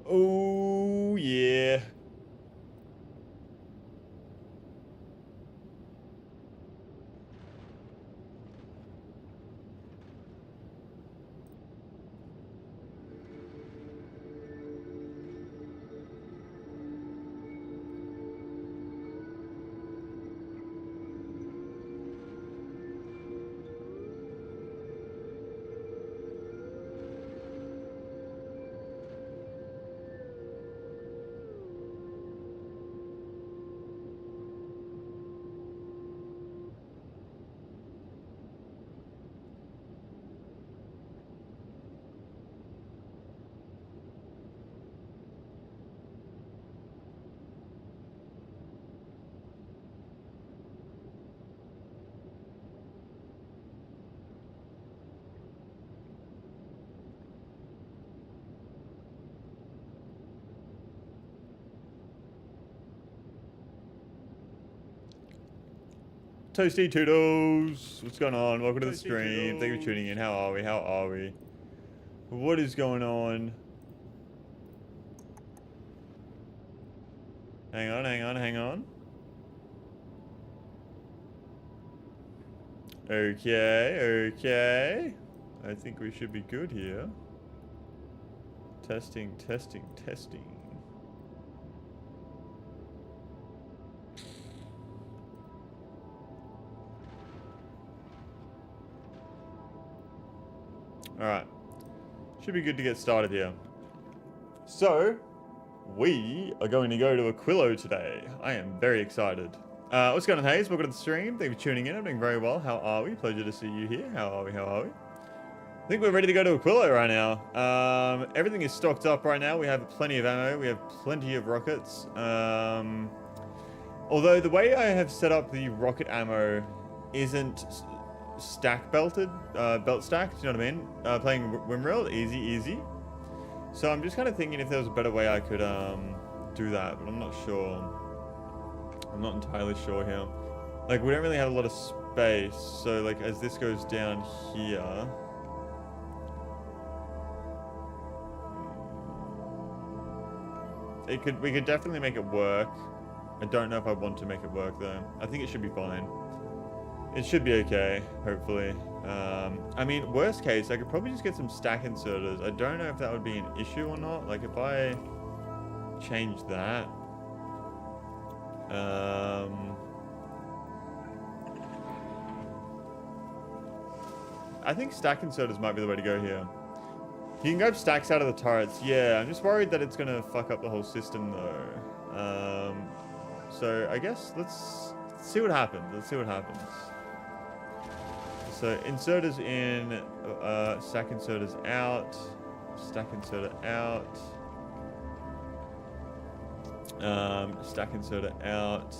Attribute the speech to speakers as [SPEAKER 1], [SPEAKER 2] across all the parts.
[SPEAKER 1] Oh, yeah. Toasty Toodles, what's going on? Welcome to the stream. Thank you for tuning in. How are we? How are we? What is going on? Hang on, hang on, hang on. Okay, okay. I think we should be good here. Testing, testing, testing. Alright. Should be good to get started here. So, we are going to go to Aquilo today. I am very excited. What's going on, Hayes? Welcome to the stream. Thank you for tuning in. I'm doing very well. How are we? Pleasure to see you here. How are we? How are we? I think we're ready to go to Aquilo right now. Everything is stocked up right now. We have plenty of ammo. We have plenty of rockets. Although the way I have set up the rocket ammo isn't stack belted, belt stacked, you know what I mean? Playing Wimrel, easy, easy. So I'm just kind of thinking if there was a better way I could do that, but I'm not sure. I'm not entirely sure here. Like, we don't really have a lot of space, so like as this goes down here, we could definitely make it work. I don't know if I want to make it work though. I think it should be fine. It should be okay, hopefully. I mean, worst case, I could probably just get some stack inserters. I don't know if that would be an issue or not. Like, if I change that. I think stack inserters might be the way to go here. You can grab stacks out of the turrets. Yeah, I'm just worried that it's going to fuck up the whole system, though. So, I guess let's see what happens. Let's see what happens. So, inserters in, stack inserters out, stack inserter out, stack inserter out.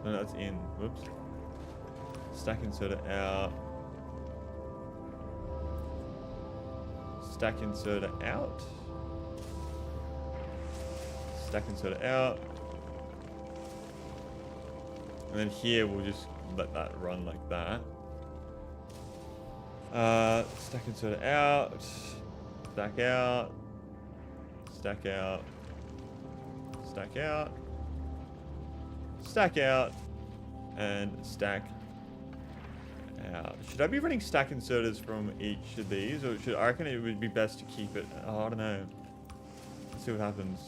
[SPEAKER 1] No, that's in. Whoops. Stack inserter out. Stack inserter out. Stack inserter out. And then here we'll just let that run like that. Stack inserter out. Stack out. Stack out. Stack out. Stack out. And stack out. Should I be running stack inserters from each of these? Or I reckon it would be best to keep it. Oh, I don't know. Let's see what happens.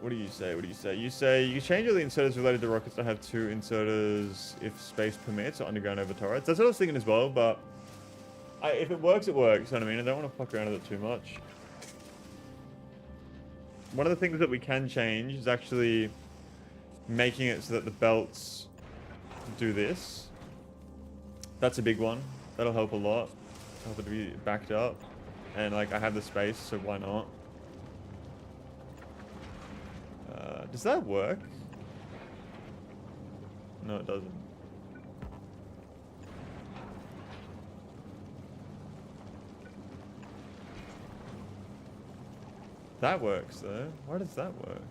[SPEAKER 1] What do you say? What do you say? You say you can change all the inserters related to rockets to have 2 inserters if space permits or underground over turrets. That's what I was thinking as well, but if it works, it works. You know what I mean? I don't want to fuck around with it too much. One of the things that we can change is actually making it so that the belts do this. That's a big one. That'll help a lot. Help it to be backed up. And like I have the space, so why not? Does that work? No, it doesn't. That works though. Why does that work?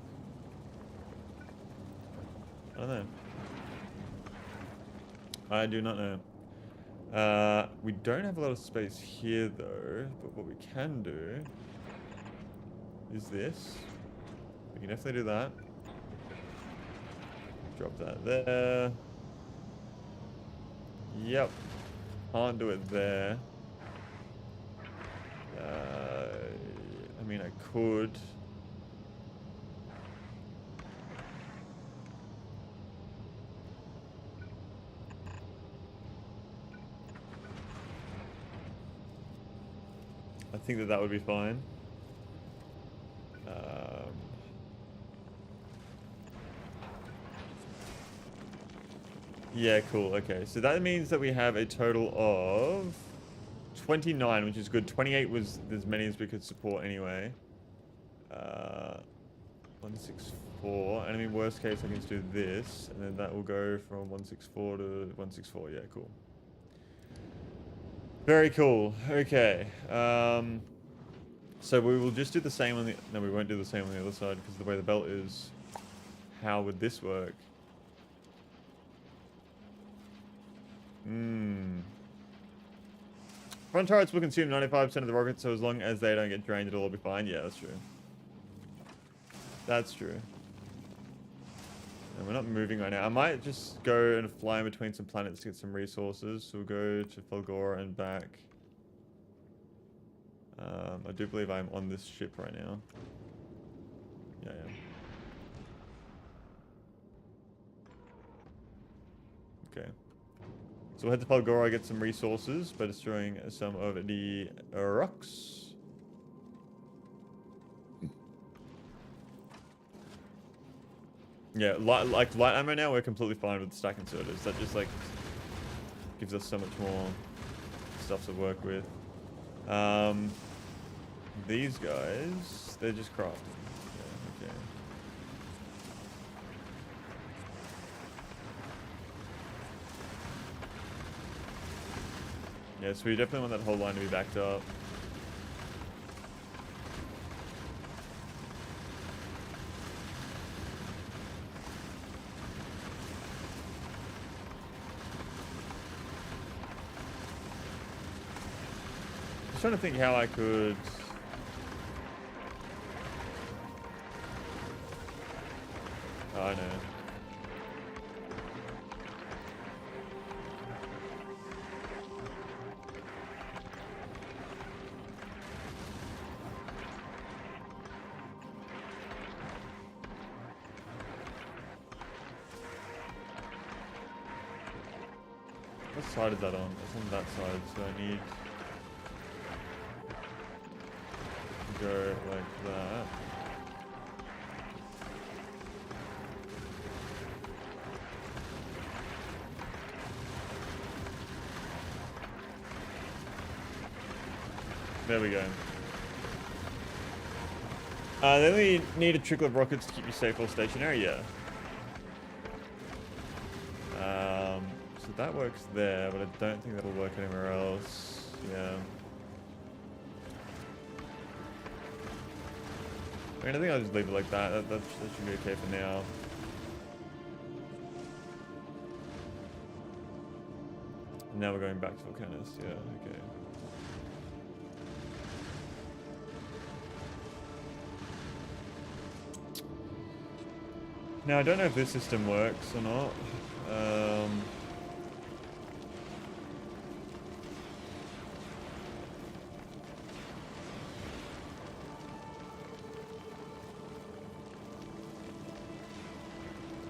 [SPEAKER 1] I don't know. I do not know. We don't have a lot of space here though, but what we can do is this. We can definitely do that. Drop that there. Yep. Can't do it there. I mean, I could. I think that would be fine. Yeah, cool. Okay, so that means that we have a total of 29, which is good. 28 was as many as we could support anyway. 164. And I mean, worst case, I can just do this, and then that will go from 164 to 164. Yeah, cool. Very cool. Okay. So we will just do the same on the... No, we won't do the same on the other side because the way the belt is. How would this work? Front turrets will consume 95% of the rockets, so as long as they don't get drained, it'll all be fine. Yeah, that's true. That's true. And we're not moving right now. I might just go and fly in between some planets to get some resources. So we'll go to Fulgora and back. I do believe I'm on this ship right now. Yeah, I am. Okay. So we'll head to Fulgora, get some resources by destroying some of the rocks. Yeah, light ammo now, we're completely fine with stack inserters. That just like gives us so much more stuff to work with. These guys, they're just crafting. Yeah, okay. Yeah, so we definitely want that whole line to be backed up. Just trying to think how I could... Oh, I know. What side is that on? It's on that side, so I need to go like that. There we go. Then we need a trickle of rockets to keep you safe or stationary, yeah. So that works there, but I don't think that'll work anywhere else. Yeah. I mean, I think I'll just leave it like that. That should be okay for now. Now we're going back to Volcanus, yeah, okay. Now, I don't know if this system works or not.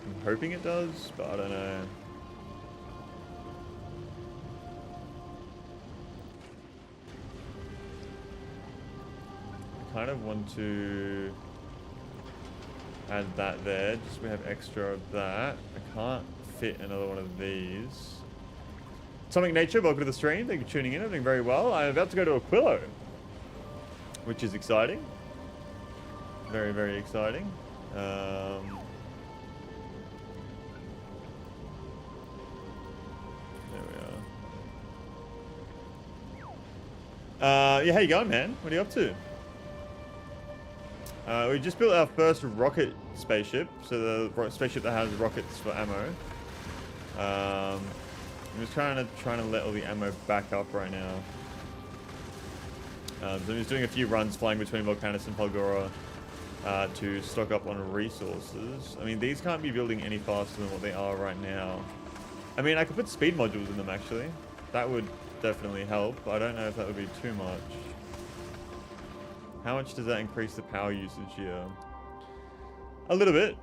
[SPEAKER 1] I'm hoping it does, but I don't know. I kind of want to add that there, just so we have extra of that. I can't fit another one of these. Atomic Nature, welcome to the stream. Thank you for tuning in. I'm doing very well. I'm about to go to Aquilo, which is exciting. Very, very exciting. Yeah, how you going, man? What are you up to? We just built our first rocket spaceship. So the spaceship that has rockets for ammo. I'm just trying to let all the ammo back up right now. So I'm just doing a few runs flying between Volcanus and Palgora to stock up on resources. I mean, these can't be building any faster than what they are right now. I mean, I could put speed modules in them, actually. That would definitely help. I don't know if that would be too much. How much does that increase the power usage here? A little bit.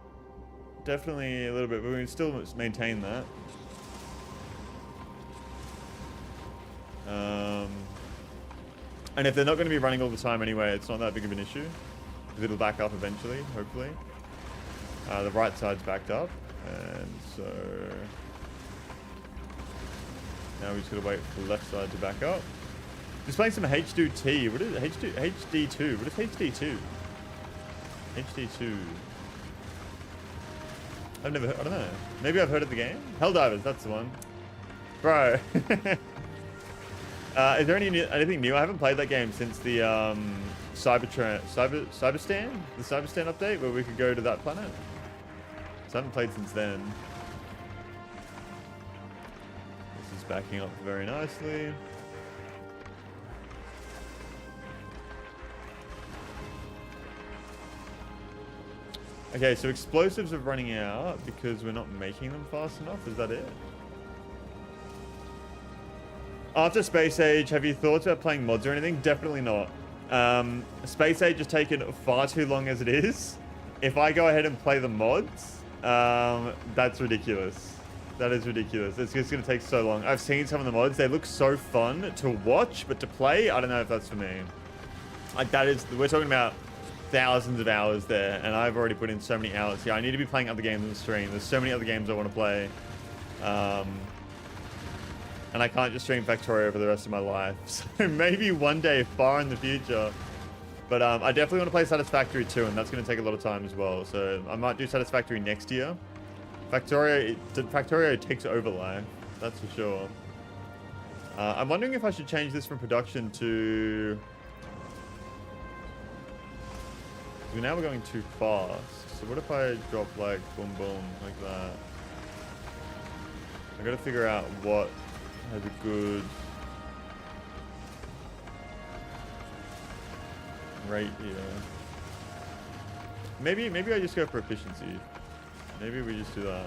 [SPEAKER 1] Definitely a little bit, but we can still maintain that. And if they're not going to be running all the time anyway, it's not that big of an issue. Because it'll back up eventually, hopefully. The right side's backed up. And so... now we just got to wait for the left side to back up. Just playing some H2T. What is it? HD2. What is HD2? HD2. I've never heard, I don't know. Maybe I've heard of the game? Helldivers, that's the one. Bro. Is there anything new? I haven't played that game since the Cyberstand? The Cyberstand update where we could go to that planet. So I haven't played since then. This is backing up very nicely. Okay, so explosives are running out because we're not making them fast enough. Is that it? After Space Age, have you thought about playing mods or anything? Definitely not. Space Age has taken far too long as it is. If I go ahead and play the mods, that's ridiculous. That is ridiculous. It's just going to take so long. I've seen some of the mods. They look so fun to watch, but to play, I don't know if that's for me. Like, that is... we're talking about thousands of hours there, and I've already put in so many hours. Yeah, I need to be playing other games on the stream. There's so many other games I want to play. And I can't just stream Factorio for the rest of my life. So maybe one day, far in the future. But I definitely want to play Satisfactory too, and that's going to take a lot of time as well. So I might do Satisfactory next year. Factorio takes over life, that's for sure. I'm wondering if I should change this from production to... now we're going too fast. So what if I drop like boom boom like that? I gotta figure out what has a good rate here. Maybe I just go for efficiency. Maybe we just do that.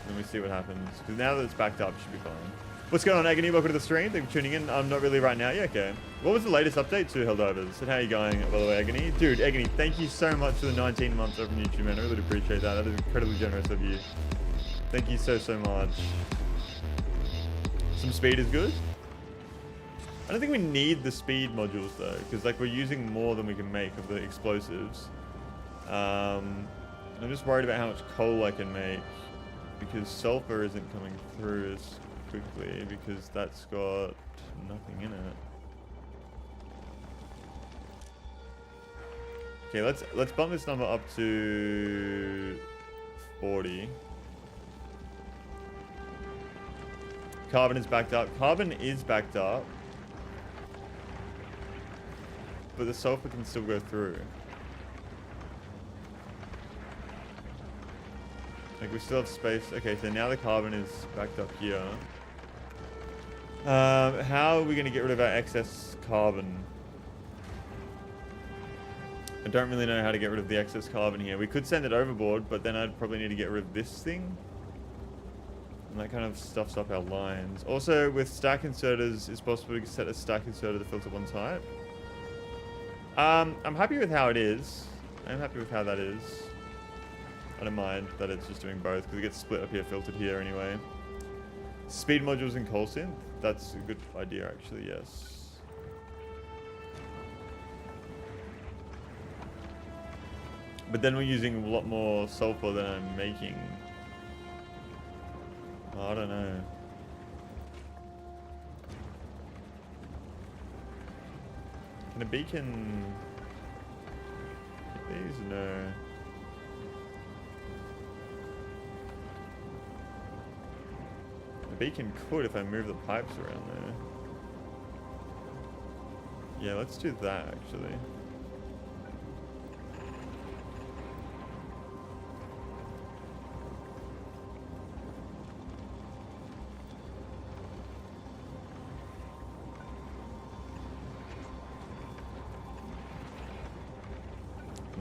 [SPEAKER 1] And we see what happens. Because now that it's backed up, it should be fine. What's going on, Agony? Welcome to the stream. Thank you for tuning in. I'm not really right now. Yeah, okay. What was the latest update to Helldivers? And how are you going, by the way, Agony? Dude, Agony, thank you so much for the 19 months over on YouTube, man. I really appreciate that. That is incredibly generous of you. Thank you so much. Some speed is good. I don't think we need the speed modules, though, because like we're using more than we can make of the explosives. I'm just worried about how much coal I can make, because sulfur isn't coming through as quickly because that's got nothing in it. Okay, let's bump this number up to 40. Carbon is backed up. Carbon is backed up, but the sulfur can still go through. Like, we still have space. Okay, so now the carbon is backed up here. How are we going to get rid of our excess carbon? I don't really know how to get rid of the excess carbon here. We could send it overboard, but then I'd probably need to get rid of this thing. And that kind of stuffs up our lines. Also, with stack inserters, it's possible to set a stack inserter to filter one type. I'm happy with how it is. I'm happy with how that is. I don't mind that it's just doing both, because it gets split up here, filtered here anyway. Speed modules and coal synth. That's a good idea, actually, yes. But then we're using a lot more sulfur than I'm making. Oh, I don't know. Can a beacon... These? No. The beacon could if I move the pipes around there. Yeah, let's do that actually.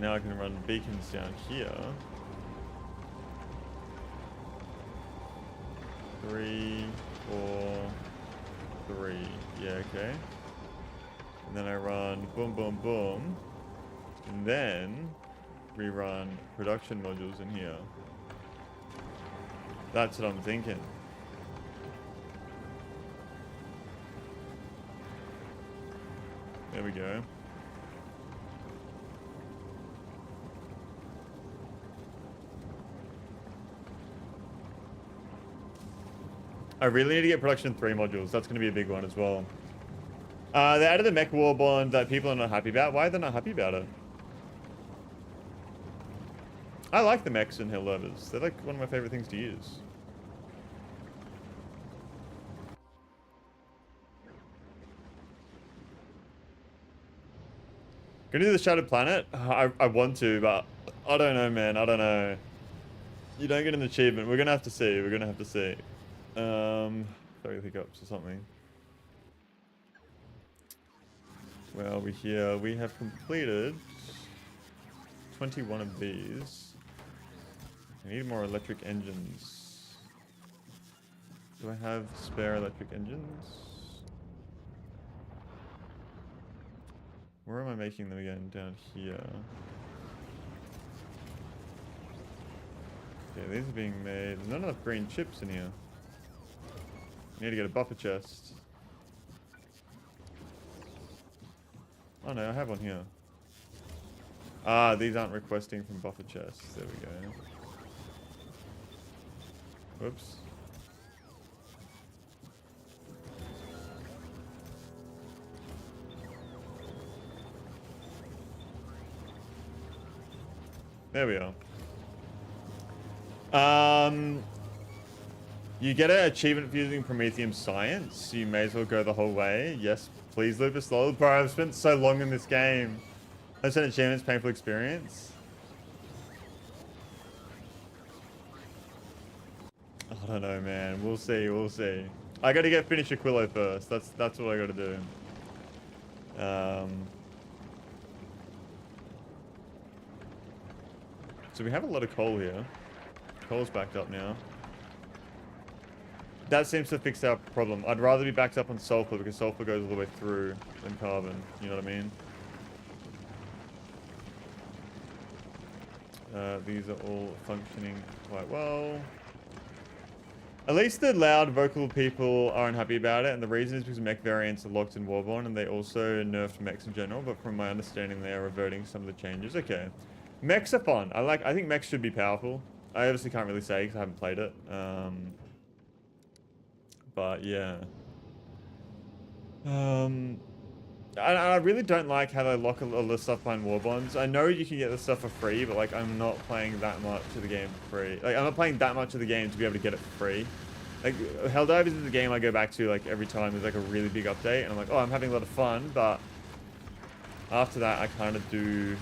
[SPEAKER 1] Now I can run beacons down here. 3, 4, 3. Yeah, okay. And then I run boom, boom, boom. And then we run production modules in here. That's what I'm thinking. There we go. I really need to get production 3 modules. That's going to be a big one as well. They added the mech war bond that people are not happy about. Why are they not happy about it? I like the mechs and helldivers. They're like one of my favorite things to use. Gonna do the Shattered Planet? I want to, but I don't know, man. I don't know. You don't get an achievement. We're gonna have to see. We're gonna have to see. Sorry, hiccups or something. Well, we have completed 21 of these. I need more electric engines. Do I have spare electric engines? Where am I making them again? Down here. Okay, these are being made. There's not enough green chips in here. I need to get a buffer chest. Oh no, I have one here. Ah, these aren't requesting from buffer chests. There we go. Whoops. There we are. You get an achievement for using Prometheum Science. You may as well go the whole way. Yes, please, Lupus Lol. Bro, I've spent so long in this game. I've spent achievements, painful experience. I don't know, man. We'll see. We'll see. I got to get finish Aquilo first. That's what I got to do. So we have a lot of coal here. Coal's backed up now. That seems to fix our problem. I'd rather be backed up on sulfur because sulfur goes all the way through than carbon. You know what I mean? These are all functioning quite well. At least the loud vocal people aren't happy about it, and the reason is because mech variants are locked in Warborn, and they also nerfed mechs in general, but from my understanding they are reverting some of the changes. Okay. Mechs are fun. I think mechs should be powerful. I obviously can't really say because I haven't played it. But yeah. I really don't like how they lock a lot of the stuff behind war bonds. I know you can get the stuff for free, but like I'm not playing that much of the game for free. Like I'm not playing that much of the game to be able to get it for free. Like Helldivers is the game I go back to like every time there's like a really big update, and I'm like, oh, I'm having a lot of fun, but after that I kind of do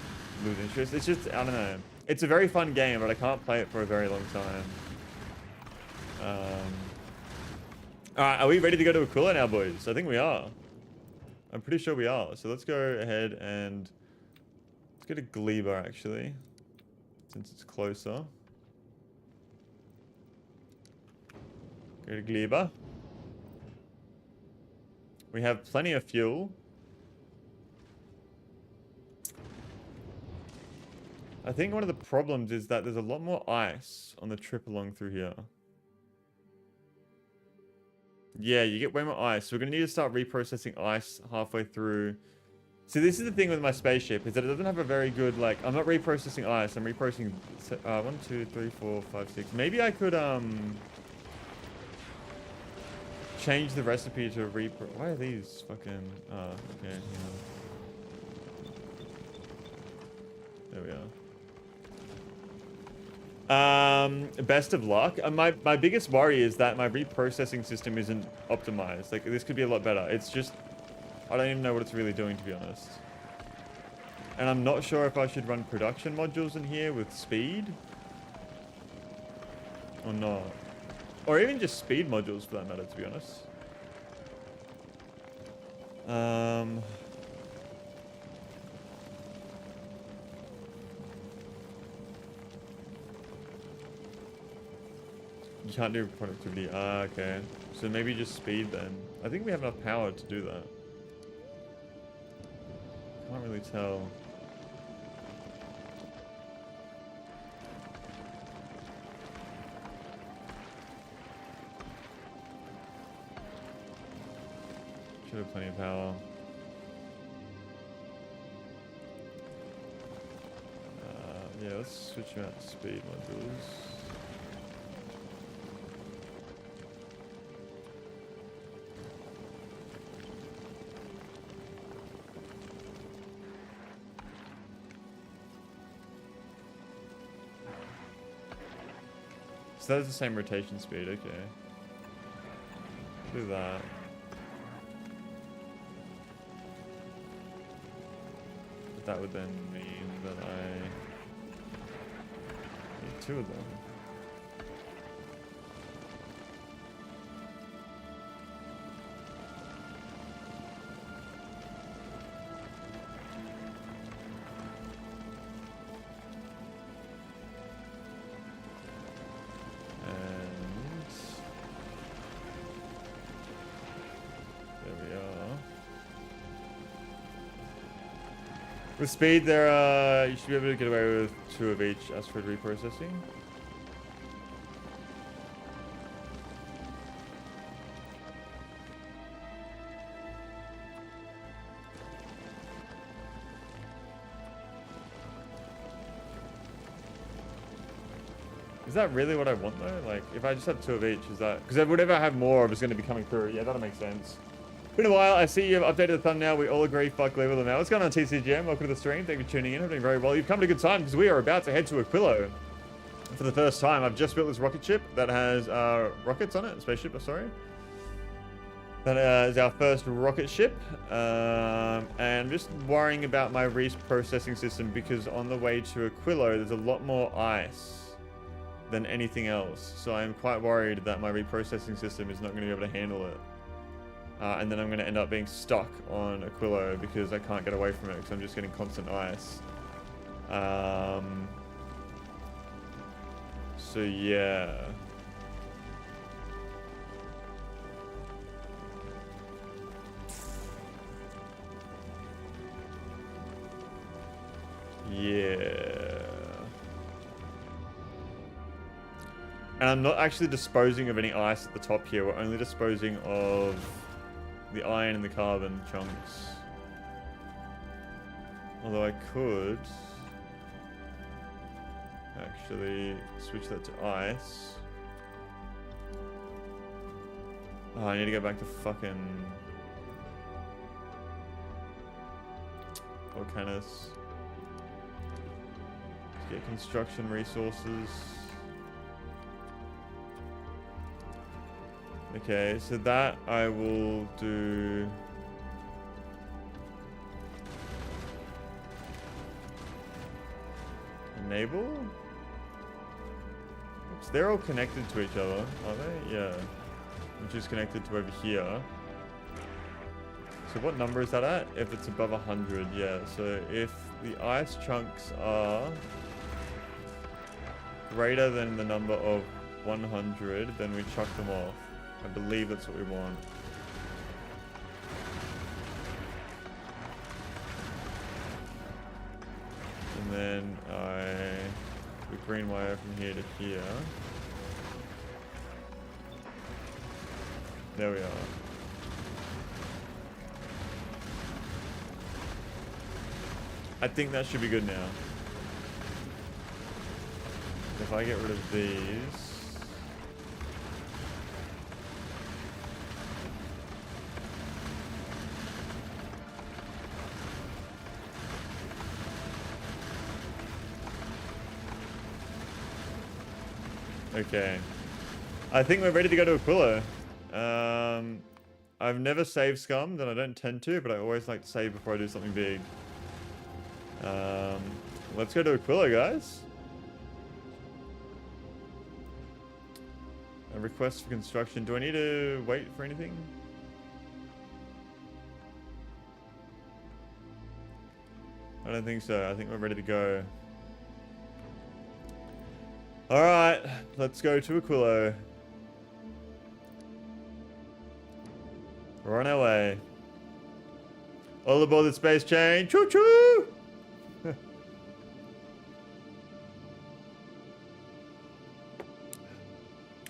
[SPEAKER 1] lose interest. It's just, I don't know. It's a very fun game, but I can't play it for a very long time. Alright, are we ready to go to Aquilo now, boys? I think we are. I'm pretty sure we are. So let's go ahead and let's go to Gleba, actually, since it's closer. Go to Gleba. We have plenty of fuel. I think one of the problems is that there's a lot more ice on the trip along through here. Yeah, you get way more ice. So we're going to need to start reprocessing ice halfway through. See, this is the thing with my spaceship, is that it doesn't have a very good, like, I'm not reprocessing ice. I'm reprocessing 1, 2, 3, 4, 5, 6. Maybe I could, change the recipe to why are these fucking, okay, yeah. There we are. Best of luck. My biggest worry is that my reprocessing system isn't optimized. Like, this could be a lot better. It's just, I don't even know what it's really doing, to be honest. And I'm not sure if I should run production modules in here with speed or not. Or even just speed modules for that matter, to be honest. You can't do productivity. Ah, okay. So maybe just speed then. I think we have enough power to do that. Can't really tell. Should have plenty of power. Yeah, let's switch them out to speed modules. So that's the same rotation speed, okay. Do that. But that would then mean that I need 2 of them. With speed, you should be able to get away with 2 of each asteroid reprocessing. Is that really what I want though? Like, if I just have 2 of each, is that... Because whatever I have more of is going to be coming through. Yeah, that'll make sense. Been a while. I see you've updated the thumbnail. We all agree. Fuck level them out. What's going on, TCGM? Welcome to the stream. Thank you for tuning in. I'm doing very well. You've come at a good time because we are about to head to Aquilo for the first time. I've just built this rocket ship that has rockets on it. Spaceship, sorry. That is our first rocket ship. And I'm just worrying about my reprocessing system because on the way to Aquilo, there's a lot more ice than anything else. So I'm quite worried that my reprocessing system is not going to be able to handle it. And then I'm going to end up being stuck on Aquilo because I can't get away from it because I'm just getting constant ice. So yeah. Yeah. And I'm not actually disposing of any ice at the top here. We're only disposing of the iron and the carbon chunks. Although I could actually switch that to ice. Oh, I need to go back to fucking Volcanus. Get construction resources. Okay, so that I will do. Enable? Oops, they're all connected to each other, are they? Yeah. Which is connected to over here. So what number is that at? If it's above 100, yeah. So if the ice chunks are greater than the number of 100, then we chuck them off. I believe that's what we want. And then the green wire from here to here. There we are. I think that should be good now. If I get rid of these. Okay. I think we're ready to go to Aquilo. I've never saved scummed, and I don't tend to, but I always like to save before I do something big. Let's go to Aquilo, guys. A request for construction. Do I need to wait for anything? I don't think so. I think we're ready to go. Alright, let's go to Aquilo. We're on our way. All aboard the space chain. Choo choo!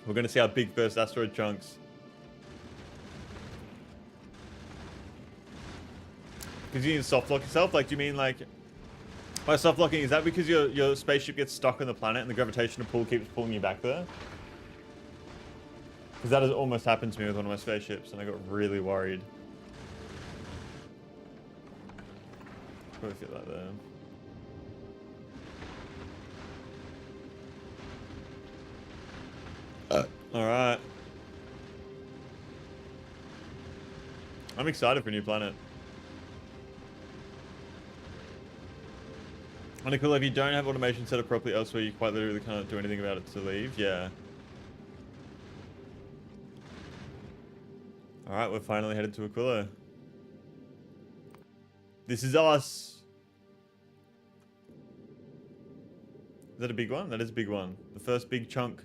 [SPEAKER 1] We're gonna see our big first asteroid chunks. Because you can soft lock yourself? Like, do you mean like... By soft locking, is that because your spaceship gets stuck on the planet and the gravitational pull keeps pulling you back there? Because that has almost happened to me with one of my spaceships and I got really worried. Probably feel that there. Alright. I'm excited for a new planet. On Aquilo, if you don't have automation set up properly elsewhere, you quite literally can't do anything about it to leave. Yeah. Alright, we're finally headed to Aquilo. This is us. Is that a big one? That is a big one. The first big chunk.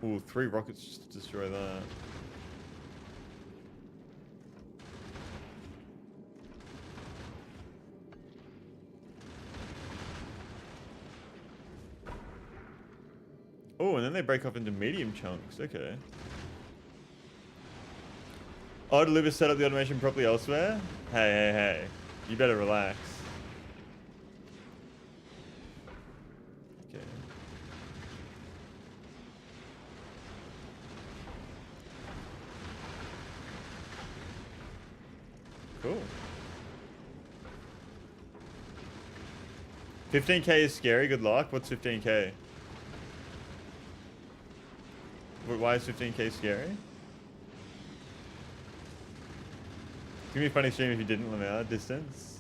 [SPEAKER 1] Ooh, 3 rockets just to destroy that. Oh, and then they break off into medium chunks. Okay. Oh, deliver set up the automation properly elsewhere? Hey. You better relax. Okay. Cool. 15k is scary. Good luck. What's 15k? Why is 15k scary? It's gonna be a funny stream if you didn't limit out distance.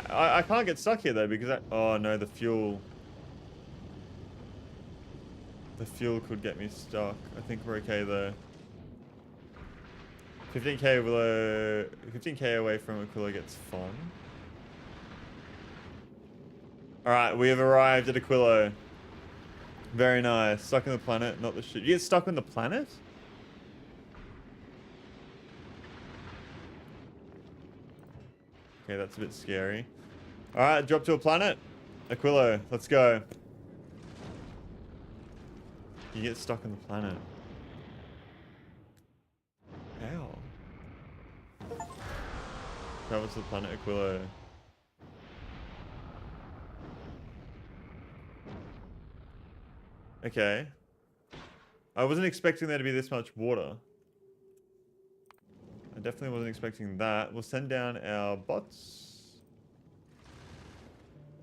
[SPEAKER 1] I can't get stuck here though because oh no, the fuel. The fuel could get me stuck. I think we're okay though. 15k below, 15k away from Aquilo gets fun. Alright, we have arrived at Aquilo. Very nice. Stuck on the planet, not the ship. You get stuck on the planet? Okay, that's a bit scary. Alright, drop to a planet. Aquilo, let's go. You get stuck on the planet. Ow. Travel to the planet Aquilo. Okay. I wasn't expecting there to be this much water. I definitely wasn't expecting that. We'll send down our bots.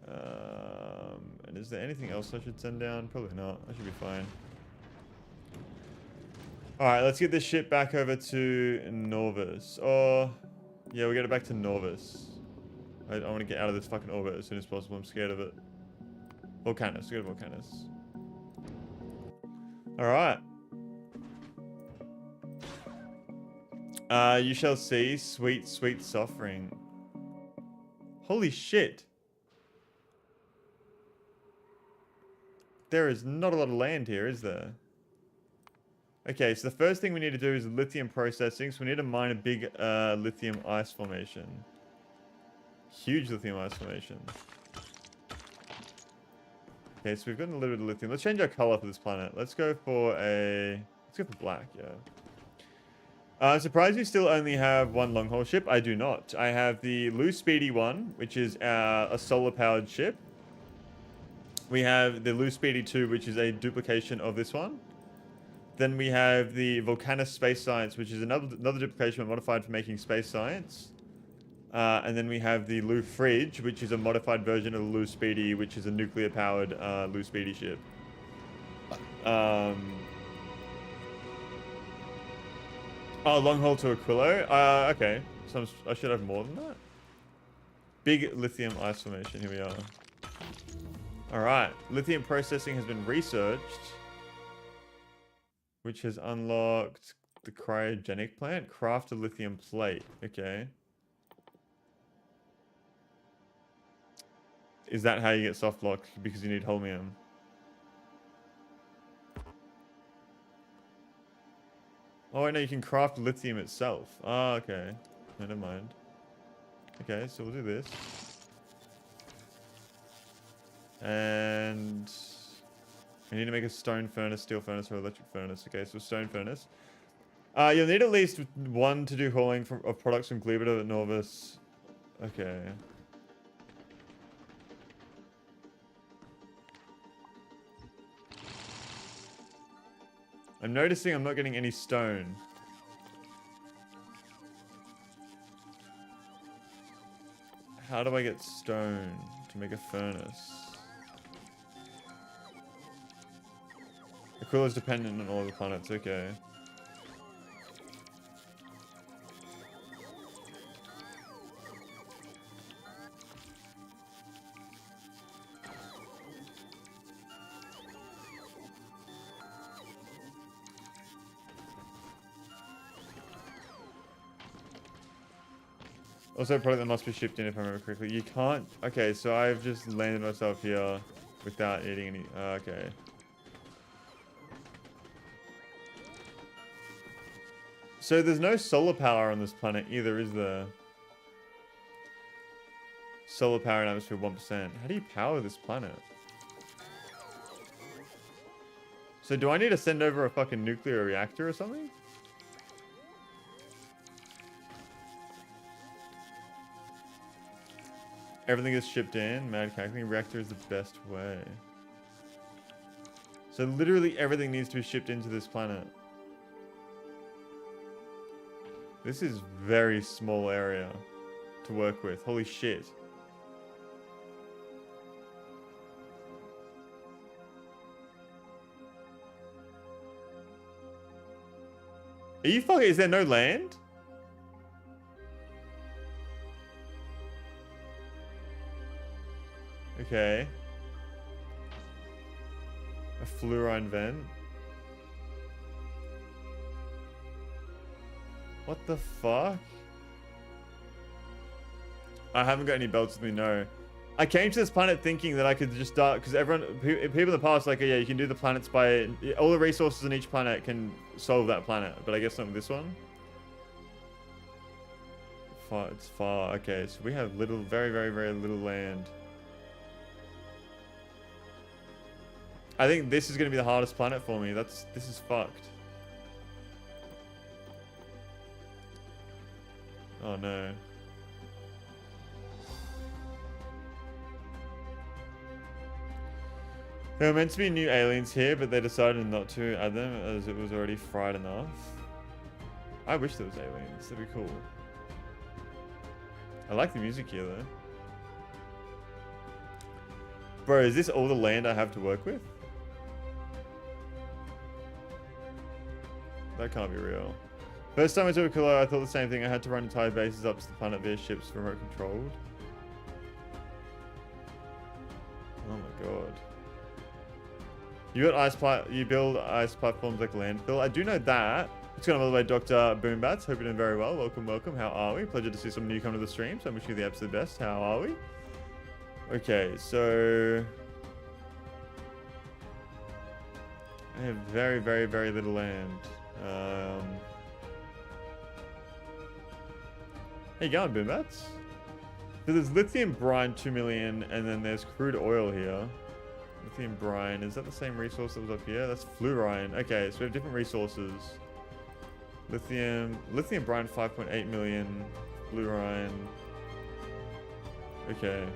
[SPEAKER 1] And is there anything else I should send down? Probably not. I should be fine. Alright, let's get this ship back over to Norvis. Oh, yeah, we'll get it back to Norvis. I want to get out of this fucking orbit as soon as possible. I'm scared of it. Volcanus. Go to Volcanus. Alright. You shall see sweet, sweet suffering. Holy shit. There is not a lot of land here, is there? Okay, so the first thing we need to do is lithium processing. So we need to mine a big lithium ice formation. Huge lithium ice formation. Okay, so we've gotten a little bit of lithium. Let's change our color for this planet. Let's go for black, yeah. I'm surprised we still only have one long haul ship. I do not. I have the Loose Speedy one, which is a solar powered ship. We have the Loose Speedy 2, which is a duplication of this one. Then we have the Volcanus Space Science, which is another duplication but modified for making space science. And then we have the Lou Fridge, which is a modified version of the Lou Speedy, which is a nuclear-powered Lou Speedy ship. Oh, long haul to Aquilo. Okay, so I should have more than that. Big lithium ice formation. Here we are. All right, lithium processing has been researched, which has unlocked the cryogenic plant. Craft a lithium plate. Okay. Is that how you get soft lock? Because you need holmium. Oh, I know you can craft lithium itself. Ah, okay. Never mind. Okay, so we'll do this. And we need to make a stone furnace, steel furnace, or electric furnace. Okay, so stone furnace. You'll need at least one to do hauling of products from Gleba to Norvis. Okay. I'm noticing I'm not getting any stone. How do I get stone to make a furnace? Aquilo is dependent on all the planets, okay. Also, a product that must be shipped in if I remember correctly. You can't... Okay, so I've just landed myself here without eating any... okay. So there's no solar power on this planet either, is there? Solar power and atmosphere 1%. How do you power this planet? So do I need to send over a fucking nuclear reactor or something? Everything is shipped in. Mad calculating reactor is the best way. So literally everything needs to be shipped into this planet. This is very small area to work with. Holy shit. Are you fucking... Is there no land? Okay. A fluorine vent. What the fuck? I haven't got any belts with me, no. I came to this planet thinking that I could just start, because people in the past, like, yeah, you can do the planets by, all the resources on each planet can solve that planet, but I guess not with this one. Far, it's far, okay, so we have little, very, very, very little land. I think this is going to be the hardest planet for me. This is fucked. Oh no. There were meant to be new aliens here, but they decided not to add them as it was already fried enough. I wish there was aliens. That'd be cool. I like the music here though. Bro, is this all the land I have to work with? That can't be real. First time I took Aquilo, I thought the same thing. I had to run entire bases up to the planet via ships remote controlled. Oh my god. You build ice platforms like landfill. I do know that. What's going on, by the way, Dr. Boombats? Hope you're doing very well. Welcome, welcome. How are we? Pleasure to see some new come to the stream. So I'm wishing you the absolute best. How are we? Okay, so I have very, very, very little land. How you going, Boombats? So there's lithium brine 2 million, and then there's crude oil here. Lithium brine, is that the same resource that was up here? That's fluorine. Okay, so we have different resources. Lithium brine 5.8 million, fluorine. Okay.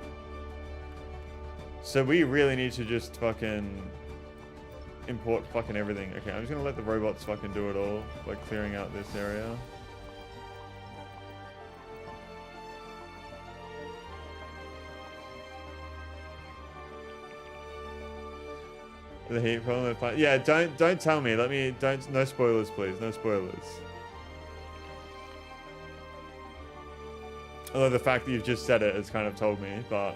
[SPEAKER 1] So we really need to just fucking import fucking everything. Okay, I'm just gonna let the robots fucking do it all by clearing out this area. The heat problem. Yeah, don't tell me. No spoilers, please. No spoilers. Although the fact that you've just said it has kind of told me, but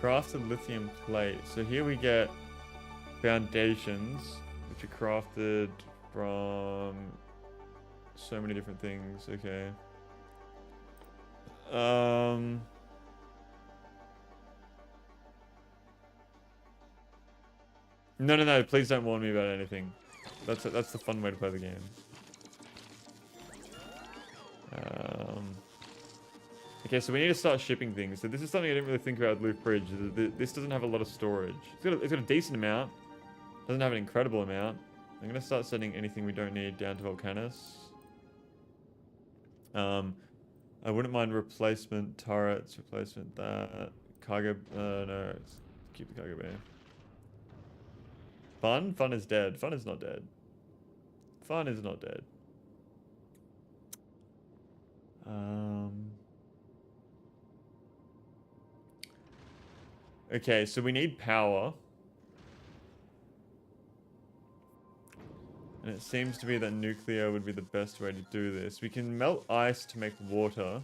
[SPEAKER 1] Crafted lithium plate. So here we get foundations, which are crafted from so many different things. Okay. No. Please don't warn me about anything. That's the fun way to play the game. Okay, so we need to start shipping things. So this is something I didn't really think about with Loop Bridge. This doesn't have a lot of storage. It's got a decent amount. Doesn't have an incredible amount. I'm gonna start sending anything we don't need down to Volcanus. I wouldn't mind replacement turrets, replacement that. Cargo, no, let's keep the cargo bay. Fun? Fun is dead. Fun is not dead. Fun is not dead. Okay, so we need power. And it seems to be that nuclear would be the best way to do this. We can melt ice to make water.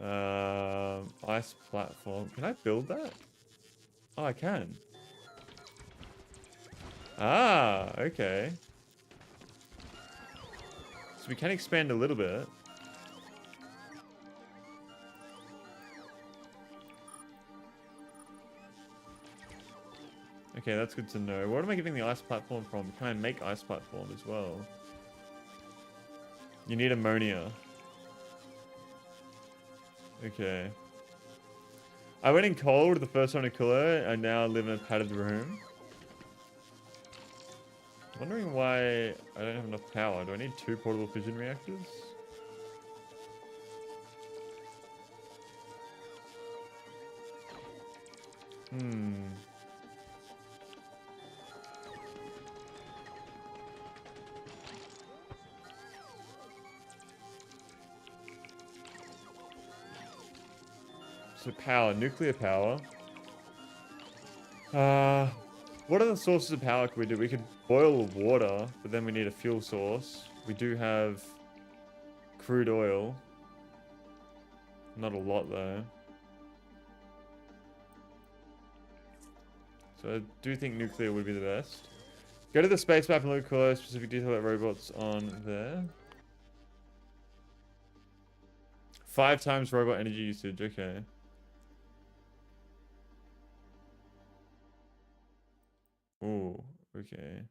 [SPEAKER 1] Ice platform. Can I build that? Oh, I can. Ah, okay. So we can expand a little bit. Okay, that's good to know. What am I getting the ice platform from? Can I make ice platform as well? You need ammonia. Okay. I went in cold the first time to Aquilo. I now live in a padded room. Wondering why I don't have enough power. Do I need 2 portable fission reactors? So power, nuclear power. What other sources of power could we do? We could boil water, but then we need a fuel source. We do have crude oil. Not a lot though. So I do think nuclear would be the best. Go to the space map and look at specific detail about robots on there. 5 times robot energy usage, okay. Ooh, okay.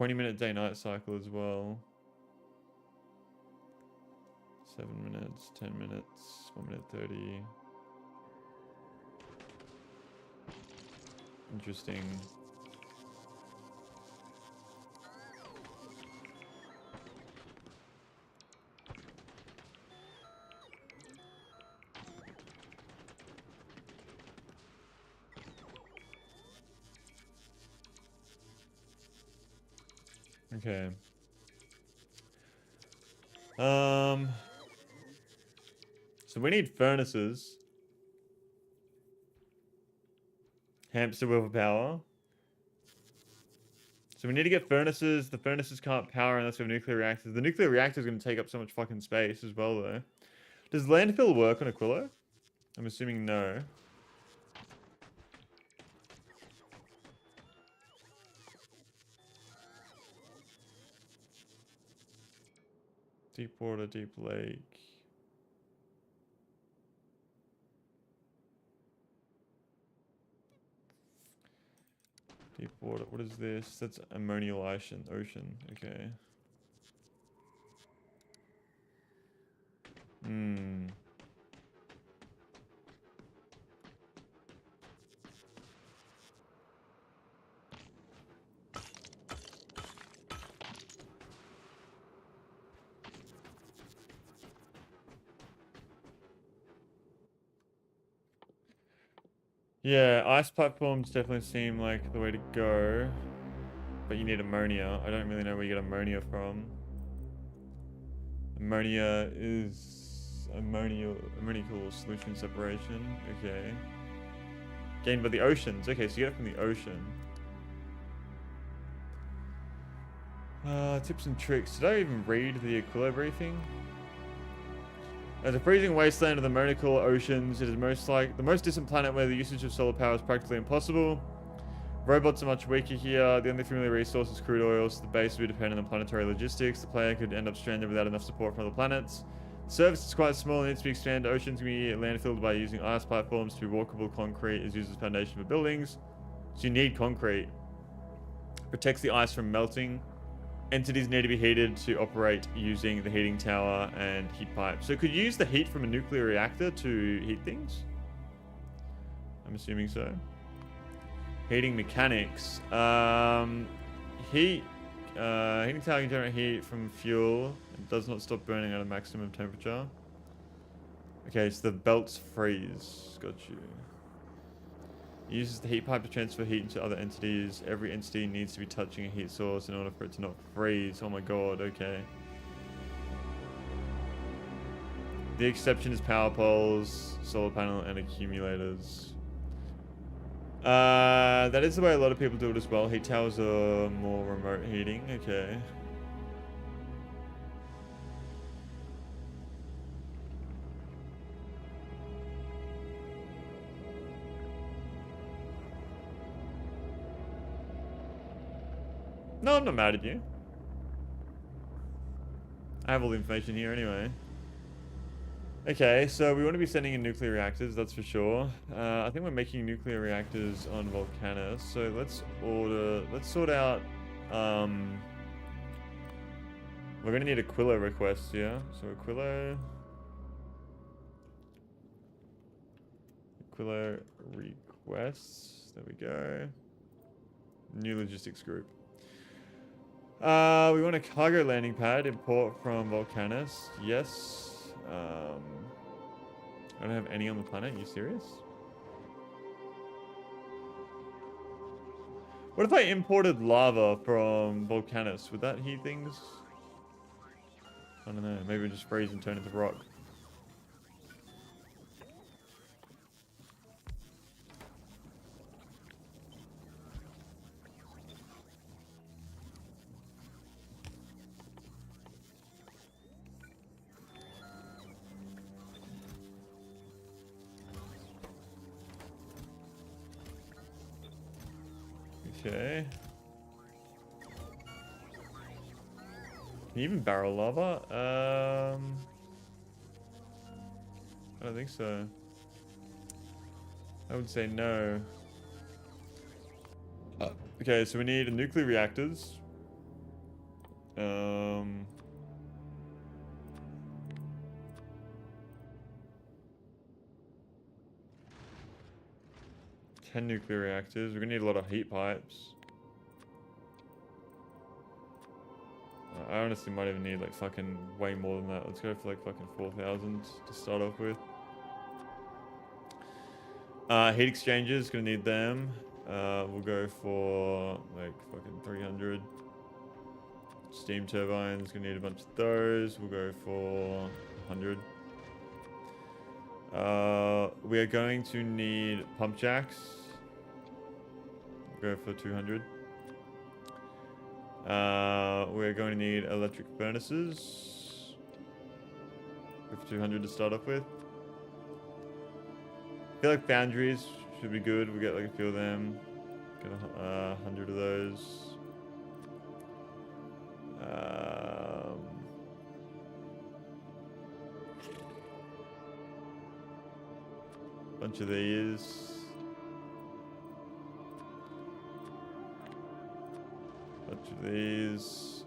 [SPEAKER 1] 20-minute day-night cycle as well. 7 minutes, 10 minutes, 1 minute 30. Interesting. Okay. So we need furnaces. Hamster wheel for power. So we need to get furnaces. The furnaces can't power unless we have nuclear reactors. The nuclear reactor is going to take up so much fucking space as well, though. Does landfill work on Aquilo? I'm assuming no. Deep water, deep lake. Deep water. What is this? That's ammonial ocean. Okay. Yeah, ice platforms definitely seem like the way to go. But you need ammonia. I don't really know where you get ammonia from. Ammonia is ammonical solution separation. Okay. Gained by the oceans. Okay, so you get it from the ocean. Tips and tricks. Did I even read the Aquilo briefing? As a freezing wasteland of the Monacal Oceans, it is the most distant planet where the usage of solar power is practically impossible. Robots are much weaker here. The only familiar resource is crude oil, so the base will be dependent on planetary logistics. The player could end up stranded without enough support from other planets. The surface is quite small and needs to be expanded. Oceans can be landfilled by using ice platforms to be walkable. Concrete is used as foundation for buildings. So you need concrete. Protects the ice from melting. Entities need to be heated to operate using the heating tower and heat pipe. So it could use the heat from a nuclear reactor to heat things? I'm assuming so. Heating mechanics. Heating tower can generate heat from fuel. It does not stop burning at a maximum temperature. Okay, so the belts freeze. Got you. It uses the heat pipe to transfer heat into other entities. Every entity needs to be touching a heat source in order for it to not freeze. Oh my god, okay. The exception is power poles, solar panel, and accumulators. That is the way a lot of people do it as well. Heat towers are more remote heating. Okay. No, I'm not mad at you. I have all the information here anyway. Okay, so we want to be sending in nuclear reactors, that's for sure. I think we're making nuclear reactors on Volcanus, so let's sort out, we're going to need Aquilo requests, yeah? So Aquilo requests, there we go. New logistics group. We want a cargo landing pad, import from Volcanus. Yes. I don't have any on the planet. Are you serious? What if I imported lava from Volcanus? Would that heat things? I don't know. Maybe it just freeze and turn into rock. Okay. Can you even barrel lava? I don't think so. I would say no. Okay, so we need nuclear reactors. 10 nuclear reactors. We're gonna need a lot of heat pipes. I honestly might even need like fucking way more than that. Let's go for like fucking 4,000 to start off with. Heat exchangers, gonna need them. We'll go for like fucking 300. Steam turbines, gonna need a bunch of those. We'll go for 100. We are going to need pump jacks. We'll go for 200. We're going to need electric furnaces. Go for 200 to start off with. I feel like foundries should be good. We get like a few of them. Get 100 of those. Bunch of these. Bunch of these.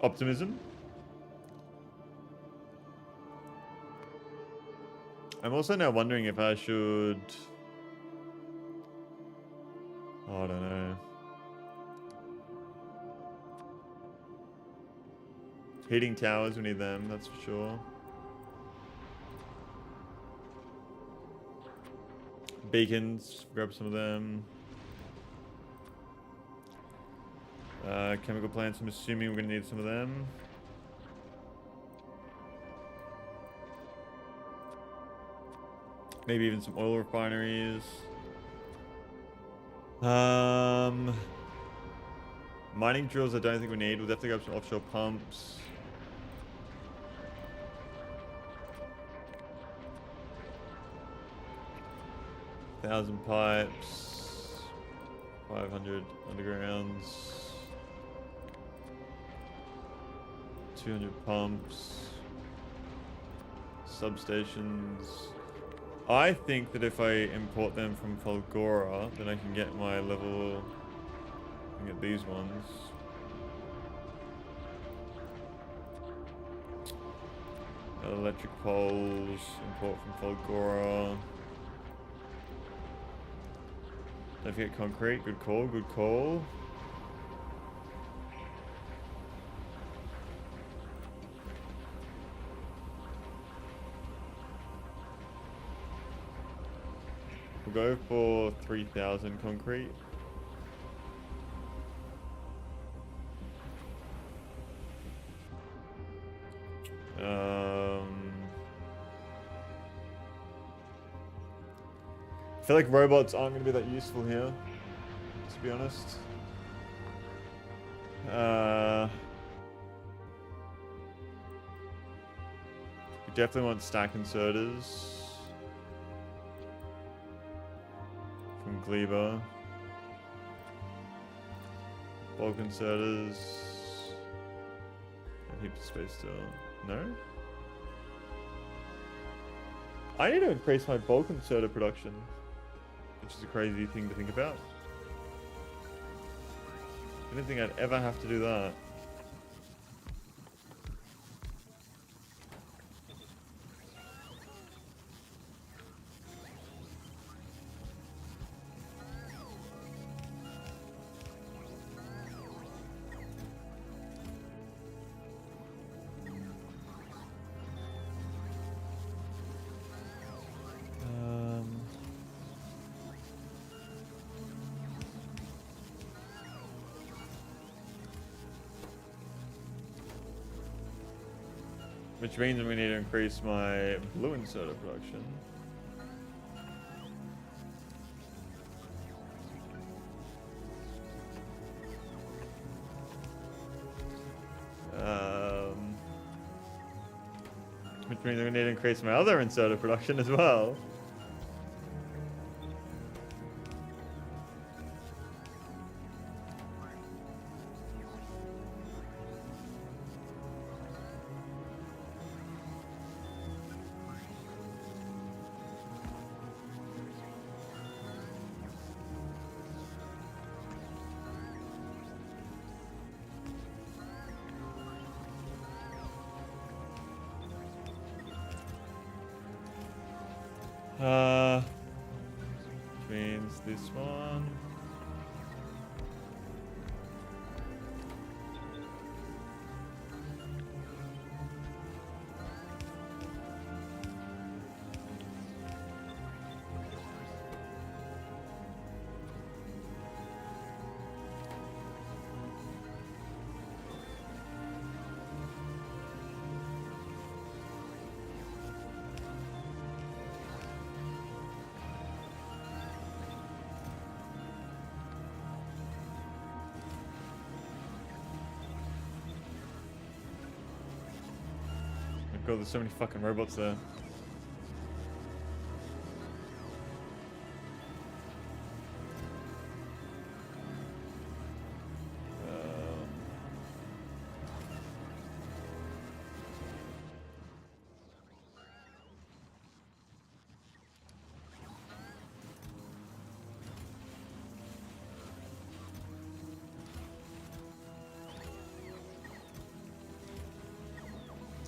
[SPEAKER 1] Optimism. I'm also now wondering if I should... Oh, I don't know. Heating towers, we need them, that's for sure. Beacons, grab some of them. Chemical plants, I'm assuming we're going to need some of them. Maybe even some oil refineries. Mining drills I don't think we need. We'll definitely grab some offshore pumps. Thousand pipes. 500 undergrounds. 200 pumps. Substations. I think that if I import them from Folgora, then I can get my level. I can get these ones. Electric poles. Import from Folgora. Don't forget concrete. Good call. Good call. We'll go for 3,000 concrete. I feel like robots aren't going to be that useful here, to be honest. We definitely want stack inserters. From Gleba. Bulk inserters. A heap of space still. No? I need to increase my bulk inserter production, which is a crazy thing to think about. I didn't think I'd ever have to do that. Which means we need to increase my blue inserter production. Which means we need to increase my other inserter production as well. Which means this one. God, there's so many fucking robots there.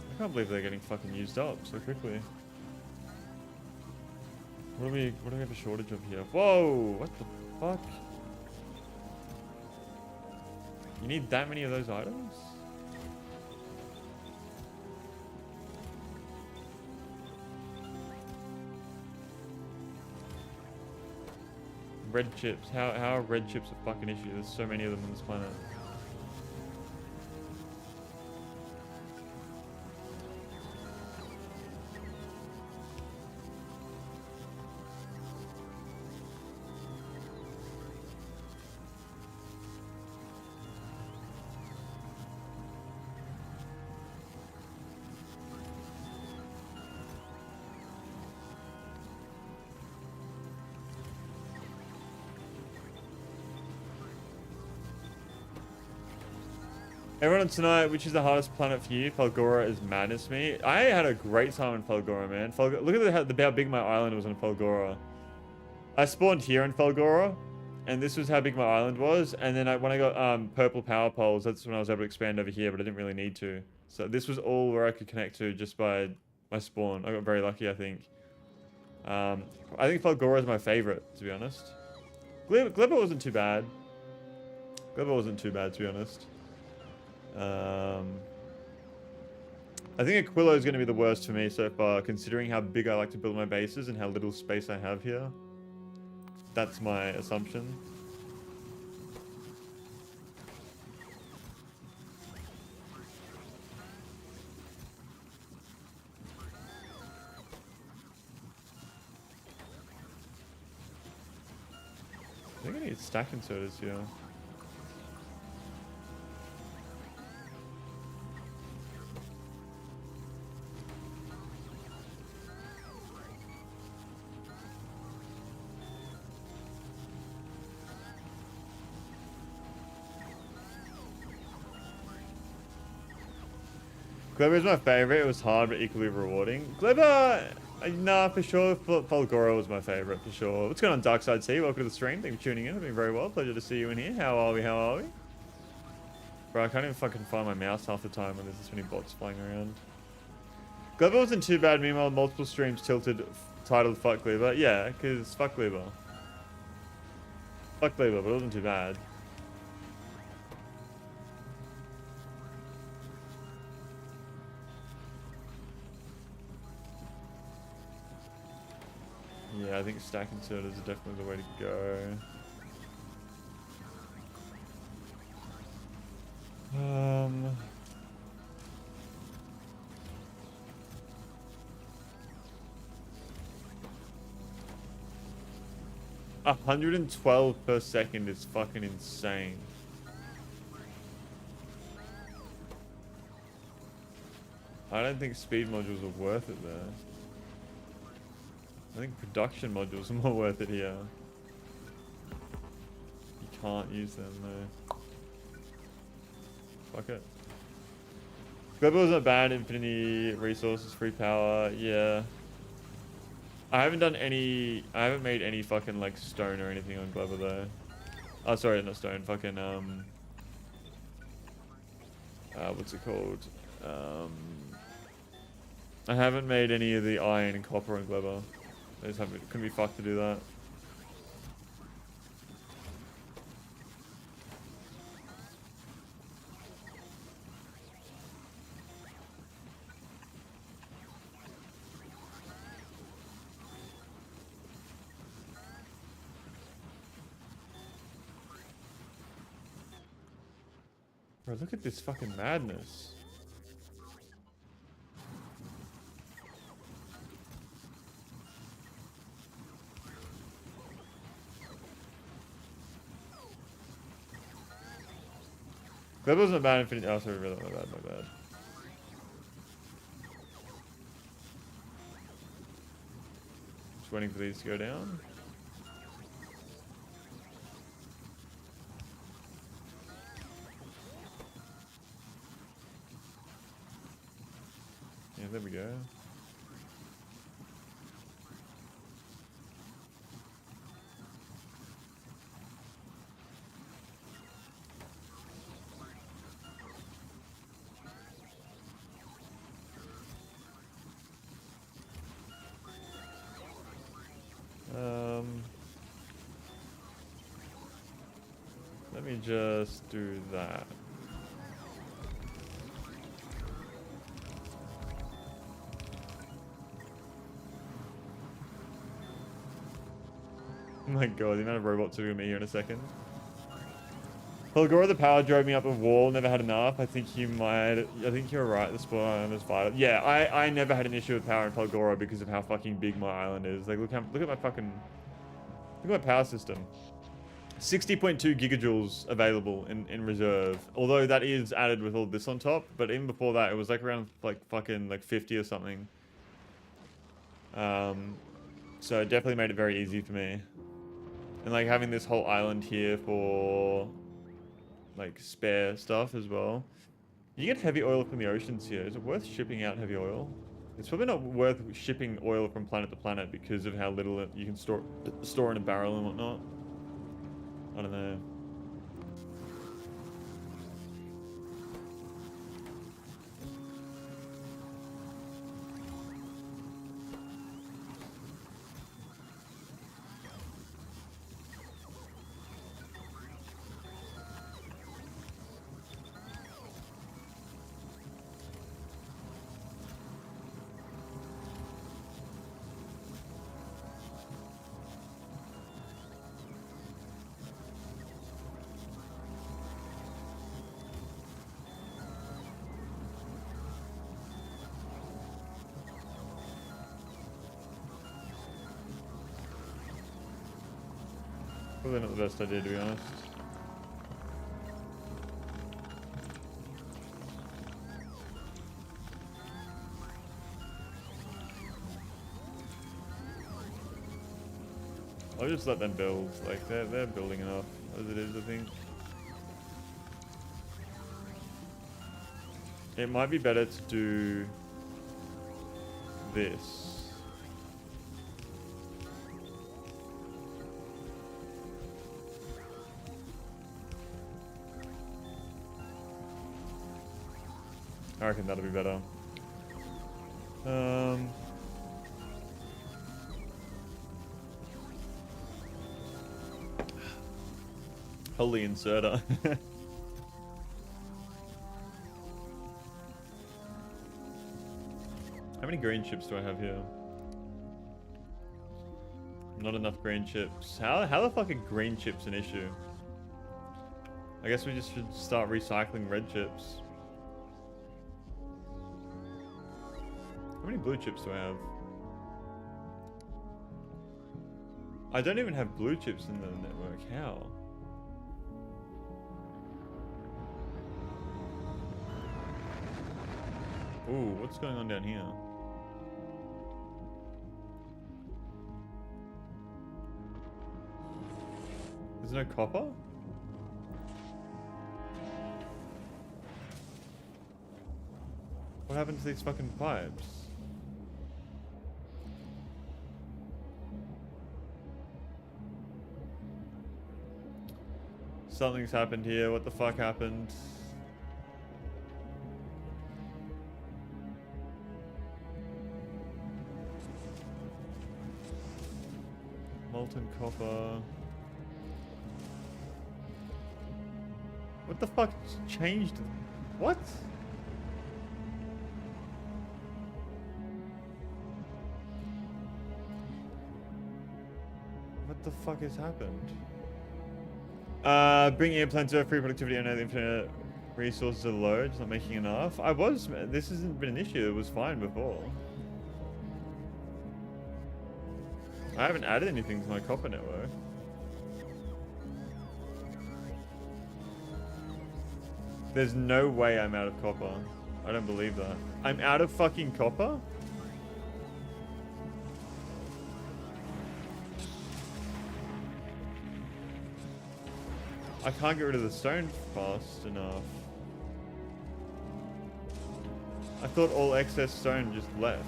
[SPEAKER 1] I can't believe they're getting fucking used up so quickly. What do we have a shortage of here? Whoa! What the fuck? You need that many of those items? Red chips. How are red chips a fucking issue? There's so many of them on this planet. Everyone tonight, which is the hardest planet for you? Falgora is madness to me. I had a great time in Falgora, man. Look at how big my island was in Falgora. I spawned here in Falgora, and this was how big my island was. And then when I got purple power poles, that's when I was able to expand over here, but I didn't really need to. So this was all where I could connect to just by my spawn. I got very lucky, I think. I think Falgora is my favorite, to be honest. Glibber wasn't too bad. Glibber wasn't too bad, to be honest. I think Aquilo is going to be the worst for me so far, considering how big I like to build my bases and how little space I have here. That's my assumption. I think I need stack inserters here. Glibber is my favorite. It was hard but equally rewarding. Glibber, nah, for sure. Falgora was my favorite, for sure. What's going on, Darkside C? Welcome to the stream. Thank you for tuning in. I've been very well. Pleasure to see you in here. How are we? How are we? Bro, I can't even fucking find my mouse half the time when there's this many bots flying around. Glibber wasn't too bad. Meanwhile, multiple streams titled Fuck Glibber. Yeah, because fuck Glibber. Fuck Glibber, but it wasn't too bad. Yeah, I think stack inserters are definitely the way to go. 112 per second is fucking insane. I don't think speed modules are worth it there. I think production modules are more worth it here. You can't use them though. Fuck it. Glibber wasn't bad. Infinity resources, free power. Yeah. I haven't made any fucking like stone or anything on Glibber though. Oh, sorry, not stone. Fucking what's it called? I haven't made any of the iron and copper on Glibber. I just couldn't be fucked to do that. Bro, look at this fucking madness. That wasn't bad infinity. Oh, sorry, really, my bad. Just waiting for these to go down. Yeah, there we go. Let me just do that. Oh my god, the amount of robots are going to be here in a second. Falgora, the power drove me up a wall, never had enough. I think you're right, the spawn is vital. Yeah, I never had an issue with power in Falgora because of how fucking big my island is. Like, look at my fucking... Look at my power system. 60.2 gigajoules available in reserve. Although that is added with all this on top. But even before that, it was like around like fucking like 50 or something. So it definitely made it very easy for me. And like having this whole island here for like spare stuff as well. You get heavy oil from the oceans here. Is it worth shipping out heavy oil? It's probably not worth shipping oil from planet to planet because of how little you can store in a barrel and whatnot. I don't know. Probably not the best idea, to be honest. I'll just let them build. Like, they're building enough as it is, I think. It might be better to do this. I reckon that'll be better. Holy inserter. How many green chips do I have here? Not enough green chips. How the fuck are green chips an issue? I guess we just should start recycling red chips. How many blue chips do I have? I don't even have blue chips in the network. How? Ooh, what's going on down here? There's no copper? What happened to these fucking pipes? Something's happened here. What the fuck happened? Molten copper. What the fuck changed? What? What the fuck has happened? Bringing airplanes to free productivity. I know the infinite resources are low, just not making enough. This hasn't been an issue. It was fine before. I haven't added anything to my copper network. There's no way I'm out of copper. I don't believe that. I'm out of fucking copper? I can't get rid of the stone fast enough. I thought all excess stone just left.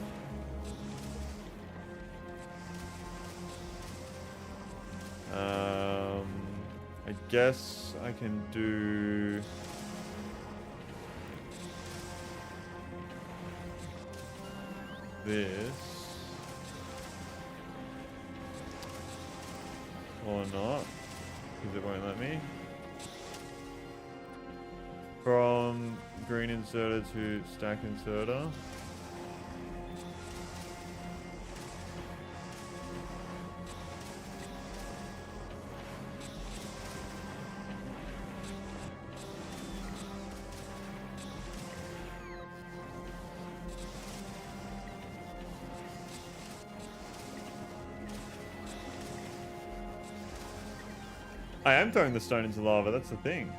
[SPEAKER 1] I guess I can do... this. Or not, because it won't let me. From green inserter to stack inserter. I am throwing the stone into lava, that's the thing.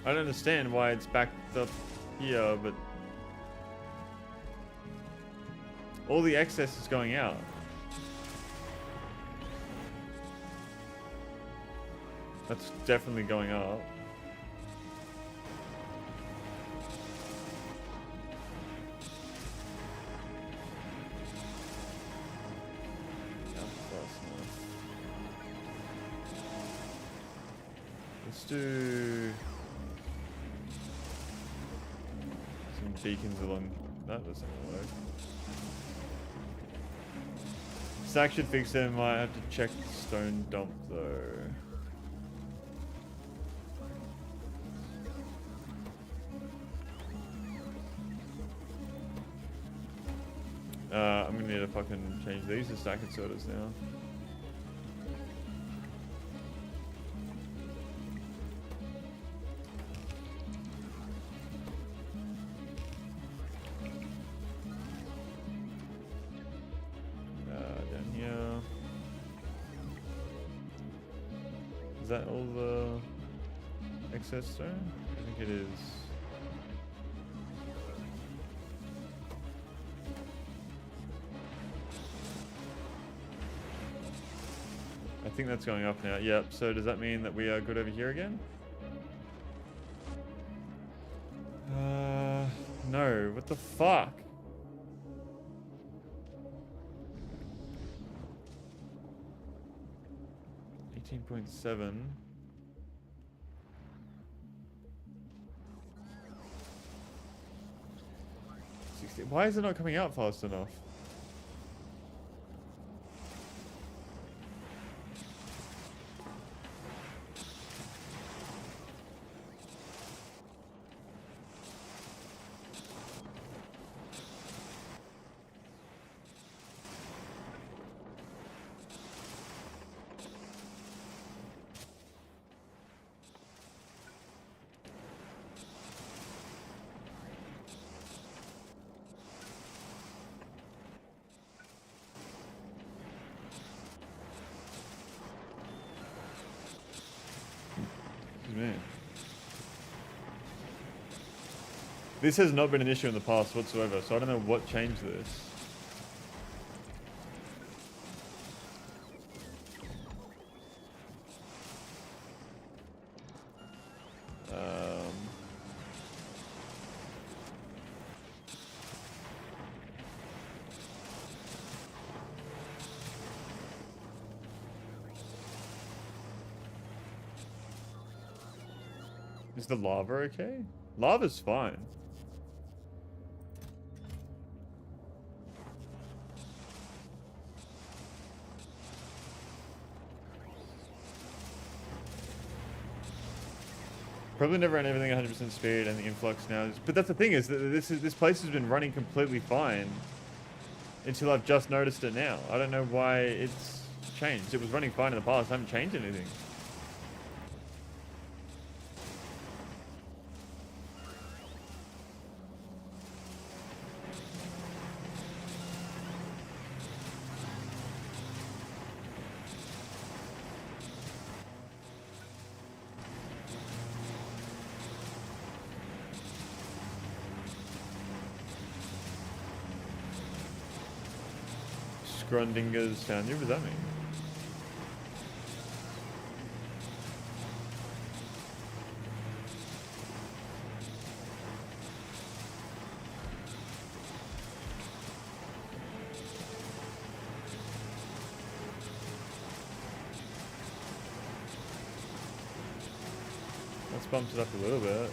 [SPEAKER 1] I don't understand why it's backed up here, but all the excess is going out. That's definitely going up. Let's do some beacons along. That doesn't work. Stack should fix it. Might have to check the stone dump though. I'm gonna need to fucking change these to stack inserters now. Down here. Is that all the excess stone? I think it is. I think that's going up now. Yep, so does that mean that we are good over here again? No. What the fuck? $18.7. Why is it not coming out fast enough? Man. This has not been an issue in the past whatsoever, so I don't know what changed this. Is the lava okay? Lava's fine. Probably never ran everything 100% speed, and the influx now is... But that's the thing, is that this place has been running completely fine until I've just noticed it now. I don't know why it's changed. It was running fine in the past. I haven't changed anything. Grundinger's sound. What does that mean? Let's bump it up a little bit.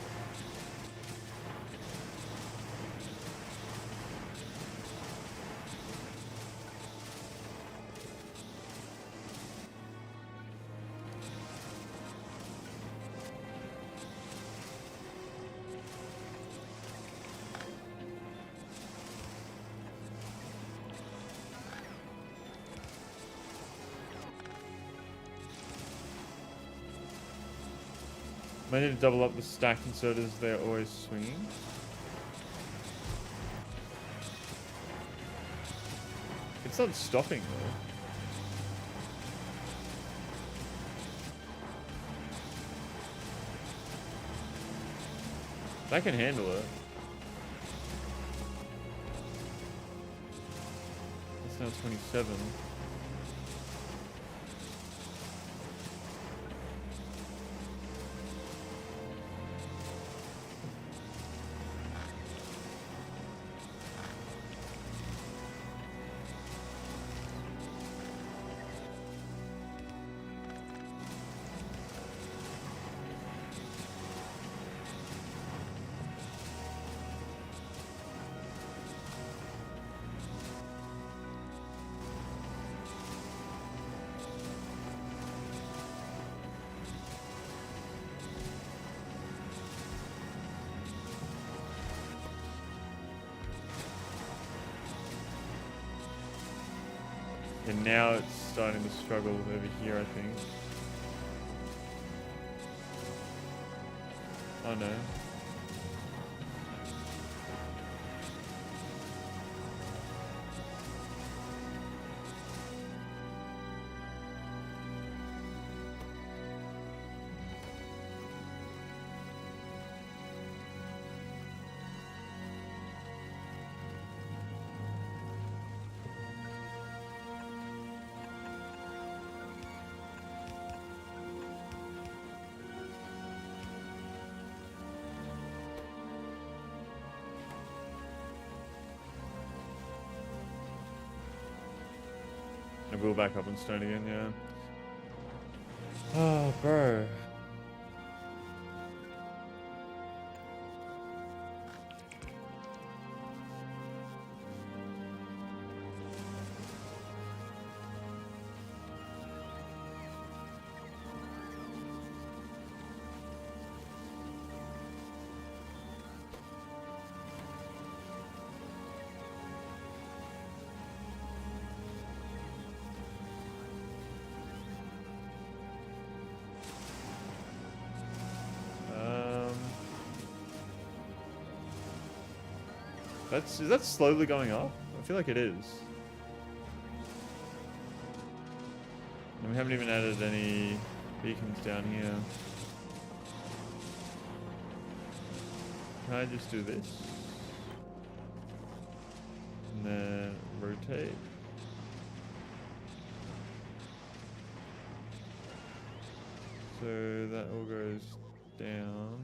[SPEAKER 1] I need to double up the stack inserters, they're always swinging. It's not stopping though. That can handle it. It's now 27. And now it's starting to struggle over here, I think. Oh no. And we'll back up on stone again, yeah. Oh, bro. Is that slowly going up? I feel like it is. And we haven't even added any beacons down here. Can I just do this? And then rotate. So that all goes down.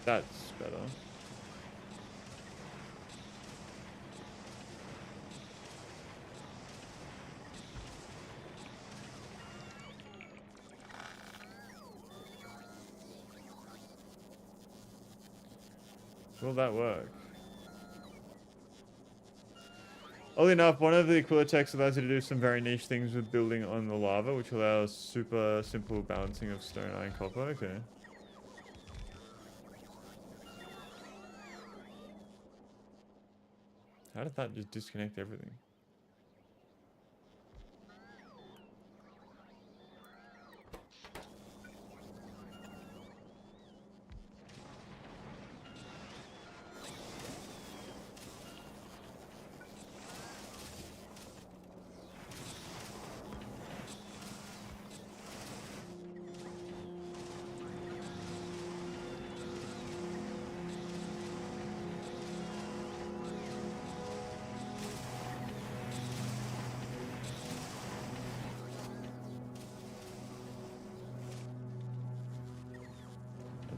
[SPEAKER 1] That's better. Will that work? Oddly enough, one of the Aquilo techs allows you to do some very niche things with building on the lava, which allows super simple balancing of stone, iron, copper. Okay. How did that just disconnect everything?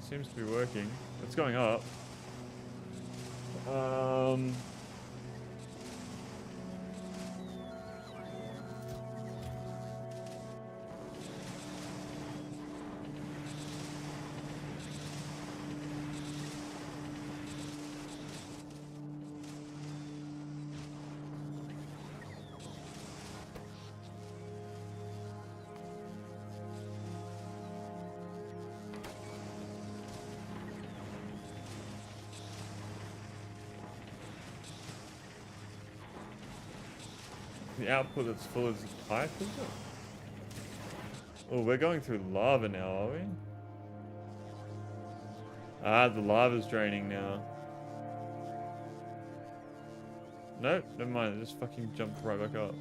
[SPEAKER 1] Seems to be working. It's going up. The output that's full is the pipe, is it? Oh, we're going through lava now, are we? Ah, the lava's draining now. Nope, never mind. It just fucking jumped right back up.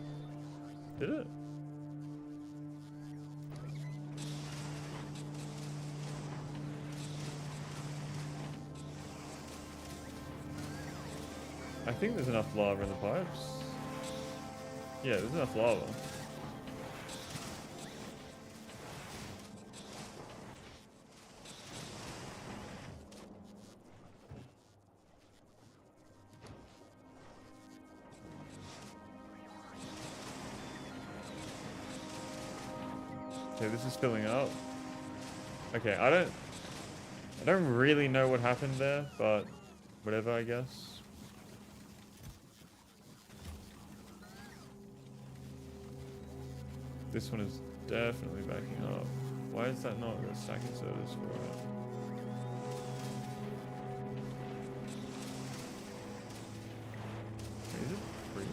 [SPEAKER 1] Did it? I think there's enough lava in the pipes. Yeah, there's enough lava. Okay, this is filling up. Okay, I don't really know what happened there, but whatever, I guess. This one is definitely backing up. Why is that not got stack inserters for it? Is it free?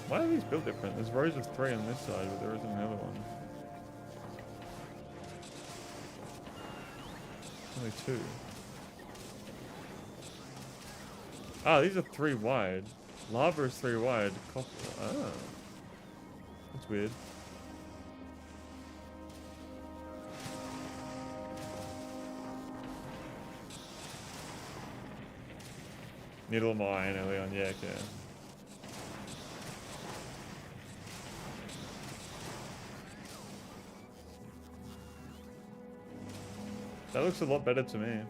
[SPEAKER 1] Why are these built different? There's rows of 3 on this side, but there isn't another one. Only 2. Ah, these are 3 wide. Lava is 3 wide. Copper. Ah. That's weird. Need a little more iron early on. Yeah, okay. That looks a lot better to me.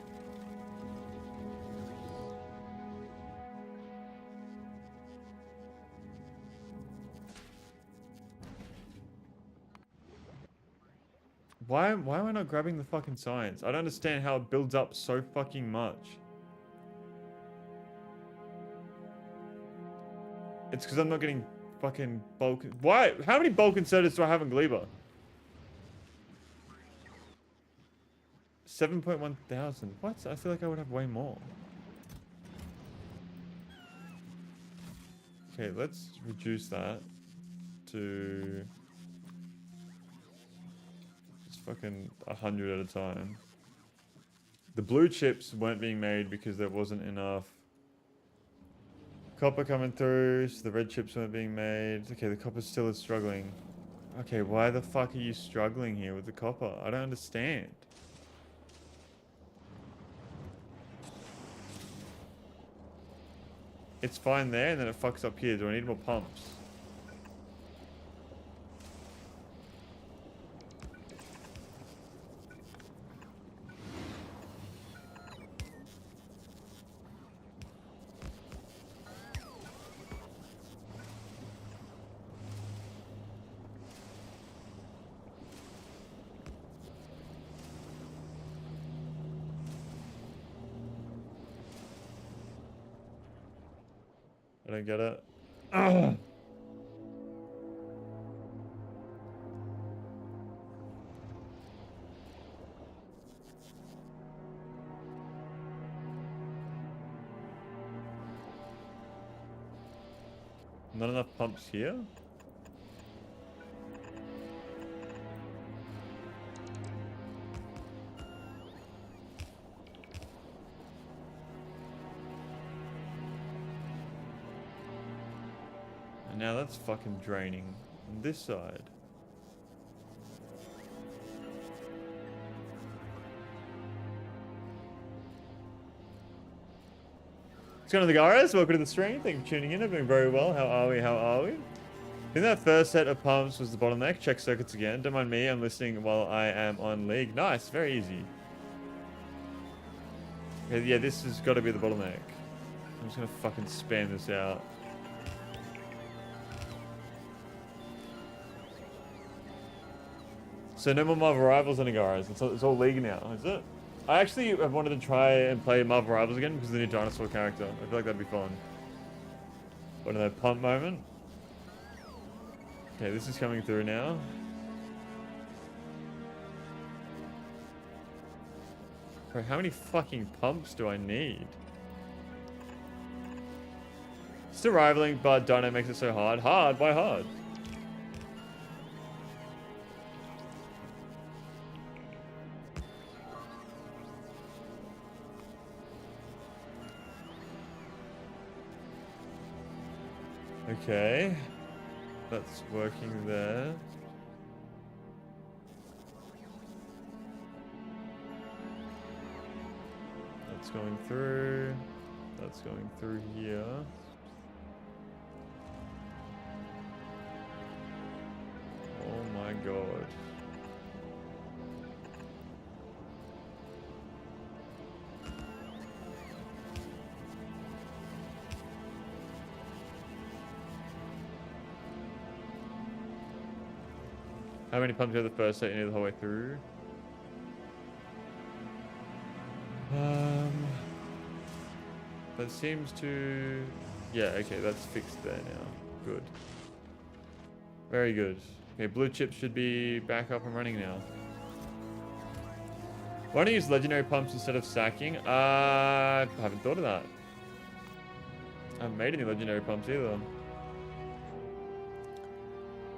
[SPEAKER 1] Why am I not grabbing the fucking science? I don't understand how it builds up so fucking much. It's because I'm not getting fucking bulk. Why? How many bulk inserters do I have in Gleba? 7.1 thousand. What? I feel like I would have way more. Okay, let's reduce that to just fucking 100 at a time. The blue chips weren't being made because there wasn't enough copper coming through, so the red chips weren't being made. Okay, the copper still is struggling. Okay, why the fuck are you struggling here with the copper? I don't understand. It's fine there, and then it fucks up here. Do I need more pumps? I don't get it. Ugh. Not enough pumps here? And now that's fucking draining on this side. What's going on, the guys? Welcome to the stream. Thank you for tuning in. I'm doing very well. How are we? How are we? I think that first set of pumps was the bottleneck. Check circuits again. Don't mind me. I'm listening while I am on league. Nice. Very easy. Okay, yeah, this has got to be the bottleneck. I'm just going to fucking spam this out. So no more Marvel Rivals any guys. It's all league now, is it? I actually have wanted to try and play Marvel Rivals again because of the new dinosaur character. I feel like that'd be fun. What another pump moment? Okay, this is coming through now. Bro, how many fucking pumps do I need? Still rivaling, but Dino makes it so hard. Hard? Why hard? Okay, that's working there. That's going through. That's going through here. Oh my god. How many pumps do you have the first set you need the whole way through? That seems to... Yeah, okay, that's fixed there now. Good. Very good. Okay, blue chips should be back up and running now. Why don't you use legendary pumps instead of stacking? I haven't thought of that. I haven't made any legendary pumps either.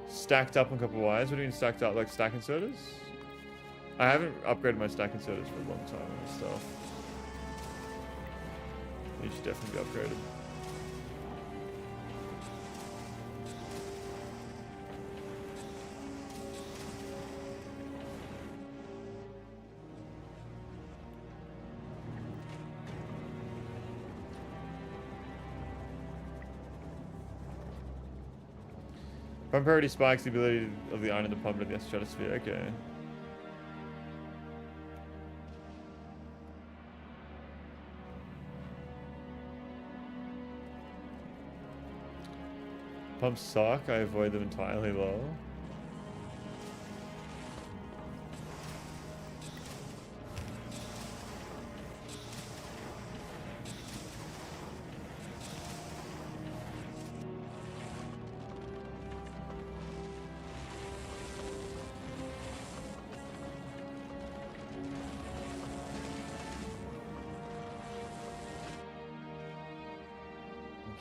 [SPEAKER 1] Stacked up on copper wires? What do you mean stacked up? Like stack inserters? I haven't upgraded my stack inserters for a long time and stuff. They should definitely be upgraded. Pump already spikes the ability of the iron to pump into the stratosphere. Okay. Pumps suck. I avoid them entirely low.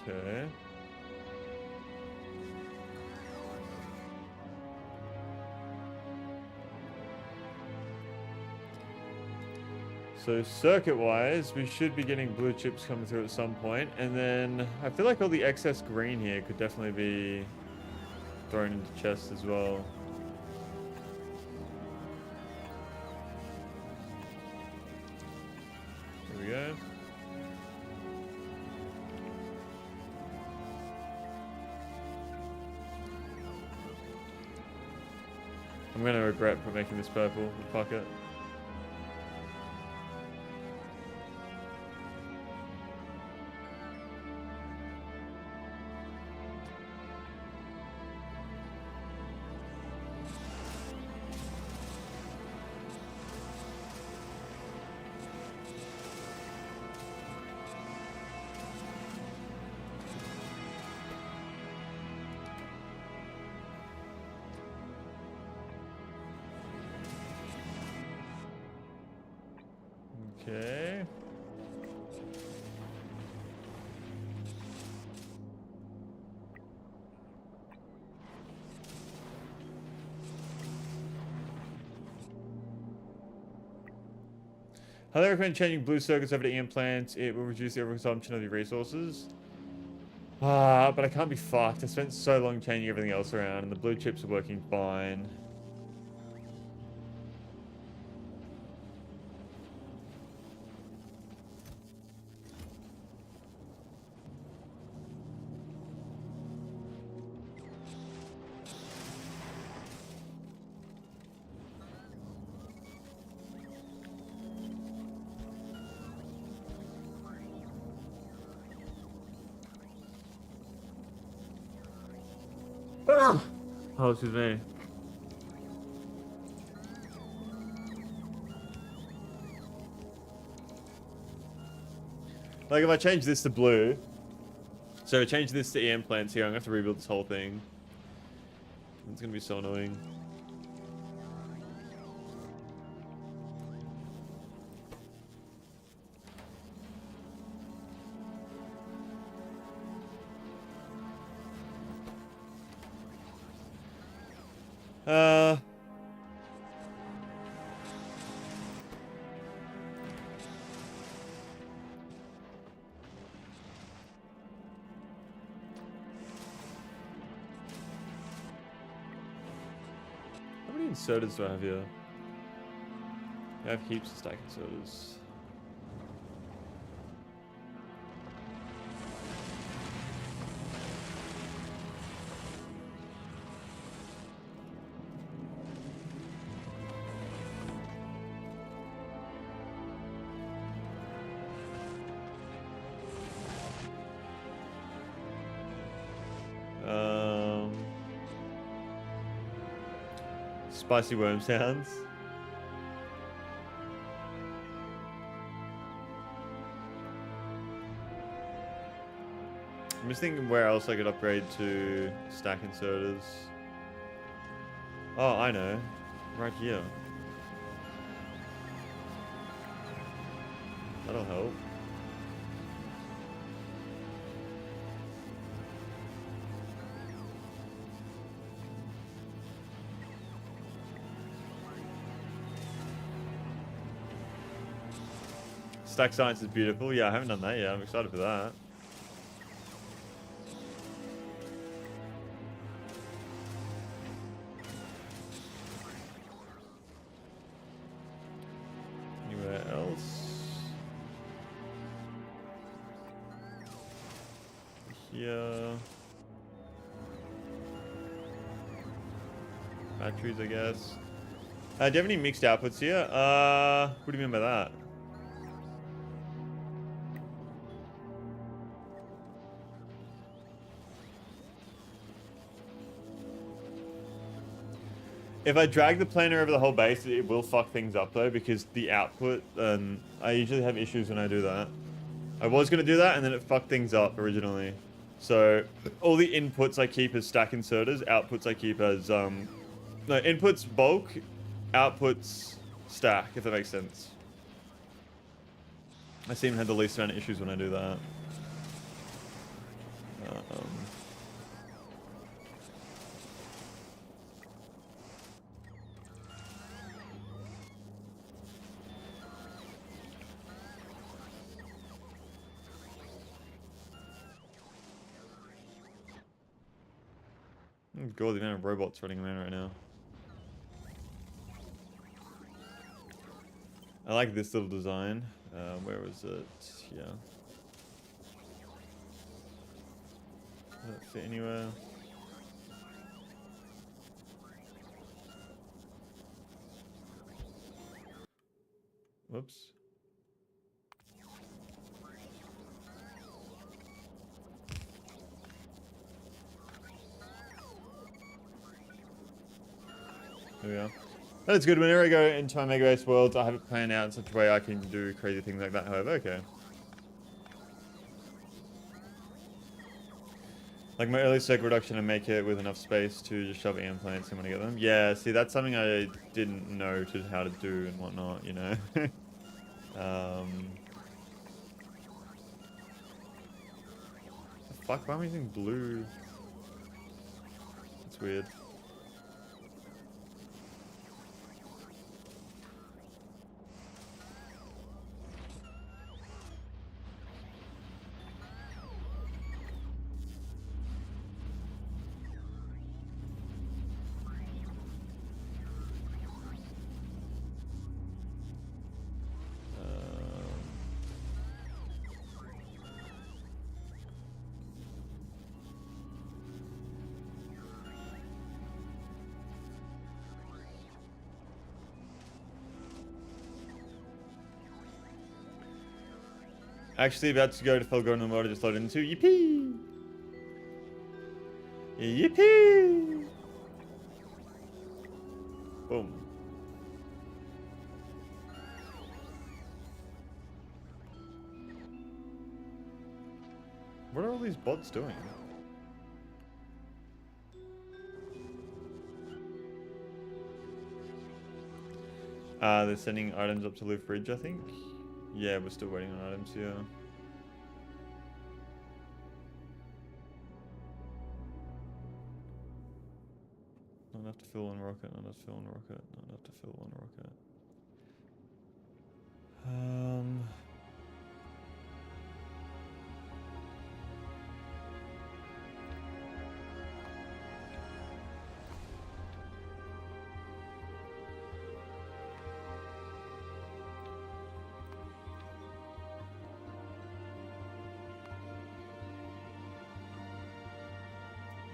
[SPEAKER 1] Okay. So circuit-wise, we should be getting blue chips coming through at some point, and then I feel like all the excess green here could definitely be thrown into chests as well. There we go. I'm gonna regret for making this purple. Fuck it. Okay. Highly recommend changing blue circuits over to EM plants. It will reduce the overconsumption of your resources. But I can't be fucked. I spent so long changing everything else around, and the blue chips are working fine. Oh, excuse me. Like, if I change this to blue, so I change this to EM plants here, I'm gonna have to rebuild this whole thing. It's gonna be so annoying. How many inserters do I have here? I have heaps of stack inserters. Spicy worm sounds. I'm just thinking where else I could upgrade to stack inserters. Oh, I know. Right here. That'll help. Stack science is beautiful. Yeah, I haven't done that yet. I'm excited for that. Anywhere else? Here. Batteries, I guess. Do you have any mixed outputs here? What do you mean by that? If I drag the planer over the whole base, it will fuck things up though, because the output, I usually have issues when I do that. I was going to do that, and then it fucked things up originally. So, all the inputs I keep as stack inserters, outputs I keep as, no, inputs bulk, outputs stack, if that makes sense. I seem to have the least amount of issues when I do that. God, the amount of robots running around right now. I like this little design. Where was it? Yeah. Does that fit anywhere? Whoops. There we are. That's good. Whenever I go into my Mega Base worlds, I have it planned out in such a way I can do crazy things like that, however. Okay. Like my early circuit reduction, I make it with enough space to just shove EM plants in when I get them. Yeah, see, that's something I didn't know how to do and whatnot, you know? The fuck, why am I using blue? That's weird. Actually, about to go to Felgor and Water just loaded into. Yippee! Yippee! Boom. What are all these bots doing? They're sending items up to Loop Bridge, I think. Yeah, we're still waiting on items here. Not enough to fill one rocket, not enough to fill one rocket, not enough to fill one rocket.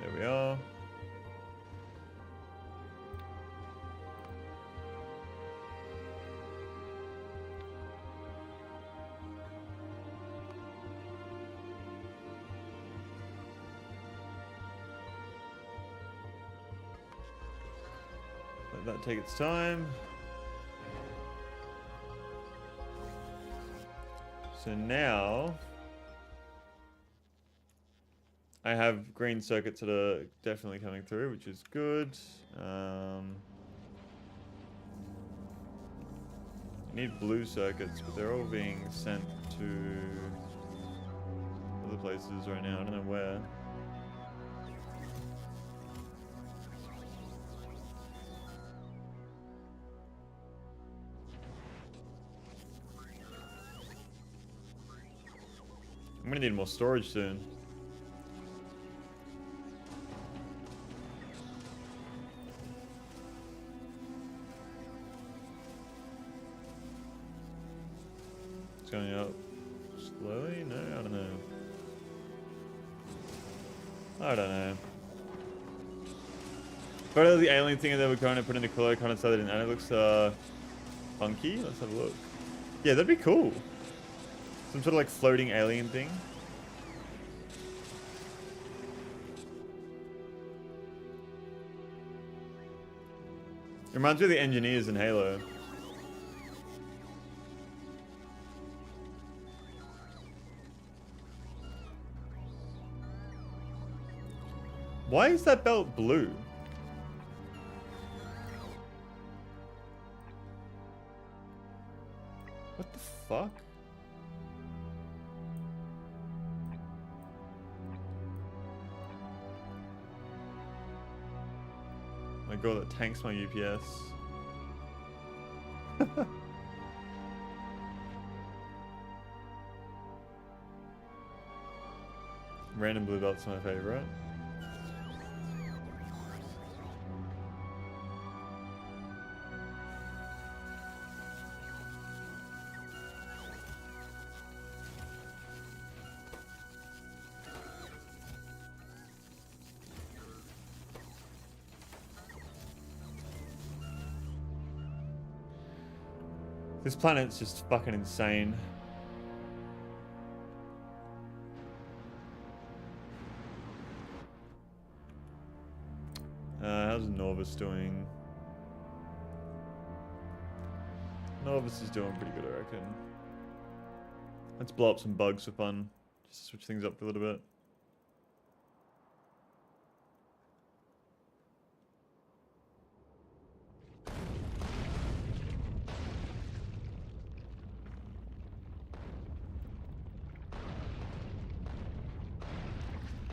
[SPEAKER 1] There we are. let that take its time. So now I have green circuits that are definitely coming through, which is good. I need blue circuits, but they're all being sent to other places right now. I don't know where. I'm gonna need more storage soon. It's going up slowly? No, I don't know. I don't know. But the alien thing that we're going to put into color kind of started in, and it looks funky. Let's have a look. Yeah, that'd be cool. Some sort of like floating alien thing. It reminds me of the engineers in Halo. Why is that belt blue? What the fuck? My god, that tanks my UPS. Random blue belt's my favorite. This planet's just fucking insane. How's Norvis doing? Norvis is doing pretty good, I reckon. Let's blow up some bugs for fun. Just to switch things up a little bit.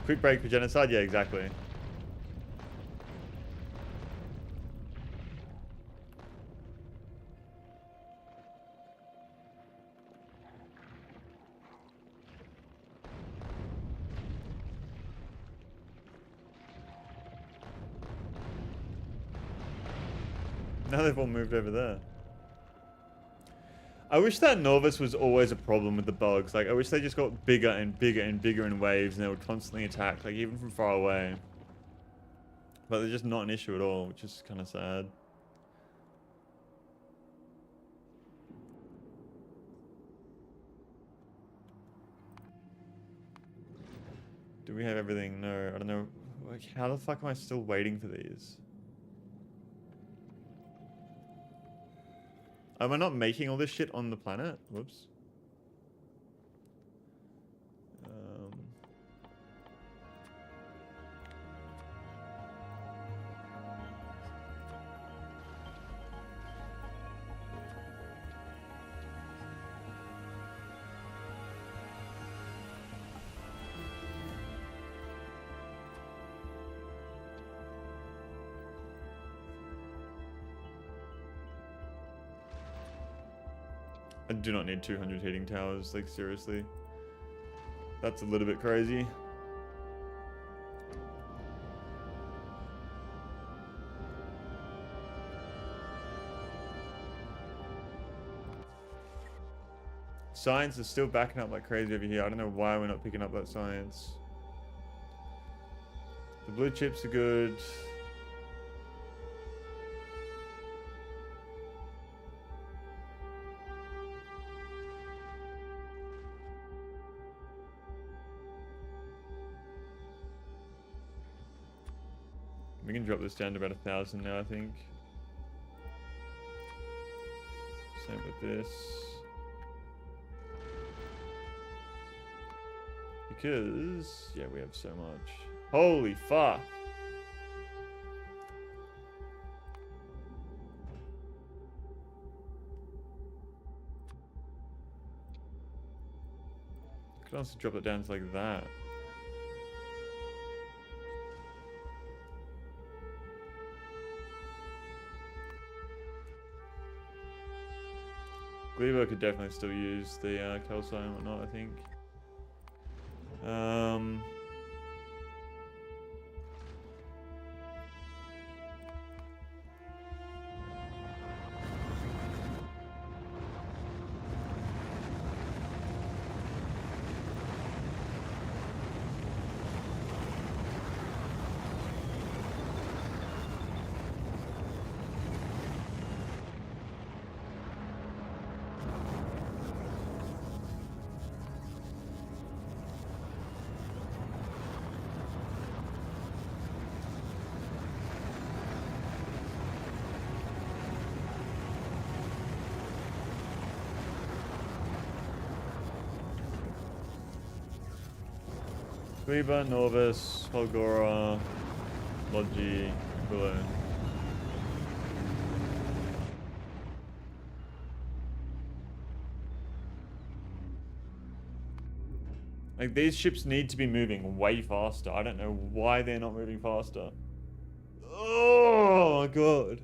[SPEAKER 1] Quick break for genocide? Yeah, exactly. Now they've all moved over there. I wish that Norvis was always a problem with the bugs. Like, I wish they just got bigger and bigger and bigger in waves and they would constantly attack, like, even from far away. But they're just not an issue at all, which is kind of sad. Do we have everything? No, I don't know. Like, how the fuck am I still waiting for these? Am I not making all this shit on the planet? Whoops. I do not need 200 heating towers, like seriously. That's a little bit crazy. Science is still backing up like crazy over here. I don't know why we're not picking up that science. The blue chips are good. We can drop this down to about 1,000 now, I think. Same with this. Because, yeah, we have so much. Holy fuck. Could also drop it down to like that. Glebo could definitely still use the calcite and whatnot, I think. Gleba, Norvis, Holgora, Logi, Aquilo. Like, these ships need to be moving way faster. I don't know why they're not moving faster. Oh my god.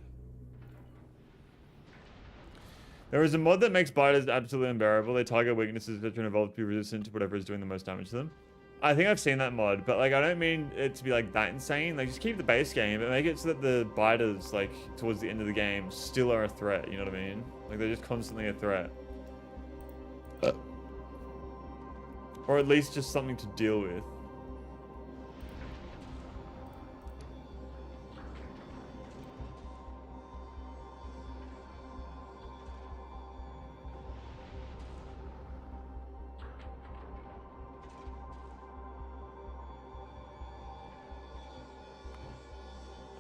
[SPEAKER 1] There is a mod that makes biters absolutely unbearable. They target weaknesses that can evolve to be resistant to whatever is doing the most damage to them. I think I've seen that mod, but like I don't mean it to be like that insane. Like just keep the base game, but make it so that the biters like towards the end of the game still are a threat. You know what I mean? Like they're just constantly a threat, or at least just something to deal with.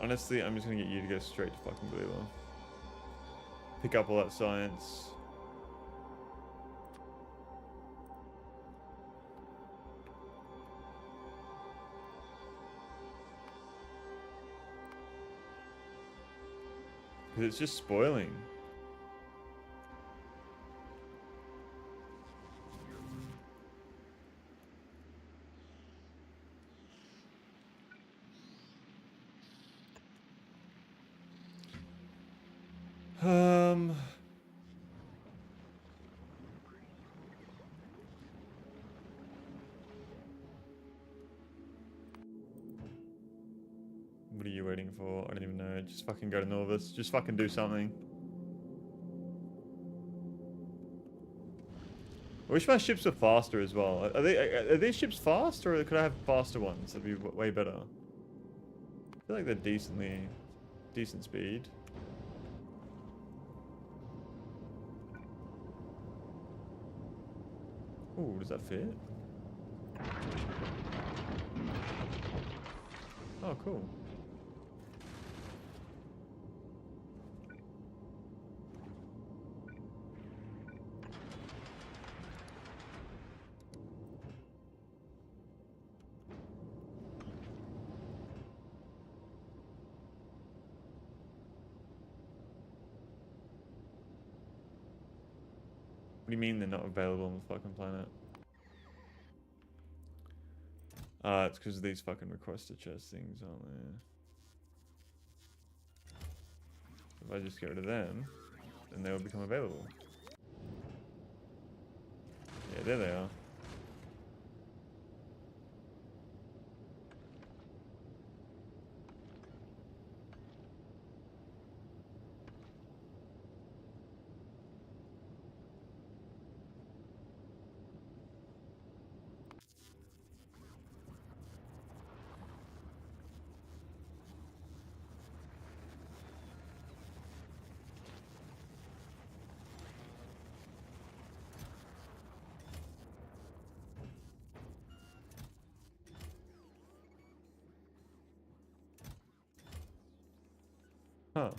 [SPEAKER 1] Honestly, I'm just gonna get you to go straight to fucking Believer. Pick up all that science. Because it's just spoiling. What are you waiting for? I don't even know. Just fucking go to Norvis. Just fucking do something. I wish my ships were faster as well. Are these ships fast, or could I have faster ones? That'd be way better. I feel like they're decent speed. Ooh, does that fit? Oh, cool. What do you mean they're not available on the fucking planet? It's because of these fucking requested chest things, aren't they? If I just get rid of them, then they will become available. Yeah, there they are. Huh.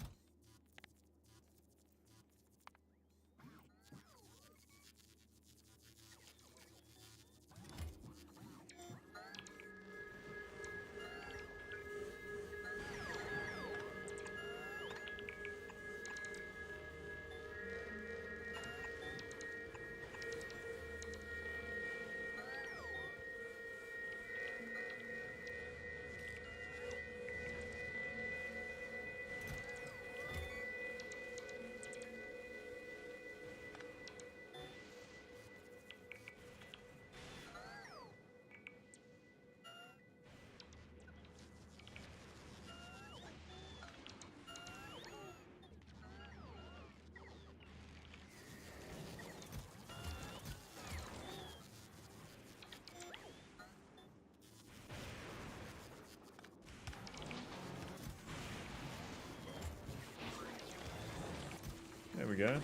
[SPEAKER 1] go.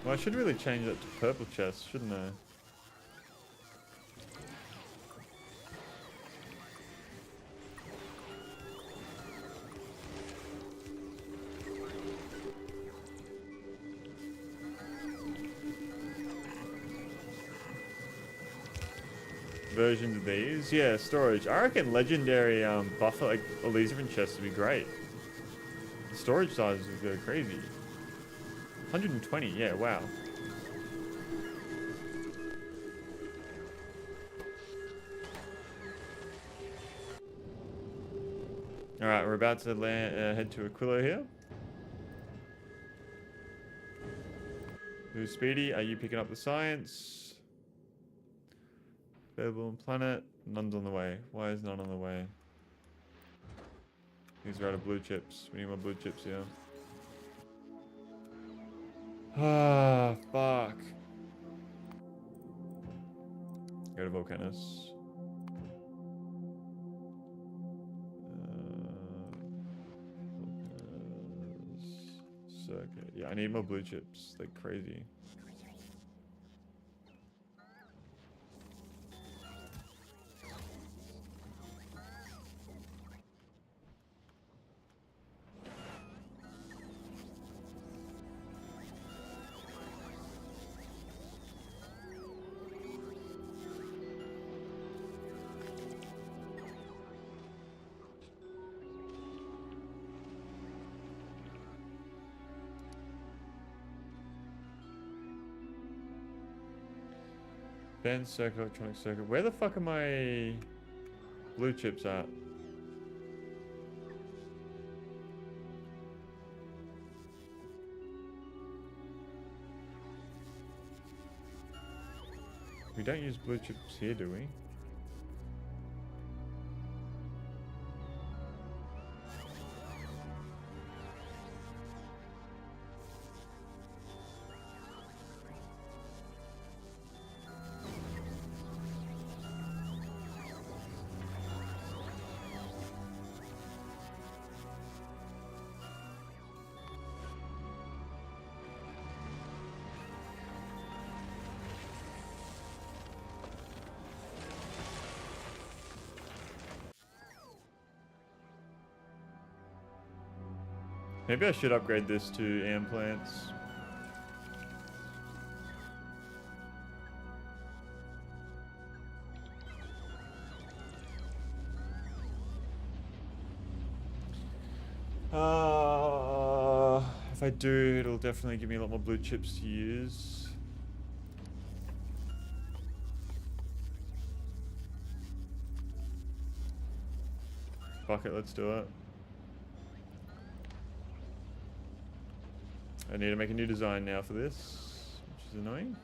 [SPEAKER 1] Well, I should really change that to purple chest, shouldn't I? Versions of these, yeah, storage. I reckon legendary buffer, like all these different chests would be great. The storage sizes would go crazy. 120, yeah, wow. Alright, we're about to head to Aquilo here. Who's Speedy? Are you picking up the science? Fairborn planet. None's on the way. Why is none on the way? These are out of blue chips. We need more blue chips here. Ah, fuck. Go to Volcanus. Circuit. Yeah, I need more blue chips. Like crazy. Band circuit, electronic circuit. Where the fuck are my blue chips at? We don't use blue chips here, do we? Maybe I should upgrade this to plants. If I do, it'll definitely give me a lot more blue chips to use. Fuck it, let's do it. I need to make a new design now for this, which is annoying.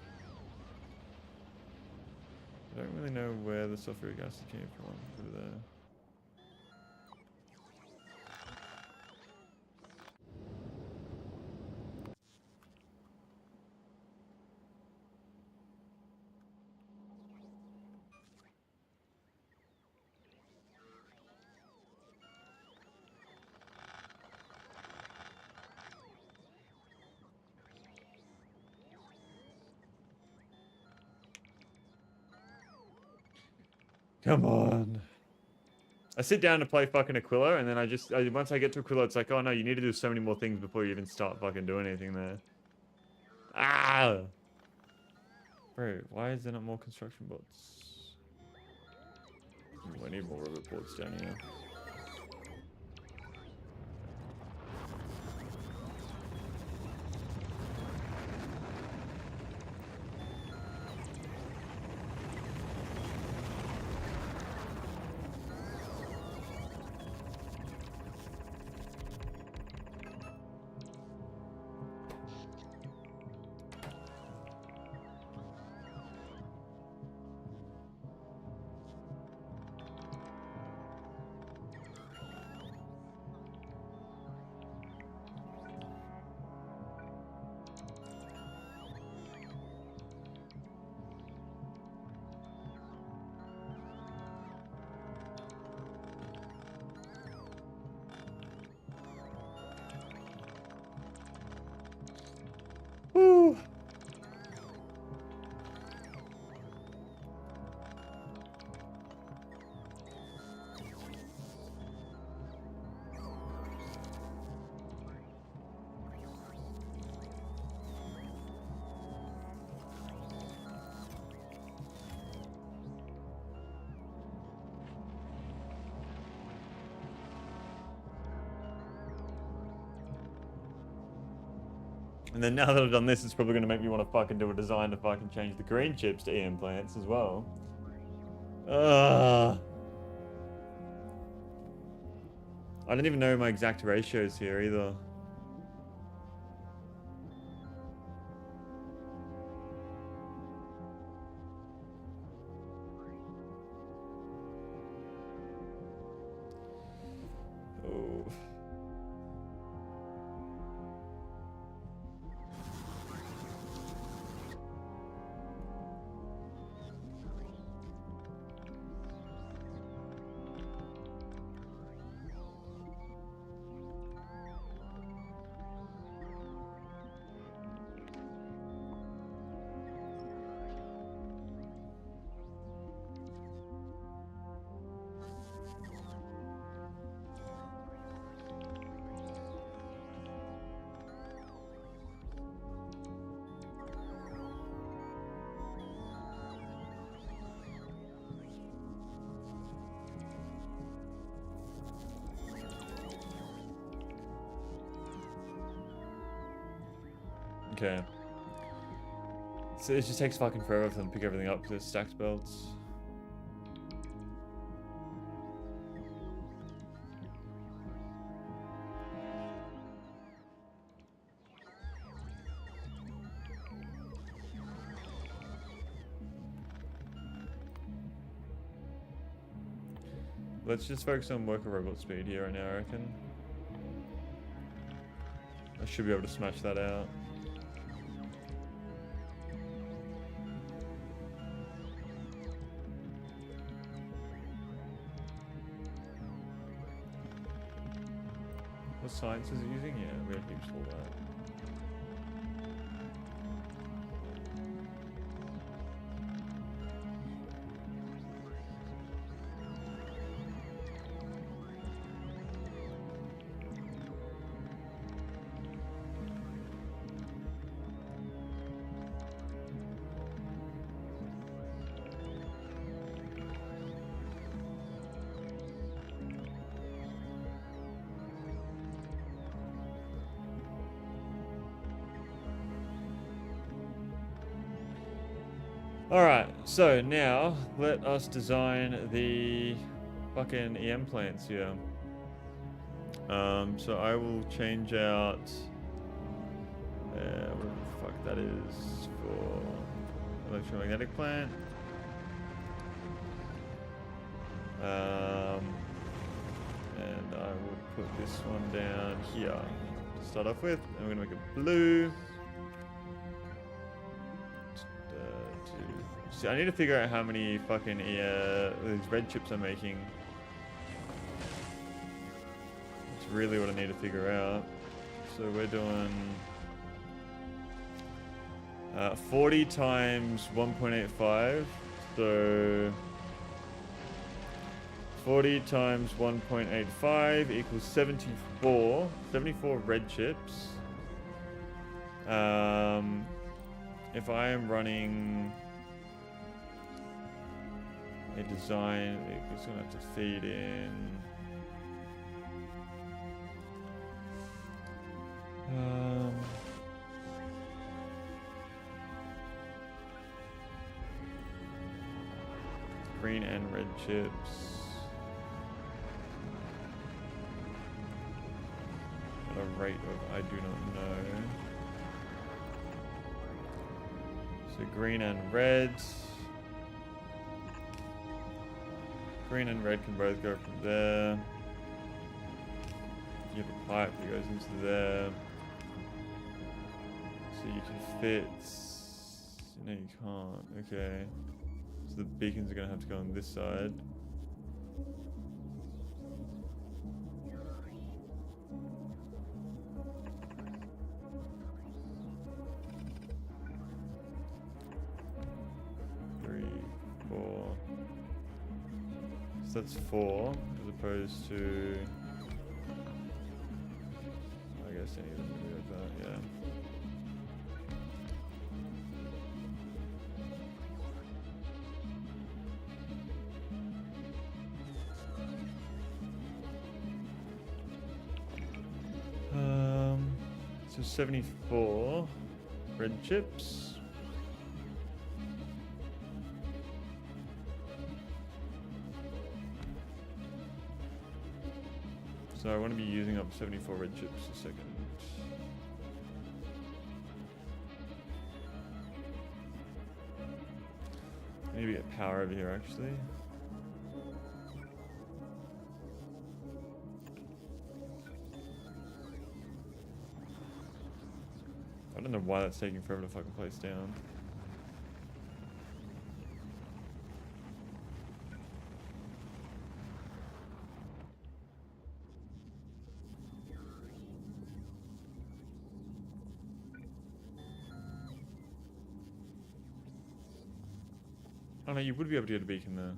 [SPEAKER 1] I don't really know where the sulfuric acid came from. Put it there. Come on. I sit down to play fucking Aquilo, and then once I get to Aquilo, it's like, oh no, you need to do so many more things before you even start fucking doing anything there. Ah! Bro, why is there not more construction bots? Ooh, I need more robot bots down here. And then now that I've done this, it's probably going to make me want to fucking do a design to fucking change the green chips to EM plants as well. I don't even know my exact ratios here either. Oh. Okay. So it just takes fucking forever for them to pick everything up because it's stacked belts. Let's just focus on worker robot speed here right now, I reckon. I should be able to smash that out. What science is it using? Yeah, we have to use all that. Alright, so now let us design the fucking EM plants here. So I will change out whatever the fuck that is for electromagnetic plant. And I will put this one down here to start off with, and we're gonna make it blue. See, I need to figure out how many fucking these red chips I'm making. That's really what I need to figure out. So we're doing 40 times 1.85. So 40 times 1.85 equals 74. 74 red chips. If I am running a design, it's gonna have to feed in green and red chips. At a rate of I do not know. So green and red. Green and red can both go from there. You have a pipe that goes into there. So you can fit... No, you can't. Okay. So the beacons are going to have to go on this side. That's 4 as opposed to, I guess any of them would be like that, yeah. So 74 red chips. So I want to be using up 74 red chips a second. I need to get power over here actually. I don't know why that's taking forever to fucking place down. Oh no, you would be able to get a beacon there.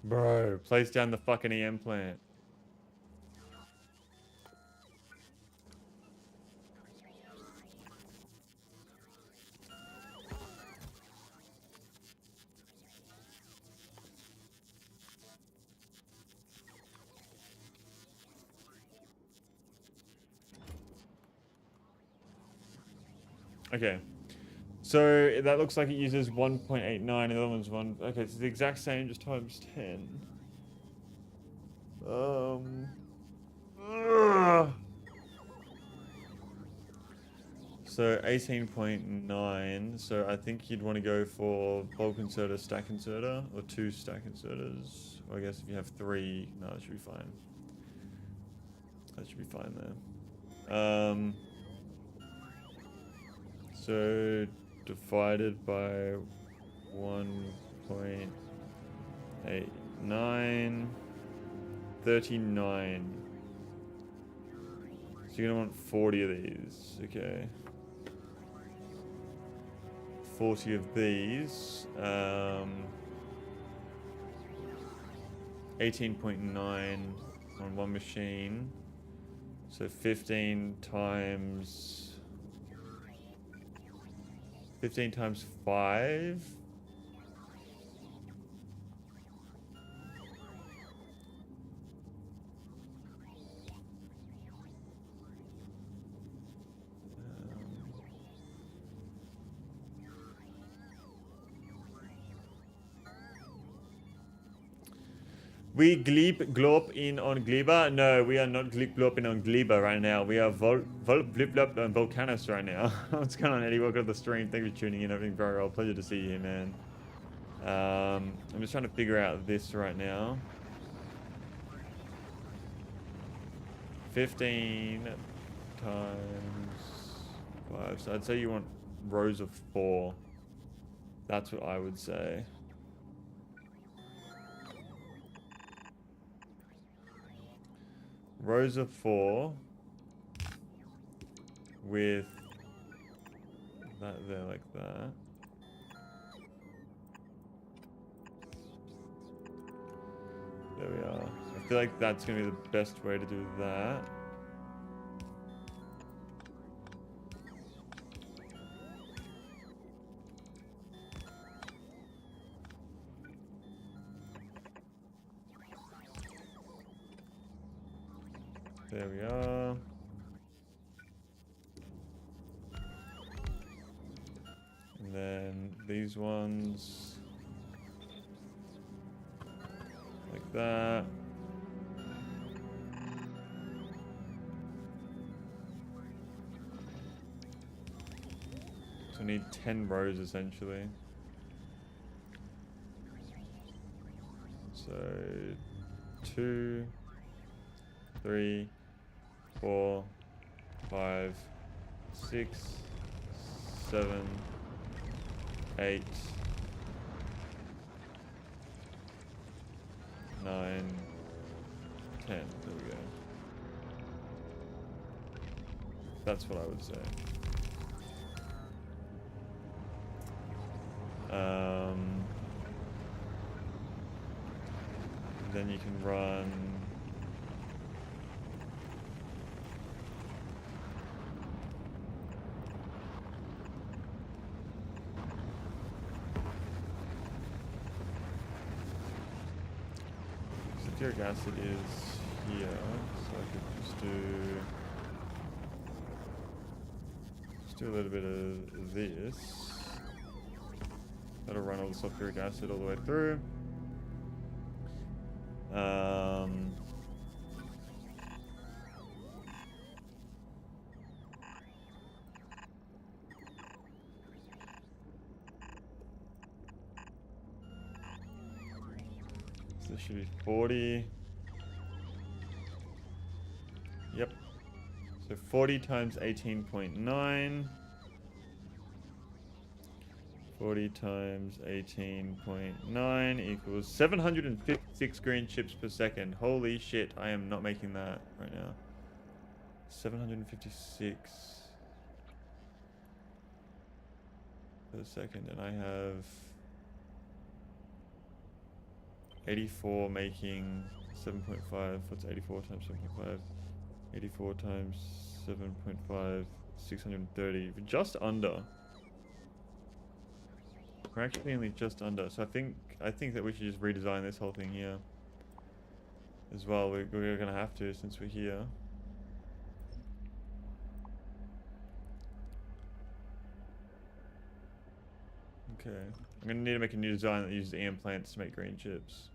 [SPEAKER 1] Bro, place down the fucking EM plant. Okay. So that looks like it uses 1.89 and the other one's 1. Okay, it's the exact same, just times 10. So 18.9. So I think you'd want to go for bulk inserter, stack inserter, or 2 stack inserters. Or I guess if you have 3, no, that should be fine. That should be fine there. So divided by 1.89, 39. So you're gonna want 40 of these, okay. 40 of these. 18.9 on one machine. So 15 times 5. We gleep glop in on Gleba? No, we are not gleep gloping on Gleba right now. We are vol blip blop on Volcanus right now. What's going on, Eddie? Welcome to the stream. Thank you for tuning in. Everything very well. Pleasure to see you, man. I'm just trying to figure out this right now. 15 times 5. So I'd say you want rows of 4. That's what I would say. Rows of 4 with that there like that. There we are. I feel like that's going to be the best way to do that. There we are. And then these ones like that. So we need 10 rows essentially. So 2, 3, 4, 5, 6, 7, 8, 9, 10. There we go. That's what I would say. Then you can run sulfuric acid is here, so I could just do a little bit of this. That'll run all the sulfuric acid all the way through. So this should be 40. Yep. So 40 times 18.9. 40 times 18.9 equals 756 green chips per second. Holy shit, I am not making that right now. 756 per second, and I have 84 making 7.5. What's 84 times 7.5? 84 times 7.5, 630. Just under. We're actually only just under, so I think that we should just redesign this whole thing here as well. We're gonna have to, since we're here. Okay, I'm gonna need to make a new design that uses EM plants to make green chips.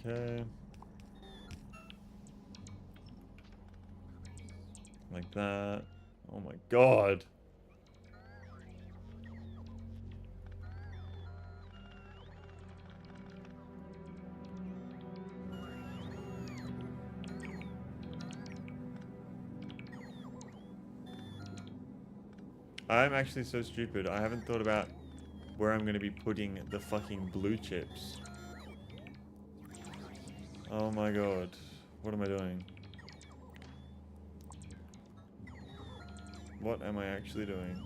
[SPEAKER 1] Okay. Like that. Oh my god. I'm actually so stupid. I haven't thought about where I'm going to be putting the fucking blue chips. Oh my god. What am I doing? What am I actually doing?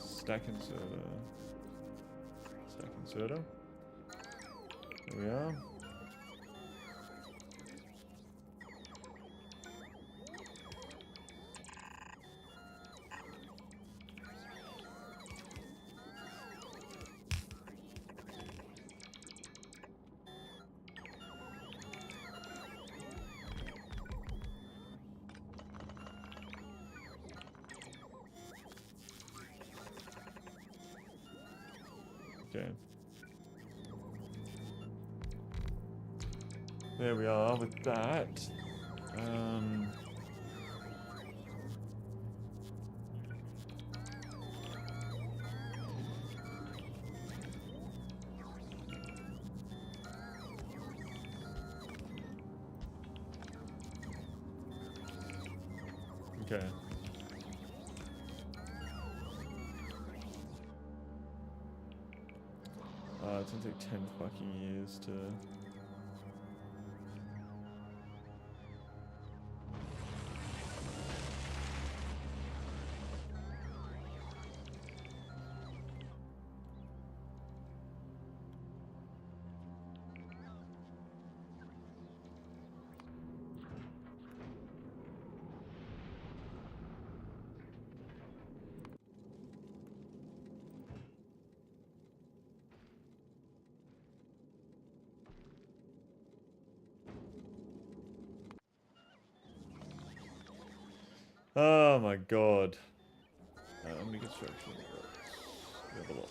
[SPEAKER 1] Stack inserter. Stack inserter. There we are. Okay. There we are with that. Okay. It's gonna take 10 fucking years to... Oh my god. New construction works. We have a lot.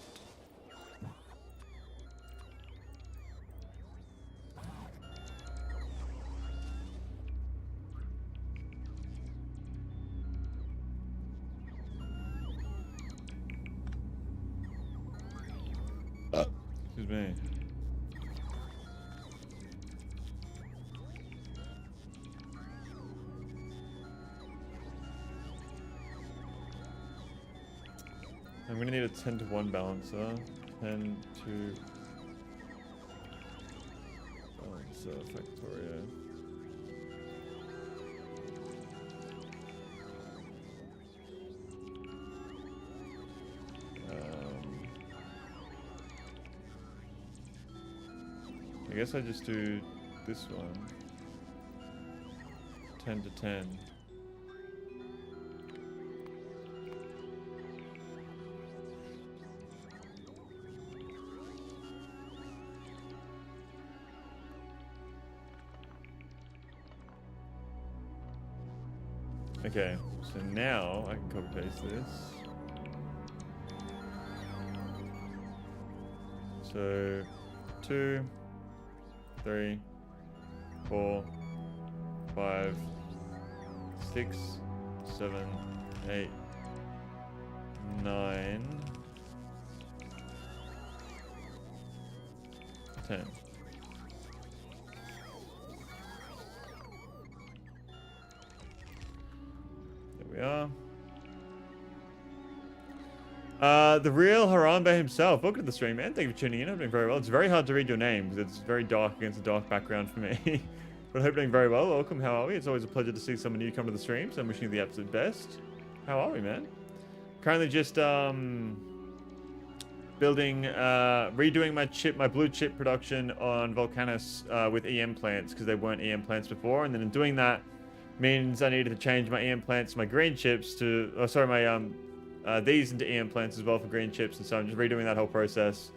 [SPEAKER 1] Excuse me. I'm gonna need a 10 to 1 balancer. 10 to balancer Factorio. I guess I just do this one. 10 to 10. Okay, so now I can copy paste this. So 2, 3, 4, 5, 6, 7, 8, 9, 10. There we are. The real Harambe himself. Welcome to the stream, man. Thank you for tuning in. I'm doing very well. It's very hard to read your name because it's very dark against a dark background for me. But I hope you're doing very well. Welcome. How are we? It's always a pleasure to see someone new come to the stream, so I'm wishing you the absolute best. How are we, man? Currently just redoing my blue chip production on Volcanus with EM plants because they weren't EM plants before, and then in doing that means I needed to change my EM plants, my green chips to, these into EM plants as well for green chips, and so I'm just redoing that whole process.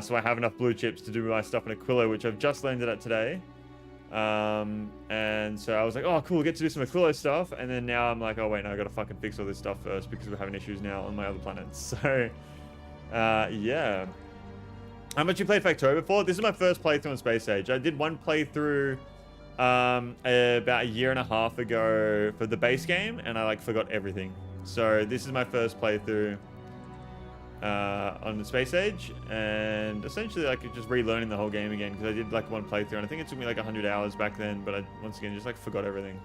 [SPEAKER 1] So I have enough blue chips to do my stuff in Aquilo, which I've just landed at today. And so I was like, oh, cool, get to do some Aquilo stuff. And then now I'm like, oh, wait, no, I gotta fucking fix all this stuff first because we're having issues now on my other planets. So, yeah. How much you played Factorio before? This is my first playthrough on Space Age. I did one playthrough about a year and a half ago for the base game, and I like forgot everything. So this is my first playthrough on the Space Age, and essentially like just relearning the whole game again because I did like one playthrough and I think it took me like 100 hours back then, but I once again just like forgot everything.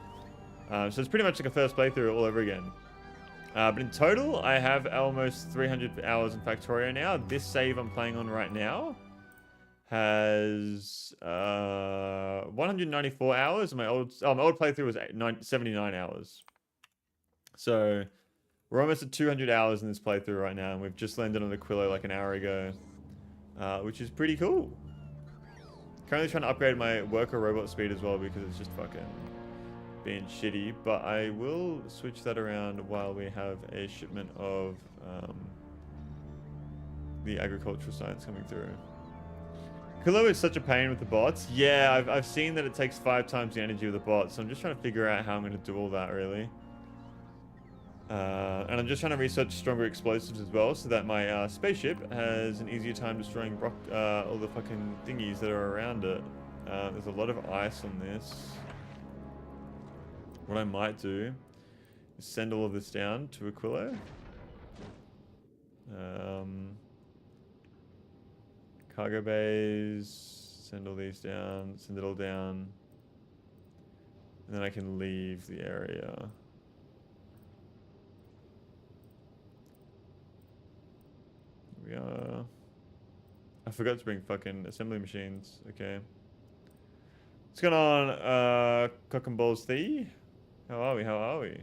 [SPEAKER 1] So it's pretty much like a first playthrough all over again. But in total, I have almost 300 hours in Factorio now. This save I'm playing on right now has 194 hours, and my old playthrough was 79 hours. So we're almost at 200 hours in this playthrough right now, and we've just landed on Aquilo like an hour ago, which is pretty cool. Currently trying to upgrade my worker robot speed as well because it's just fucking being shitty, but I will switch that around while we have a shipment of the agricultural science coming through. Aquilo is such a pain with the bots. Yeah, I've seen that it takes 5 times the energy of the bots, so I'm just trying to figure out how I'm going to do all that, really. And I'm just trying to research stronger explosives as well, so that my spaceship has an easier time destroying all the fucking thingies that are around it. There's a lot of ice on this. What I might do is send all of this down to Aquilo. Cargo bays, send all these down, send it all down. And then I can leave the area. We are... I forgot to bring fucking assembly machines. Okay. What's going on, Cock and Balls Thee? How are we? How are we?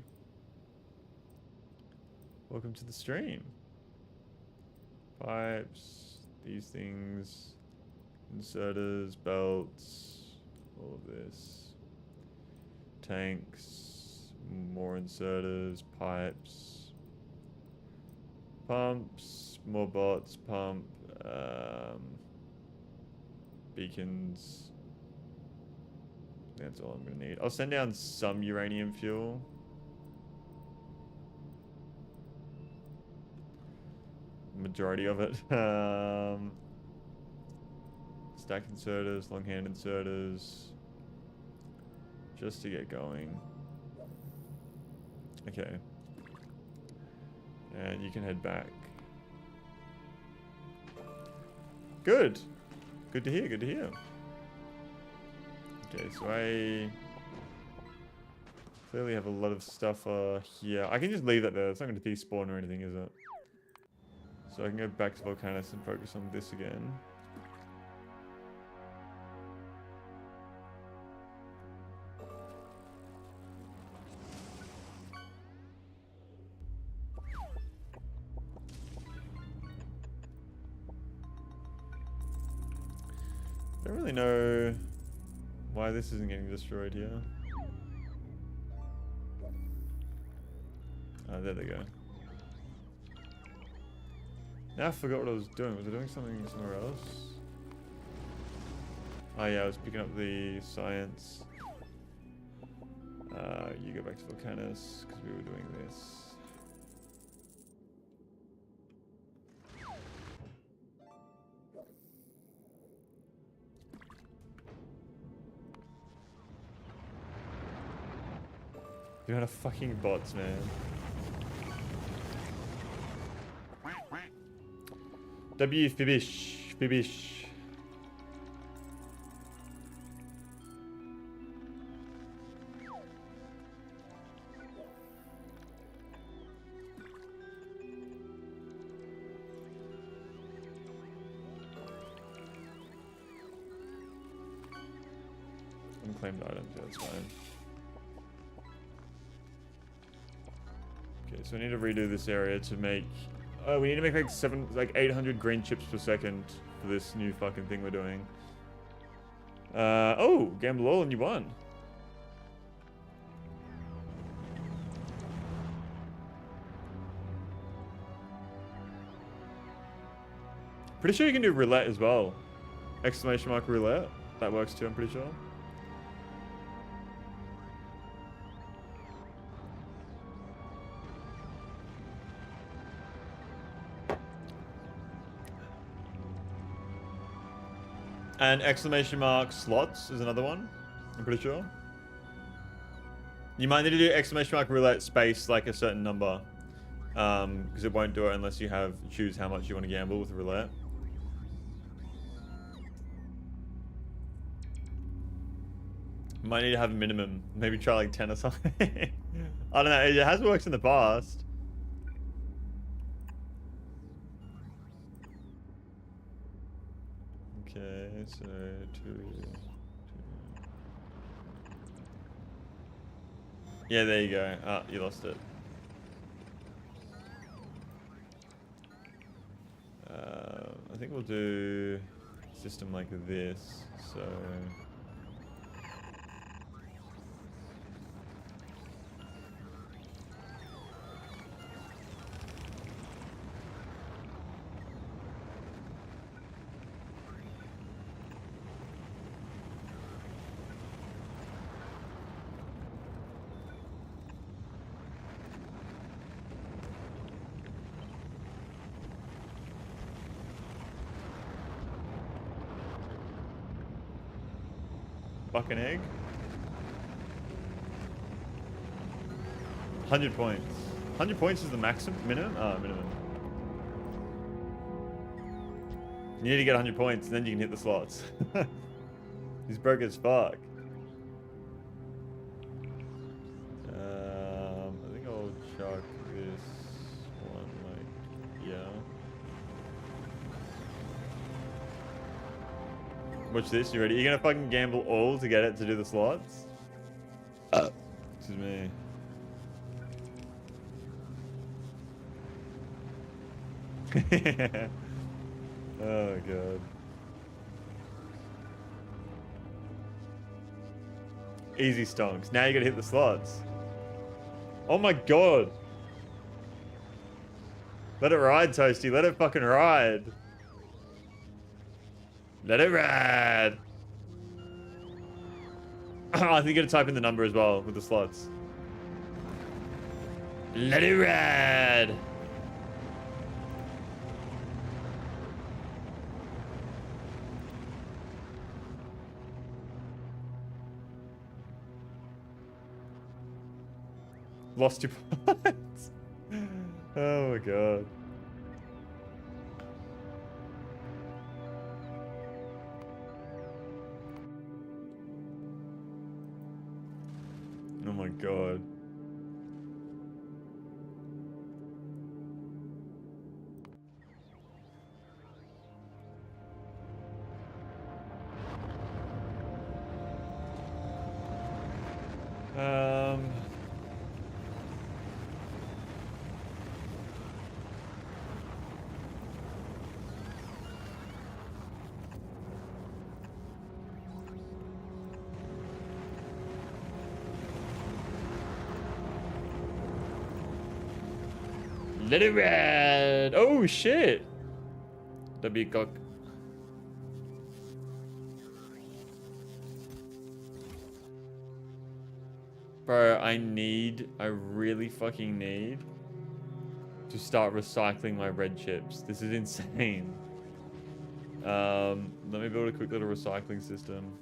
[SPEAKER 1] Welcome to the stream. Pipes, these things, inserters, belts, all of this. Tanks, more inserters, pipes, pumps, more bots, pump, beacons. That's all I'm gonna need. I'll send down some uranium fuel. Majority of it. Stack inserters, long hand inserters. Just to get going. Okay. And you can head back. Good. Good to hear, good to hear. Okay, so I clearly have a lot of stuff here. I can just leave that there. It's not going to despawn or anything, is it? So I can go back to Volcanus and focus on this again. I don't really know why this isn't getting destroyed here. Oh, there they go. Now I forgot what I was doing. Was I doing something somewhere else? Oh yeah, I was picking up the science. You go back to Volcanus, because we were doing this. The amount of fucking bots, man. W Fibish. Fibish. Unclaimed items, yeah, that's fine. Okay, so I need to redo this area to make... Oh, we need to make like 800 green chips per second for this new fucking thing we're doing. Oh, gamble all and you won. Pretty sure you can do roulette as well. Exclamation mark roulette. That works too, I'm pretty sure. And exclamation mark slots is another one, I'm pretty sure. You might need to do exclamation mark roulette space like a certain number. Because it won't do it unless you choose how much you want to gamble with roulette. Might need to have a minimum. Maybe try like 10 or something. I don't know, it has worked in the past. Okay, so two. Yeah, there you go. Ah, you lost it. I think we'll do a system like this. So buck an egg. 100 points. 100 points is the maximum? Minimum? Oh, minimum. You need to get 100 points and then you can hit the slots. He's broke as fuck. I think I'll chuck this one like, yeah. Watch this, you ready? You're gonna fucking gamble all to get it to do the slots? Excuse me. Oh god. Easy stonks. Now you gotta hit the slots. Oh my god. Let it ride, Toasty. Let it fucking ride. Let it ride. I think you gotta type in the number as well with the slots. Let it ride. Lost 2 points. Oh my god. Oh my god. little red. Oh shit. That'd be a cock. Bro, I really fucking need to start recycling my red chips. This is insane. Let me build a quick little recycling system.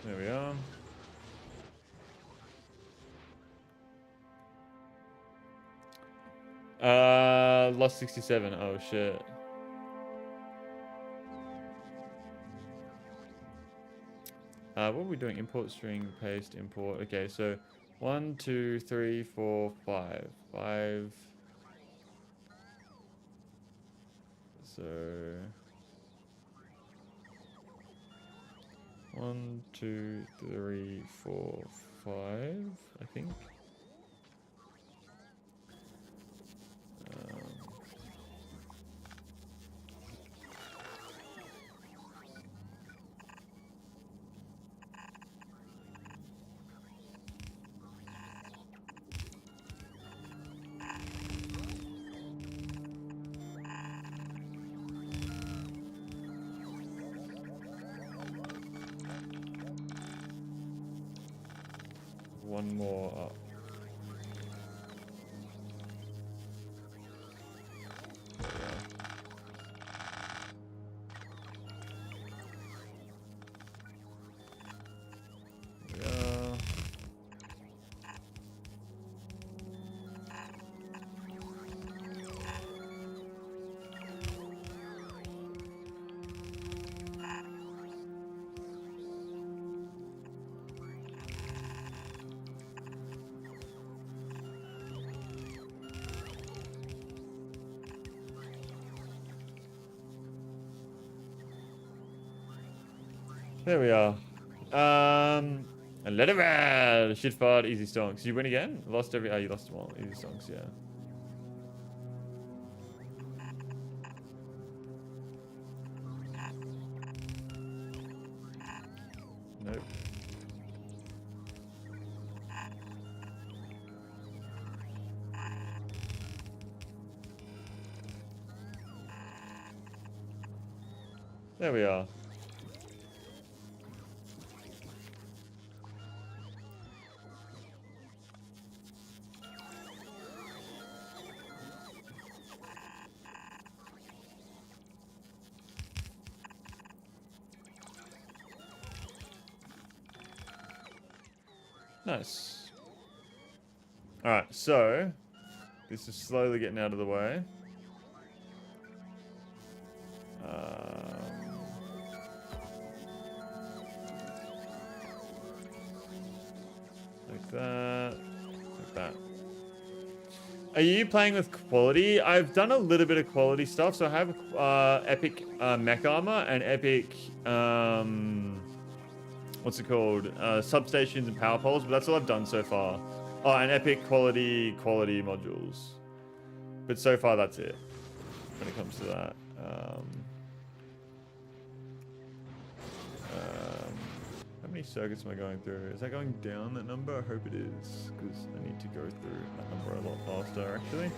[SPEAKER 1] There we are. Lost 67. Oh shit. What are we doing? Import string, paste, import. Okay, so 1, 2, 3, 4, 5. 5. So 1, 2, 3, 4, 5, I think. One more up. There we are. There we are. A little bit. Shit fart, easy stonks. You win again? Lost every. Oh, you lost them all. Easy stonks, yeah. Nope. There we are. Nice. Alright, so this is slowly getting out of the way. Like that. Like that. Are you playing with quality? I've done a little bit of quality stuff. So I have epic mech armor and epic what's it called? Substations and power poles, but that's all I've done so far. Oh, and epic quality modules. But so far that's it when it comes to that. How many circuits am I going through? Is that going down, that number? I hope it is, because I need to go through that number a lot faster, actually.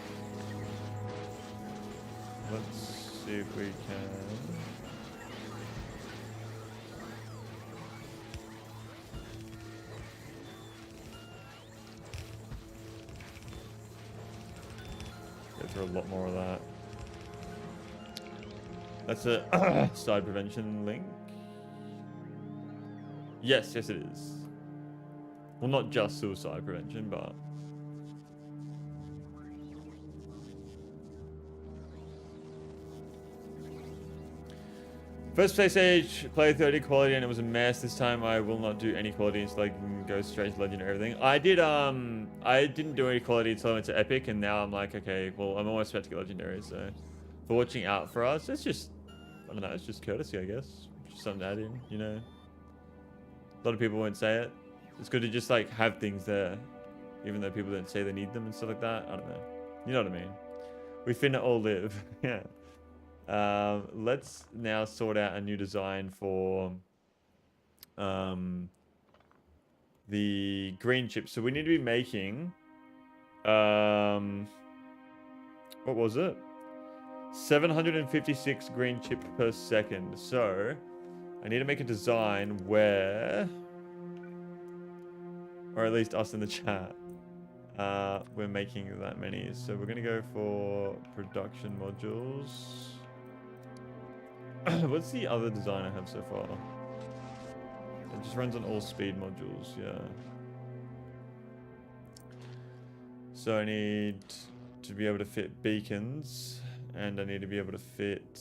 [SPEAKER 1] Let's see if we can... Go through a lot more of that. That's a side prevention link. Yes, yes it is. Well, not just suicide prevention, but... First play stage, play 30 quality and it was a mess. This time I will not do any quality until I can go straight to legend and everything. I didn't do any quality until I went to epic, and now I'm like, okay, well, I'm almost about to get legendary, so... For watching out for us, it's just... I don't know, it's just courtesy, I guess. Just something to add in, you know? A lot of people won't say it. It's good to just, like, have things there. Even though people don't say they need them and stuff like that. I don't know. You know what I mean? We finna all live. Yeah. Let's now sort out a new design for the green chip. So we need to be making what was it? 756 green chip per second. So I need to make a design where, or at least us in the chat, we're making that many. So we're gonna go for production modules. What's the other design I have so far? It just runs on all speed modules, yeah. So I need to be able to fit beacons, and I need to be able to fit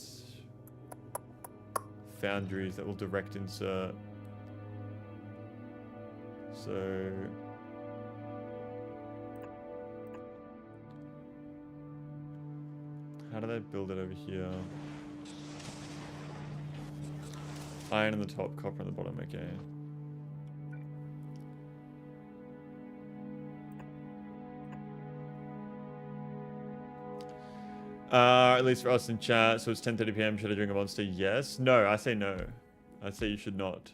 [SPEAKER 1] foundries that will direct insert. So... how do they build it over here? Iron on the top, copper on the bottom, okay. At least for us in chat, so it's 10:30 PM, should I drink a monster? Yes. No, I say no. I say you should not.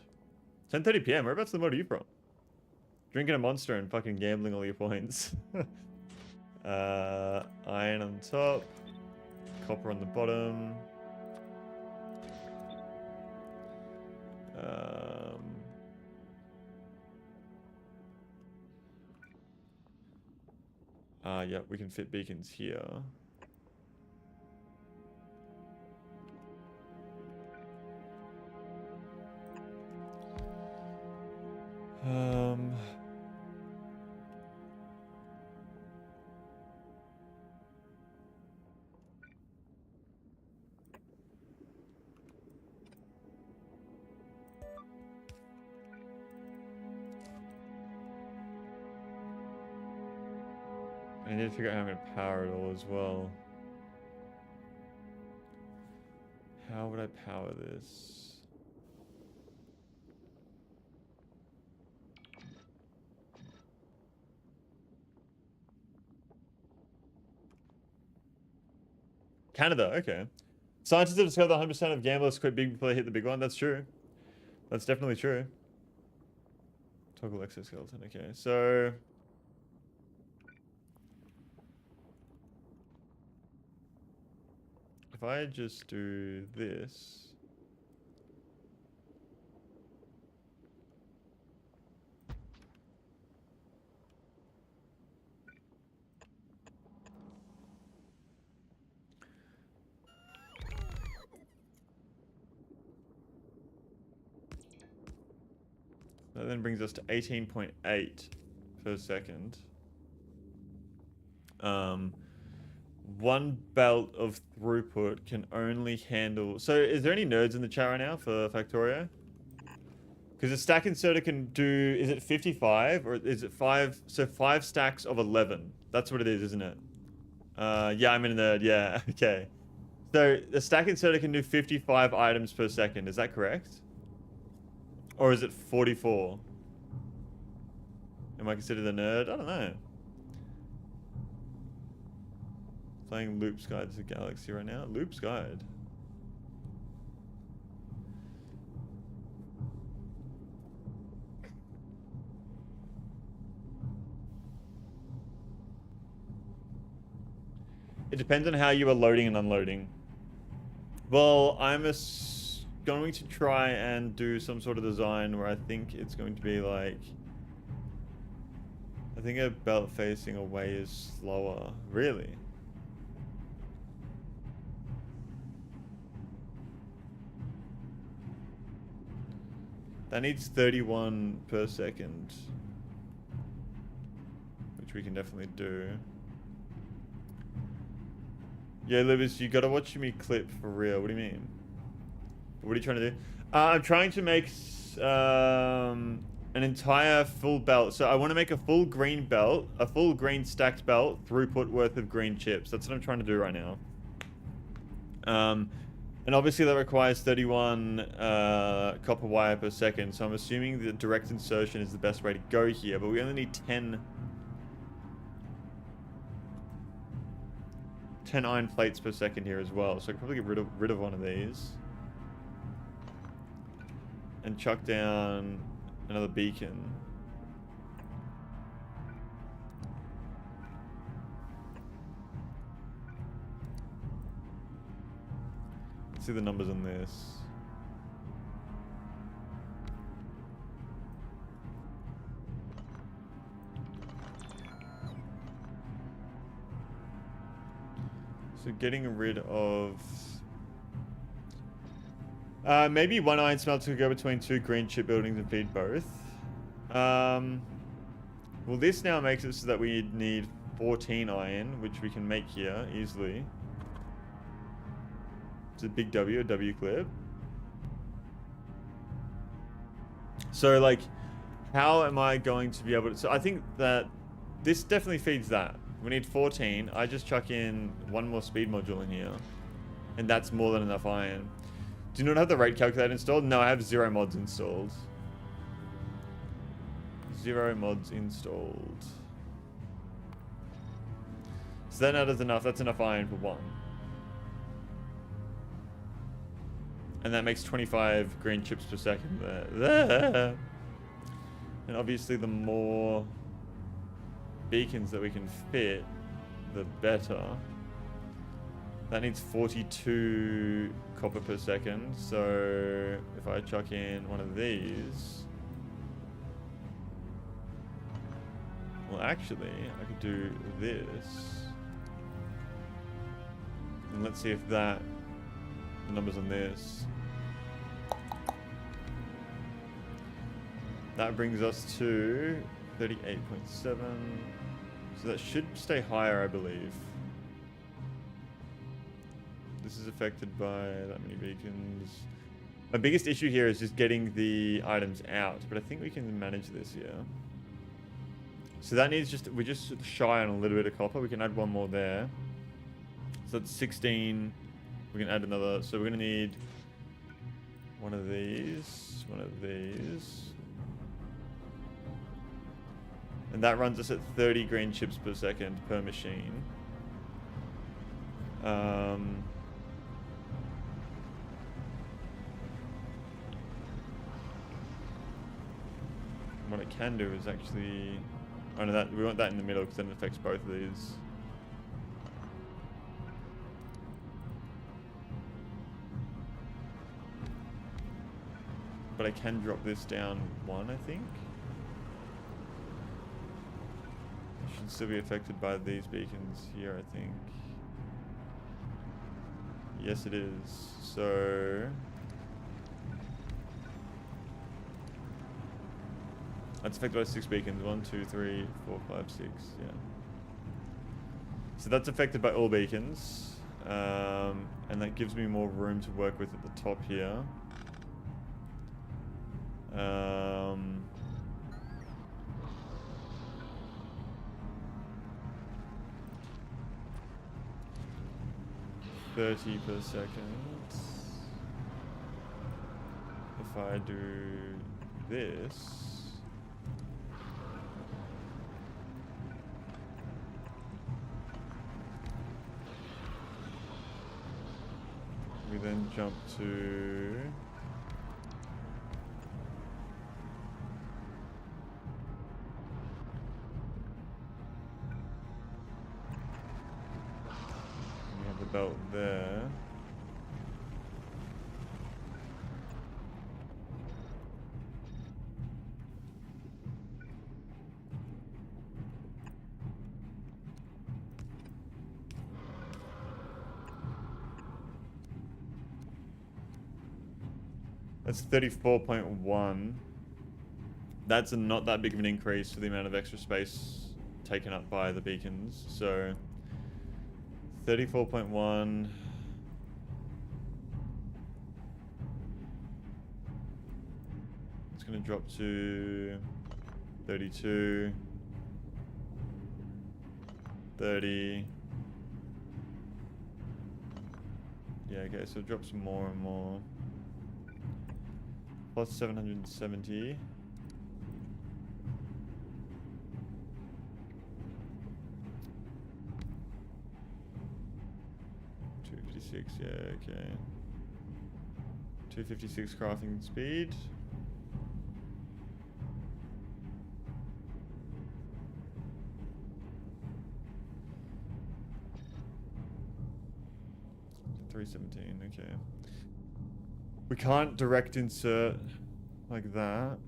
[SPEAKER 1] 10:30 PM, whereabouts in the mod are you from? Drinking a monster and fucking gambling all your points. Iron on top, copper on the bottom. Yeah, we can fit beacons here. I need to figure out how I'm going to power it all as well. How would I power this? Canada, okay. Scientists have discovered that 100% of gamblers quit big before they hit the big one. That's true. That's definitely true. Toggle exoskeleton, okay. So... if I just do this... that then brings us to 18.8 per second. One belt of throughput can only handle... so is there any nerds in the chat right now for Factorio? Because a stack inserter can do... is it 55 or is it 5? So 5 stacks of 11. That's what it is, isn't it? Yeah, I'm in a nerd. Yeah, okay. So a stack inserter can do 55 items per second. Is that correct? Or is it 44? Am I considered a nerd? I don't know. Playing Loop's Guide to the Galaxy right now. Loop's Guide. It depends on how you are loading and unloading. Well, I'm going to try and do some sort of design where I think it's going to be like... I think a belt facing away is slower. Really? That needs 31 per second. Which we can definitely do. Yeah, Libis, you gotta watch me clip for real. What do you mean? What are you trying to do? I'm trying to make an entire full belt. So I want to make a full green belt, a full green stacked belt, throughput worth of green chips. That's what I'm trying to do right now. And obviously that requires 31 copper wire per second. So I'm assuming that direct insertion is the best way to go here. But we only need 10 iron plates per second here as well. So I could probably get rid of one of these. And chuck down another beacon. Let's see the numbers on this. So getting rid of... maybe one iron smelter could go between 2 green chip buildings and feed both. Well, this now makes it so that we need 14 iron, which we can make here easily. It's a big W, a W clip. So, like, how am I going to be able to... So I think that this definitely feeds that. We need 14. I just chuck in one more speed module in here. And that's more than enough iron. Do you not have the rate calculator installed? No, I have 0 mods installed. 0 mods installed. So that is enough. That's enough iron for 1. And that makes 25 green chips per second there. And obviously the more beacons that we can fit, the better. That needs 42 copper per second. So if I chuck in one of these... Well, actually, I could do this. And let's see if that... The numbers on this. That brings us to 38.7. So that should stay higher, I believe. This is affected by that many beacons. My biggest issue here is just getting the items out, but I think we can manage this here. So that needs just, we're just shy on a little bit of copper. We can add one more there. So that's 16. We can add another. So we're going to need one of these, one of these. And that runs us at 30 green chips per second per machine. What I can do is actually... Oh no, we want that in the middle because then it affects both of these. But I can drop this down 1, I think. It should still be affected by these beacons here, I think. Yes, it is. So... That's affected by 6 beacons. 1, 2, 3, 4, 5, 6. Yeah. So that's affected by all beacons. And that gives me more room to work with at the top here. Um... 30 per second. If I do this... We then jump to... We have the belt there. That's 34.1. That's not that big of an increase for the amount of extra space taken up by the beacons. So 34.1. It's going to drop to 32. 30. Yeah, okay, so it drops more and more. Plus 770. 256, yeah, okay. 256 crafting speed. $317, okay. We can't direct insert like that.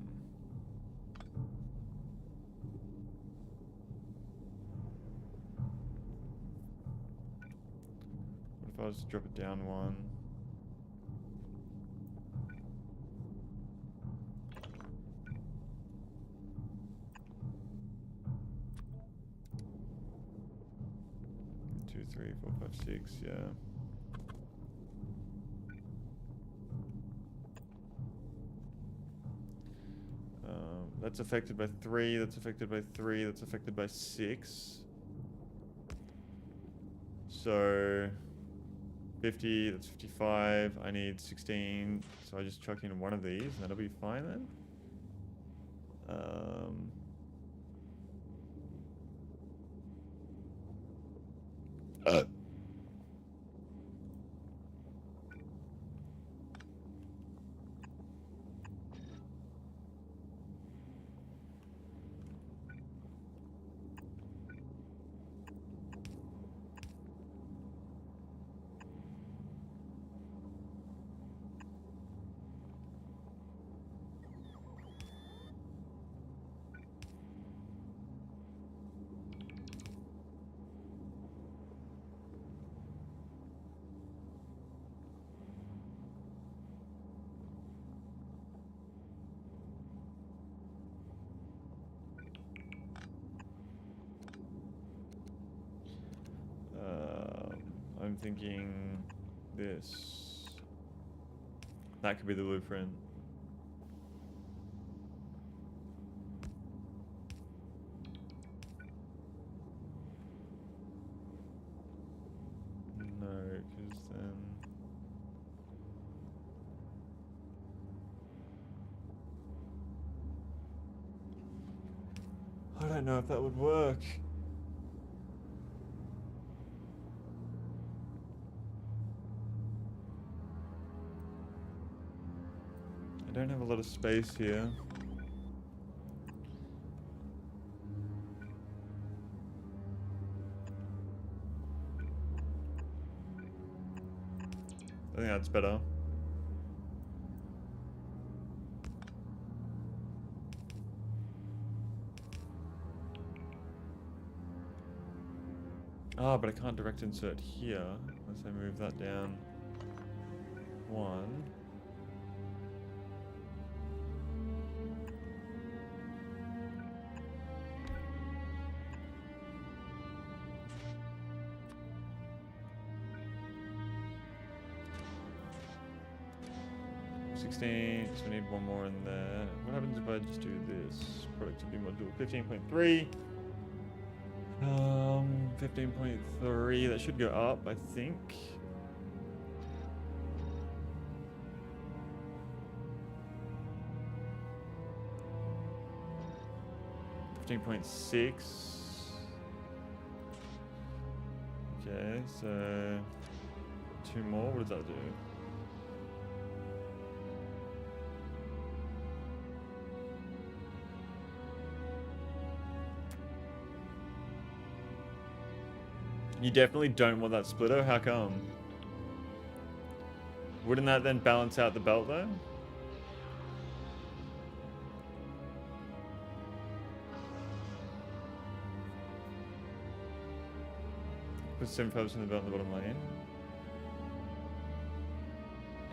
[SPEAKER 1] What if I was to drop it down one? Two, three, four, five, six, yeah. That's affected by 3, that's affected by 3, that's affected by 6. So 50, that's 55. I need 16. So I just chuck in one of these and that'll be fine then. I'm thinking this. That could be the blueprint. No, because then... I don't know if that would work. I don't have a lot of space here. I think that's better. Ah, but I can't direct insert here unless I move that down 1. So we need one more in there. What happens if I just do this? Productivity module 15.3. 15.3. That should go up, I think. $15.6. Okay, so 2 more. What does that do? You definitely don't want that splitter? How come? Wouldn't that then balance out the belt though? Put 75% of the belt in the bottom lane.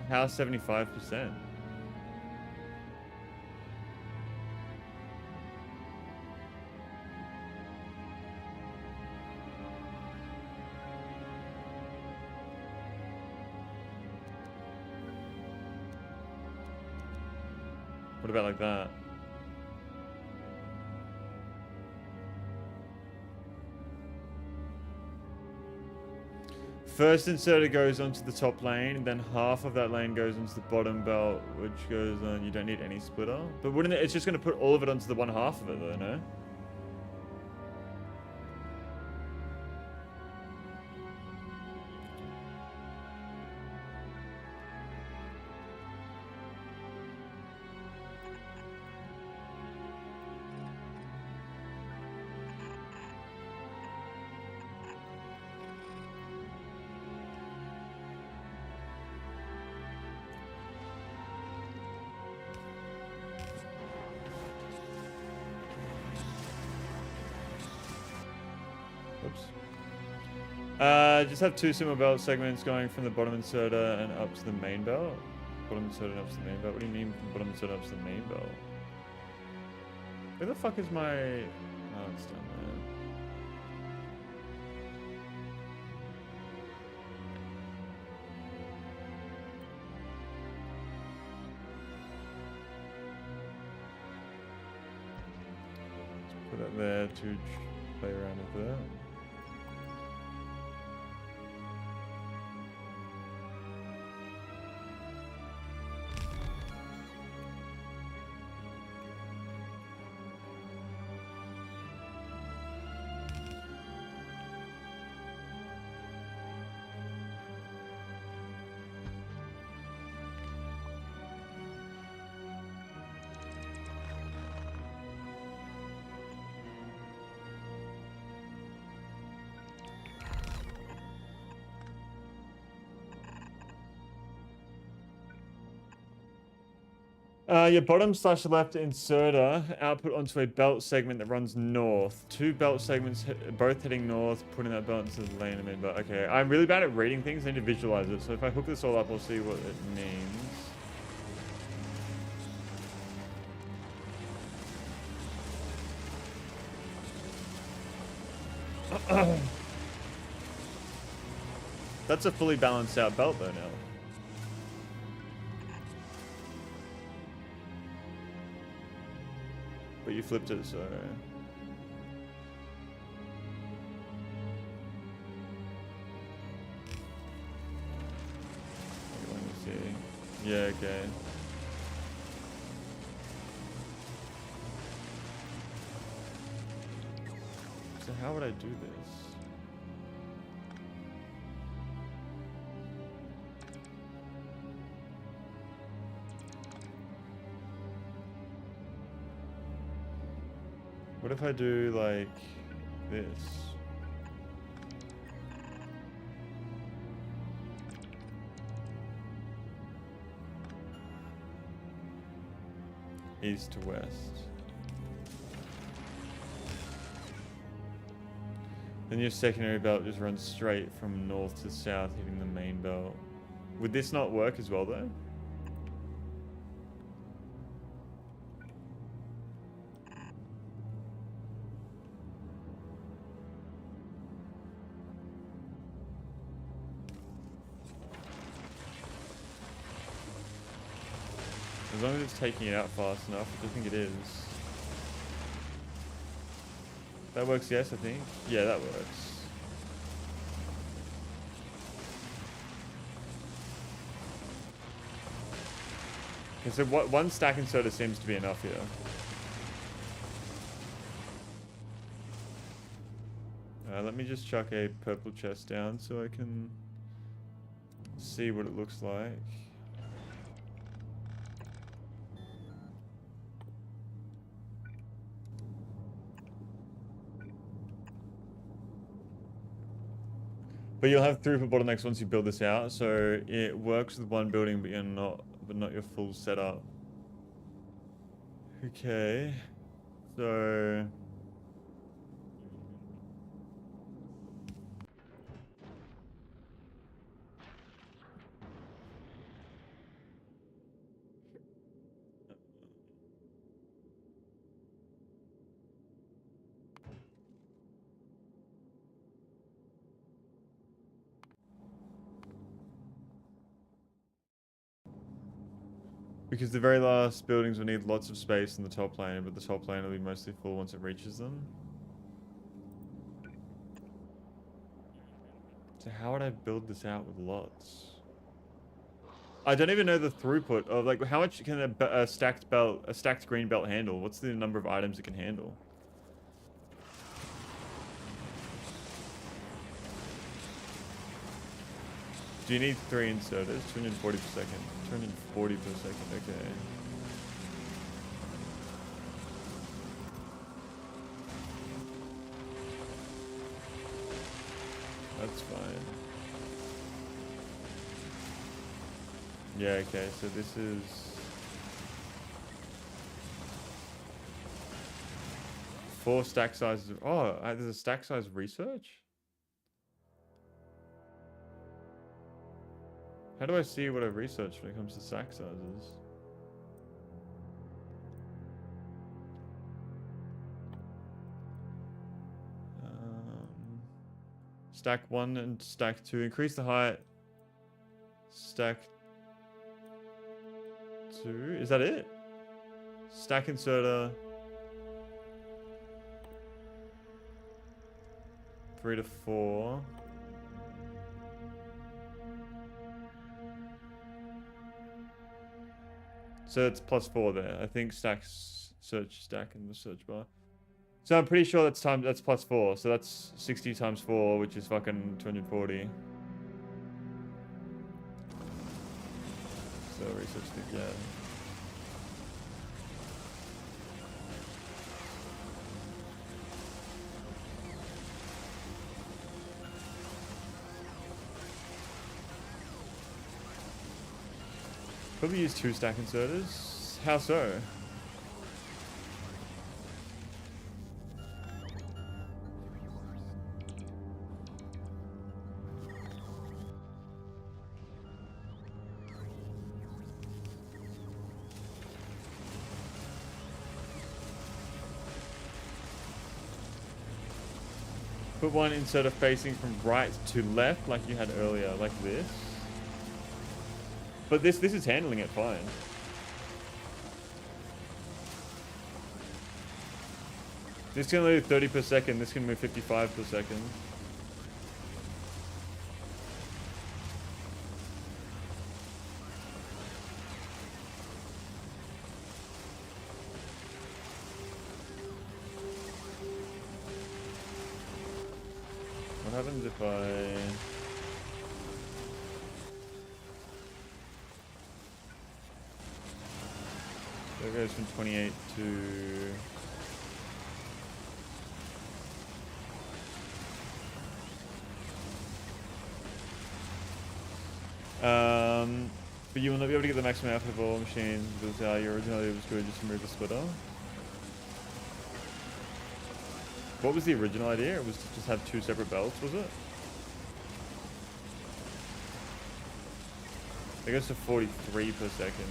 [SPEAKER 1] How 75%? What about like that? First inserter goes onto the top lane, and then half of that lane goes onto the bottom belt, which goes on. You don't need any splitter. But wouldn't it? It's just going to put all of it onto the one half of it, though, no? Oops. Just have two similar belt segments going from the bottom inserter and up to the main belt. Bottom inserter and up to the main belt. What do you mean from the bottom inserter up to the main belt? Where the fuck is my... Oh, it's down there. Let's put that there to play around with that. Your bottom slash left inserter output onto a belt segment that runs north. Two belt segments both heading north, putting that belt into the lane of mid belt. Okay, I'm really bad at reading things. I need to visualize it. So if I hook this all up, I'll see what it means. That's a fully balanced out belt though now. But you flipped it, so... Let me see. Yeah, okay. So how would I do this? What if I do like this? East to west. Then your secondary belt just runs straight from north to south, hitting the main belt. Would this not work as well though? As long as it's taking it out fast enough, which I think it is. That works, yes, I think. Yeah, that works. Okay, so one stack inserter seems to be enough here. Let me just chuck a purple chest down so I can see what it looks like. But you'll have throughput bottlenecks once you build this out, so it works with one building, but not your full setup. Okay, so Because the very last buildings will need lots of space in the top lane, but the top lane will be mostly full once it reaches them. So how would I build this out with lots? I don't even know the throughput of like how much can a stacked green belt handle? What's the number of items it can handle? Do you need 3 inserters? 240 per second. 240 per second, okay. That's fine. Yeah, okay, so this is... 4 stack sizes. Oh, there's a stack size research? How do I see what I researched when it comes to stack sizes? Stack 1 and stack 2. Increase the height. Stack 2. Is that it? Stack inserter. 3 to 4. So it's +4 there. I think stacks search stack in the search bar. So I'm pretty sure that's +4. So that's 60 times 4, which is fucking 240. So research the yeah. Probably use 2 stack inserters. How so? Put 1 inserter facing from right to left like you had earlier, like this. But this is handling it fine. This can move 30 per second. This can move 55 per second. What happens if I... So it goes from 28 to... But you will not be able to get the maximum output of all machines because your original idea was to just remove the splitter. What was the original idea? It was to just have 2 separate belts, was it? It goes to 43 per second.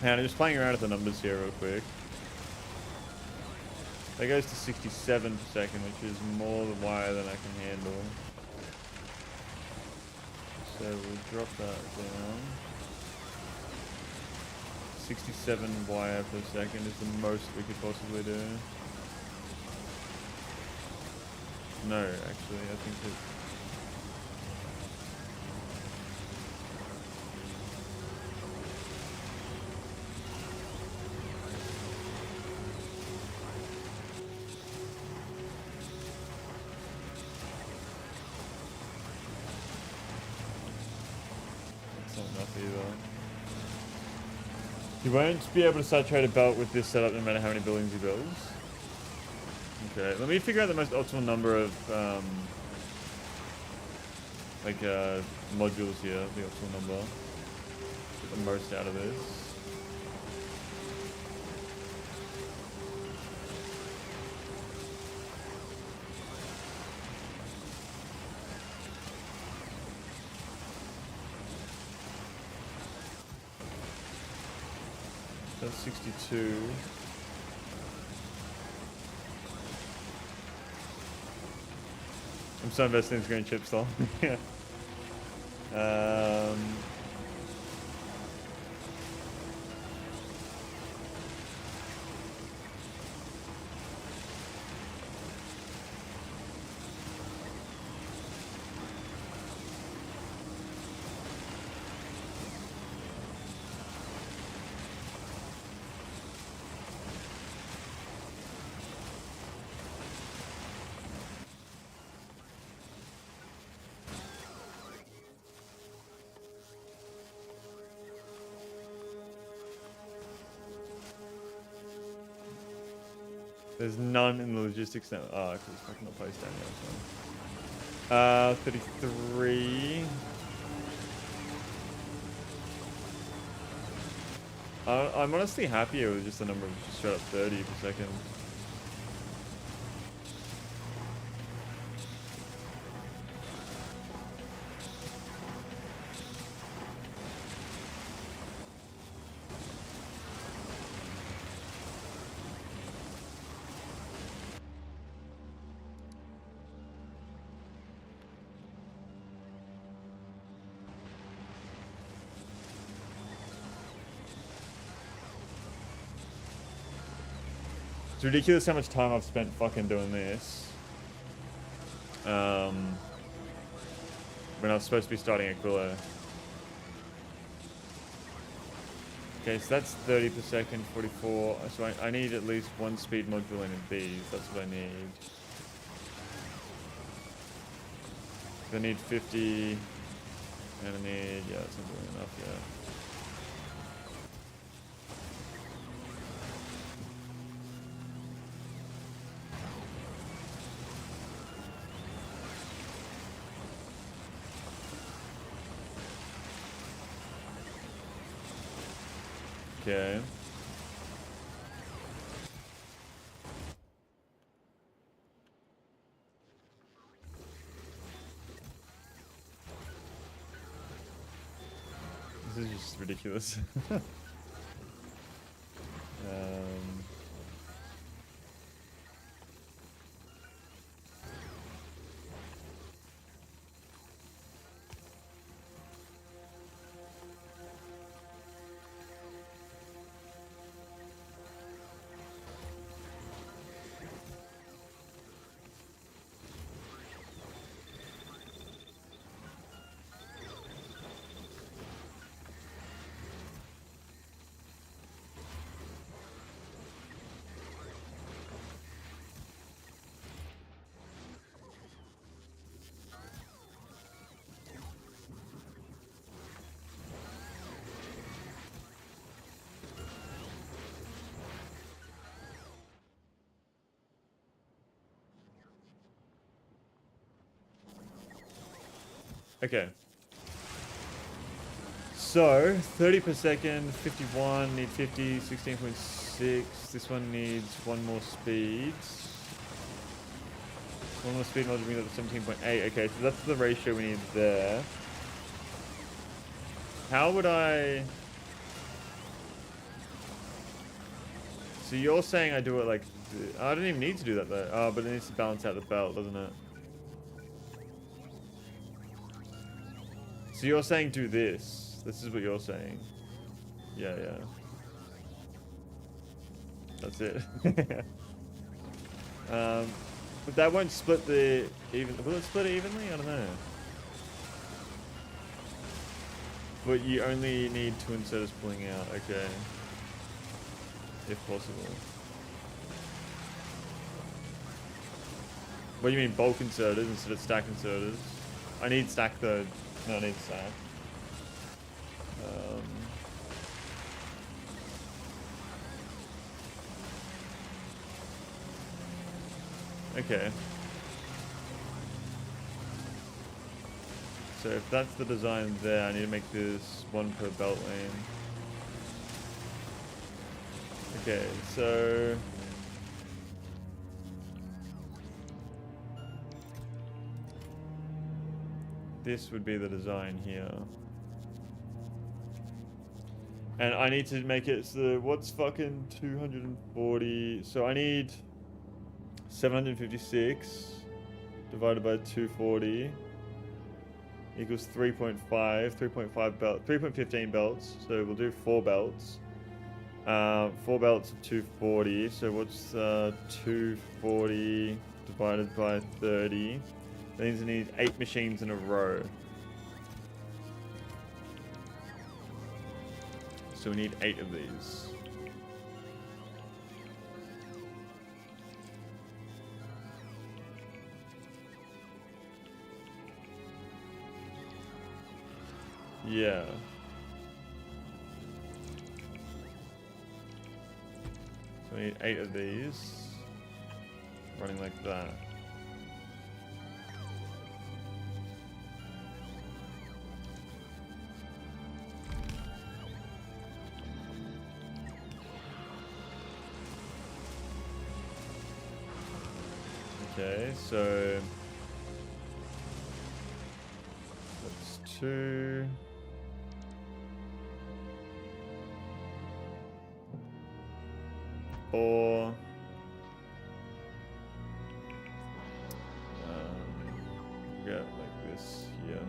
[SPEAKER 1] And I'm just playing around with the numbers here real quick. That goes to 67 per second, which is more the wire than I can handle. So we'll drop that down. 67 wire per second is the most we could possibly do. No, actually, I think it... You won't be able to saturate a belt with this setup no matter how many buildings he builds. Okay, let me figure out the most optimal number of modules here, the optimal number. Get the most out of this. That's 62. I'm so invested in green chips though. Yeah. There's none in the logistics now. Oh, because it's fucking not placed down there. 33. I'm honestly happier with just the number of just straight up 30 per second. It's ridiculous how much time I've spent fucking doing this. When I was supposed to be starting Aquilo. Okay, so that's 30 per second, 44. So I need at least one speed module in these. That's what I need. I need 50. And I need, yeah, that's not doing enough, yeah. Okay. This is just ridiculous. Okay. So, 30 per second, 51, need 50, 16.6. This one needs one more speed. One more speed module brings up to 17.8. Okay, so that's the ratio we need there. How would I... So you're saying I do it like... I don't even need to do that though. Oh, but it needs to balance out the belt, doesn't it? So you're saying do this. This is what you're saying. Yeah, yeah. That's it. But that won't split the even. Will it split it evenly? I don't know. But you only need two inserters pulling out. Okay. If possible. What do you mean bulk inserters instead of stack inserters? I need stack though. No, I need stack. Okay. So if that's the design there, I need to make this one per belt lane. Okay, so... this would be the design here. And I need to make it so what's fucking 240? So I need 756 divided by 240 equals 3.5, 3.5 belt, 3.15 belts. So we'll do 4 belts. 4 belts of 240. So what's 240 divided by 30? That means I need 8 machines in a row. So we need 8 of these. Yeah. So we need 8 of these. Running like that. Okay, so that's 2. Or yeah, like this here.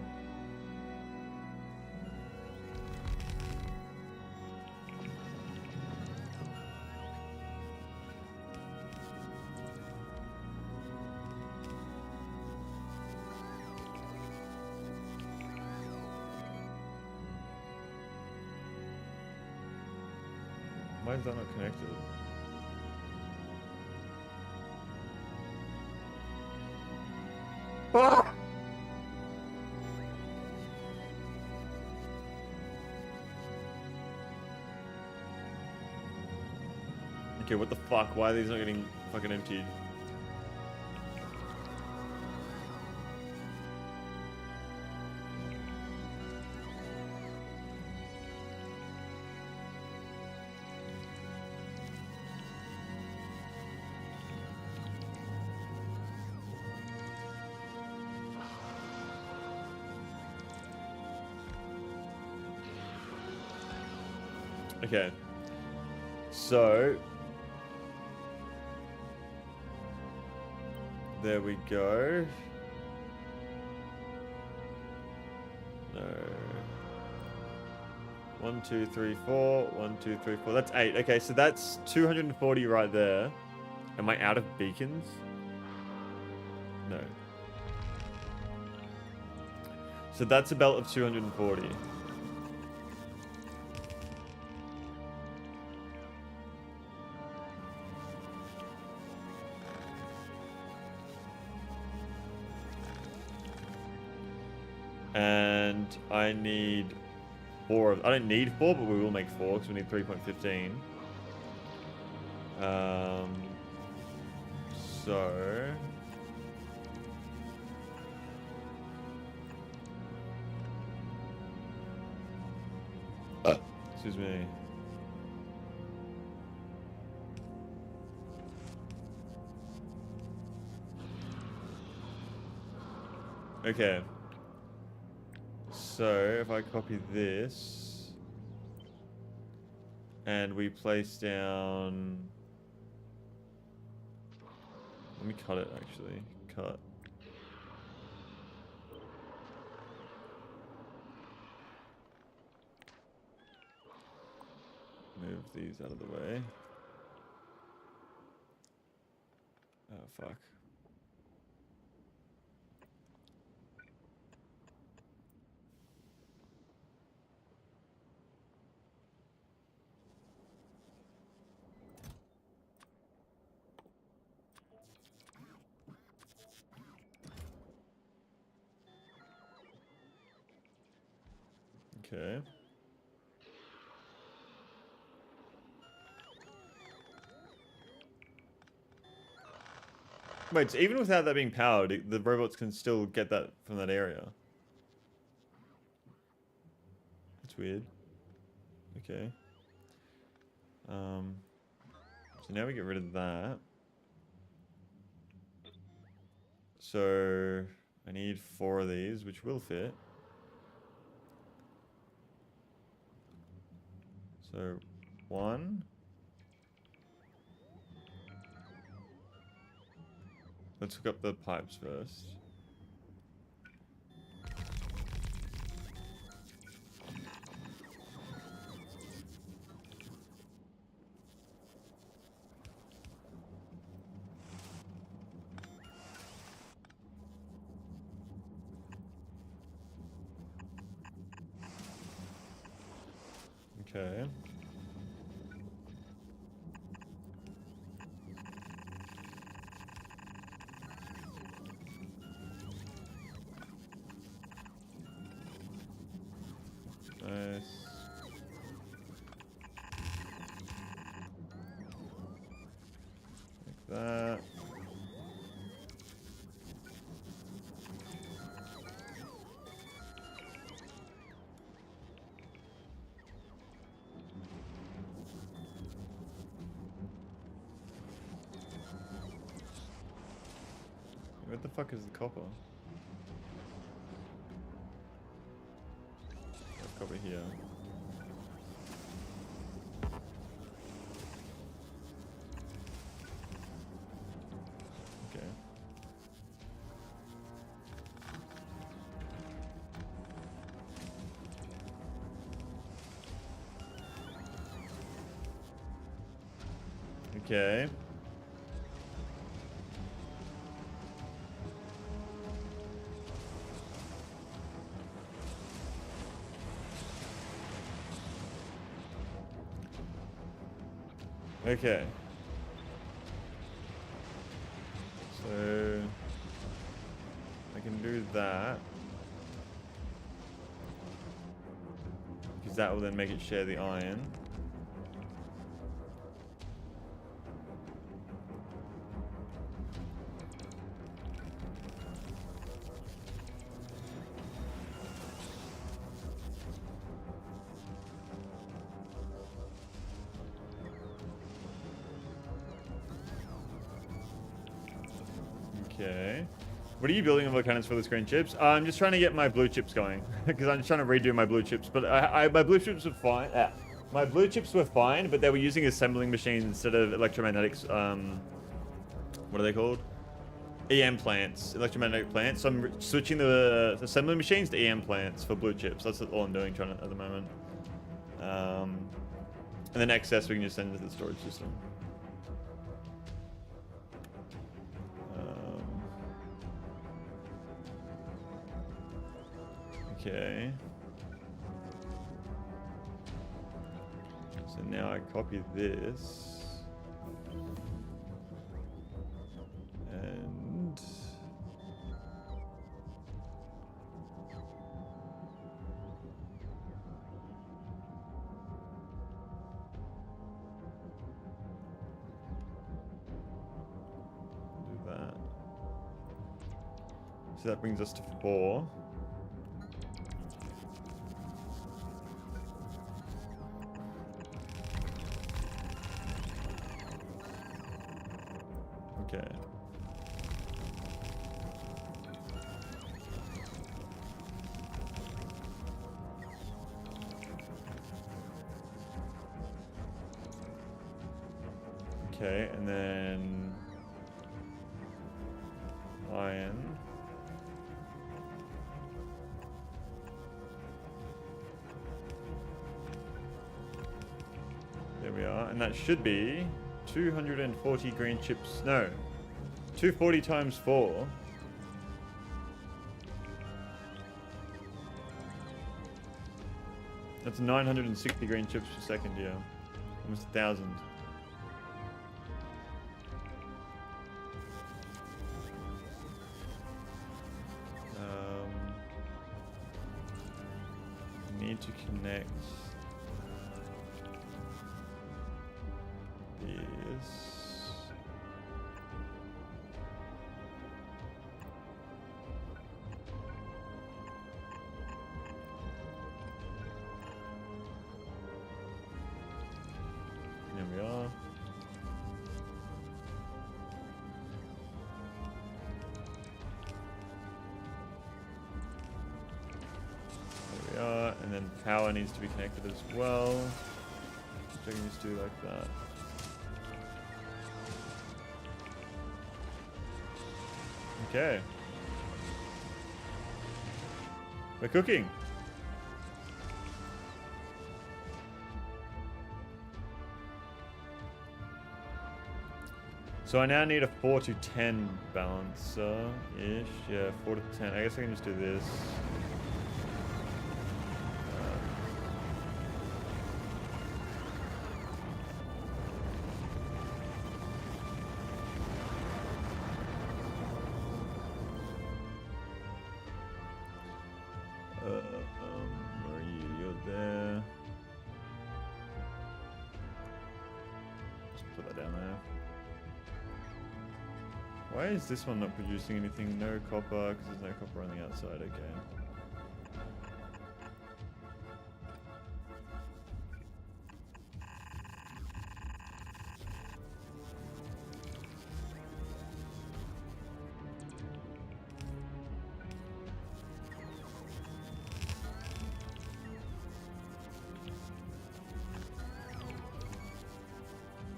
[SPEAKER 1] Why is that not connected? Ah! Okay, what the fuck? Why are these not getting fucking emptied? Okay. So there we go. No. 1, 2, 3, 4. 1, 2, 3, 4. That's 8. Okay, so that's 240 right there. Am I out of beacons? No. So that's a belt of 240. And I need 4 of... I don't need 4, but we will make 4 because we need 3.15. So... excuse me. Okay. So, if I copy this, and we place down... Let me cut it, actually. Cut. Move these out of the way. Oh, fuck. Okay. Wait, so even without that being powered, the robots can still get that from that area. That's weird. Okay. So now we get rid of that. So I need 4 of these, which will fit. So, 1. Let's hook up the pipes first. Okay. Nice. Like that. Where the fuck is the copper? There's copper here. Okay. Okay. Okay. So I can do that. Because that will then make it share the iron. Okay. What are you building on volcanoes for the green chips? I'm just trying to get my blue chips going because I'm just trying to redo my blue chips. But my blue chips were fine. My blue chips were fine, but they were using assembling machines instead of electromagnetics. What are they called? EM plants, electromagnetic plants. So I'm switching the assembly machines to EM plants for blue chips. That's all I'm doing at the moment. And then excess we can just send to the storage system. Okay. So now I copy this. And do that. So that brings us to 4. Okay. Okay, and then iron. There we are, and that should be 240 green chips. No, 240 times 4. That's 960 green chips per second, yeah. Almost 1,000. Need to connect these. There we are. And then power needs to be connected as well. which I can just do like that. Okay. We're cooking. So I now need a 4 to 10 balancer-ish. Yeah, 4 to 10. I guess I can just do this. Where are you? You're there. Just put that down there. Why is this one not producing anything? No copper, because there's no copper on the outside. Okay.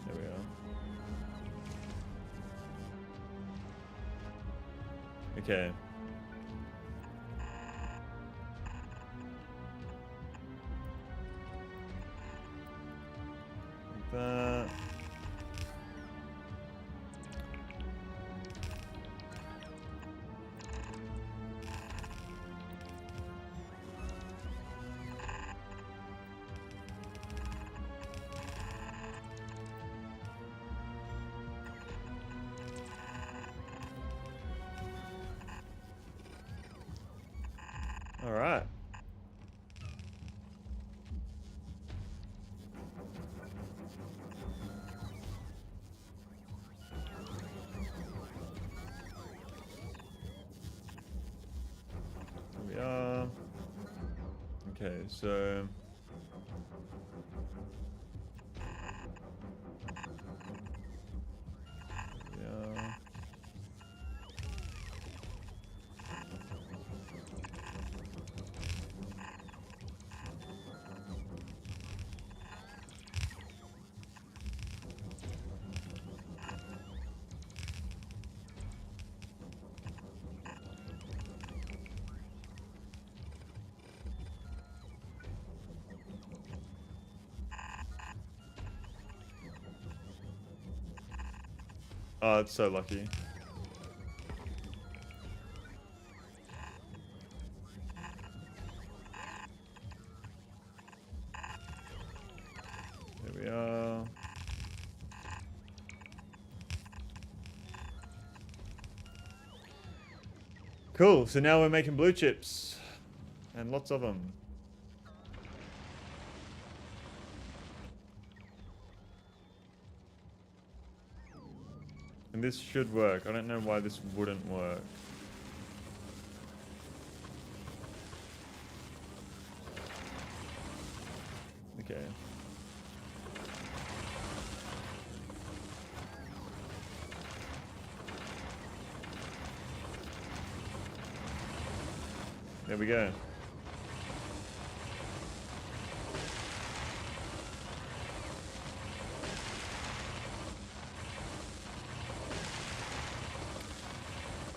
[SPEAKER 1] There we are. Okay. Like that. All right. Here we are. Okay, so yeah. Oh, it's so lucky. There we are. Cool, so now we're making blue chips. And lots of them. And this should work. I don't know why this wouldn't work. Okay. There we go.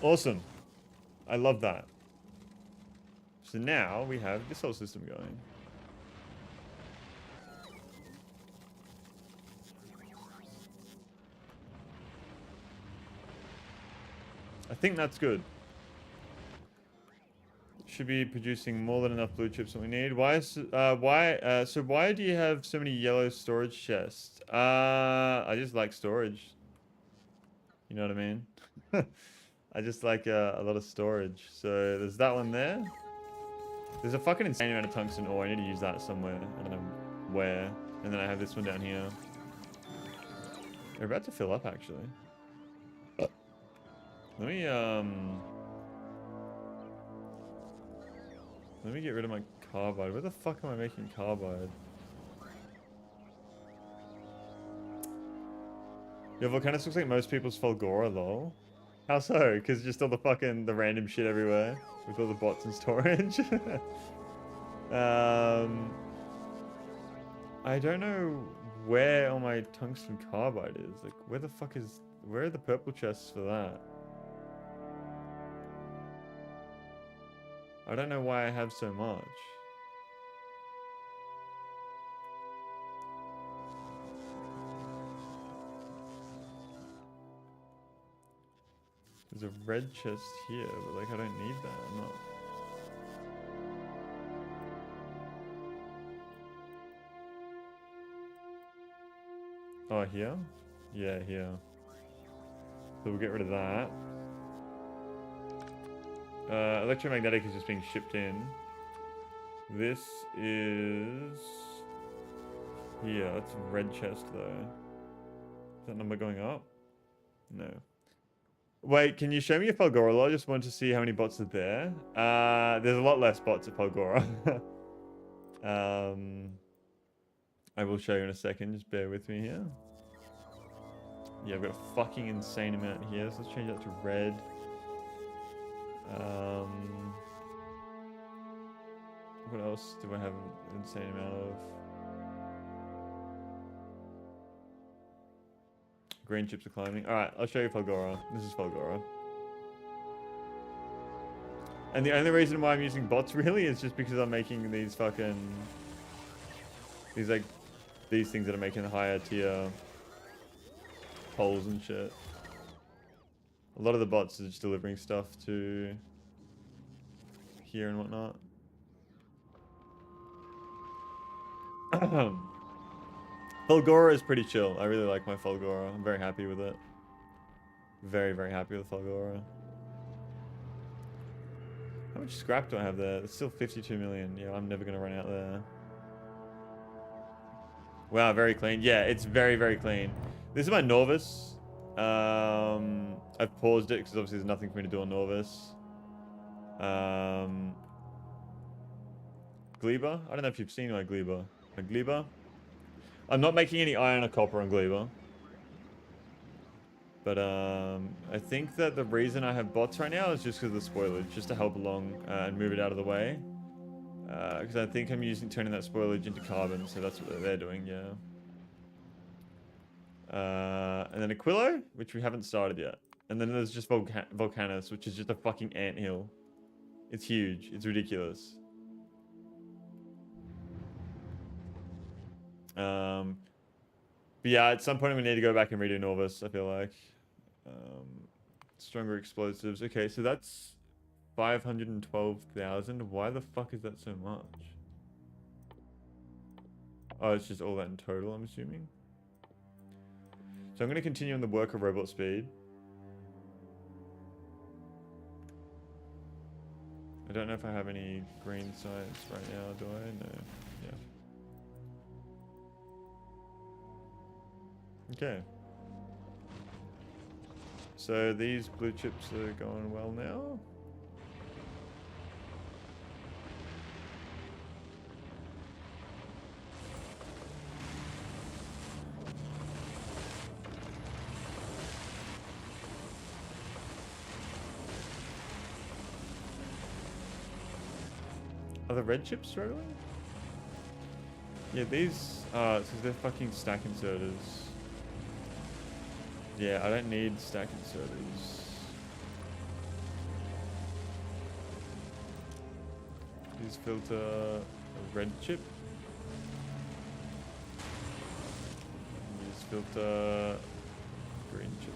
[SPEAKER 1] Awesome. I love that. So now we have this whole system going. I think that's good. Should be producing more than enough blue chips that we need. Why do you have so many yellow storage chests? I just like storage. You know what I mean? I just like a lot of storage. So there's that one there. There's a fucking insane amount of tungsten ore. I need to use that somewhere. I don't know where. And then I have this one down here. They're about to fill up, actually. Let me get rid of my carbide. Where the fuck am I making carbide? Your Volcanus looks like most people's Fulgora, lol. How so? Because just all the random shit everywhere. With all the bots and storage. I don't know where all my tungsten carbide is. Like, where the fuck is... Where are the purple chests for that? I don't know why I have so much. There's a red chest here, but like I don't need that. I'm not... Oh, here? Yeah, here. So we'll get rid of that. Electromagnetic is just being shipped in. This is... Here, that's a red chest though. Is that number going up? No. Wait, can you show me a Falgora? I just want to see how many bots are there. There's a lot less bots at Falgora. I will show you in a second. Just bear with me here. Yeah, I've got a fucking insane amount here. So let's change that to red. What else do I have an insane amount of? Green chips are climbing. Alright, I'll show you Falgora. This is Falgora. And the only reason why I'm using bots really is just because I'm making these fucking... These things that are making the higher tier poles and shit. A lot of the bots are just delivering stuff to here and whatnot. Falgora is pretty chill. I really like my Falgora. I'm very happy with it. Very, very happy with Falgora. How much scrap do I have there? It's still 52 million. Yeah, I'm never going to run out there. Wow, very clean. Yeah, it's very, very clean. This is my Norvis. I've paused it because obviously there's nothing for me to do on Norvis. Gleba? I don't know if you've seen my Gleba. My Gleba? I'm not making any iron or copper on Gleba. But I think that the reason I have bots right now is just because of the spoilage, just to help along and move it out of the way. Because I think I'm turning that spoilage into carbon, so that's what they're doing, yeah. And then Aquilo, which we haven't started yet. And then there's just Volcanus, which is just a fucking anthill. It's huge. It's ridiculous. But yeah, at some point we need to go back and redo Norvis, I feel like. Stronger explosives. Okay, so that's 512,000. Why the fuck is that so much? Oh, it's just all that in total, I'm assuming. So I'm going to continue on the worker robot speed. I don't know if I have any green science right now, do I? No. Yeah. Okay. So these blue chips are going well now. Are the red chips struggling? Yeah, these so they're fucking stack inserters. Yeah, I don't need stack inserters. These filter a red chip. These filter green chip.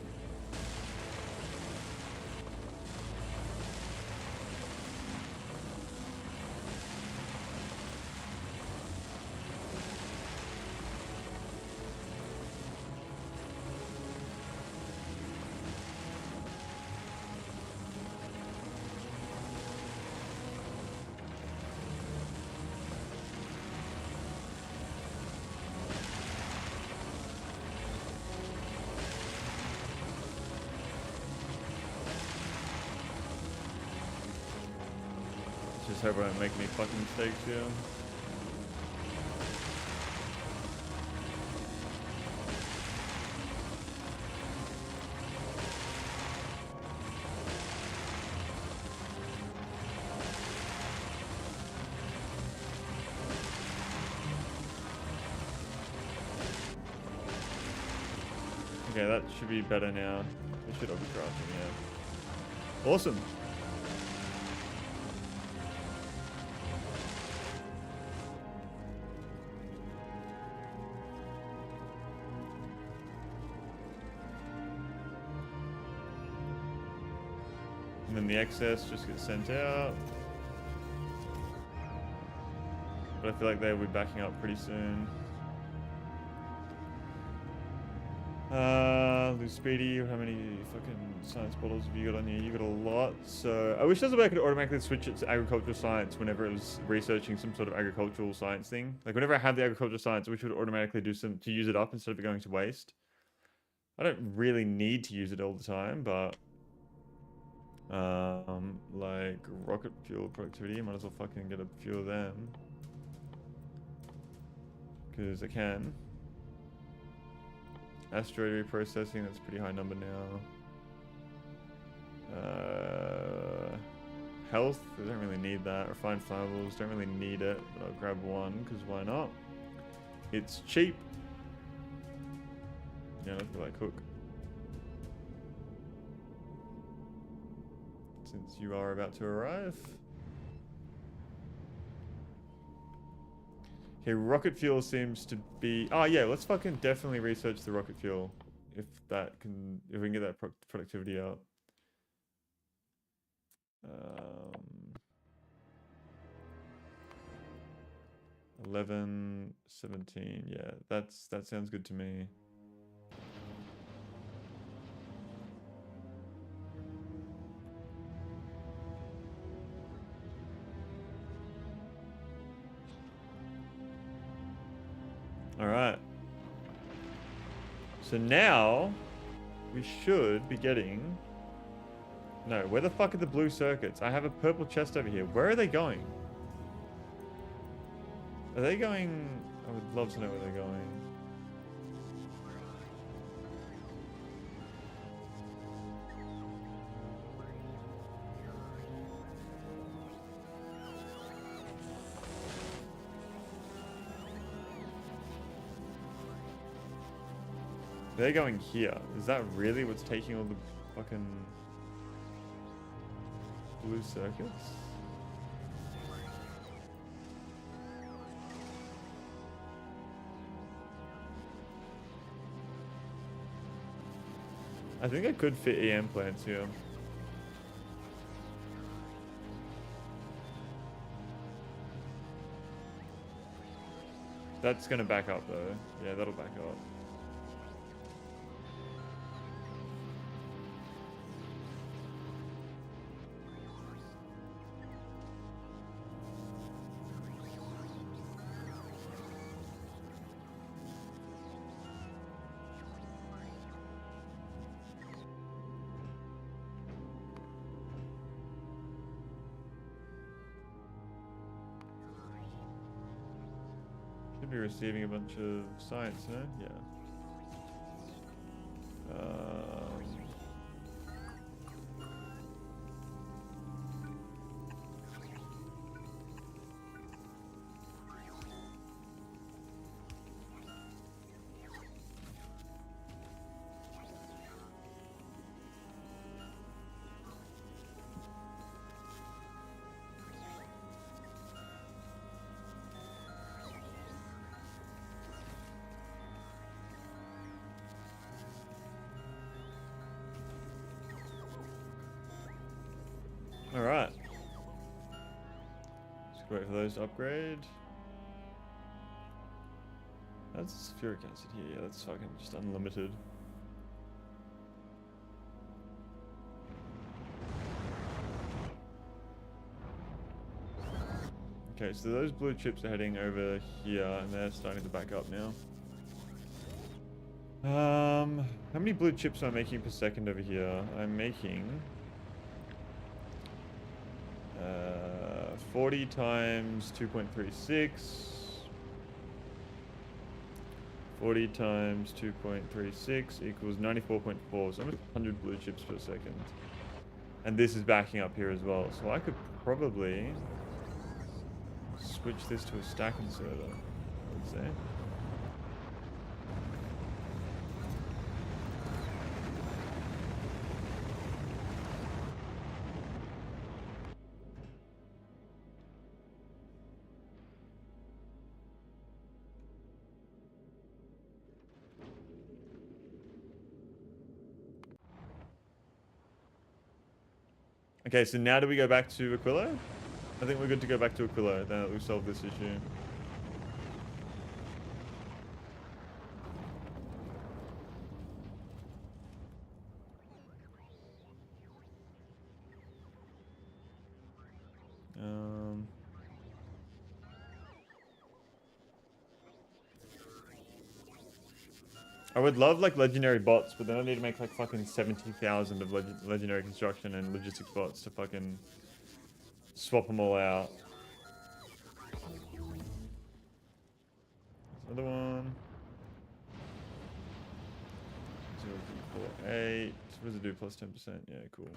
[SPEAKER 1] Just hope I don't make any fucking mistakes here. Okay, that should be better now. We should all be crafting, yeah. Awesome. And then the excess just gets sent out. But I feel like they'll be backing up pretty soon. Lose Speedy, how many fucking science bottles have you got on you? You got a lot. So I wish there was a way I could automatically switch it to agricultural science whenever it was researching some sort of agricultural science thing. Like whenever I have the agricultural science, I wish it would automatically do some to use it up instead of it going to waste. I don't really need to use it all the time, but like rocket fuel productivity, might as well fucking get a few of them. Because I can. Asteroid reprocessing, that's a pretty high number now. Health, I don't really need that. Refined flammables, don't really need it, but I'll grab one, because why not? It's cheap. Yeah, let's go like cook. Since you are about to arrive. Okay, rocket fuel seems to be... Oh, yeah, let's fucking definitely research the rocket fuel. If we can get that productivity up. 11, 17, yeah, that sounds good to me. Alright. So now, we should be getting... No, where the fuck are the blue circuits? I have a purple chest over here. Where are they going? Are they going... I would love to know where they're going. They're going here. Is that really what's taking all the fucking blue circuits? I think I could fit EM plants here. That's gonna back up though. Yeah, that'll back up. Be receiving a bunch of science, no? Yeah. Alright. Just wait for those to upgrade. That's sulfuric acid here. Yeah, that's fucking just unlimited. Okay, so those blue chips are heading over here, and they're starting to back up now. How many blue chips am I making per second over here? I'm making 40 times 2.36. 40 times 2.36 equals 94.4. So almost 100 blue chips per second. And this is backing up here as well. So I could probably switch this to a stack inserter, I would say. Okay, so now do we go back to Aquilo? I think we're good to go back to Aquilo now that we've solved this issue. I would love like legendary bots, but then I need to make like fucking 70,000 of legendary construction and logistics bots to fucking swap them all out. Another one. 0.48. What does it do? Plus 10%. Yeah, cool.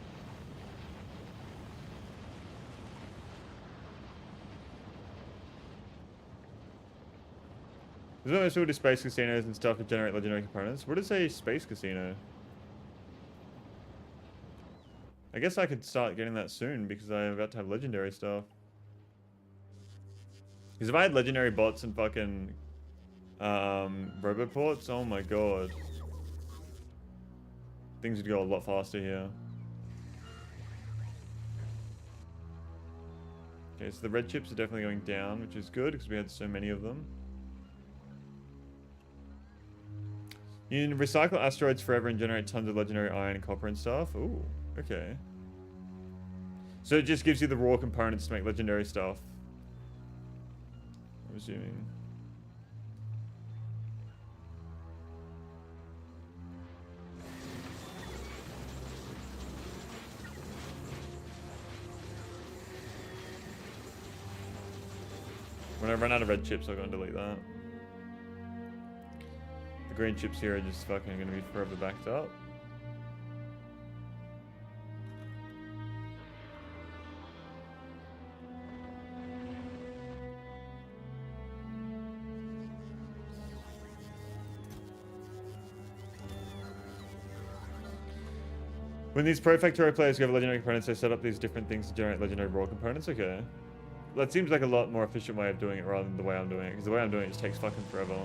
[SPEAKER 1] There's almost all the space casinos and stuff to generate legendary components. What is a space casino? I guess I could start getting that soon because I'm about to have legendary stuff. Because if I had legendary bots and fucking roboports, oh my god. Things would go a lot faster here. Okay, so the red chips are definitely going down, which is good because we had so many of them. You can recycle asteroids forever and generate tons of legendary iron and copper and stuff. Ooh, okay. So it just gives you the raw components to make legendary stuff. I'm assuming. When I run out of red chips, I'll go and delete that. The green chips here are just fucking going to be forever backed up. When these Pro Factorio players go over legendary components, they set up these different things to generate legendary raw components. Okay. That seems like a lot more efficient way of doing it rather than the way I'm doing it, because the way I'm doing it just takes fucking forever.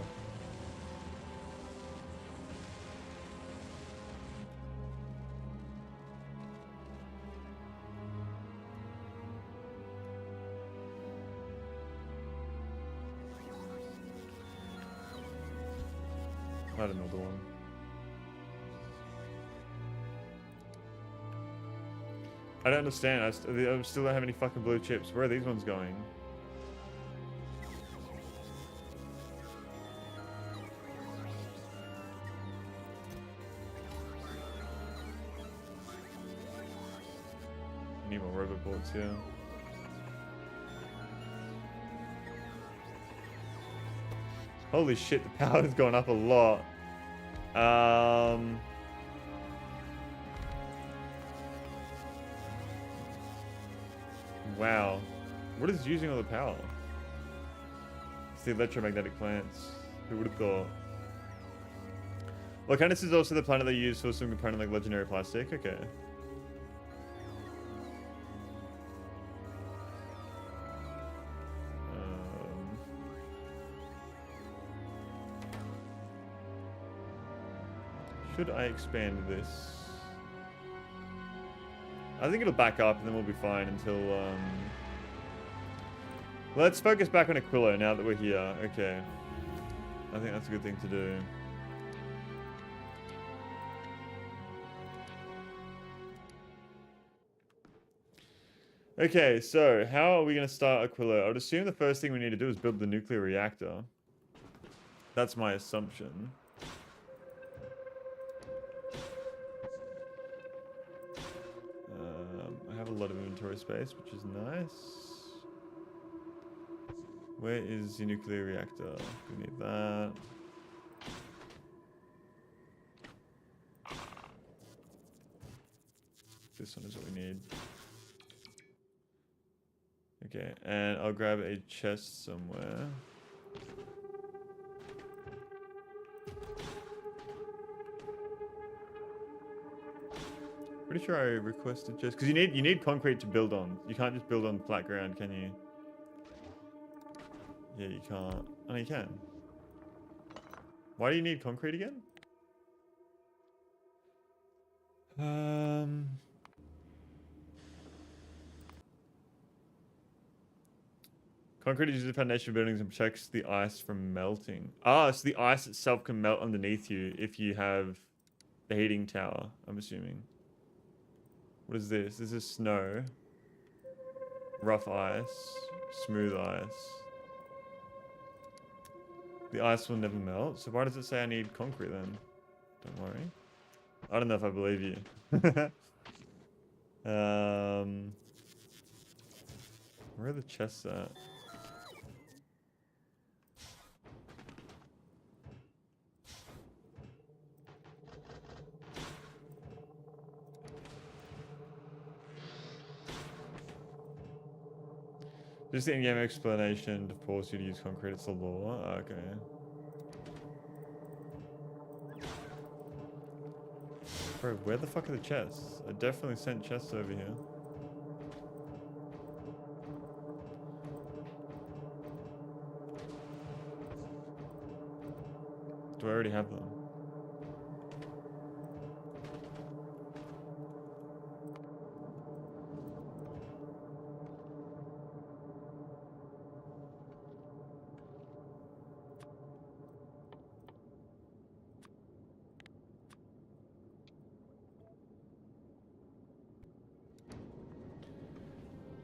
[SPEAKER 1] I don't know the one. I don't understand. I still don't have any fucking blue chips. Where are these ones going? I need more robot boards here. Holy shit, the power has gone up a lot. Wow. What is using all the power? It's the electromagnetic plants. Who would have thought? Volcanus is also the planet they use for some component like legendary plastic. Okay. Should I expand this? I think it'll back up and then we'll be fine until, Let's focus back on Aquilo now that we're here. Okay. I think that's a good thing to do. Okay, so how are we going to start Aquilo? I would assume the first thing we need to do is build the nuclear reactor. That's my assumption. I have a lot of inventory space, which is nice. Where is the nuclear reactor? We need that. This one is what we need. Okay, and I'll grab a chest somewhere. Pretty sure I requested chest because you need concrete to build on. You can't just build on flat ground, can you? Yeah, you can't. Oh, you can. Why do you need concrete again? Concrete is used as a foundation of buildings and protects the ice from melting. Ah, so the ice itself can melt underneath you if you have the heating tower, I'm assuming. What is this? This is snow. Rough ice. Smooth ice. The ice will never melt. So why does it say I need concrete then? Don't worry. I don't know if I believe you. Where are the chests at? Just the in-game explanation to force you to use concrete. It's the law. Okay. Bro, where the fuck are the chests? I definitely sent chests over here. Do I already have them?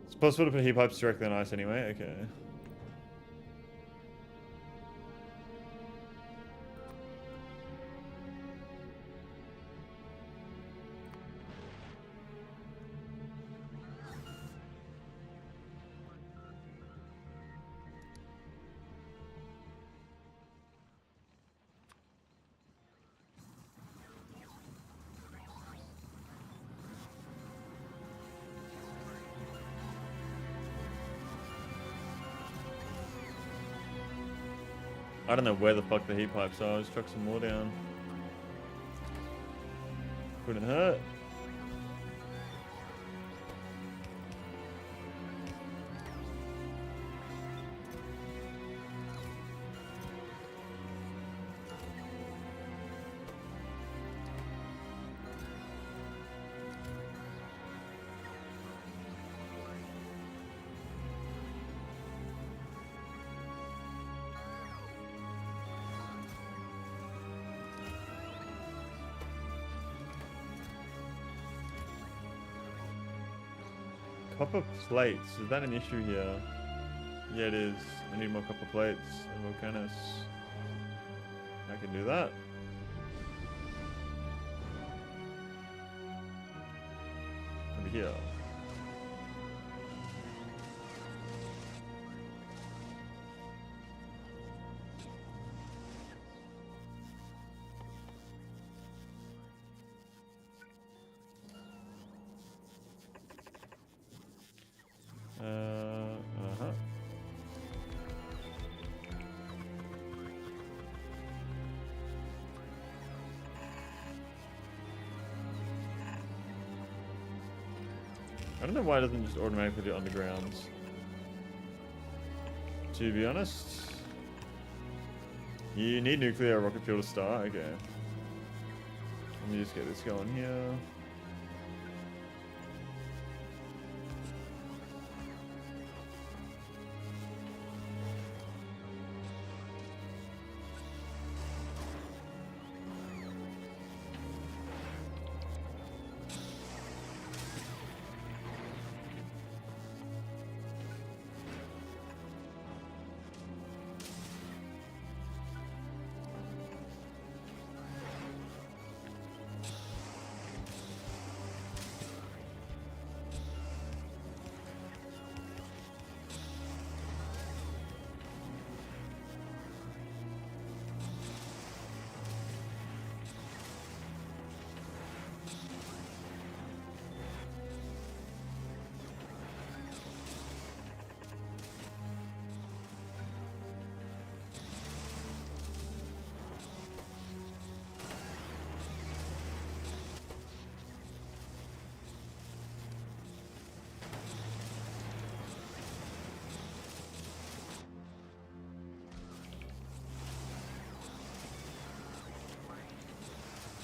[SPEAKER 1] It's possible to put heat pipes directly on ice anyway? Okay. I don't know where the fuck the heat pipes are. I'll just chuck some more down. Couldn't hurt. Copper plates. Is that an issue here? Yeah, it is. I need more copper plates and volcanoes. I can do that. Over here. I don't know why it doesn't just automatically do undergrounds. To be honest. You need nuclear rocket fuel to start? Okay. Let me just get this going here.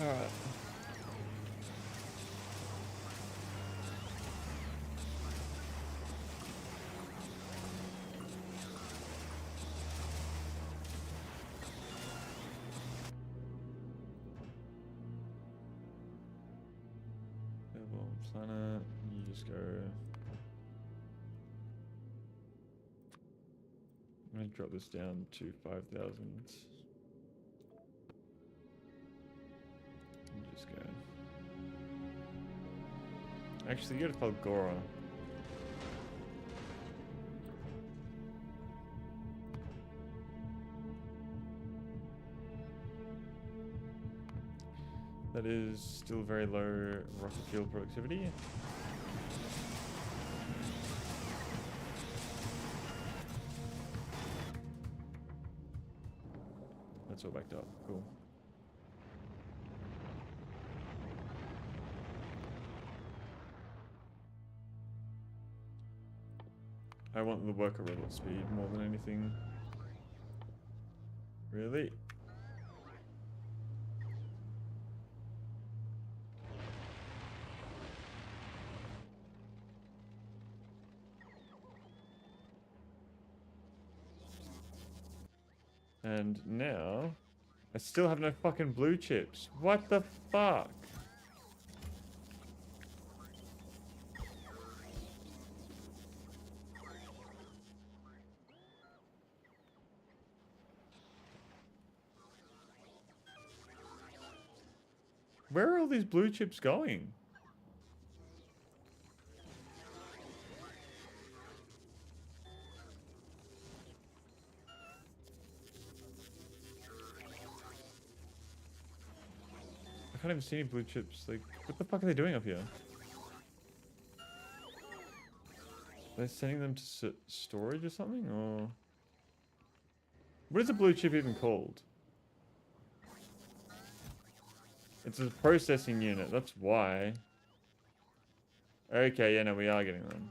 [SPEAKER 1] Alright. Well, planet, you just go. I'm gonna drop this down to 5,000. Just go. Actually, you go to Falgora. That is still very low rocket fuel productivity. That's all backed up. Cool. I want the worker robot speed more than anything. Really? And now, I still have no fucking blue chips. What the fuck? Where are all these blue chips going? I can't even see any blue chips. Like, what the fuck are they doing up here? Are they sending them to storage or something? Or what is a blue chip even called? It's a processing unit, that's why. Okay, yeah, no, we are getting them.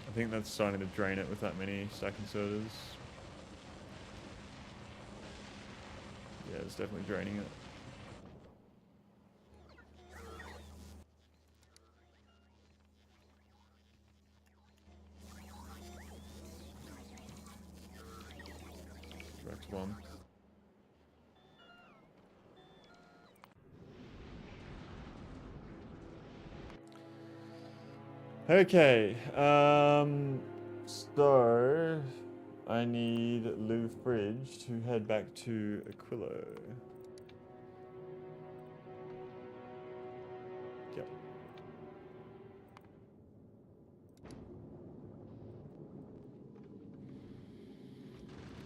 [SPEAKER 1] I think that's starting to drain it with that many stack inserters. Yeah, it's definitely draining it. Direct one. Okay, so I need Lou Fridge to head back to Aquilo. Yep.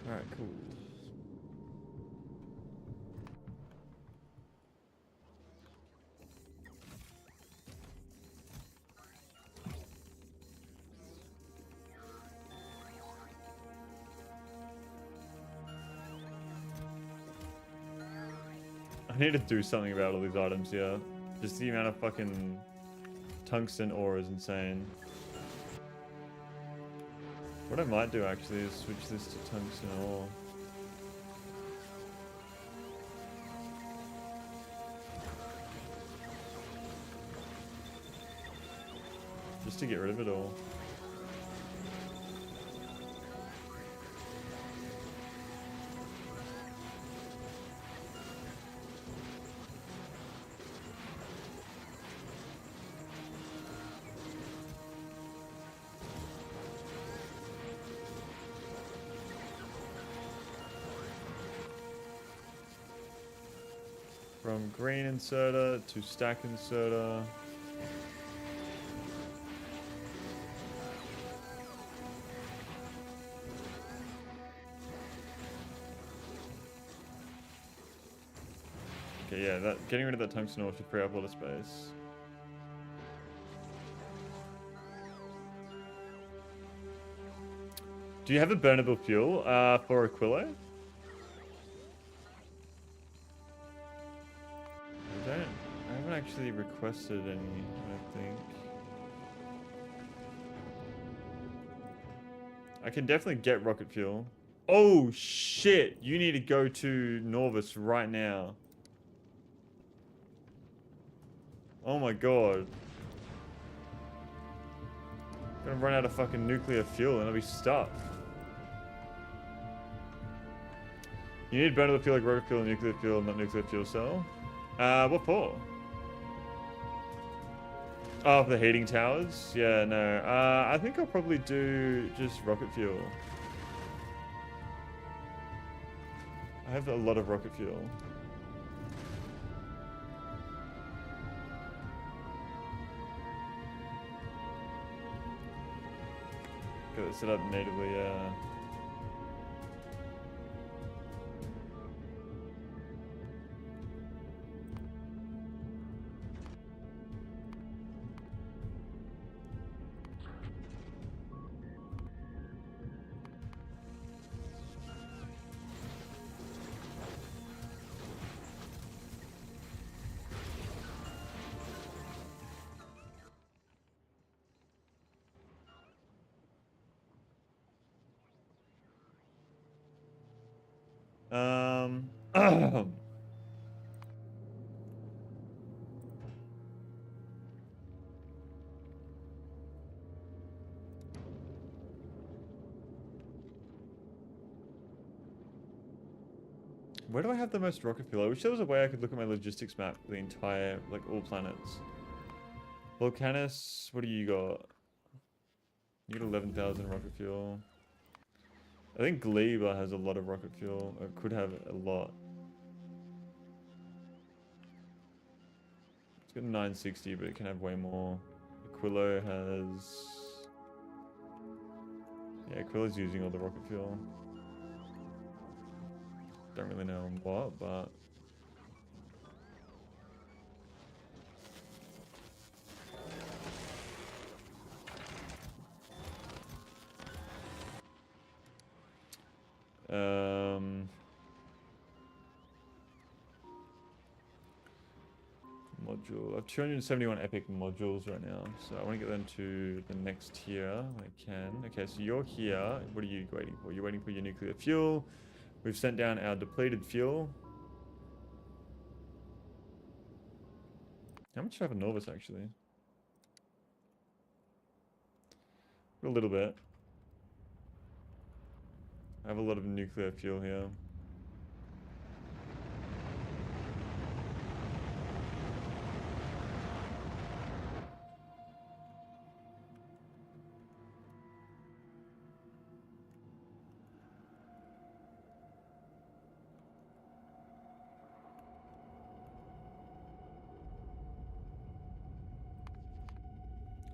[SPEAKER 1] Alright, cool. I need to do something about all these items here. Just the amount of fucking tungsten ore is insane. What I might do actually is switch this to tungsten ore. Just to get rid of it all. From green inserter to stack inserter. Okay, yeah, getting rid of that tungsten ore should free up a lot of space. Do you have a burnable fuel for Aquilo? I haven't actually requested any, I don't think. I can definitely get rocket fuel. Oh shit! You need to go to Norvis right now. Oh my god. Gonna run out of fucking nuclear fuel and I'll be stuck. You need burnable fuel like rocket fuel and nuclear fuel, not nuclear fuel cell. What for? Oh, for the heating towers? Yeah, no. I think I'll probably do just rocket fuel. I have a lot of rocket fuel. Get it set up natively, yeah. Where do I have the most rocket fuel? I wish there was a way I could look at my logistics map for the entire, like, all planets. Volcanus, what do you got? You got 11,000 rocket fuel. I think Gleba has a lot of rocket fuel, or could have a lot. It's got 960, but it can have way more. Aquilo has... Yeah, Aquilo's using all the rocket fuel. Don't really know what, but... Module. I have 271 epic modules right now, so I want to get them to the next tier. I can. Okay, so you're here. What are you waiting for? You're waiting for your nuclear fuel. We've sent down our depleted fuel. How much do I have in Norvis, actually? A little bit. I have a lot of nuclear fuel here.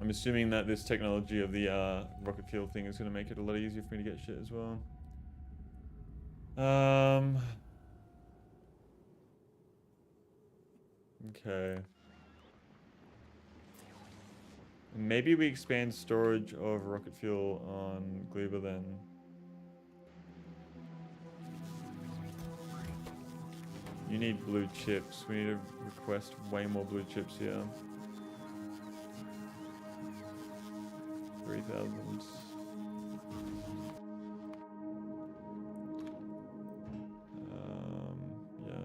[SPEAKER 1] I'm assuming that this technology of the rocket fuel thing is going to make it a lot easier for me to get shit as well. Okay. Maybe we expand storage of rocket fuel on Gleba then. You need blue chips. We need to request way more blue chips here. 3,000. Yeah.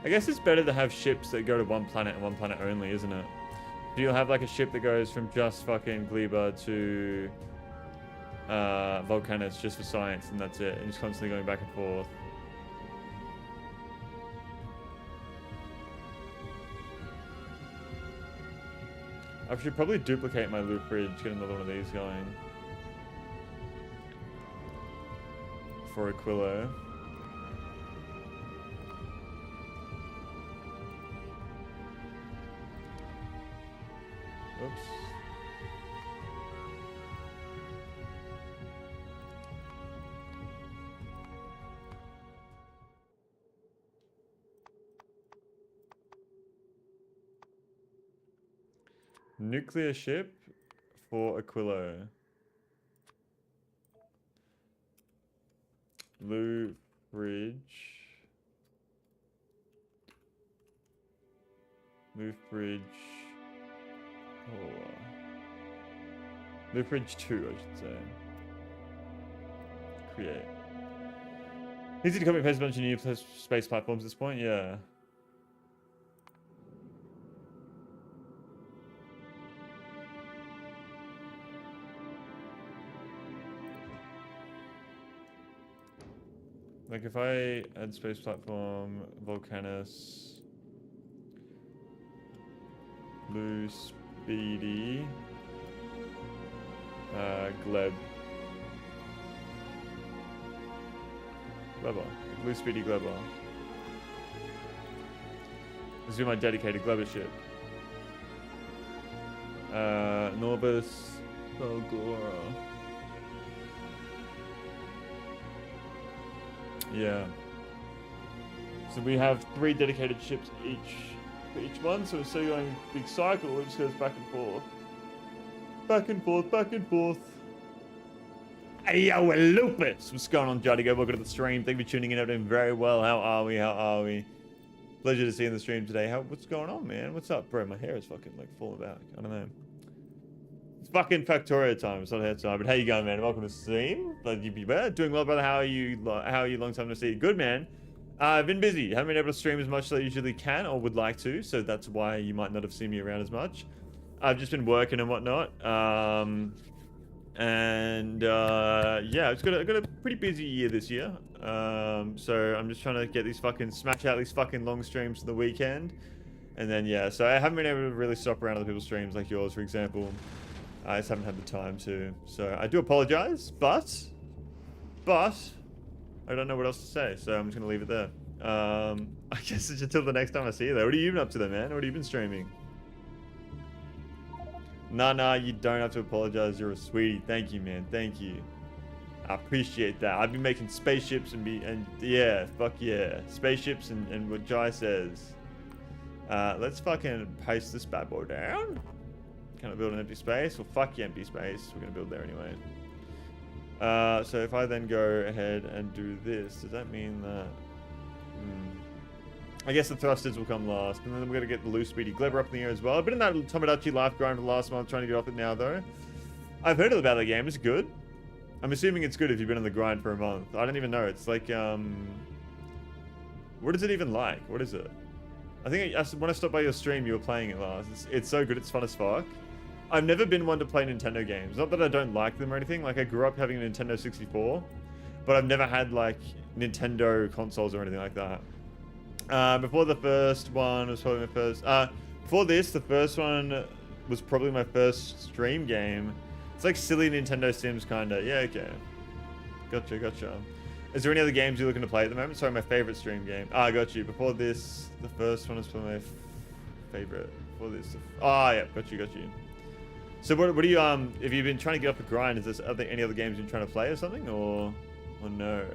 [SPEAKER 1] I guess it's better to have ships that go to one planet and one planet only, isn't it? You'll have like a ship that goes from just fucking Gleba to Volcanus just for science, and that's it. And just constantly going back and forth. I should probably duplicate my loop bridge, get another one of these going. For Aquilo. Oops. Nuclear ship for Aquilo. Blue bridge. Move bridge. Oh, move bridge 2, I should say. Create. Easy to copy and paste a bunch of new space platforms at this point, yeah. Like if I add space platform, Volcanus, Blue Speedy, Gleb. Gleber. Blue Speedy Gleber. This is my dedicated Gleber ship. Norbus, Belgora. Yeah. So we have 3 dedicated ships for each one, so instead of going a big cycle, it just goes back and forth. Back and forth, back and forth. Hey, yo, Lupus! What's going on, Jody? Welcome to the stream. Thank you for tuning in. I'm doing very well. How are we? How are we? Pleasure to see you in the stream today. What's going on, man? What's up, bro? My hair is fucking, like, falling back. I don't know. It's fucking Factorio time. It's not hair time. But how you going, man? Welcome to the stream. Glad you be better. Doing well, brother. How are you? Long time to see. Good, man. I've been busy. Haven't been able to stream as much as I usually can or would like to. So that's why you might not have seen me around as much. I've just been working and whatnot. Yeah, I've got a pretty busy year this year. So I'm just trying to get these smash out these fucking long streams for the weekend. And then, yeah, so I haven't been able to really stop around other people's streams like yours, for example. I just haven't had the time to. So I do apologize, but I don't know what else to say. So I'm just going to leave it there. I guess it's until the next time I see you there. What have you been up to then, man? What have you been streaming? Nah, you don't have to apologize. You're a sweetie. Thank you, man. Thank you. I appreciate that. I've been making spaceships and yeah, fuck yeah. Spaceships and what Jai says. Let's fucking paste this bad boy down. Can I build an empty space? Well, fuck you, empty space. We're gonna build there anyway. So if I then go ahead and do this, does that mean that... I guess the thrusters will come last, and then we're going to get the loose speedy Gleber up in the air as well. I've been in that Tomodachi life grind for the last month, trying to get off it now, though. I've heard about the game. It's good. I'm assuming it's good if you've been in the grind for a month. I don't even know. It's like, what is it even like? What is it? I think when I stopped by your stream, you were playing it last. It's so good. It's fun as fuck. I've never been one to play Nintendo games. Not that I don't like them or anything. Like, I grew up having a Nintendo 64, but I've never had, like, Nintendo consoles or anything like that. Before the first one was probably my first. Before this, the first one was probably my first stream game. It's like silly Nintendo Sims, kinda. Yeah, okay. Gotcha. Is there any other games you're looking to play at the moment? Sorry, my favorite stream game. I got you. Before this, the first one was probably my favorite. Before this, yeah, got you. So what do you if you've been trying to get off the grind? Are there any other games you're trying to play or something, or no?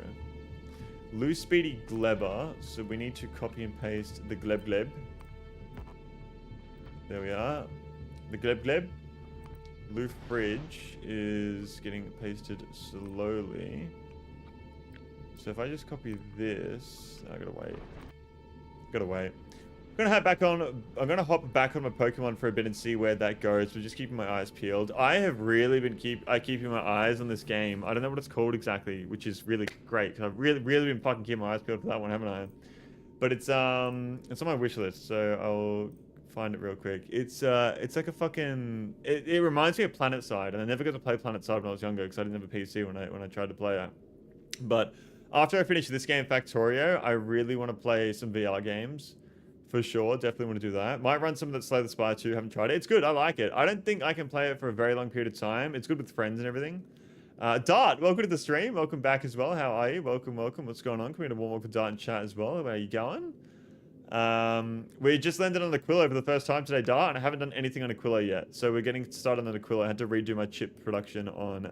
[SPEAKER 1] Loose speedy Gleber, so we need to copy and paste the Gleb. There we are. The Gleb. Loof Bridge is getting pasted slowly. So if I just copy this, I gotta wait. I'm gonna hop back on my Pokemon for a bit and see where that goes. So just keeping my eyes peeled. I have really been keeping my eyes on this game. I don't know what it's called exactly, which is really great. Cause I've really been fucking keeping my eyes peeled for that one, haven't I? But it's on my wish list, so I'll find it real quick. It's like a fucking. It reminds me of PlanetSide, and I never got to play PlanetSide when I was younger because I didn't have a PC when I tried to play it. But after I finish this game, Factorio, I really want to play some VR games. For sure, definitely want to do that. Might run some of that Slay the Spire 2, haven't tried it. It's good, I like it. I don't think I can play it for a very long period of time. It's good with friends and everything. Dart, welcome to the stream. Welcome back as well. How are you? Welcome. What's going on? Can we get a warm welcome Dart in chat as well? How are you going? We just landed on Aquilo for the first time today, Dart, and I haven't done anything on Aquilo yet. So we're getting started on Aquilo. I had to redo my chip production on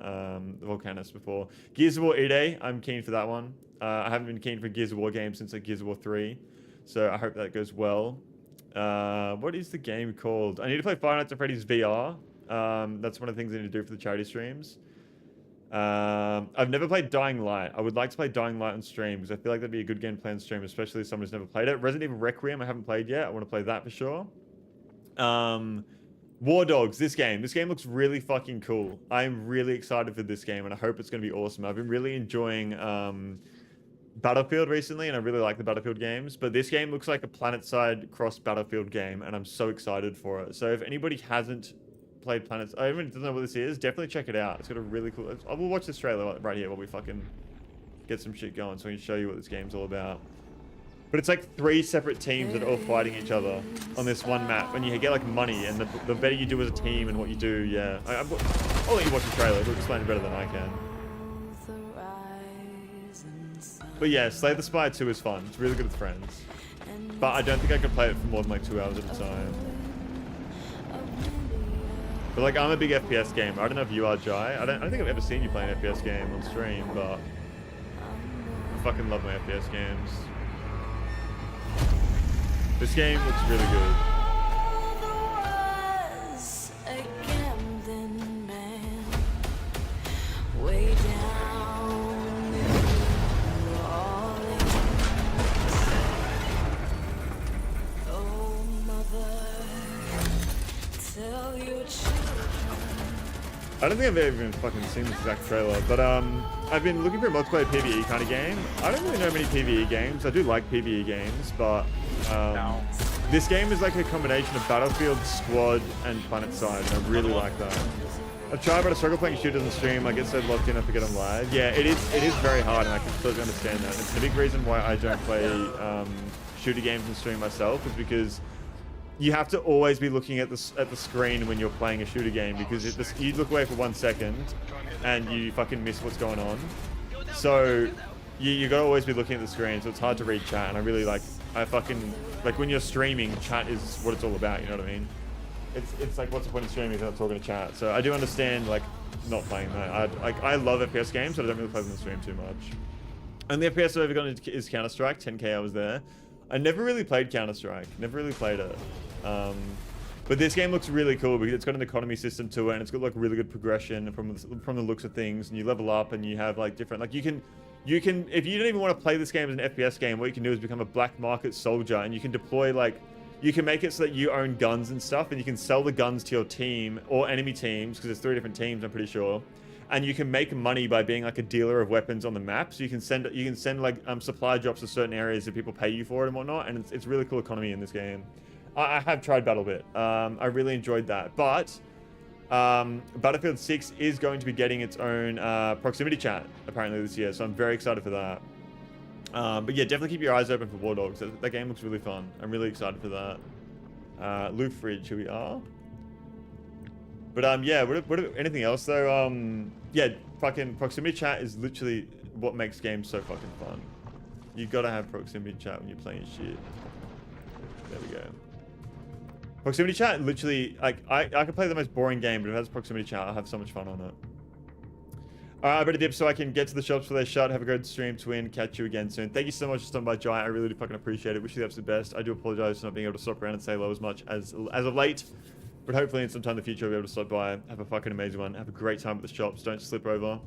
[SPEAKER 1] the Volcanus before. Gears of War E-Day, I'm keen for that one. I haven't been keen for Gears of War games since like Gears of War 3. So I hope that goes well. What is the game called? I need to play Five Nights at Freddy's VR. That's one of the things I need to do for the charity streams. I've never played Dying Light. I would like to play Dying Light on stream because I feel like that'd be a good game to play on stream, especially if someone who's never played it. Resident Evil Requiem I haven't played yet. I want to play that for sure. War Dogs, this game looks really fucking cool. I'm really excited for this game, and I hope it's going to be awesome. I've been really enjoying Battlefield recently, and I really like the Battlefield games, but this game looks like a PlanetSide cross Battlefield game, and I'm so excited for it. So if anybody hasn't played Planets, I don't know what this is, definitely check it out. It's got a really cool... I will watch this trailer right here while we fucking get some shit going so I can show you what this game's all about. But it's like 3 separate teams that are all fighting each other on this one map, and you get like money, and the better you do as a team and what you do, yeah. I'll let you watch the trailer, it'll explain it better than I can. But yeah, Slay the Spire 2 is fun. It's really good with friends. But I don't think I could play it for more than like 2 hours at a time. But like, I'm a big FPS gamer. I don't know if you are, Jai. I don't think I've ever seen you play an FPS game on stream, but I fucking love my FPS games. This game looks really good. I don't think I've ever even fucking seen this exact trailer, but I've been looking for a multiplayer PvE kind of game. I don't really know many PvE games. I do like PvE games, but this game is like a combination of Battlefield, Squad, and PlanetSide, and I really like that. I've tried, but I struggle playing shooters on stream. I get so locked in, I forget I'm live. Yeah, it is very hard, and I can totally understand that. It's a big reason why I don't play shooter games on stream myself, is because you have to always be looking at the screen when you're playing a shooter game, because you look away for 1 second and you fucking miss what's going on. So you gotta always be looking at the screen, so it's hard to read chat. And I really like when you're streaming, chat is what it's all about. You know what I mean? It's like, what's the point of streaming if you're not talking to chat? So I do understand like not playing that. I love FPS games, but I don't really play them on stream too much. And the FPS I've ever gotten is Counter-Strike. 10K I was there. I never really played Counter-Strike. Never really played it. But this game looks really cool because it's got an economy system to it, and it's got like really good progression from the looks of things, and you level up and you have like different, like you can if you don't even want to play this game as an FPS game, what you can do is become a black market soldier, and you can deploy like, you can make it so that you own guns and stuff, and you can sell the guns to your team or enemy teams, because there's 3 different teams, I'm pretty sure. And you can make money by being like a dealer of weapons on the map. So you can send like supply drops to certain areas that people pay you for it and whatnot. And it's really cool economy in this game. I have tried BattleBit. I really enjoyed that. But Battlefield 6 is going to be getting its own proximity chat apparently this year. So I'm very excited for that. But yeah, definitely keep your eyes open for War Dogs. That game looks really fun. I'm really excited for that. Loot Fridge, here we are. But yeah, anything else though? Yeah, fucking proximity chat is literally what makes games so fucking fun. You gotta have proximity chat when you're playing shit. There we go. Proximity chat, literally, like I could play the most boring game, but if it has proximity chat, I'll have so much fun on it. Alright, I better dip so I can get to the shops before they shut. Have a good stream, Twin. Catch you again soon. Thank you so much for stopping by, Jai. I really do fucking appreciate it. Wish you the absolute best. I do apologize for not being able to stop around and say hello as much as of late. But hopefully in some time in the future I'll be able to stop by. Have a fucking amazing one. Have a great time at the shops. Don't slip over.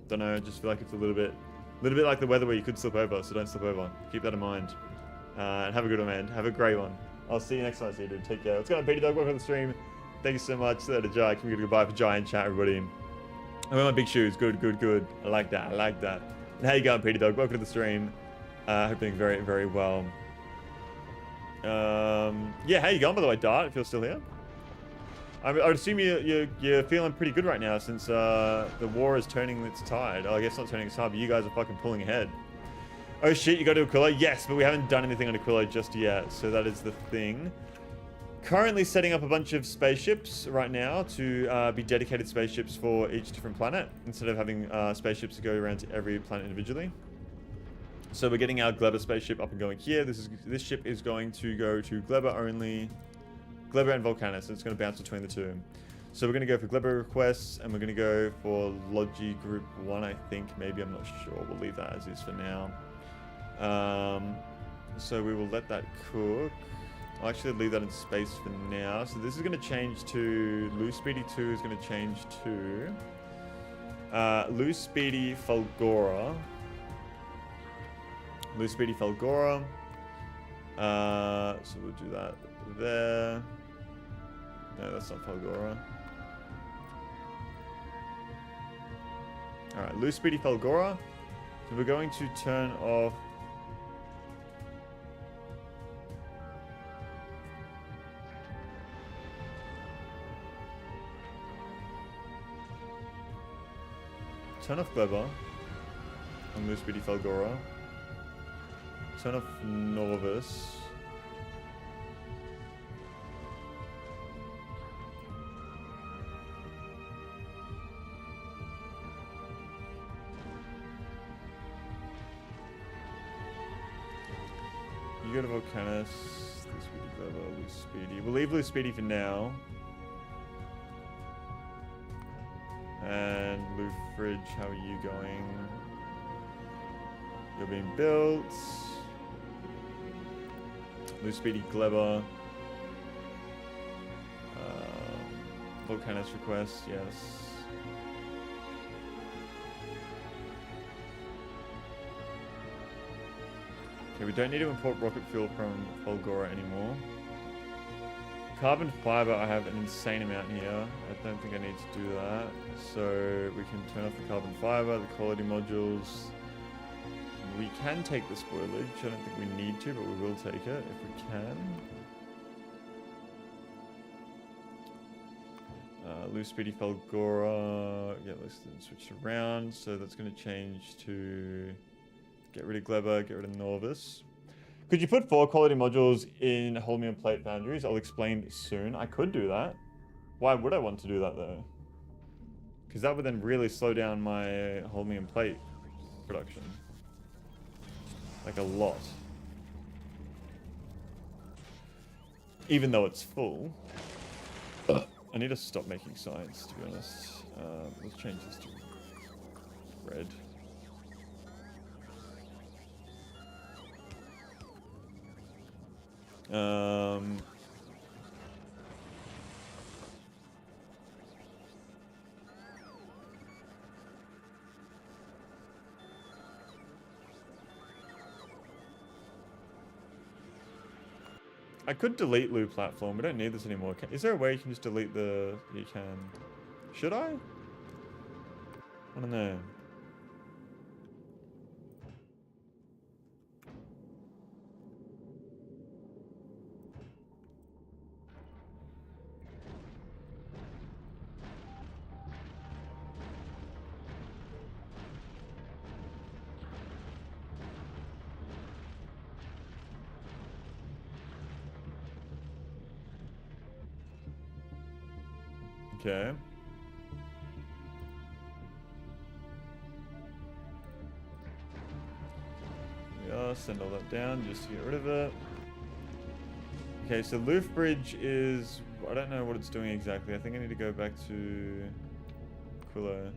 [SPEAKER 1] Don't know, I just feel like it's a little bit like the weather where you could slip over, so don't slip over. Keep that in mind. And have a good one, man. Have a great one. I'll see you next time. See you, dude. Take care. Let's go on, Petey Dog. Welcome to the stream. Thank you so much. Say that to Jai. Can we get a goodbye for Jai in chat, everybody? I wear my big shoes. Good, good, good. I like that. I like that. And how you going, Petey Dog? Welcome to the stream. Hope you're doing very, very well. Yeah, how you going, by the way, Dart, if you're still here? I would assume you're feeling pretty good right now since the war is turning its tide. Oh, I guess not turning its tide, but you guys are fucking pulling ahead. Oh shit, you got to Aquilo? Yes, but we haven't done anything on Aquilo just yet, so that is the thing. Currently setting up a bunch of spaceships right now to be dedicated spaceships for each different planet, instead of having spaceships to go around to every planet individually. So we're getting our Gleber spaceship up and going here. This ship is going to go to Gleber only. Gleber and Volcanus, and it's going to bounce between the two. So we're going to go for Gleber requests, and we're going to go for Logi Group 1, I think. Maybe, I'm not sure. We'll leave that as is for now. So we will let that cook. I'll actually leave that in space for now. So this is going to change to... Loose Speedy 2 is going to change to... Loose Speedy Fulgora. Loose Speedy Fulgora. So we'll do that there. No, that's not Falgora. Alright, loose speedy Falgora. So we're going to turn off... Turn off Gleba on loose speedy Falgora. Turn off Norvis. You go to Volcanus. Loose speedy Gleba, loose speedy. We'll leave loose speedy for now. And Loofridge, how are you going? You're being built. Loose speedy Gleba. Volcanus request, yes. Okay, we don't need to import rocket fuel from Falgora anymore. Carbon fiber, I have an insane amount here. I don't think I need to do that. So we can turn off the carbon fiber, the quality modules. We can take the spoilage. I don't think we need to, but we will take it if we can. Loose speedy Falgora. Yeah, let's switch it around. So that's going to change to get rid of Gleba, get rid of Norvis. Could you put 4 quality modules in Holmium plate foundries? I'll explain soon. I could do that. Why would I want to do that though? Because that would then really slow down my Holmium plate production. Like a lot. Even though it's full. I need to stop making signs, to be honest. Let's change this to red. I could delete Loo platform. We don't need this anymore. Is there a way you can just delete the... You can... Should I? I don't know. Okay. Yeah, send all that down just to get rid of it. Okay, so Loofbridge is... I don't know what it's doing exactly. I think I need to go back to Aquilo.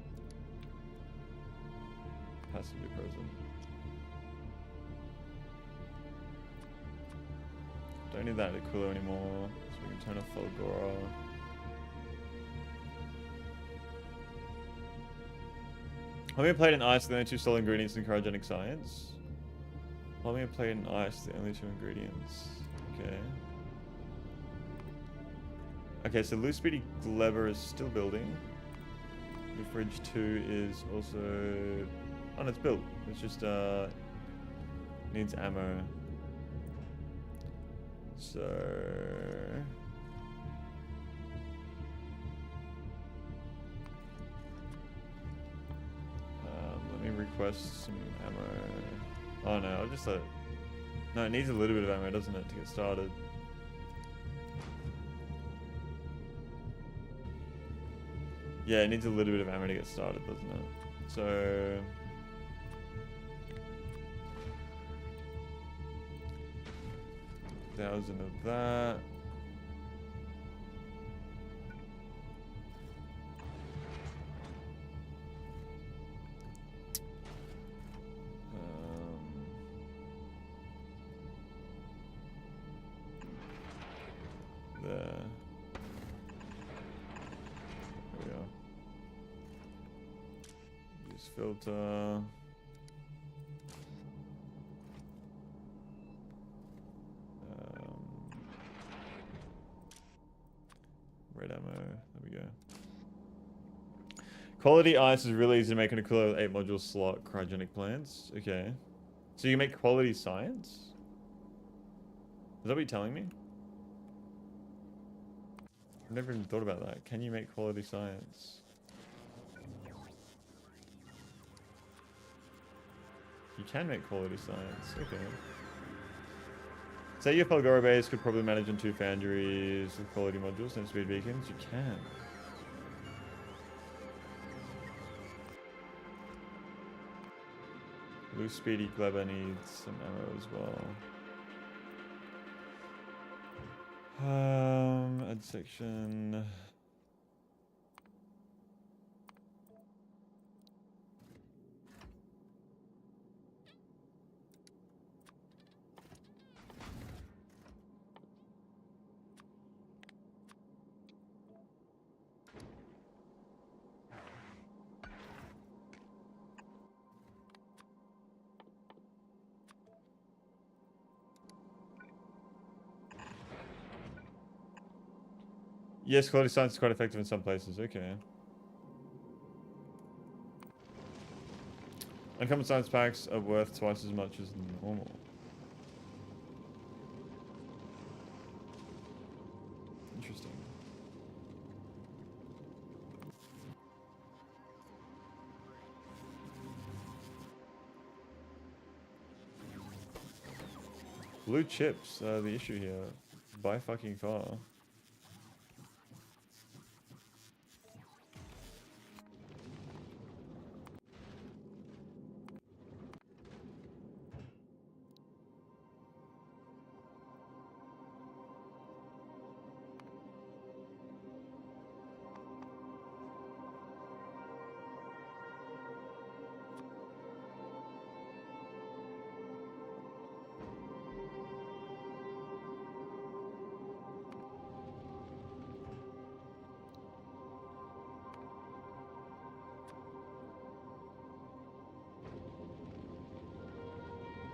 [SPEAKER 1] Passively present. Don't need that at Aquilo anymore. So we can turn off Falgora. Holmium plate and ice are the only 2 solid ingredients in cryogenic science. Holmium plate and ice, the only 2 ingredients. Okay. Okay, so loose speedy Gleba is still building. Fridge 2 is also... Oh, no, it's built. It's just, needs ammo. So... let me request some ammo. Oh no, I'll just let it... No, it needs a little bit of ammo, doesn't it, to get started? Yeah, it needs a little bit of ammo to get started, doesn't it? So... 1,000 of that. There. There we are. Use filter. Quality ice is really easy to make an Aquilo with 8 module slot cryogenic plants. Okay. So you make quality science? Is that what you're telling me? I've never even thought about that. Can you make quality science? You can make quality science. Okay. Say your Falgora base could probably manage on 2 foundries with quality modules and speed beacons. You can. Blue Speedy Glebber needs some ammo as well. Add section. Yes, quality science is quite effective in some places. Okay. Uncommon science packs are worth twice as much as normal. Interesting. Blue chips are the issue here. By fucking far.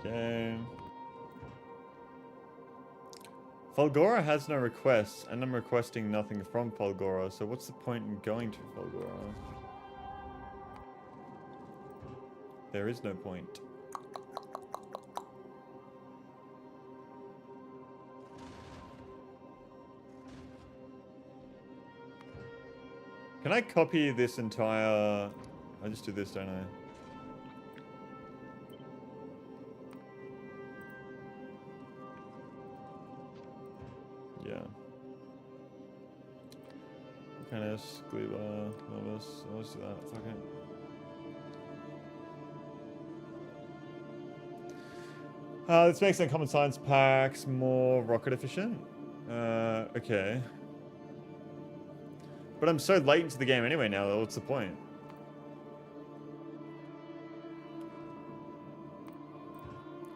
[SPEAKER 1] Okay. Falgora has no requests, and I'm requesting nothing from Falgora, so what's the point in going to Falgora? There is no point. Can I copy this entire... I just do this, don't I? Yeah. Canis, Gleba, Novus. Let's do that. Fuck it. Let's make some common science packs more rocket efficient. Okay. But I'm so late into the game anyway now, though. What's the point?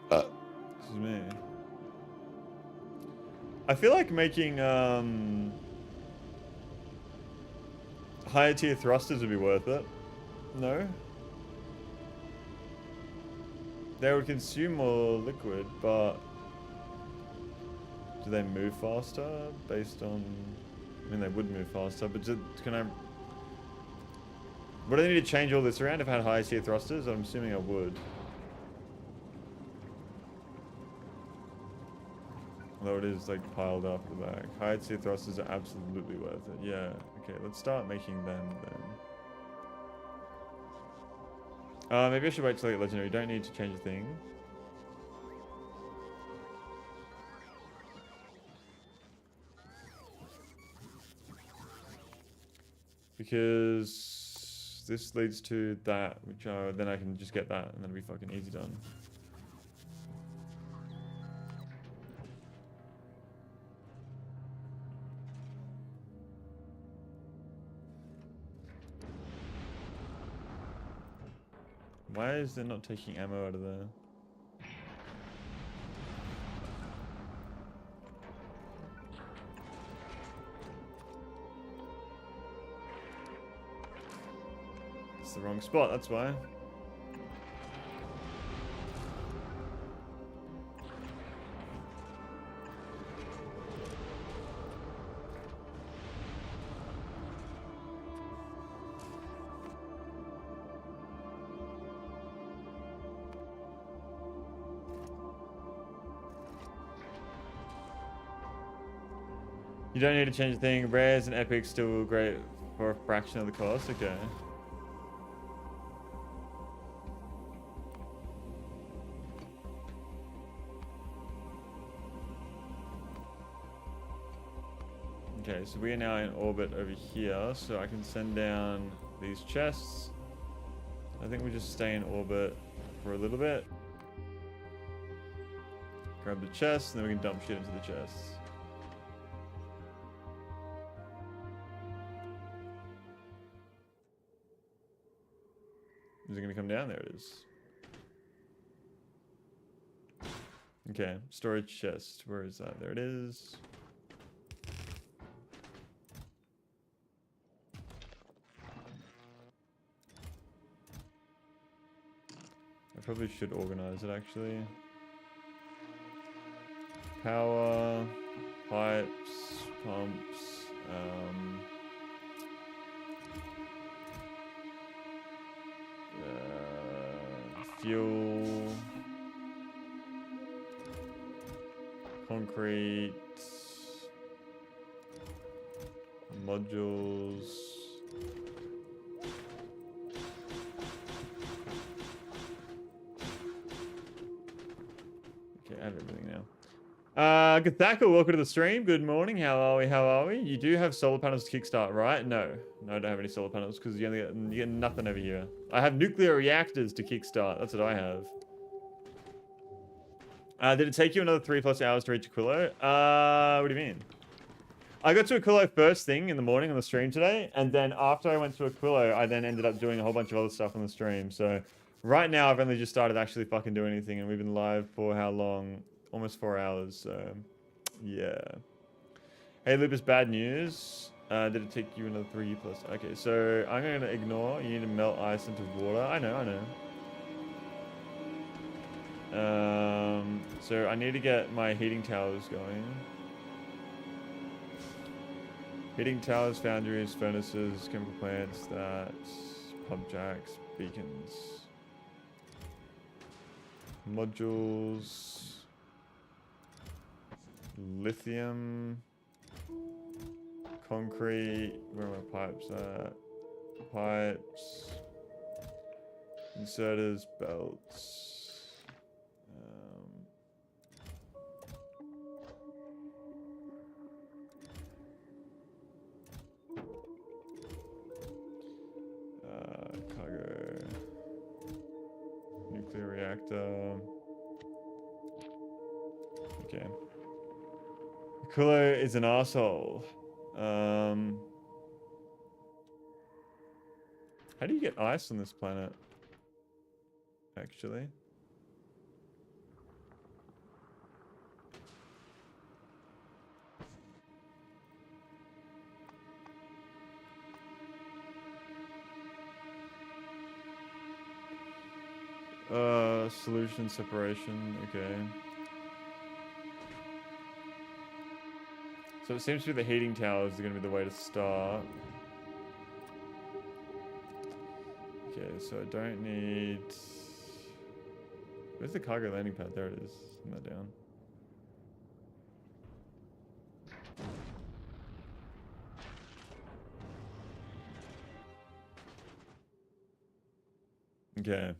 [SPEAKER 1] This is me. I feel like making higher tier thrusters would be worth it. No? They would consume more liquid, but do they move faster based on... I mean, they would move faster, but can I... Would I need to change all this around if I had higher tier thrusters? I'm assuming I would. Although it is like piled up at the back. Higher tier thrusters are absolutely worth it. Yeah. Okay, let's start making them then. Maybe I should wait till I get legendary. Don't need to change a thing. Because this leads to that, which then I can just get that and then it'll be fucking easy done. Why is it not taking ammo out of there? It's the wrong spot, that's why. You don't need to change a thing. Rares and epics still great for a fraction of the cost. Okay. Okay, so we are now in orbit over here, so I can send down these chests. I think we just stay in orbit for a little bit. Grab the chest, and then we can dump shit into the chests. Is it gonna come down? There it is. Okay, storage chest. Where is that? There it is. I probably should organize it actually. Power, pipes, pumps, fuel, concrete, modules. Okay, I have everything now. Gathaka, welcome to the stream. Good morning. How are we? How are we? You do have solar panels to kickstart, right? No, I don't have any solar panels because you get nothing over here. I have nuclear reactors to kickstart. That's what I have. Did it take you another 3+ hours to reach Aquilo? What do you mean? I got to Aquilo first thing in the morning on the stream today, and then after I went to Aquilo, I then ended up doing a whole bunch of other stuff on the stream. So right now, I've only just started actually fucking doing anything, and we've been live for how long? Almost 4 hours, so yeah. Hey, Lupus, bad news. Did it take you another 3+? Okay, so I'm going to ignore. You need to melt ice into water. I know. So I need to get my heating towers going. Heating towers, foundries, furnaces, chemical plants, pump jacks, beacons, modules, lithium, concrete, where are my pipes at? Pipes, inserters, belts. Cargo, nuclear reactor. Okay. Aquilo is an asshole. How do you get ice on this planet? Actually. Solution separation, okay. So it seems to be the heating towers are going to be the way to start. Okay, so I don't need... Where's the cargo landing pad? There it is. Send that down. Okay.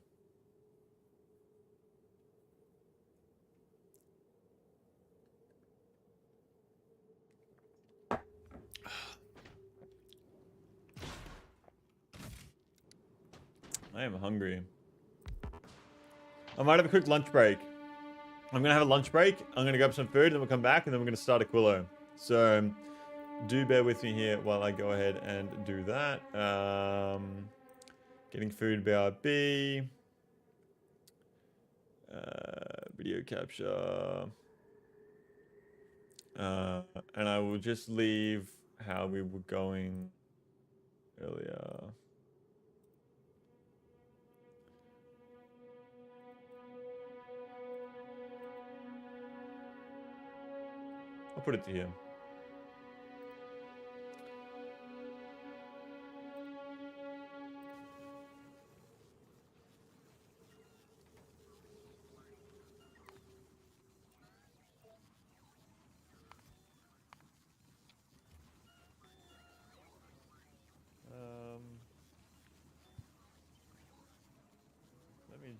[SPEAKER 1] I am hungry. I might have a quick lunch break. I'm going to have a lunch break. I'm going to grab some food, and then we'll come back, and then we're going to start Aquilo. So, do bear with me here while I go ahead and do that. Getting food, BRB. Video capture. And I will just leave how we were going earlier. I'll put it to here.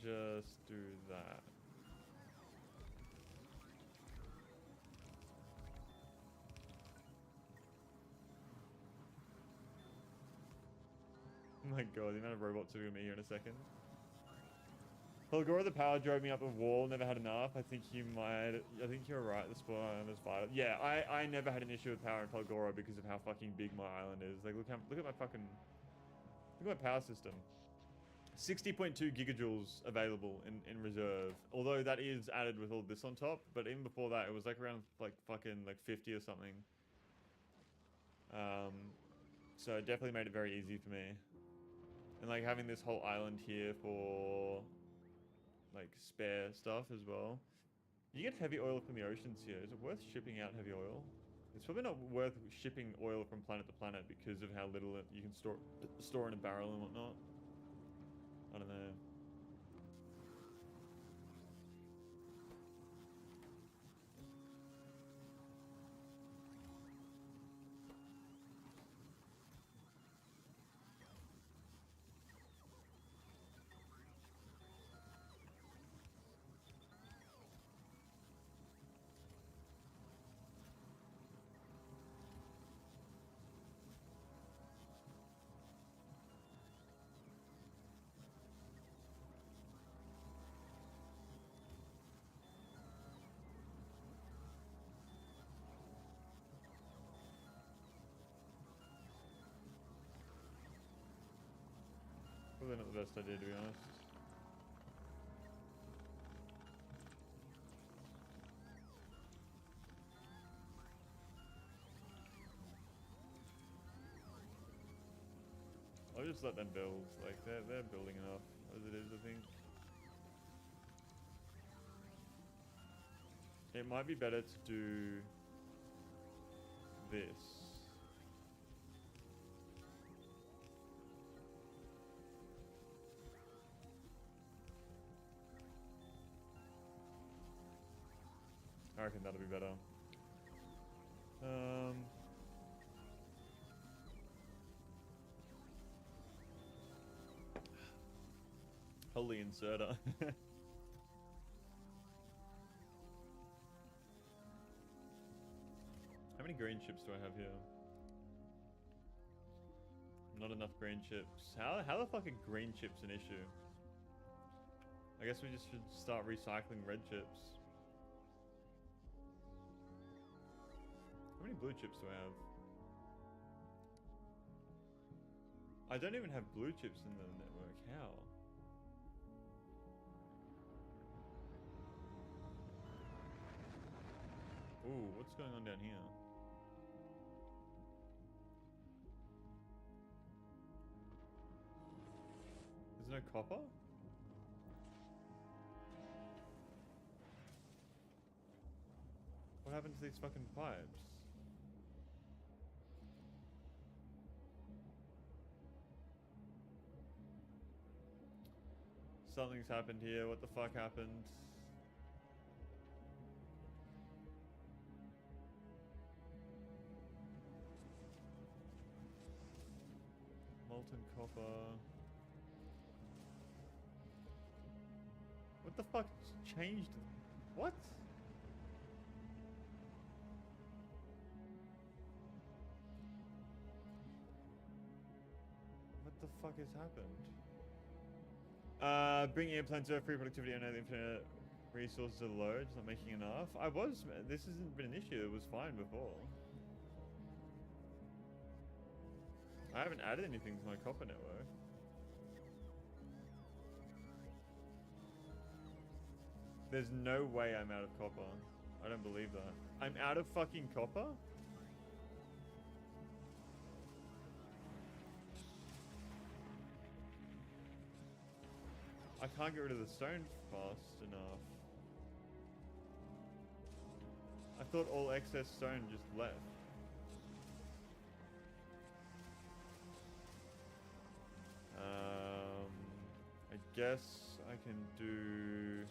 [SPEAKER 1] just do that. Oh my god, the amount of robots are going to be here in a second. Pelgora the power drove me up a wall, never had enough. I think you're right, the spawn is vital. Yeah, I never had an issue with power in Pelgora because of how fucking big my island is. Like, look at my fucking... Look at my power system. 60.2 gigajoules available in reserve. Although that is added with all this on top. But even before that, it was like around like fucking like 50 or something. So it definitely made it very easy for me. And like having this whole island here for like spare stuff as well. You get heavy oil from the oceans here. Is it worth shipping out heavy oil? It's probably not worth shipping oil from planet to planet because of how little you can store in a barrel and whatnot. I don't know. Probably not the best idea, to be honest. I'll just let them build. Like, they're building enough as it is, I think. It might be better to do this. I reckon that'll be better. Holy inserter. How many green chips do I have here? Not enough green chips. How the fuck are green chips an issue? I guess we just should start recycling red chips. How many blue chips do I have? I don't even have blue chips in the network. How? Ooh, what's going on down here? There's no copper? What happened to these fucking pipes? Something's happened here. What the fuck happened? Molten copper. What the fuck changed? What? What the fuck has happened? Bringing airplanes to free productivity. I know the infinite resources are low, just not making enough. This hasn't been an issue. It was fine before. I haven't added anything to my copper network. There's no way I'm out of copper. I don't believe that. I'm out of fucking copper? I can't get rid of the stone fast enough. I thought all excess stone just left. I guess I can do...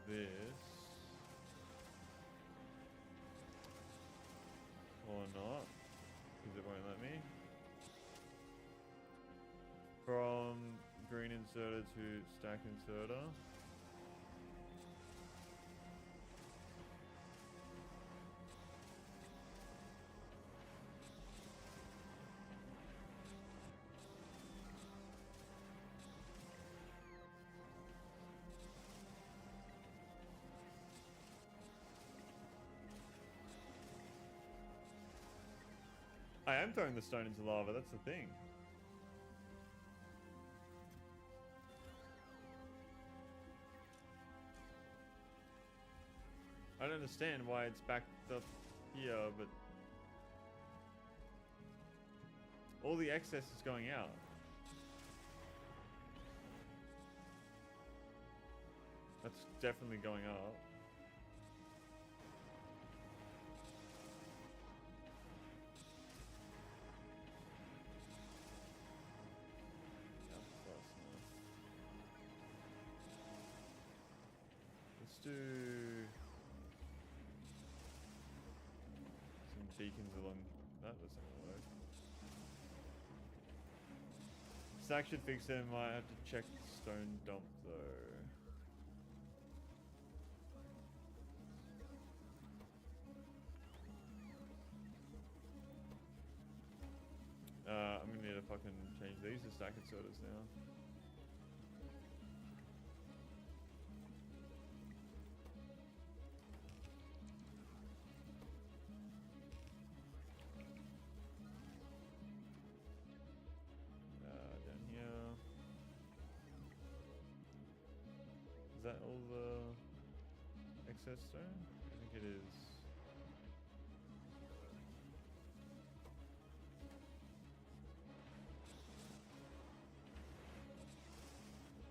[SPEAKER 1] this. Or not, because it won't let me. green inserter to stack inserter. I am throwing the stone into lava, that's the thing. I don't understand why it's backed up here, but all the excess is going out. That's definitely going up. Let's do some beacons along. That doesn't work. Stack should fix it. Might have to check the stone dump though. I'm gonna need to fucking change these to stack inserters now. Down here. Is that all the excess stone? I think it is.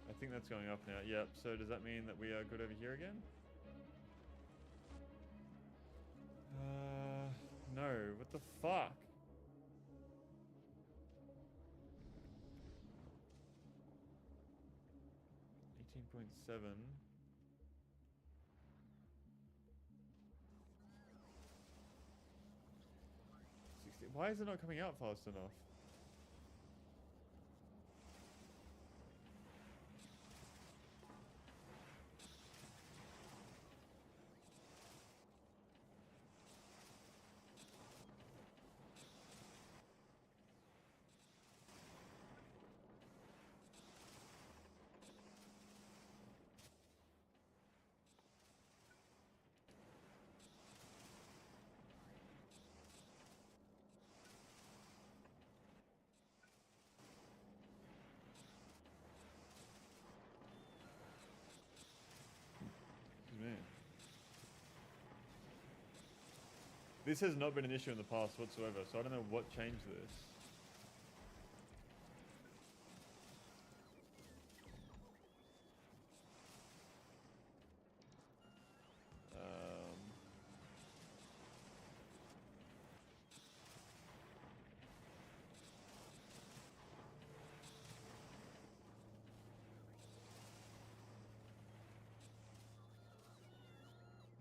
[SPEAKER 1] I think that's going up now. Yep, so does that mean that we are good over here again? No. What the fuck? $18.7. Why is it not coming out fast enough? Man. This has not been an issue in the past whatsoever, so I don't know what changed this.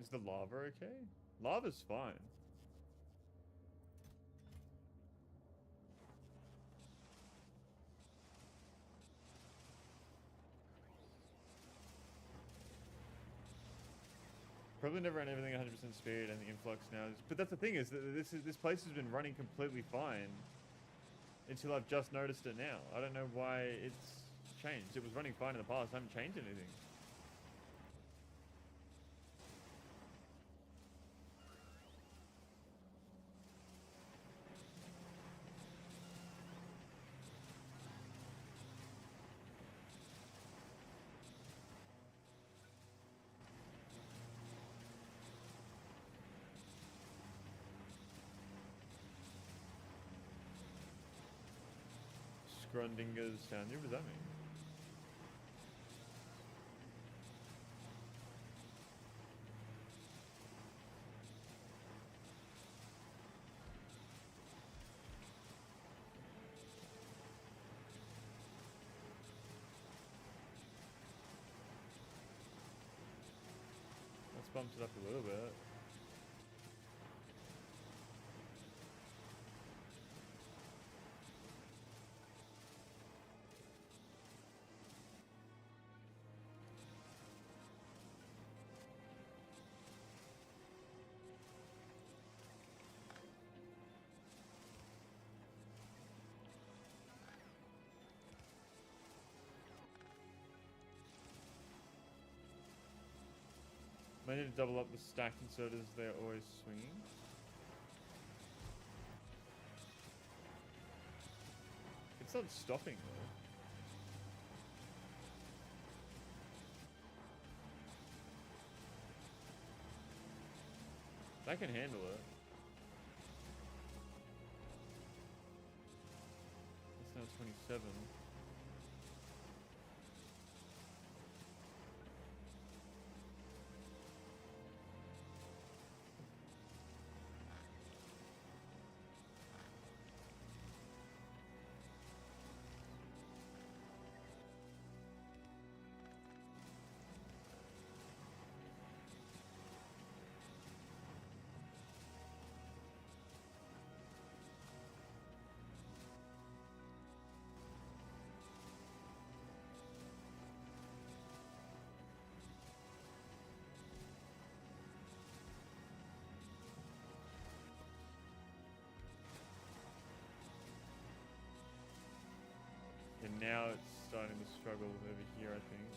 [SPEAKER 1] Is the lava okay? Lava's fine. Probably never ran everything 100% speed and the influx now is, but that's the thing is that this place has been running completely fine until I've just noticed it now. I don't know why it's changed. It was running fine in the past. I haven't changed anything. Grundinger's down here, what does that mean? Let's bump it up a little bit. I need to double up the stack inserters. They're always swinging. It's not stopping though. That can handle it. It's now 27. And now it's starting to struggle over here, I think.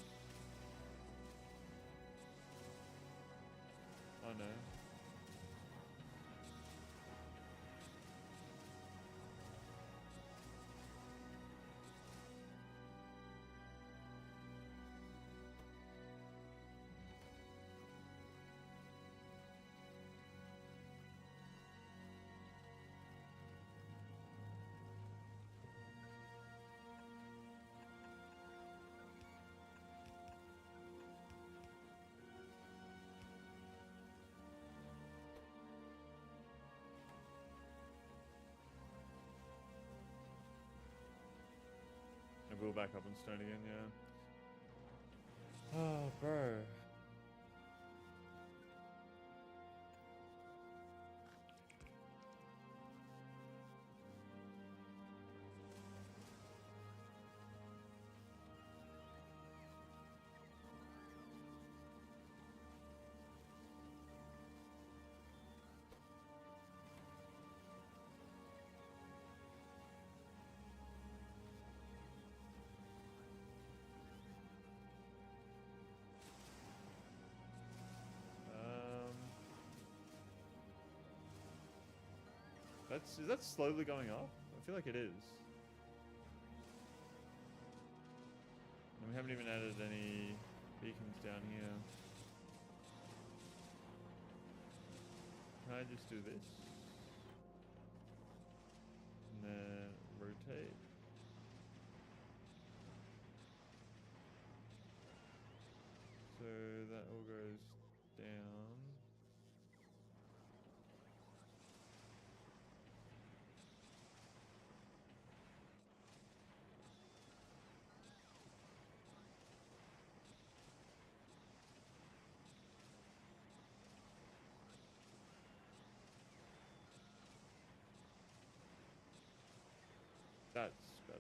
[SPEAKER 1] Oh no. And we'll back up on stone again, yeah. Oh, bro. Is that slowly going up? I feel like it is. And we haven't even added any beacons down here. Can I just do this? And then rotate. So that all goes down. That's better.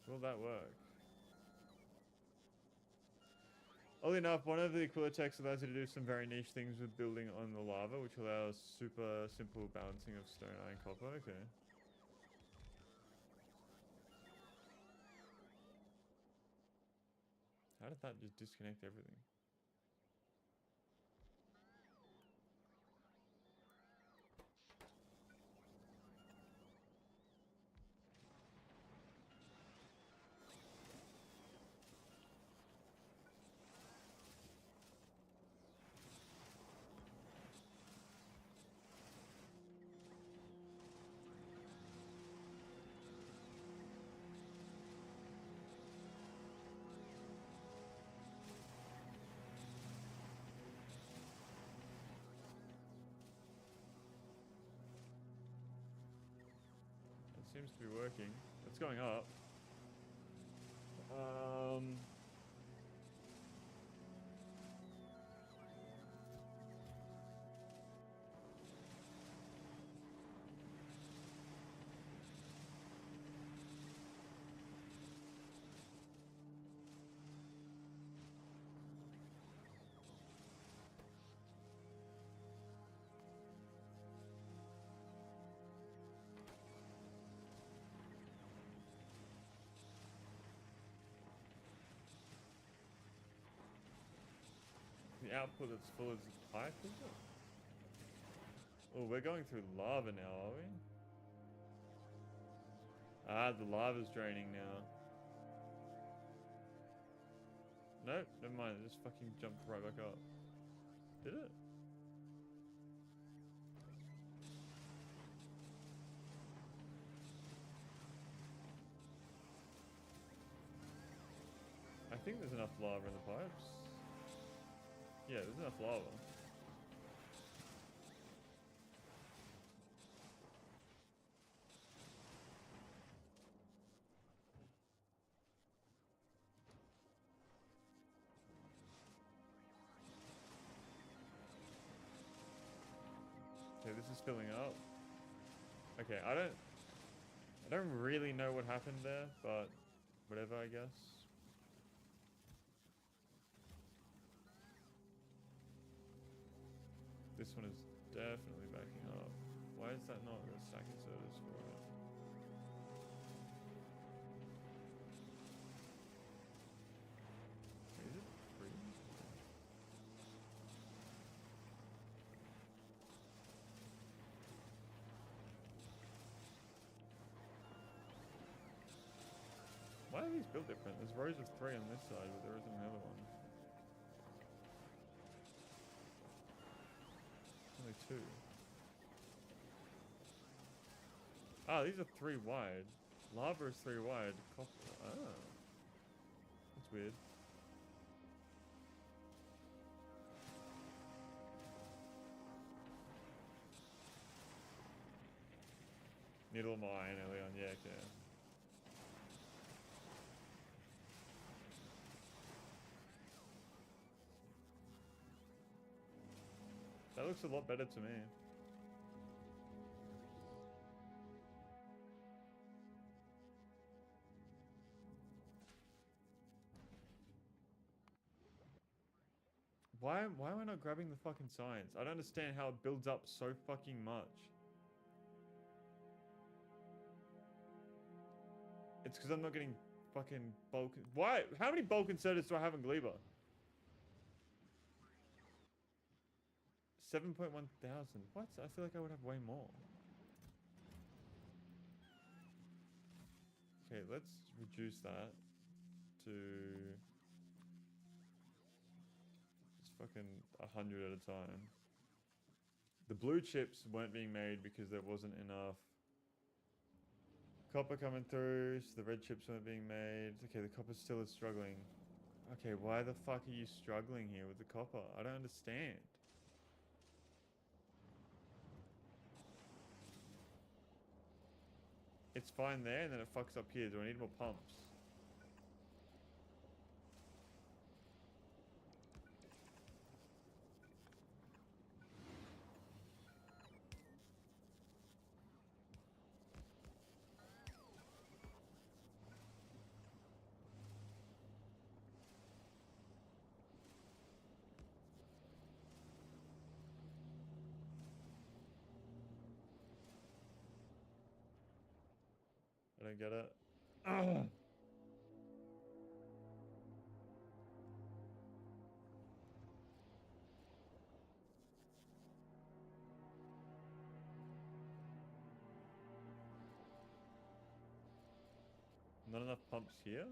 [SPEAKER 1] Will that work? Oddly enough, one of the Aquilo techs allows you to do some very niche things with building on the lava, which allows super simple balancing of stone, iron, copper. Okay. How did that just disconnect everything? Seems to be working. It's going up. The output that's full is this pipe, is it? Oh, we're going through lava now, are we? Ah, the lava's draining now. Nope, never mind. It just fucking jumped right back up. Did it? I think there's enough lava in the pipes. Yeah, there's enough lava. Okay, this is filling up. Okay, I don't really know what happened there, but whatever, I guess. This one is definitely backing up. Why is that not a stack inserters for it? Wait, is it free? Why are these built different? There's rows of 3 on this side, but there isn't another one. Only 2. Ah, these are 3 wide. Lava is 3 wide. Copper. Ah. That's weird. Need a little more iron early on. Yeah, okay. That looks a lot better to me. Why am I not grabbing the fucking science? I don't understand how it builds up so fucking much. It's because I'm not getting fucking bulk. Why? How many bulk inserters do I have in Gleba? 7.1 thousand. What? I feel like I would have way more. Okay, let's reduce that to just fucking 100 at a time. The blue chips weren't being made because there wasn't enough copper coming through, so the red chips weren't being made. Okay, the copper still is struggling. Okay, why the fuck are you struggling here with the copper? I don't understand. It's fine there, and then it fucks up here. Do I need more pumps? I don't get it. Ugh. Not enough pumps here?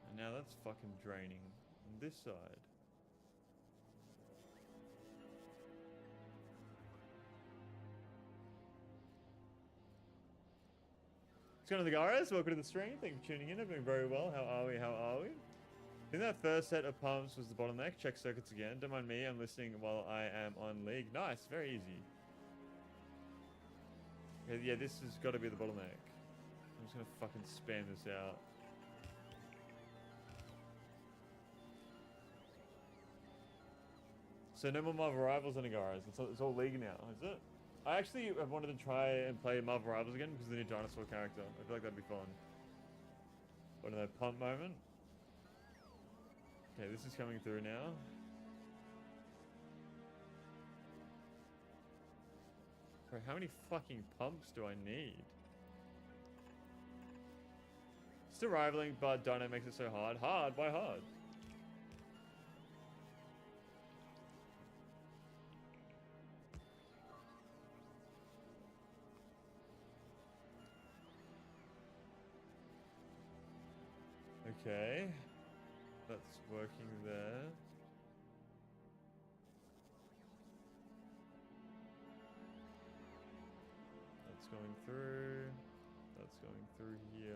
[SPEAKER 1] And now that's fucking draining on this side. What's going on, the guys? Welcome to the stream. Thank you for tuning in. I'm doing very well. How are we? How are we? I think that first set of pumps was the bottleneck. Check circuits again. Don't mind me. I'm listening while I am on league. Nice. Very easy. Yeah, this has got to be the bottleneck. I'm just going to fucking spam this out. So no more Marvel Rivals any guys. It's all league now, is it? I actually have wanted to try and play Marvel Rivals again because of the new dinosaur character. I feel like that'd be fun. What another pump moment? Okay, this is coming through now. Bro, how many fucking pumps do I need? Still rivaling, but Dino makes it so hard. Hard? Why hard? Okay. That's working there. That's going through. That's going through here.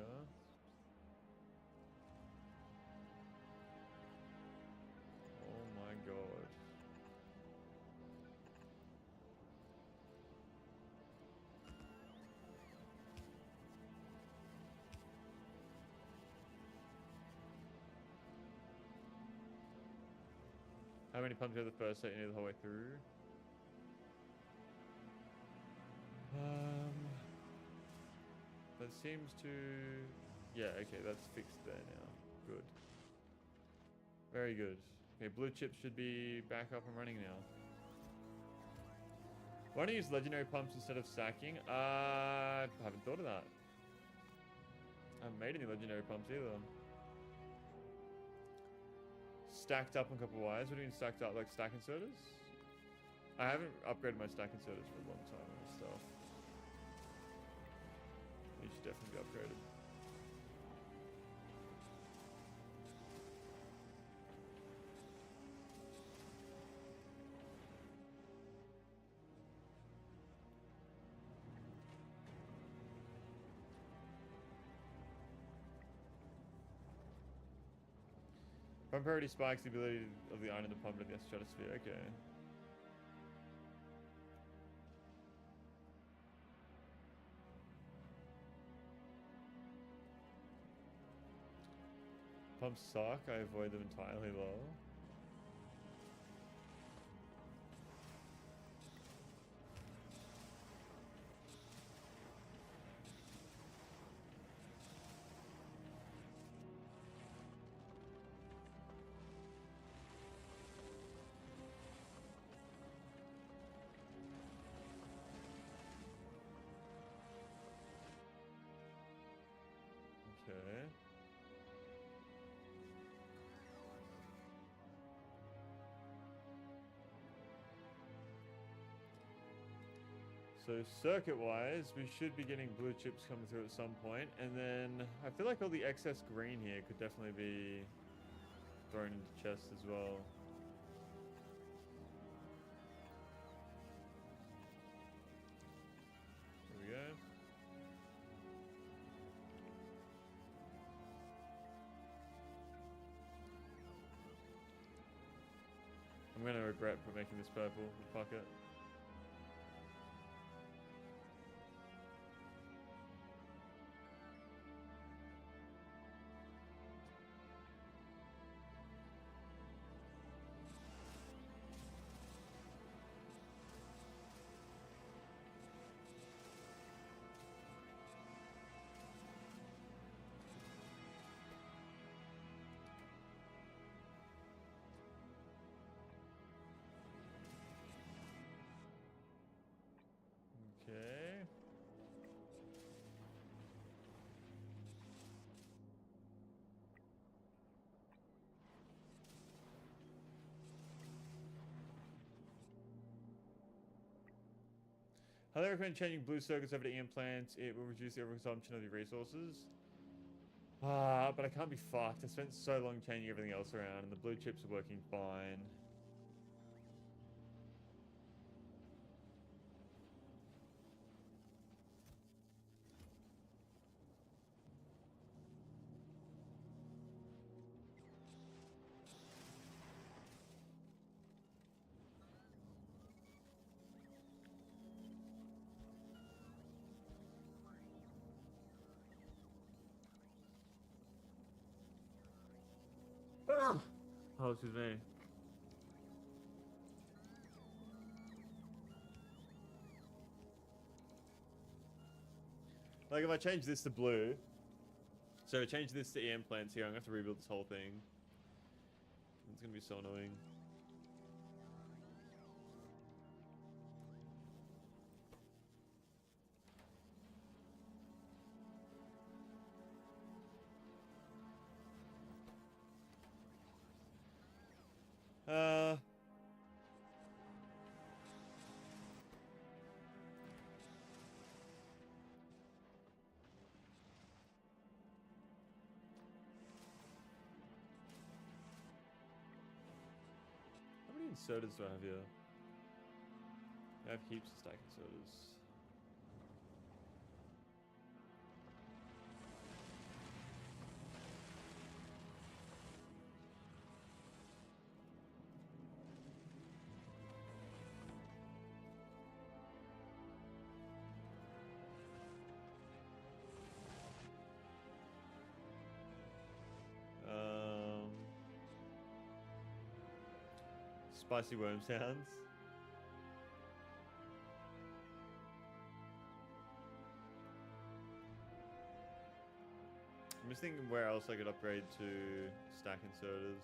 [SPEAKER 1] Oh my god. How many pumps do you have the first set you need the whole way through? That seems to... Yeah, okay, that's fixed there now. Good. Very good. Okay, blue chips should be back up and running now. Why don't you use legendary pumps instead of stacking? I haven't thought of that. I haven't made any legendary pumps either. Stacked up on copper wires. What do you mean stacked up? Like stack inserters? I haven't upgraded my stack inserters for a long time on this stuff. They should definitely be upgraded. Pump priority spikes the ability of the iron to pump into the stratosphere. Okay. Pumps suck. I avoid them entirely low. Okay. So circuit-wise, we should be getting blue chips coming through at some point, and then I feel like all the excess green here could definitely be thrown into chests as well. There we go. I'm gonna regret for making this purple. Fuck it. Okay. Highly recommend changing blue circuits over to implants. It will reduce the overconsumption of the resources. But I can't be fucked. I spent so long changing everything else around, and the blue chips are working fine. Oh, excuse me. Like if I change this to blue, so I change this to EM plants here, I'm gonna have to rebuild this whole thing. It's gonna be so annoying. many sodas do I have here? I have heaps of stacking sodas. Spicy worm sounds. I'm just thinking where else I could upgrade to stacking sodas.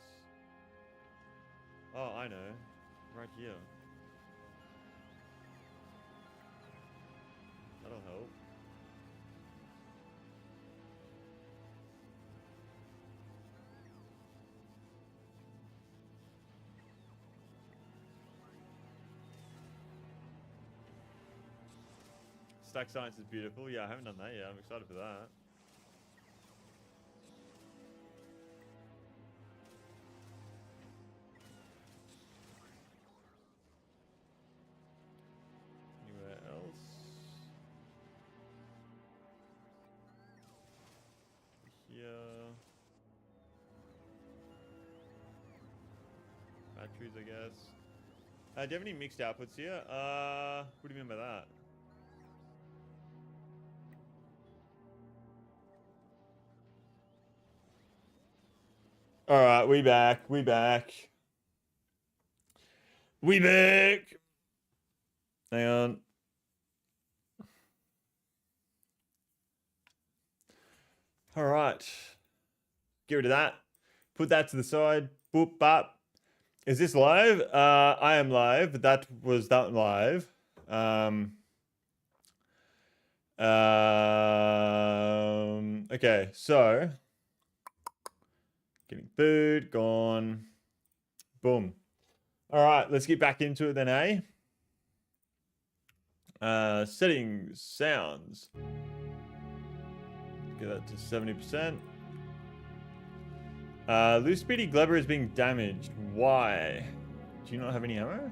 [SPEAKER 1] Oh, I know. Right here. That'll help. Stack science is beautiful. Yeah, I haven't done that yet. I'm excited for that. Anywhere else? Here. Batteries, I guess. Do you have any mixed outputs here? What do you mean by that? All right, we back. We back. We back. Hang on. All right. Get rid of that. Put that to the side. Boop, bop. Is this live? I am live. That was not live. Okay, so getting food, gone. Boom. All right, let's get back into it then, eh? Settings, sounds. Get that to 70%. Loose speedy Glebber is being damaged. Why? Do you not have any ammo?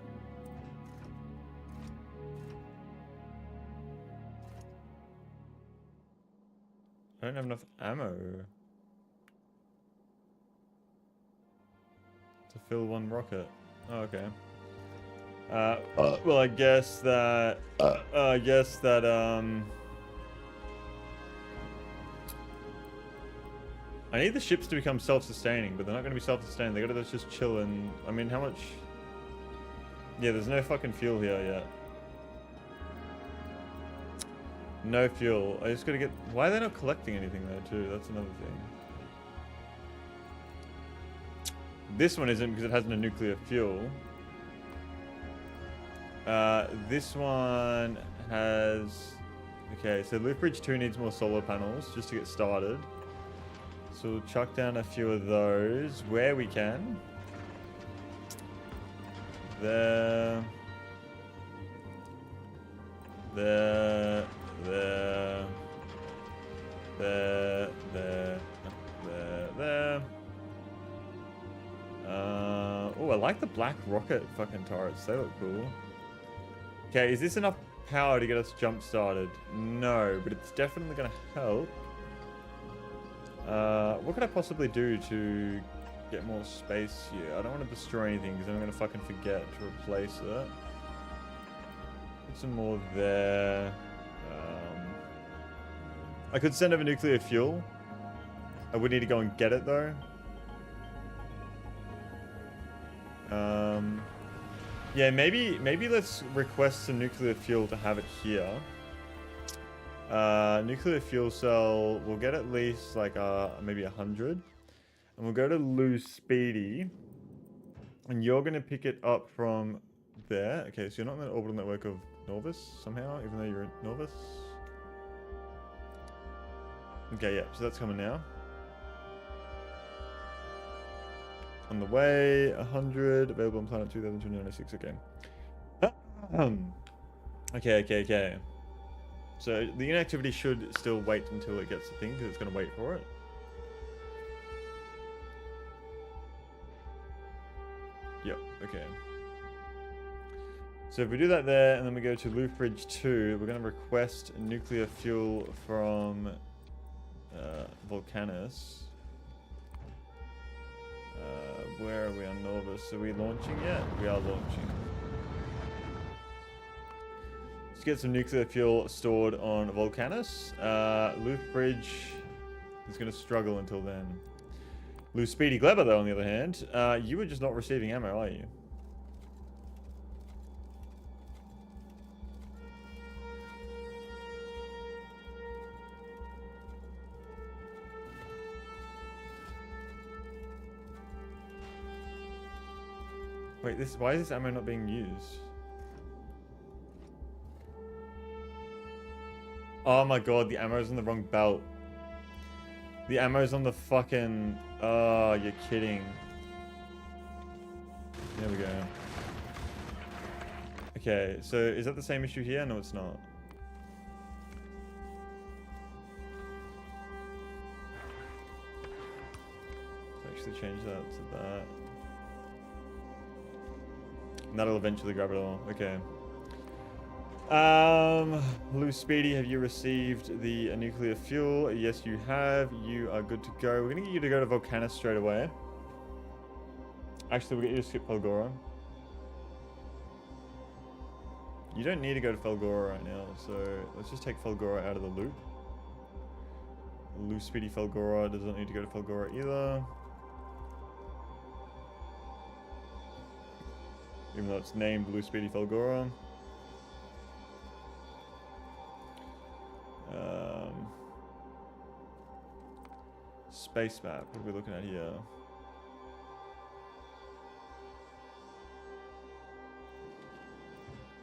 [SPEAKER 1] I don't have enough ammo to fill one rocket. Oh, okay. Well, I guess that I need the ships to become self-sustaining, but they're not going to be self-sustaining. They got to just chill and... I mean, how much... Yeah, there's no fucking fuel here yet. No fuel. I just got to get... Why are they not collecting anything there, too? That's another thing. This one isn't because it has no nuclear fuel. This one has... Okay, so Lift Bridge 2 needs more solar panels just to get started. So we'll chuck down a few of those where we can. There. There. There. There. There. There. There. Oh, I like the black rocket fucking turrets. They look cool. Okay, is this enough power to get us jump started? No, but it's definitely going to help. What could I possibly do to get more space here? I don't want to destroy anything because I'm going to fucking forget to replace it. Put some more there. I could send over nuclear fuel. I would need to go and get it though. Yeah, maybe let's request some nuclear fuel to have it here. Nuclear fuel cell, we'll get at least like maybe 100. And we'll go to lose speedy. And you're going to pick it up from there. Okay, so you're not in the orbital network of Norvis somehow, even though you're in Norvis. Okay, yeah, so that's coming now. On the way, 100, available on planet 2096, okay. Okay. So the inactivity should still wait until it gets the thing, because it's going to wait for it. Yep, okay. So if we do that there, and then we go to Loop Bridge 2, we're going to request nuclear fuel from Volcanus. Where are we on Norvis? Are we launching yet? We are launching. Let's get some nuclear fuel stored on Volcanus. Loop Bridge is going to struggle until then. Lou Speedy Gleber, though, on the other hand, you were just not receiving ammo, are you? Wait, why is this ammo not being used? Oh my god, the ammo's on the wrong belt. The ammo's on the fucking... Oh, you're kidding. There we go. Okay, so is that the same issue here? No, it's not. Let's actually change that to that. And that'll eventually grab it all. Okay. Lou Speedy, have you received the nuclear fuel? Yes, you have. You are good to go. We're going to get you to go to Volcanus straight away. Actually, we'll get you to skip Felgora. You don't need to go to Felgora right now, so let's just take Felgora out of the loop. Lou Speedy Felgora does not need to go to Felgora either. Even though it's named Blue Speedy Felgora. Space map, what are we looking at here?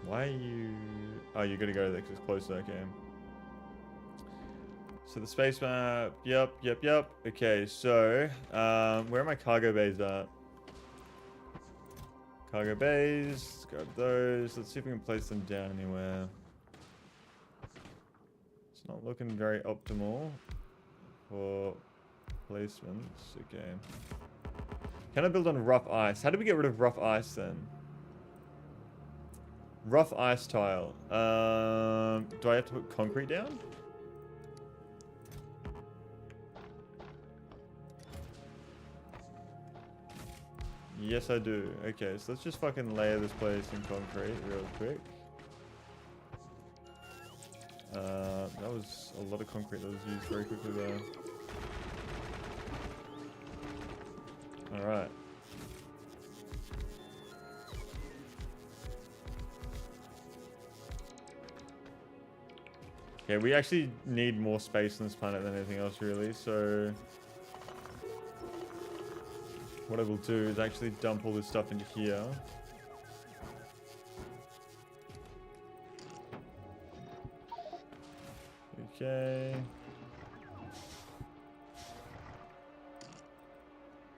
[SPEAKER 1] Why are you... Oh, you're gonna go to the it's closer, okay. So the space map, yep. Okay, so, where are my cargo bays at? Cargo bays, grab those. Let's see if we can place them down anywhere. It's not looking very optimal for placements. Okay. Can I build on rough ice? How do we get rid of rough ice then? Rough ice tile. Do I have to put concrete down? Yes, I do. Okay, so let's just fucking layer this place in concrete real quick. That was a lot of concrete that was used very quickly there. Alright. Okay, we actually need more space on this planet than anything else really, so... What I will do is actually dump all this stuff into here. Okay.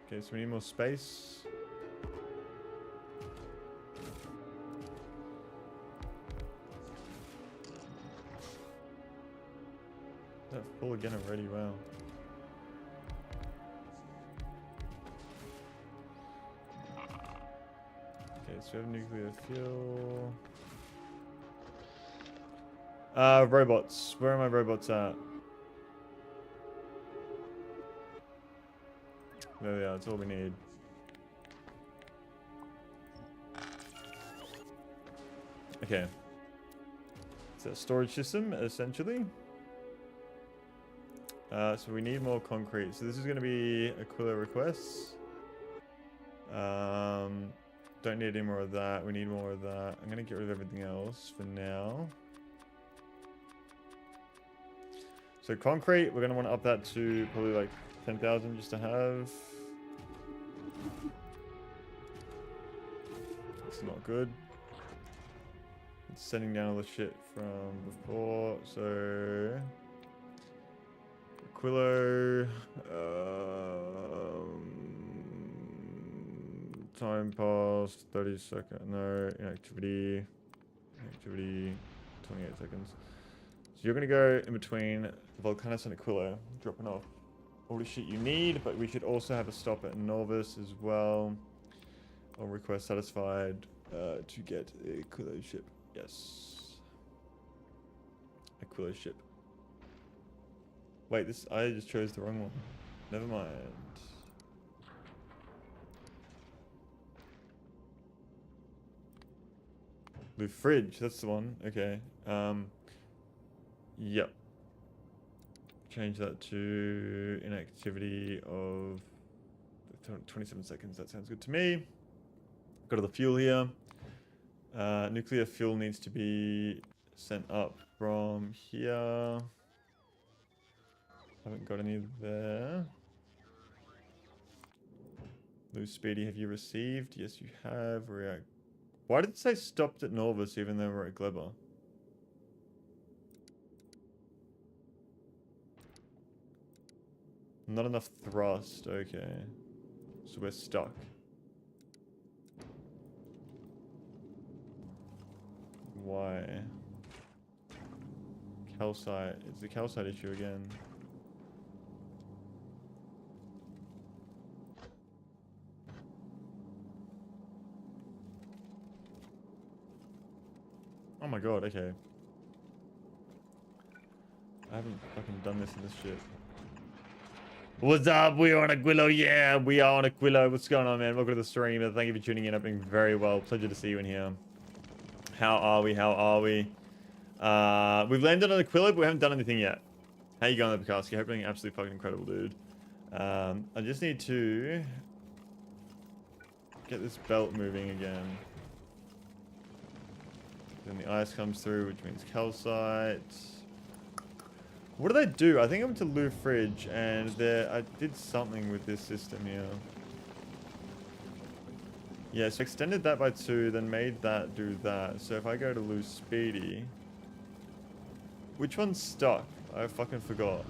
[SPEAKER 1] Okay, so we need more space. Is that full again already? Wow. Okay, so we have nuclear fuel. Robots. Where are my robots at? There they are, that's all we need. Okay. It's a storage system, essentially. So we need more concrete. So this is going to be Aquilo requests. Don't need any more of that. We need more of that. I'm going to get rid of everything else for now. So concrete, we're going to want to up that to probably like 10,000 just to have. It's not good. It's sending down all the shit from before. So Aquilo, time passed 30 seconds. No, inactivity. Inactivity 28 seconds. So you're going to go in between Volcanus and Aquilo, dropping off all the shit you need, but we should also have a stop at Norvis as well. All requests satisfied. to get a Aquilo ship. Yes. Aquilo ship. Wait, this I just chose the wrong one. Never mind. Blue fridge, that's the one. Okay. Yep. Change that to inactivity of 27 seconds. That sounds good to me. Got all the fuel here. Nuclear fuel needs to be sent up from here. Haven't got any there. Blue Speedy, have you received? Yes, you have. React. Why did it say stopped at Norvis even though we're at Gleber? Not enough thrust. Okay. So we're stuck. Why? Calcite. It's the calcite issue again. Oh my god, okay. I haven't fucking done this in this shit. What's up? We're on Aquilo. Yeah, we are on Aquilo. What's going on, man? Welcome to the stream. Thank you for tuning in. I've been very well. Pleasure to see you in here. How are we? How are we? We've landed on Aquilo, but we haven't done anything yet. How you going, Bukowski? Hope you're doing absolutely fucking incredible, dude. I just need to get this belt moving again. Then the ice comes through, which means calcite. What do they do? I think I went to Lou Fridge and I did something with this system here. Yeah, so extended that by 2, then made that do that. So if I go to Lou Speedy, which one's stuck? I fucking forgot.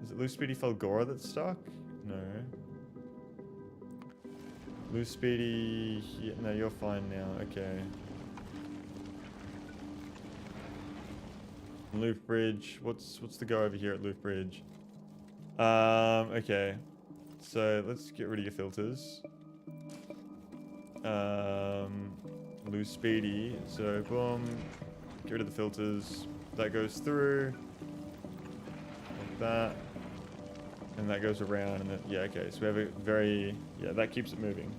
[SPEAKER 1] Is it Lou Speedy Falgora that's stuck? No. Lou Speedy, yeah, no, you're fine now. Okay. Loof Bridge. What's the go over here at Loof Bridge? Okay. So let's get rid of your filters. Lose Speedy. So boom. Get rid of the filters. That goes through. Like that. And that goes around and then, yeah, okay. So we have a very, yeah, that keeps it moving.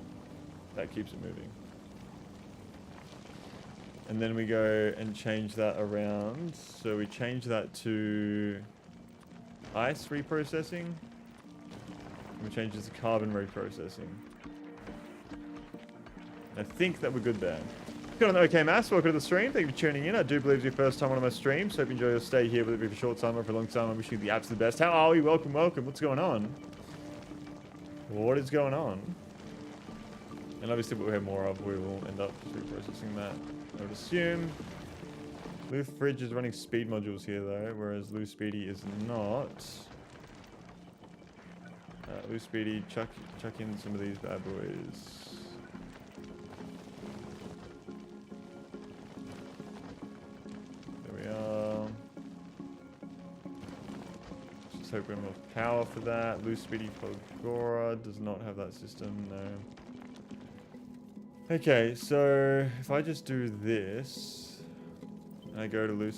[SPEAKER 1] That keeps it moving. And then we go and change that around. So we change that to ice reprocessing. And we change it to carbon reprocessing. I think that we're good there. Got an okay mass. Welcome to the stream. Thank you for tuning in. I do believe it's your first time on my streams. Hope you enjoy your stay here, whether it be for a short time or for a long time. I wish you the absolute best. How are we? Welcome, welcome. What's going on? What is going on? And obviously what we have more of, we will end up just reprocessing that. I would assume. Lou Fridge is running speed modules here though, whereas Lou Speedy is not. Lou Speedy, chuck in some of these bad boys. There we are. Just hope we have enough power for that. Lou Speedy Pogora does not have that system, no. Okay, so if I just do this, and I go to Lou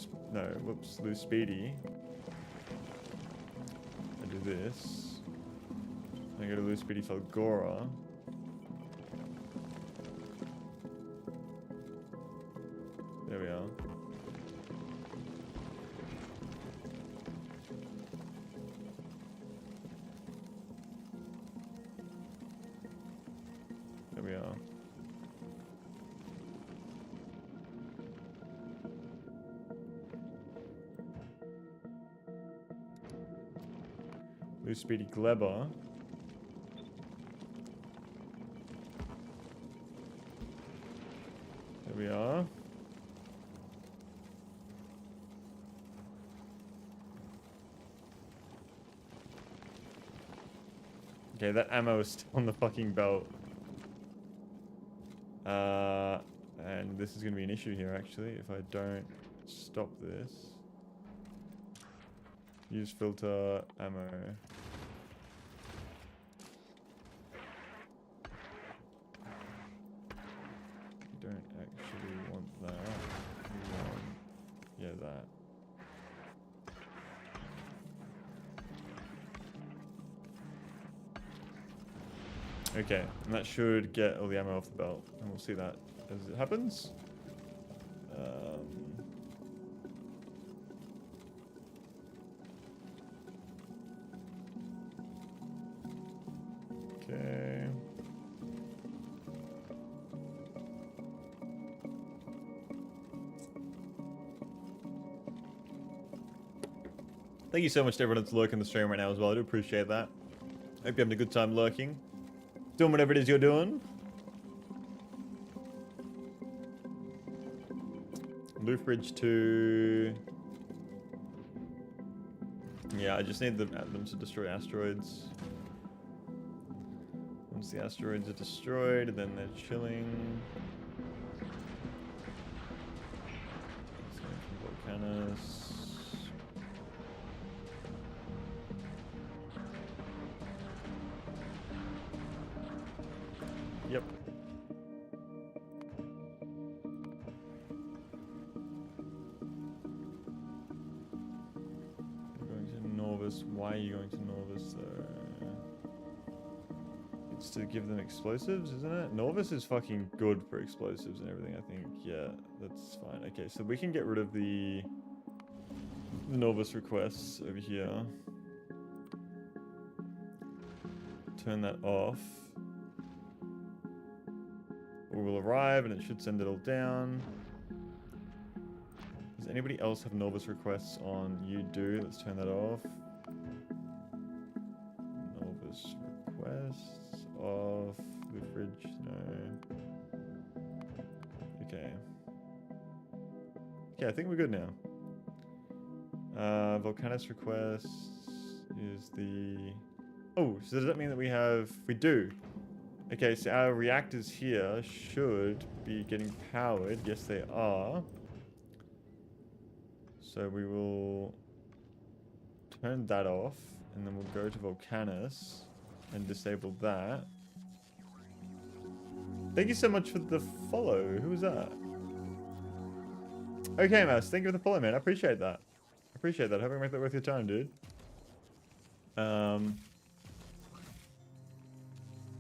[SPEAKER 1] Speedy. I do this. I go to Lou Speedy Falgora. There we are. There we are. Lou Speedy Gleber. There we are. Okay, that ammo is still on the fucking belt. And this is going to be an issue here, actually, if I don't stop this. Use filter ammo. actually want that. We want, yeah, that. Okay, and that should get all the ammo off the belt, and we'll see that as it happens. Okay. Thank you so much to everyone that's lurking the stream right now as well. I do appreciate that. Hope you're having a good time lurking. Doing whatever it is you're doing. Loop Bridge 2. Yeah, I just need them to destroy asteroids. Once the asteroids are destroyed, then they're chilling. Volcanus. Yep. You're going to Norvis. Why are you going to Norvis though? It's to give them explosives, isn't it? Norvis is fucking good for explosives and everything, I think. Yeah, that's fine. Okay, so we can get rid of the Norvis requests over here. Turn that off. We will arrive and it should send it all down. Does anybody else have Norvis requests on? You do. Let's turn that off. Norvis requests off. The fridge, no. Okay. Okay, I think we're good now. Volcanus requests is the... Oh, so does that mean that we have... We do. Okay, so our reactors here should be getting powered. Yes, they are. So we will turn that off, and then we'll go to Volcanus and disable that. Thank you so much for the follow. Who was that? Okay, Mouse. Thank you for the follow, man. I appreciate that. I appreciate that. Hope I make that worth your time, dude.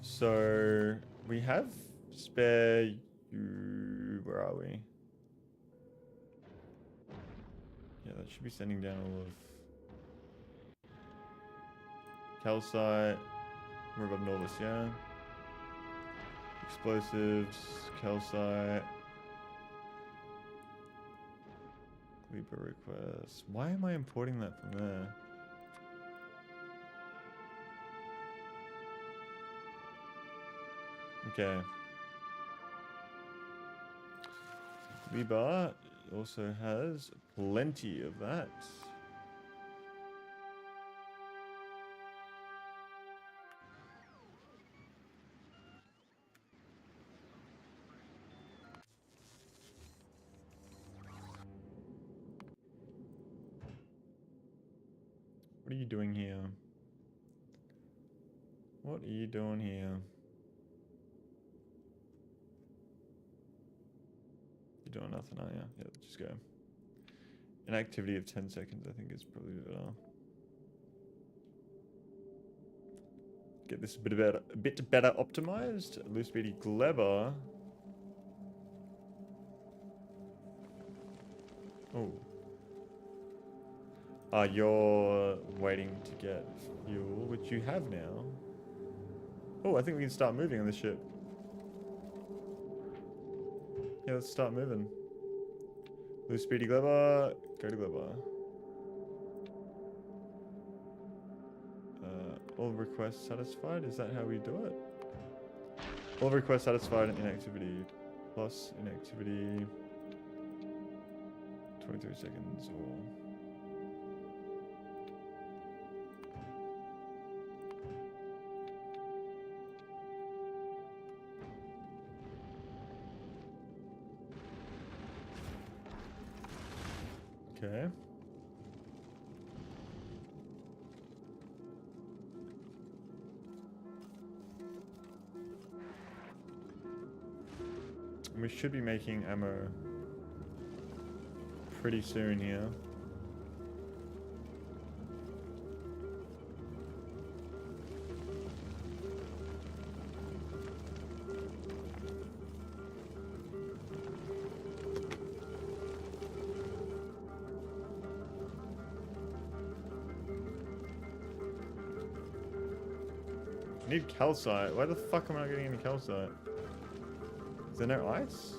[SPEAKER 1] So we have spare you. Where are we? Yeah, that should be sending down all of calcite. We're above Norvis, yeah. Explosives, calcite. Leaper request. Why am I importing that from there? Okay. Lebar also has plenty of that. What are you doing here? What are you doing here? You're doing nothing, are you? Yeah, just go. An activity of 10 seconds, I think, is probably better. Get this a bit better optimized. Loose speedy Gleber. Oh. You're waiting to get fuel, which you have now. Oh, I think we can start moving on this ship. Yeah, let's start moving. Loose speedy Gleber. Go to Gleber. All requests satisfied? Is that how we do it? All requests satisfied in inactivity. Plus inactivity. 23 seconds or... Okay. And we should be making ammo pretty soon here. I need calcite. Why the fuck am I not getting any calcite? Is there no ice?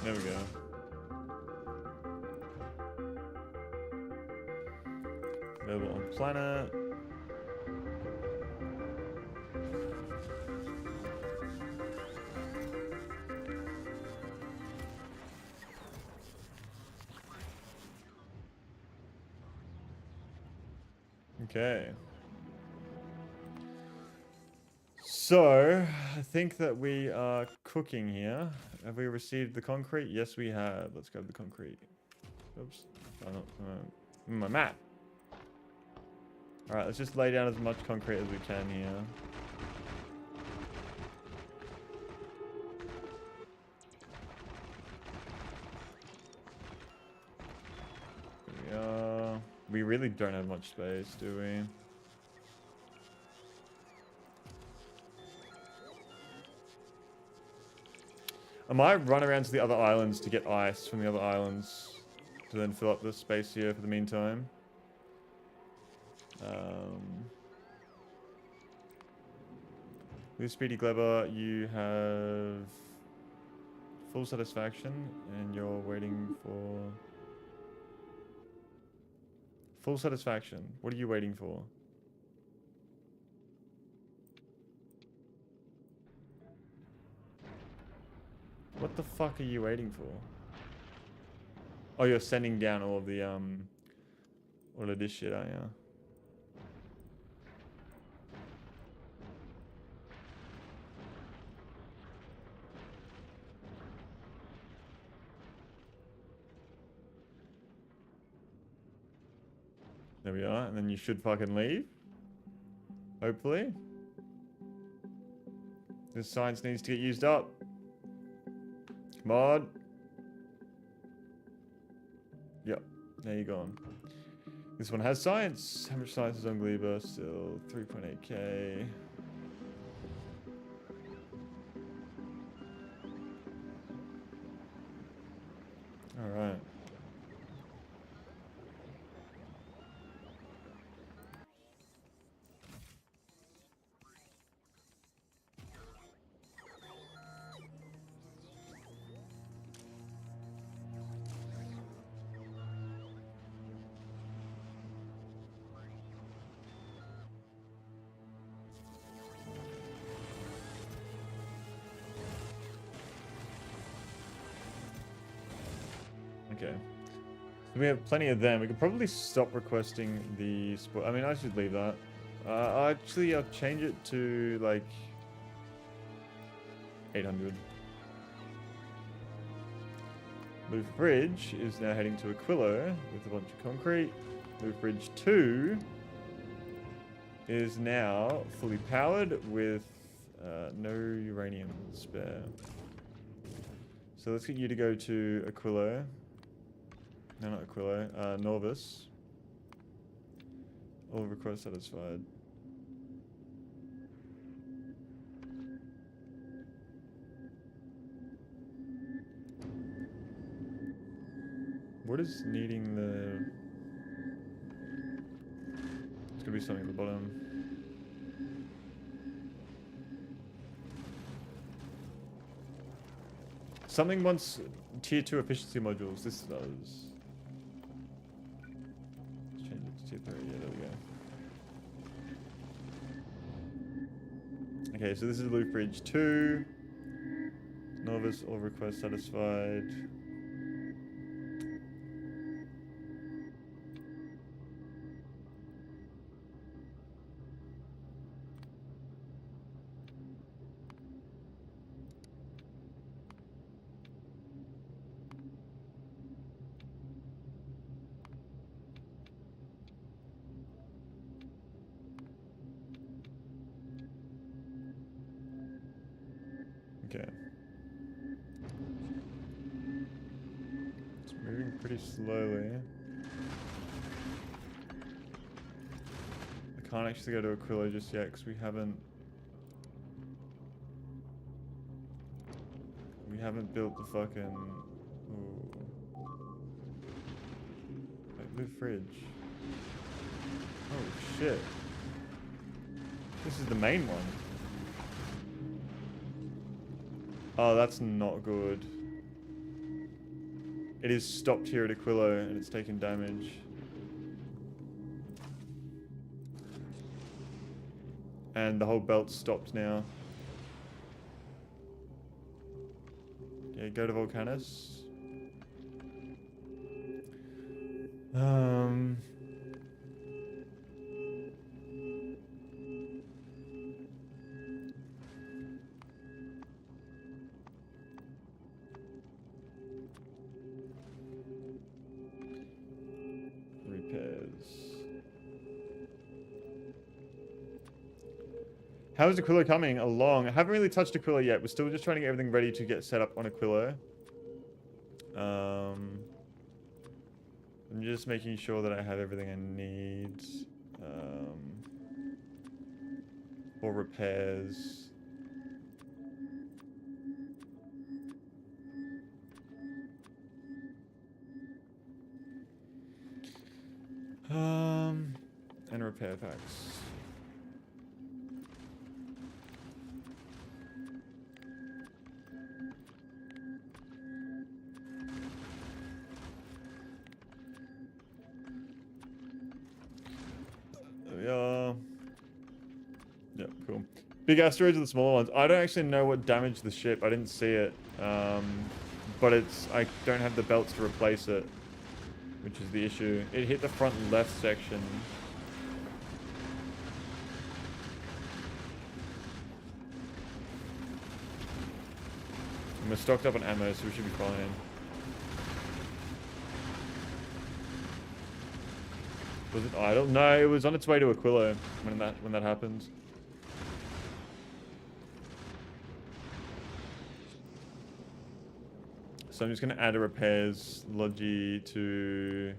[SPEAKER 1] There we go. Available on planet. Okay. So, I think that we are cooking here. Have we received the concrete? Yes, we have. Let's grab the concrete. Oops. My map. Alright, let's just lay down as much concrete as we can here. There we are. We really don't have much space, do we? I might run around to the other islands to get ice from the other islands to then fill up the space here for the meantime. With Speedy Gleber, you have full satisfaction and you're waiting for full satisfaction. What are you waiting for? What the fuck are you waiting for? Oh, you're sending down all of the all of this shit, aren't you? There we are, and then you should fucking leave. Hopefully. This science needs to get used up. Come on. Yep, there you go. This one has science. How much science is on Gleber? Still 3.8k. Alright. Okay. We have plenty of them. We could probably stop requesting the sport. I mean, I should leave that. Actually, I'll change it to like 800. Loop Bridge is now heading to Aquilo with a bunch of concrete. Loop Bridge 2 is now fully powered with no uranium spare. So let's get you to go to Aquilo. No, not Aquilo. Norvis. All requests satisfied. What is needing the... It's gonna be something at the bottom. Something wants tier 2 efficiency modules. This does. Change it to tier 3. Yeah, there we go. Okay, so this is Loop Bridge 2. Novice, all requests satisfied. Okay. It's moving pretty slowly. I can't actually go to Aquilo just yet because we haven't built the fucking... Ooh. Wait, move fridge. Oh shit. This is the main one. Oh, that's not good. It is stopped here at Aquilo and it's taken damage. And the whole belt's stopped now. Yeah, go to Volcanus. Repairs. How is Aquilo coming along? I haven't really touched Aquilo yet. We're still just trying to get everything ready to get set up on Aquilo. I'm just making sure that I have everything I need for repairs. And repair packs. There we are. Yep, cool. Big asteroids or the smaller ones? I don't actually know what damaged the ship. I didn't see it. But I don't have the belts to replace it, which is the issue. It hit the front left section. And we're stocked up on ammo, so we should be fine. Was it idle? No, it was on its way to Aquilo when that happened. So I'm just going to add a repairs logi to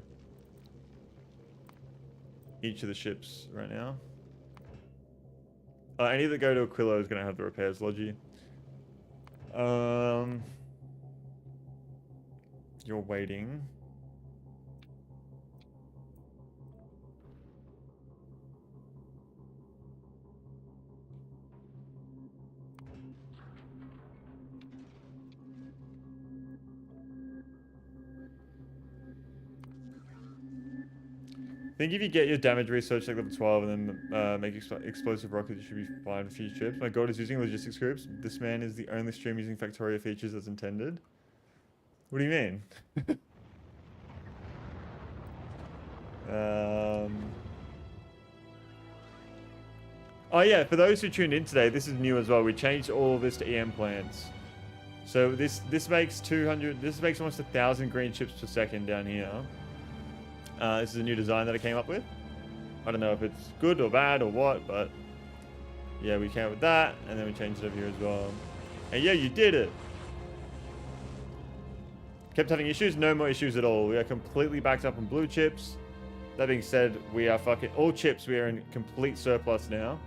[SPEAKER 1] each of the ships right now. Any that go to Aquilo is going to have the repairs logi. You're waiting. I think if you get your damage research like level 12 and then make explosive rockets, you should be fine for future trips. My god is using logistics groups. This man is the only stream using Factorio features as intended. What do you mean? Oh yeah, for those who tuned in today, this is new as well. We changed all of this to EM plants. So this makes almost 1,000 green chips per second down here. This is a new design that I came up with. I don't know if it's good or bad or what, but yeah, we came up with that, and then we changed it over here as well. And yeah, you did it. Kept having issues? No more issues at all. We are completely backed up on blue chips. That being said, we are fucking all chips. We are in complete surplus now.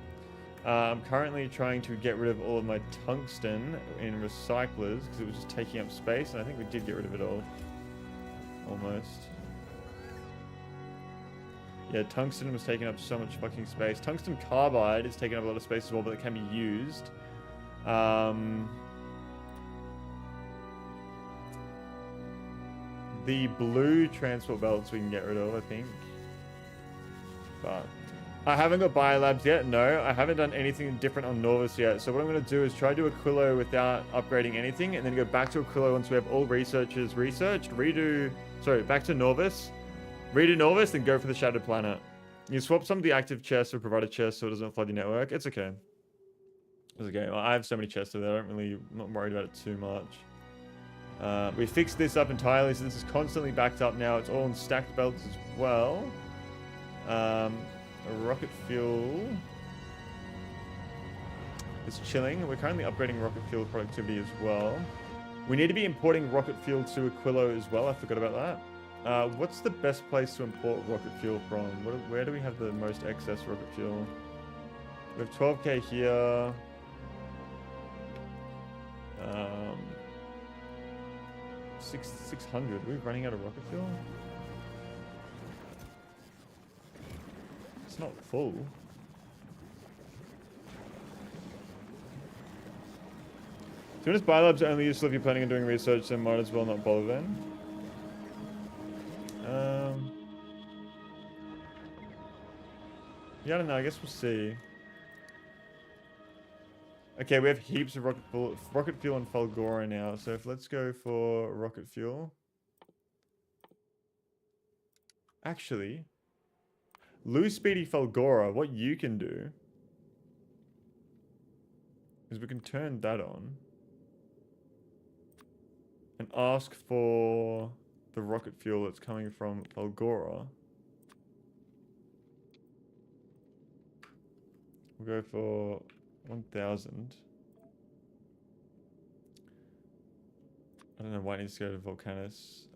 [SPEAKER 1] I'm currently trying to get rid of all of my tungsten in recyclers because it was just taking up space, and I think we did get rid of it all. Almost. Yeah, tungsten was taking up so much fucking space. Tungsten carbide is taking up a lot of space as well, but it can be used. The blue transport belts we can get rid of, I think. But I haven't got biolabs yet. No, I haven't done anything different on Norvis yet. So what I'm going to do is try to do Aquilo without upgrading anything, and then go back to Aquilo once we have all researchers researched. Back to Norvis. Redo Norvis, then go for the Shattered Planet. You swap some of the active chests for provided chests so it doesn't flood your network. It's okay. It's okay. Well, I have so many chests over there. I'm not worried about it too much. We fixed this up entirely, so this is constantly backed up now. It's all in stacked belts as well. Rocket fuel. It's chilling. We're currently upgrading rocket fuel productivity as well. We need to be importing rocket fuel to Aquilo as well. I forgot about that. What's the best place to import rocket fuel from? Where do we have the most excess rocket fuel? We have 12k here. 600. Are we running out of rocket fuel? It's not full. To be honest, biolabs are only useful if you're planning on doing research, so might as well not bother then. Yeah, I don't know. I guess we'll see. Okay, we have heaps of rocket fuel and Fulgora now. So let's go for rocket fuel. Actually, Lose Speedy Fulgora, what you can do is we can turn that on and ask for the rocket fuel that's coming from Fulgora. We'll go for 1000. I don't know why it needs to go to Volcanus.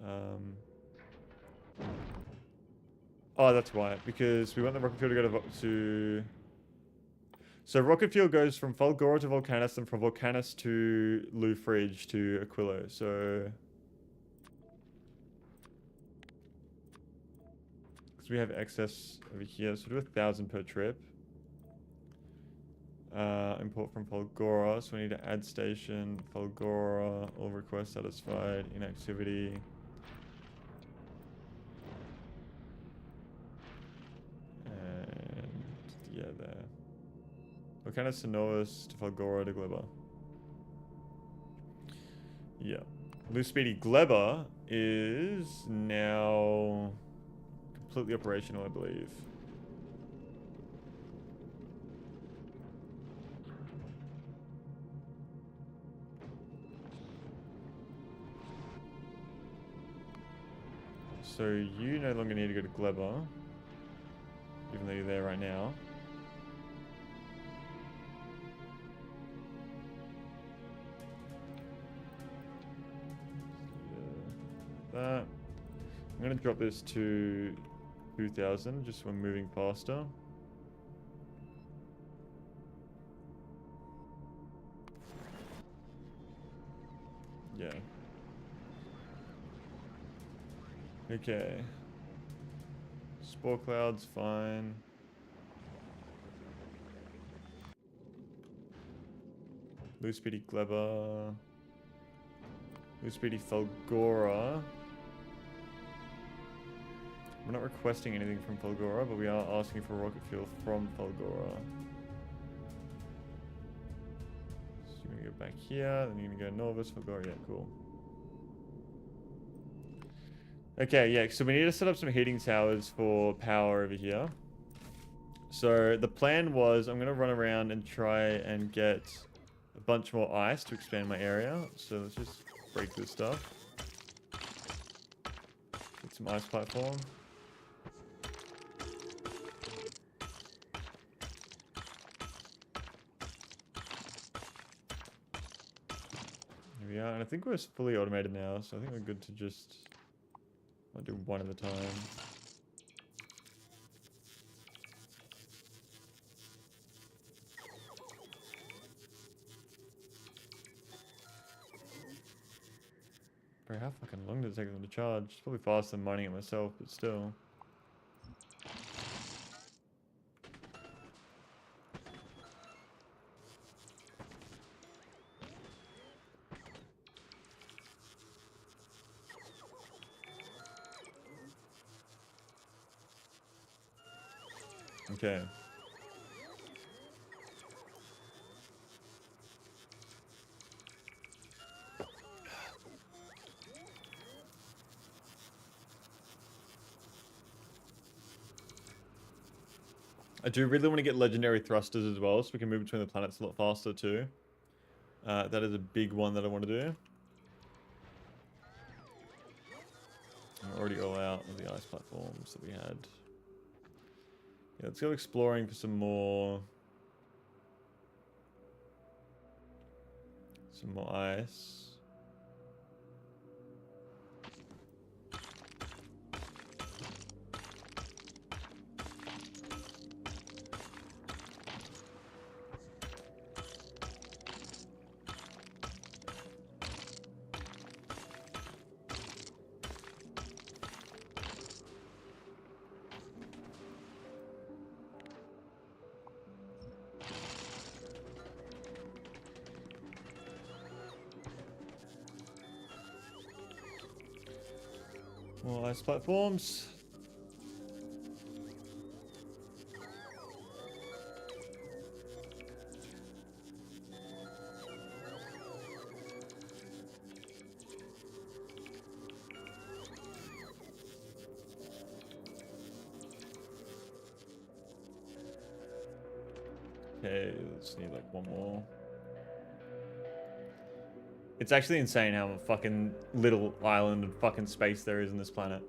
[SPEAKER 1] Oh, that's why. Because we want the rocket fuel to go to... So rocket fuel goes from Fulgora to Volcanus and from Volcanus to Lufridge to Aquilo. So... Because we have excess over here. So we'll do 1000 per trip. Import from Fulgora. So we need to add station. Fulgora. All requests satisfied. Inactivity. Yeah, there. Volcanus to Novus to Fulgora to Gleba. Yeah. Loose Speedy Gleba is now completely operational, I believe. So you no longer need to go to Gleba, even though you're there right now. That. I'm going to drop this to 2000 just when moving faster. Yeah. Okay. Spore clouds, fine. Loose Speedy Gleba. Loose Speedy Fulgora. We're not requesting anything from Fulgora, but we are asking for rocket fuel from Fulgora. So you're gonna go back here, then you're gonna go Novus, Fulgora, yeah, cool. Okay, yeah, so we need to set up some heating towers for power over here. So the plan was I'm gonna run around and try and get a bunch more ice to expand my area. So let's just break this stuff. Get some ice platform. Here we are, and I think we're fully automated now, so I think we're good to just... I'll do one at a time. Bro, how fucking long does it take them to charge? It's probably faster than mining it myself, but still. Okay. I do really want to get legendary thrusters as well, so we can move between the planets a lot faster too. That is a big one that I want to do. I'm already all out of the ice platforms that we had. Yeah, let's go exploring for some more Some more ice. More ice platforms. Okay, let's need like one more. It's actually insane how fucking little island and fucking space there is in this planet.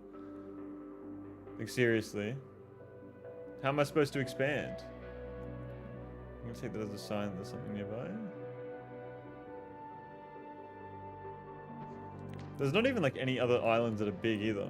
[SPEAKER 1] Like, seriously. How am I supposed to expand? I'm gonna take that as a sign that there's something nearby. There's not even like any other islands that are big either.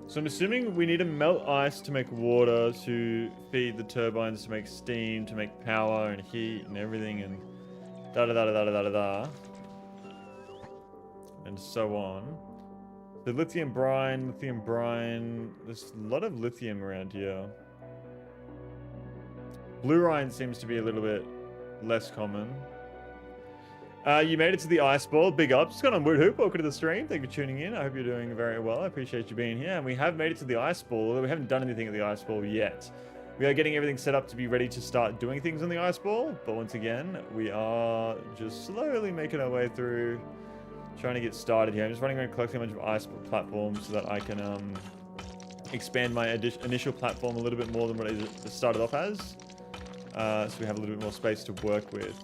[SPEAKER 1] So I'm assuming we need to melt ice to make water, to feed the turbines, to make steam, to make power and heat and everything, and da da da da da da da da, and so on. The lithium brine. There's a lot of lithium around here. Blue brine seems to be a little bit less common. You made it to the ice ball. Big ups. What's going on, Woodhoop? Welcome to the stream. Thank you for tuning in. I hope you're doing very well. I appreciate you being here. And we have made it to the ice ball, although we haven't done anything at the ice ball yet. We are getting everything set up to be ready to start doing things on the ice ball. But once again, we are just slowly making our way through, trying to get started here. I'm just running around collecting a bunch of ice platforms so that I can expand my initial platform a little bit more than what it started off as. So we have a little bit more space to work with.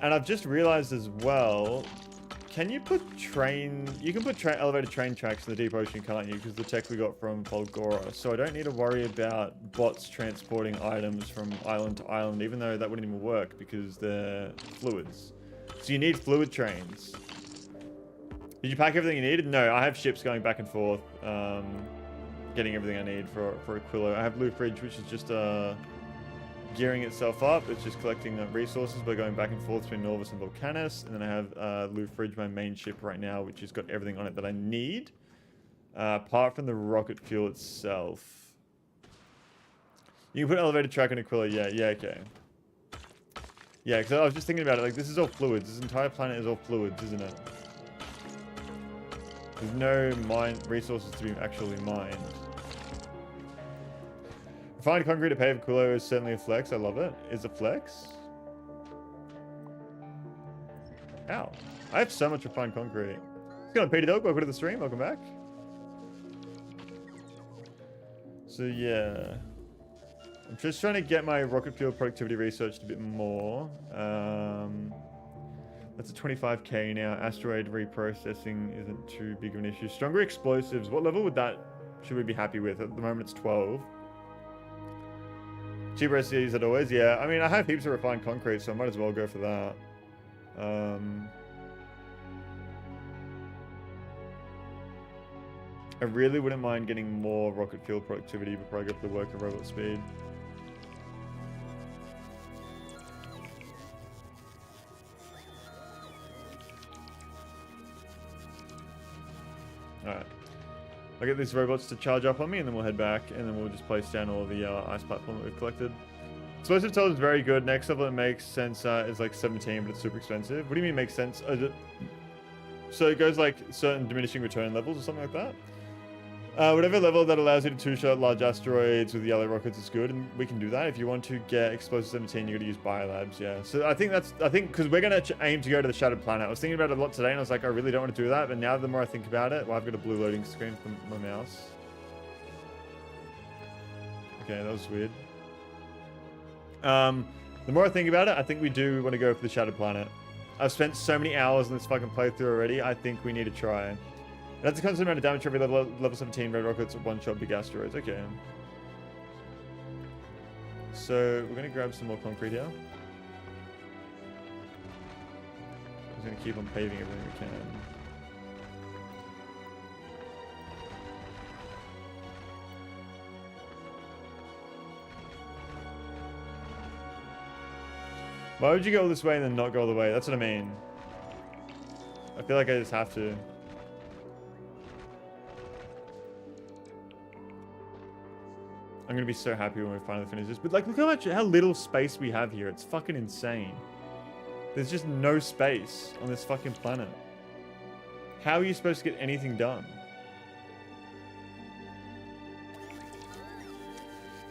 [SPEAKER 1] And I've just realized as well, can you put you can put elevated train tracks in the deep ocean, can't you? Because the tech we got from Volgora. So I don't need to worry about bots transporting items from island to island, even though that wouldn't even work because they're fluids. So you need fluid trains. Did you pack everything you needed? No, I have ships going back and forth, getting everything I need for Aquilo. I have Blue Fridge, which is just gearing itself up. It's just collecting resources by going back and forth between Norvis and Volcanus. And then I have Blue Fridge, my main ship right now, which has got everything on it that I need, apart from the rocket fuel itself. You can put an elevated track on Aquilo. Yeah, okay. Yeah, because I was just thinking about it. Like, this is all fluids. This entire planet is all fluids, isn't it? There's no resources to be actually mined. Refined concrete to pave Aquilo is certainly a flex. I love it. Is a flex? Ow. I have so much refined concrete. What's going on, Peter Dog? Welcome to the stream. Welcome back. So, yeah. I'm just trying to get my rocket fuel productivity researched a bit more. That's a 25k now. Asteroid reprocessing isn't too big of an issue. Stronger explosives. What level should we be happy with? At the moment, it's 12. Cheaper SCs as always. Yeah, I mean, I have heaps of refined concrete, so I might as well go for that. I really wouldn't mind getting more rocket fuel productivity before I get to the worker robot speed. Alright. I'll get these robots to charge up on me, and then we'll head back, and then we'll just place down all the ice platform that we've collected. Explosive Toll is very good. Next level, it makes sense, is like 17, but it's super expensive. What do you mean makes sense? So it goes like certain diminishing return levels or something like that? Whatever level that allows you to two-shot large asteroids with yellow rockets is good, and we can do that. If you want to get Explosive 17, you got to use Biolabs, yeah. So I think because we're going to aim to go to the Shattered Planet. I was thinking about it a lot today, and I was like, I really don't want to do that, but now the more I think about it, well, I've got a blue loading screen for my mouse. Okay, that was weird. The more I think about it, I think we do want to go for the Shattered Planet. I've spent so many hours on this fucking playthrough already. I think we need to try. That's a constant amount of damage every level 17 red rockets, one shot big asteroids. Okay. So we're gonna grab some more concrete here. I'm just gonna keep on paving everything we can. Why would you go all this way and then not go all the way? That's what I mean. I feel like I just have to. I'm gonna be so happy when we finally finish this. But like, look how little space we have here. It's fucking insane. There's just no space on this fucking planet. How are you supposed to get anything done?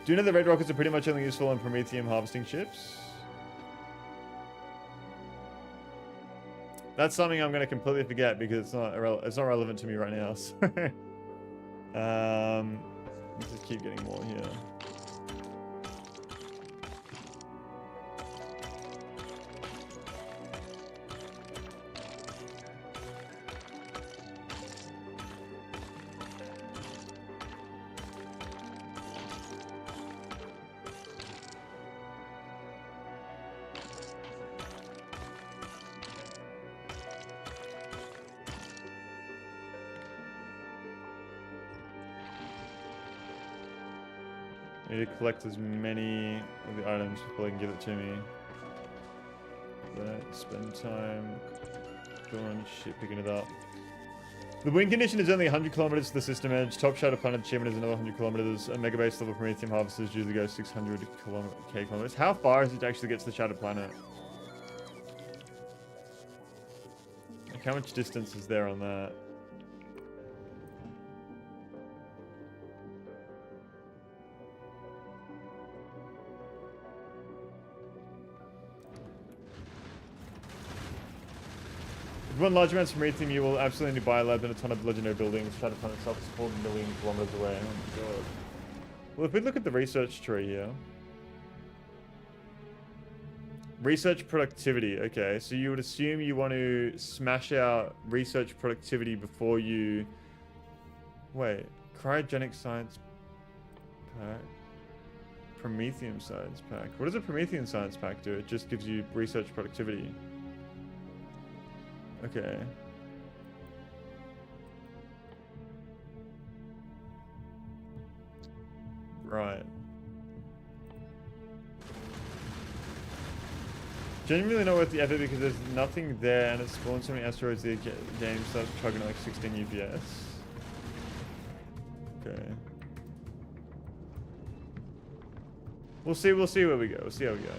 [SPEAKER 1] Do you know that red rockets are pretty much only useful on Prometheum harvesting ships? That's something I'm going to completely forget because it's not relevant to me right now. So. Let's just keep getting more here. I need to collect as many of the items before they can give it to me. But spend time doing shit, picking it up. The wind condition is only 100 kilometers to the system edge. Top Shadow Planet achievement is another 100 kilometers. And Mega Base level Prometheum harvesters usually go 600 kilometers. How far is it to actually get to the Shadow Planet? Like how much distance is there on that? If you want large amounts from Prometheum, you will absolutely need to buy a lab and a ton of legendary buildings. Shadow Planet itself is 4 million kilometers away. Oh my god. Well, if we look at the research tree here. Research productivity. Okay, so you would assume you want to smash out research productivity before you... Wait. Cryogenic science pack. Prometheum science pack. What does a Promethean science pack do? It just gives you research productivity. Okay. Right. Genuinely not worth the effort because there's nothing there and it spawns so many asteroids the game starts chugging at like 16 UPS. Okay. We'll see where we go. We'll see how we go.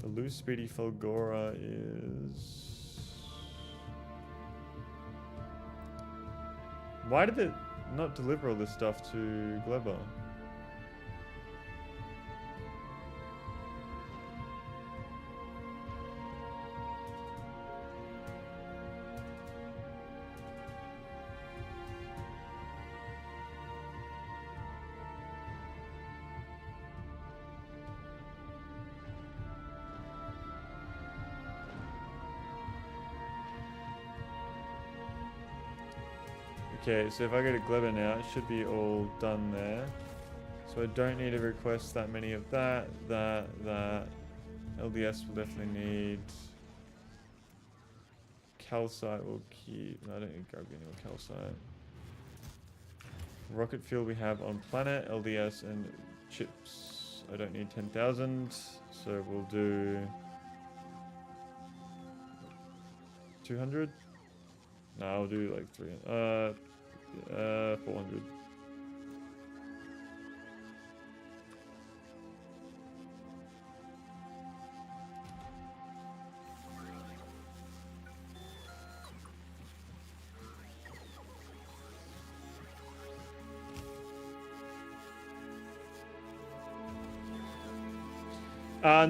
[SPEAKER 1] The loose speedy Fulgora is... Why did it not deliver all this stuff to Gleba? Okay, so if I go to Gleba now, it should be all done there. So I don't need to request that many of that. LDS will definitely need. Calcite will keep. No, I don't need to grab any more calcite. Rocket fuel we have on planet, LDS and chips. I don't need 10,000, so we'll do 200. No, I'll do like 300. 400.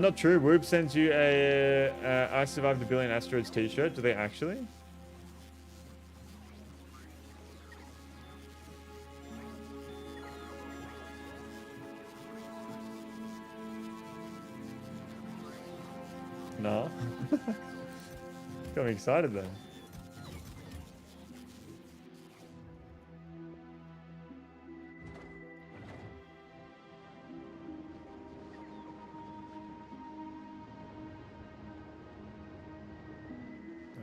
[SPEAKER 1] Not true. Whoop sends you a I survived a billion asteroids t-shirt. Do they actually? I'm excited then.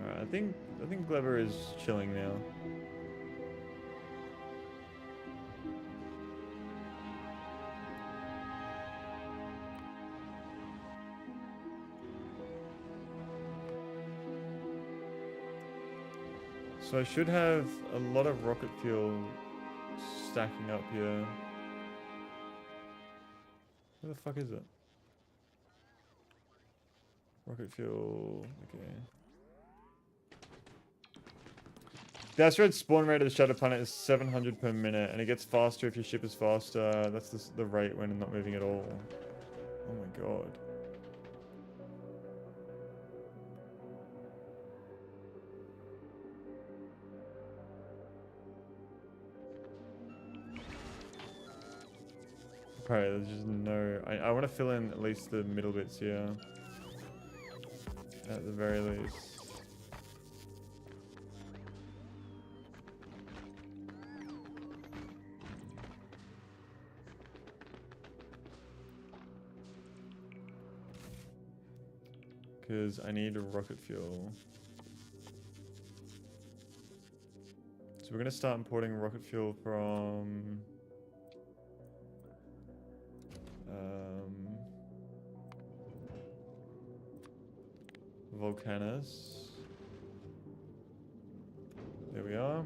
[SPEAKER 1] Alright, I think Clever is chilling now. So I should have a lot of rocket fuel stacking up here. Where the fuck is it? Rocket fuel, okay. The asteroid spawn rate of the Shadow Planet is 700 per minute, and it gets faster if your ship is faster. That's the rate when not moving at all. Oh my god. Alright, there's just no... I want to fill in at least the middle bits here. At the very least. Because I need rocket fuel. So we're going to start importing rocket fuel from... Volcanus. There we are.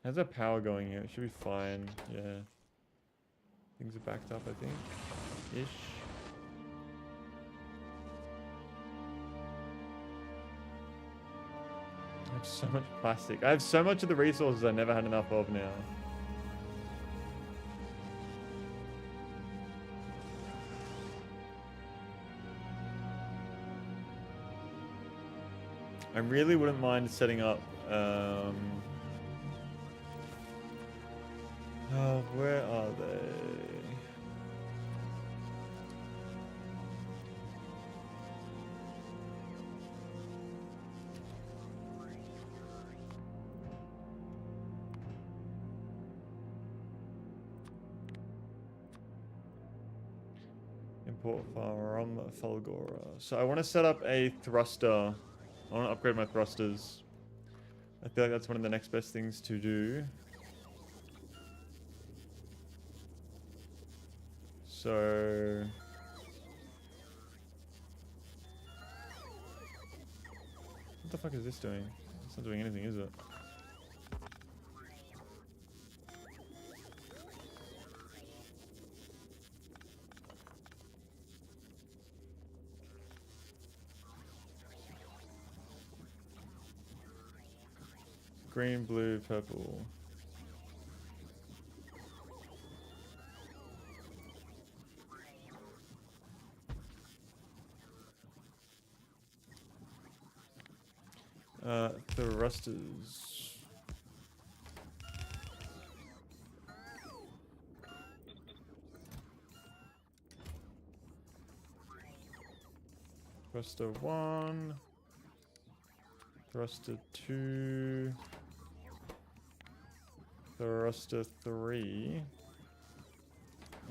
[SPEAKER 1] How's our power going here? It should be fine. Yeah. Things are backed up, I think. Ish. I have so much plastic. I have so much of the resources I never had enough of now. I really wouldn't mind setting up, oh, where are they? Import from Falgora. So I want to set up a thruster. I want to upgrade my thrusters. I feel like that's one of the next best things to do. So... what the fuck is this doing? It's not doing anything, is it? Green, blue, purple. Thrusters. Thruster 1. Thruster 2. Thruster 3.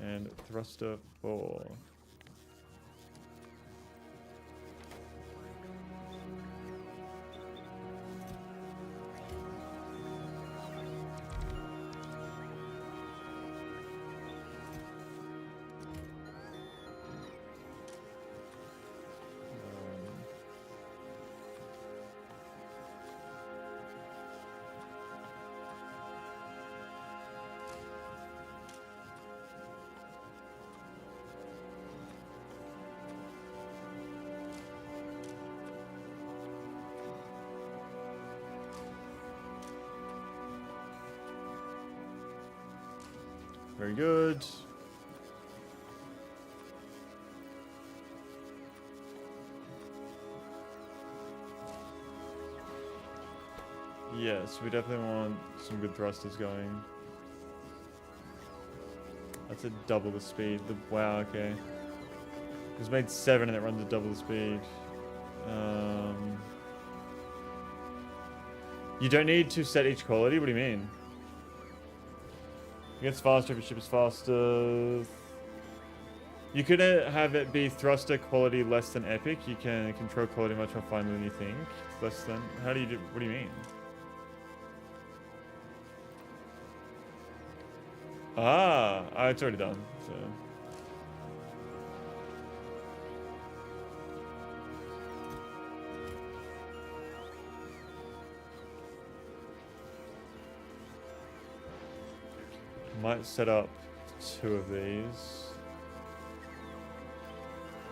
[SPEAKER 1] And thruster 4. Very good. Yes, we definitely want some good thrusters going. That's a double the speed. Wow, okay. It's made 7 and it runs at double the speed. You don't need to set each quality? What do you mean? It gets faster if your ship is faster. You could have it be thruster quality less than epic. You can control quality much more finely than you think. It's less than... How do you do... What do you mean? Ah, it's already done. So... Might set up 2 of these.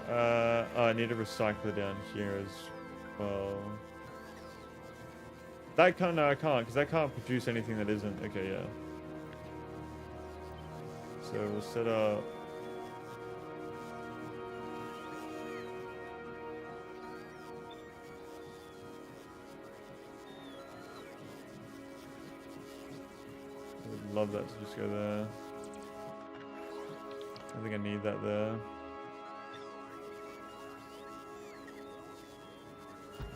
[SPEAKER 1] Oh, I need a recycler down here as well. That can't, no, I can't, because that can't produce anything that isn't. Okay, yeah. So we'll set up... I would love that to just go there. I think I need that there.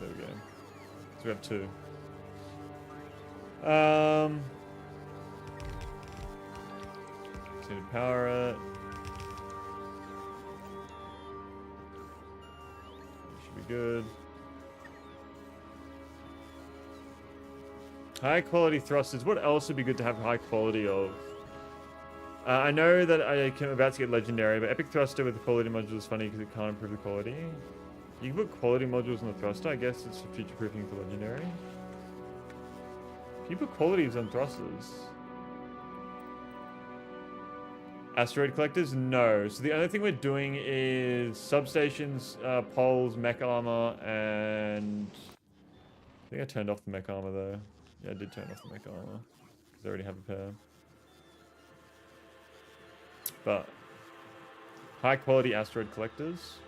[SPEAKER 1] There we go. So we have 2. Just need to power it. Should be good. High quality thrusters. What else would be good to have high quality of? I know that I'm about to get legendary, but epic thruster with the quality module is funny because it can't improve the quality. You can put quality modules on the thruster. I guess it's future proofing for legendary. Can you put qualities on thrusters? Asteroid collectors? No. So the only thing we're doing is substations, poles, mech armor, and... I think I turned off the mech armor though. Yeah, I did turn off the mech armor. Because I already have a pair. But... high quality asteroid collectors.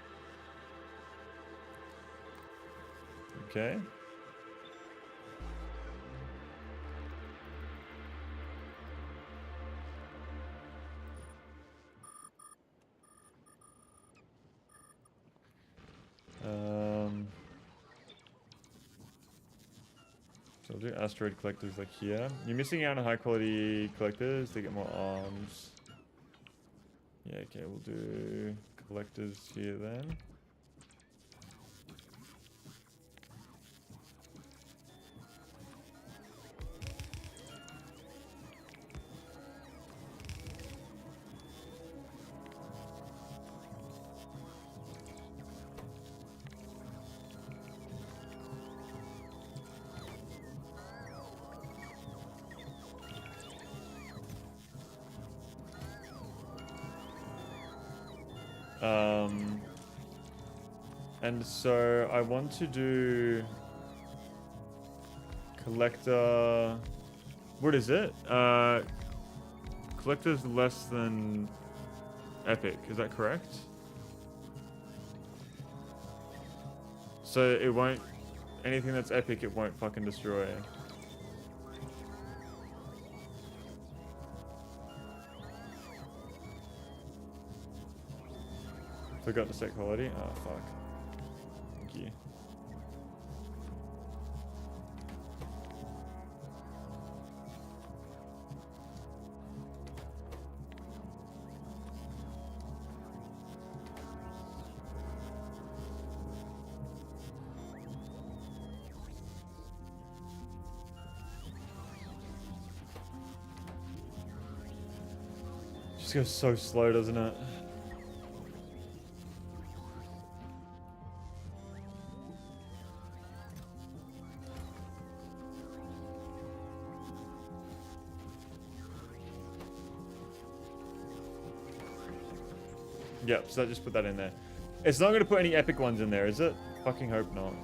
[SPEAKER 1] Okay. So I'll do asteroid collectors like here. You're missing out on high quality collectors. They get more arms. Yeah, okay, we'll do collectors here then. And so I want to do collector. What is it? Collector's less than epic. Is that correct? So it won't. Anything that's epic, it won't fucking destroy. Forgot to set quality. Oh fuck. Thank you. Just goes so slow, doesn't it? Yep, so I just put that in there. It's not going to put any epic ones in there, is it? Fucking hope not.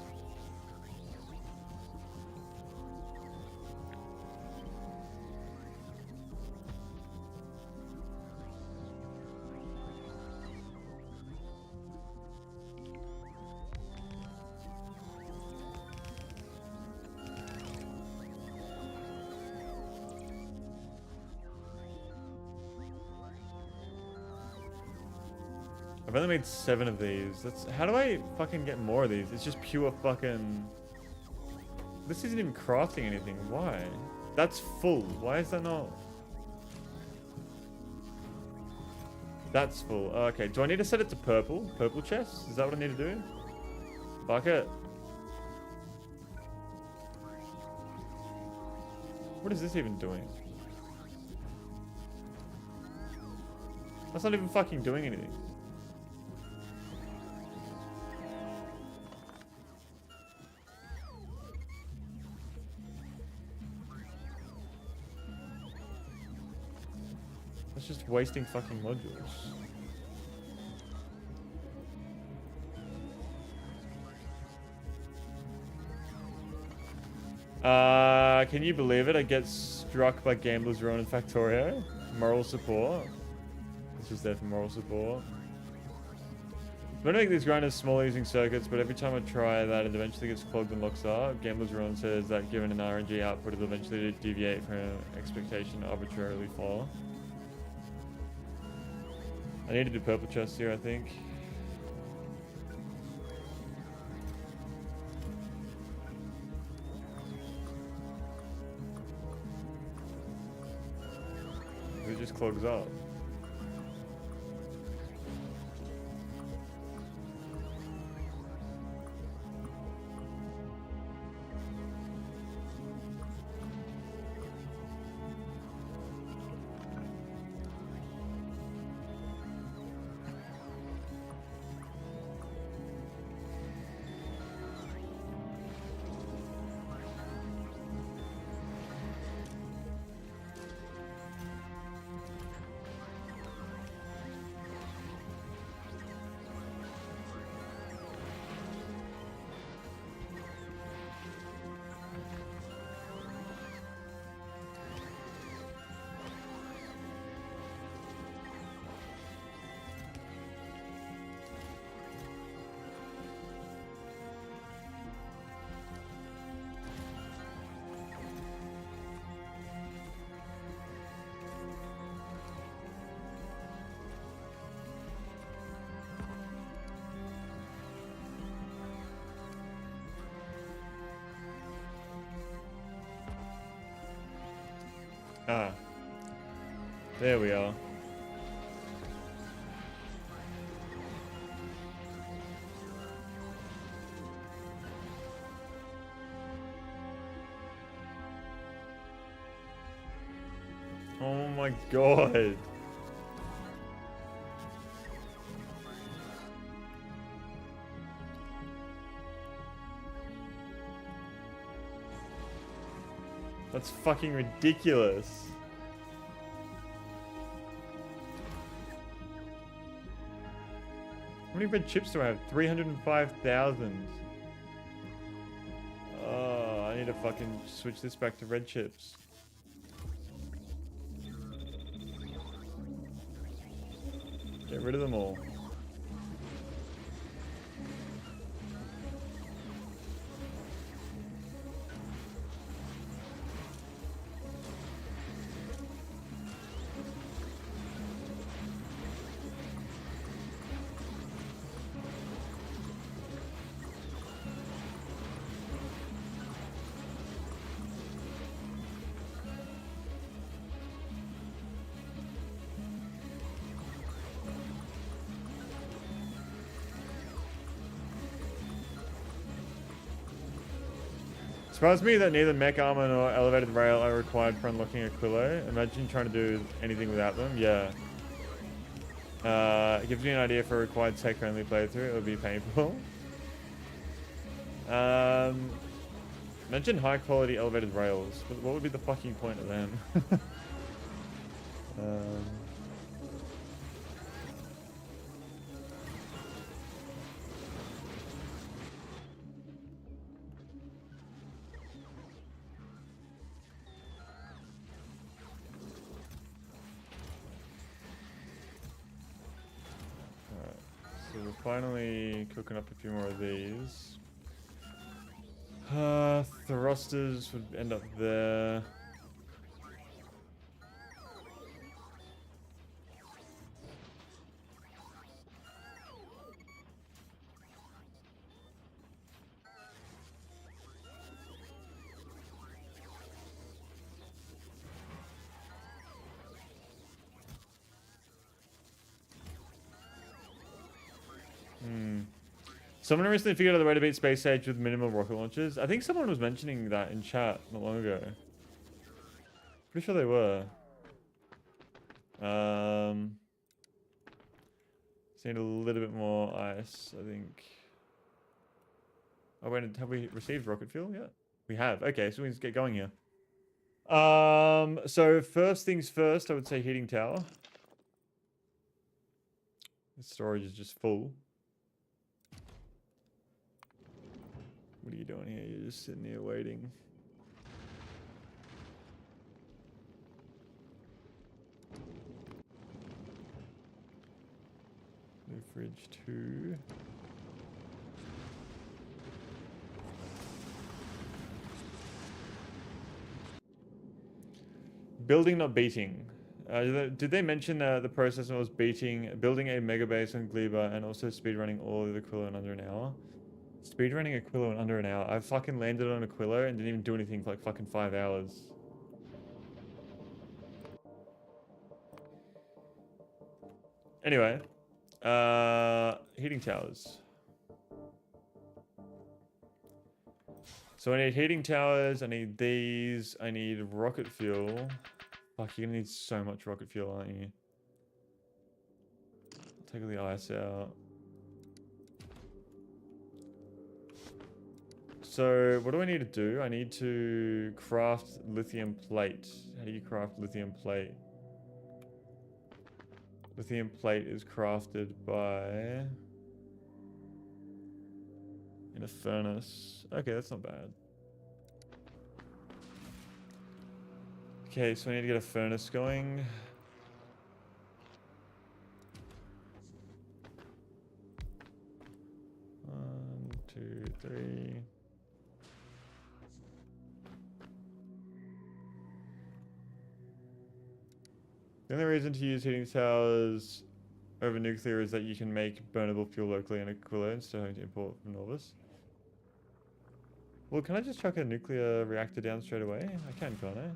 [SPEAKER 1] I've only made 7 of these. That's how do I fucking get more of these? It's just pure fucking. This isn't even crafting anything. Why? That's full. Why is that not? That's full. Okay. Do I need to set it to purple? Purple chest? Is that what I need to do? Fuck it. What is this even doing? That's not even fucking doing anything. That's just wasting fucking modules. Can you believe it? I get struck by Gambler's Ruin in Factorio. Moral support. It's just there for moral support. I'm gonna make these grinders smaller using circuits, but every time I try that, it eventually gets clogged and locks up. Gambler's Ruin says that given an RNG output, it'll eventually deviate from expectation arbitrarily fall. I need to do purple chests here, I think. It just clogs up. Ah, there we are. Oh my god. That's fucking ridiculous. How many red chips do I have? 305,000. Oh, I need to fucking switch this back to red chips. Get rid of them all. Surprised me that neither mech armor nor elevated rail are required for unlocking Aquilo. Imagine trying to do anything without them. Yeah. It gives me an idea for a required tech-only playthrough. It would be painful. Imagine high-quality elevated rails. What would be the fucking point of them? So we're finally cooking up a few more of these. Thrusters would end up there. Someone recently figured out the way to beat Space Age with minimal rocket launches. I think someone was mentioning that in chat not long ago. Pretty sure they were. Just need a little bit more ice, I think. Oh, wait, have we received rocket fuel yet? We have. Okay, so we need to get going here. So first things first, I would say heating tower. The storage is just full. What are you doing here? You're just sitting here waiting. New fridge 2. Building, not beating. Did they mention the process was building a mega base on Gleba and also speedrunning all of Aquilo in under an hour? Speedrunning Aquilo in under an hour. I fucking landed on Aquilo and didn't even do anything for like fucking 5 hours. Anyway, heating towers. So I need heating towers, I need these, I need rocket fuel. Fuck, you're gonna need so much rocket fuel, aren't you? Take all the ice out. So what do I need to do? I need to craft lithium plate. How do you craft lithium plate? Lithium plate is crafted by... in a furnace. Okay, that's not bad. Okay, so I need to get a furnace going. One, two, three. The only reason to use heating towers over nuclear is that you can make burnable fuel locally in Aquilo instead of having to import from Norvis. Well, can I just chuck a nuclear reactor down straight away? I can, can't I?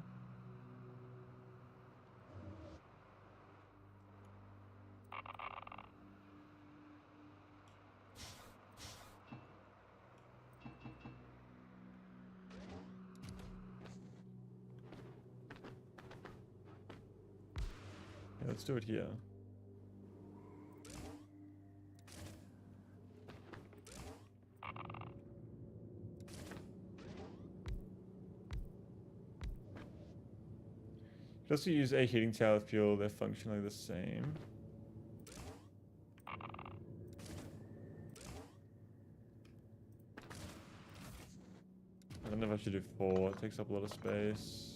[SPEAKER 1] Yeah, let's do it here. You can also use a heating tower fuel, they're functionally the same. I don't know if I should do 4, it takes up a lot of space.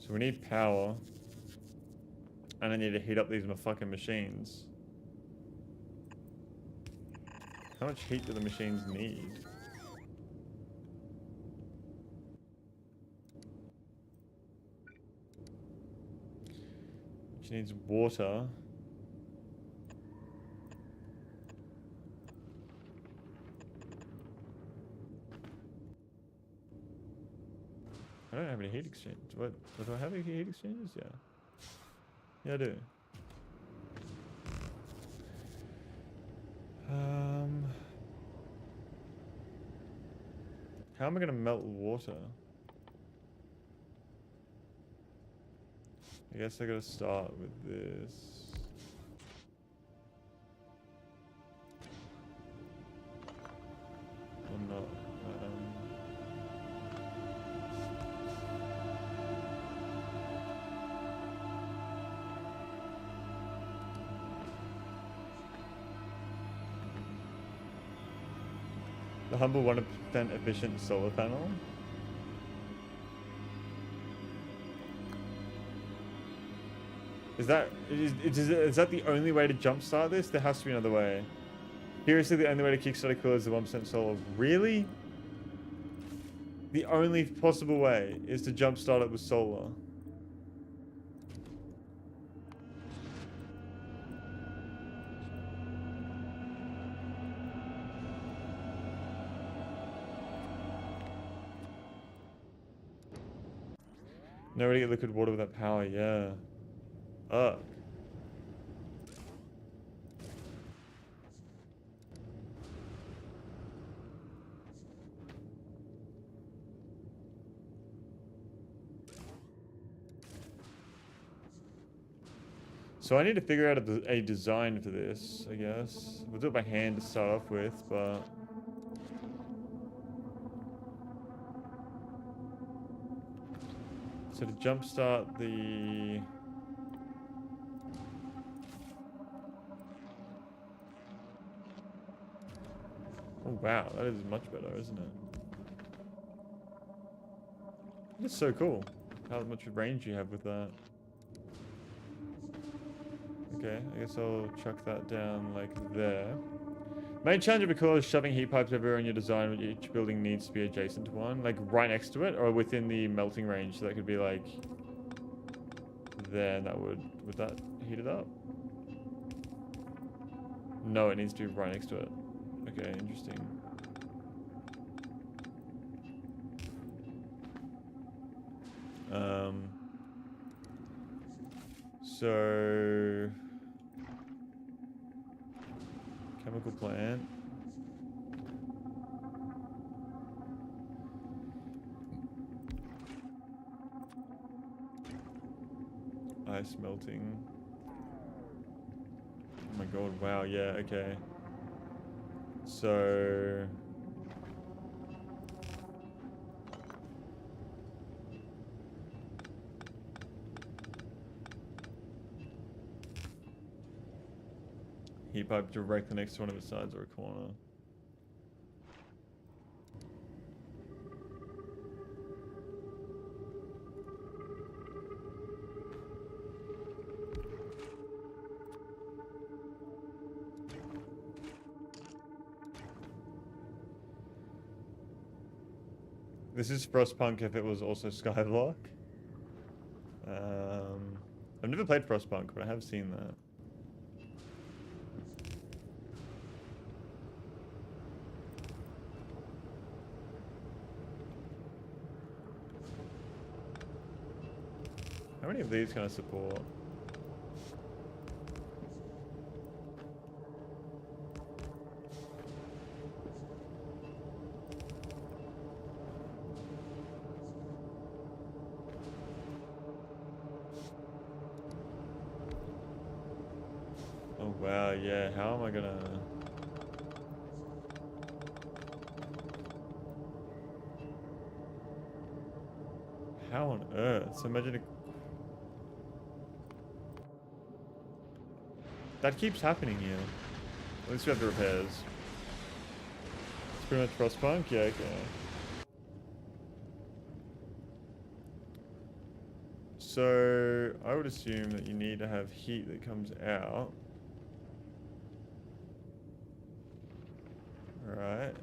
[SPEAKER 1] So we need power. And I need to heat up these fucking machines. How much heat do the machines need? Which needs water. I don't have any heat exchange. What? Do I have any heat exchangers? Yeah. Yeah, I do. How am I gonna melt water? I guess I gotta start with this. Or not. The humble 1% efficient solar panel. Is that the only way to jumpstart this? There has to be another way. Seriously, the only way to kickstart Aquilo is the 1% solar. Really? The only possible way is to jumpstart it with solar. No way to get liquid water without power, yeah. Ugh. So I need to figure out a design for this, I guess. We'll do it by hand to start off with, but... So to jumpstart the... Oh wow, that is much better, isn't it? It's so cool how much range you have with that. Okay, I guess I'll chuck that down like there. Main challenge of Aquilo is shoving heat pipes everywhere in your design when each building needs to be adjacent to one. Like right next to it or within the melting range. So that could be like there and that would that heat it up? No, it needs to be right next to it. Okay, interesting. So chemical plant. Ice melting. Oh my god, wow, yeah, okay. So heat pipe directly next to one of the sides or a corner. This is Frostpunk if it was also Skyblock. I've never played Frostpunk, but I have seen that. How many of these can I support? Oh wow, yeah, how am I gonna... How on earth? So imagine a... That keeps happening here. At least we have the repairs. It's pretty much Frostpunk? Yeah, okay. So, I would assume that you need to have heat that comes out. Alright.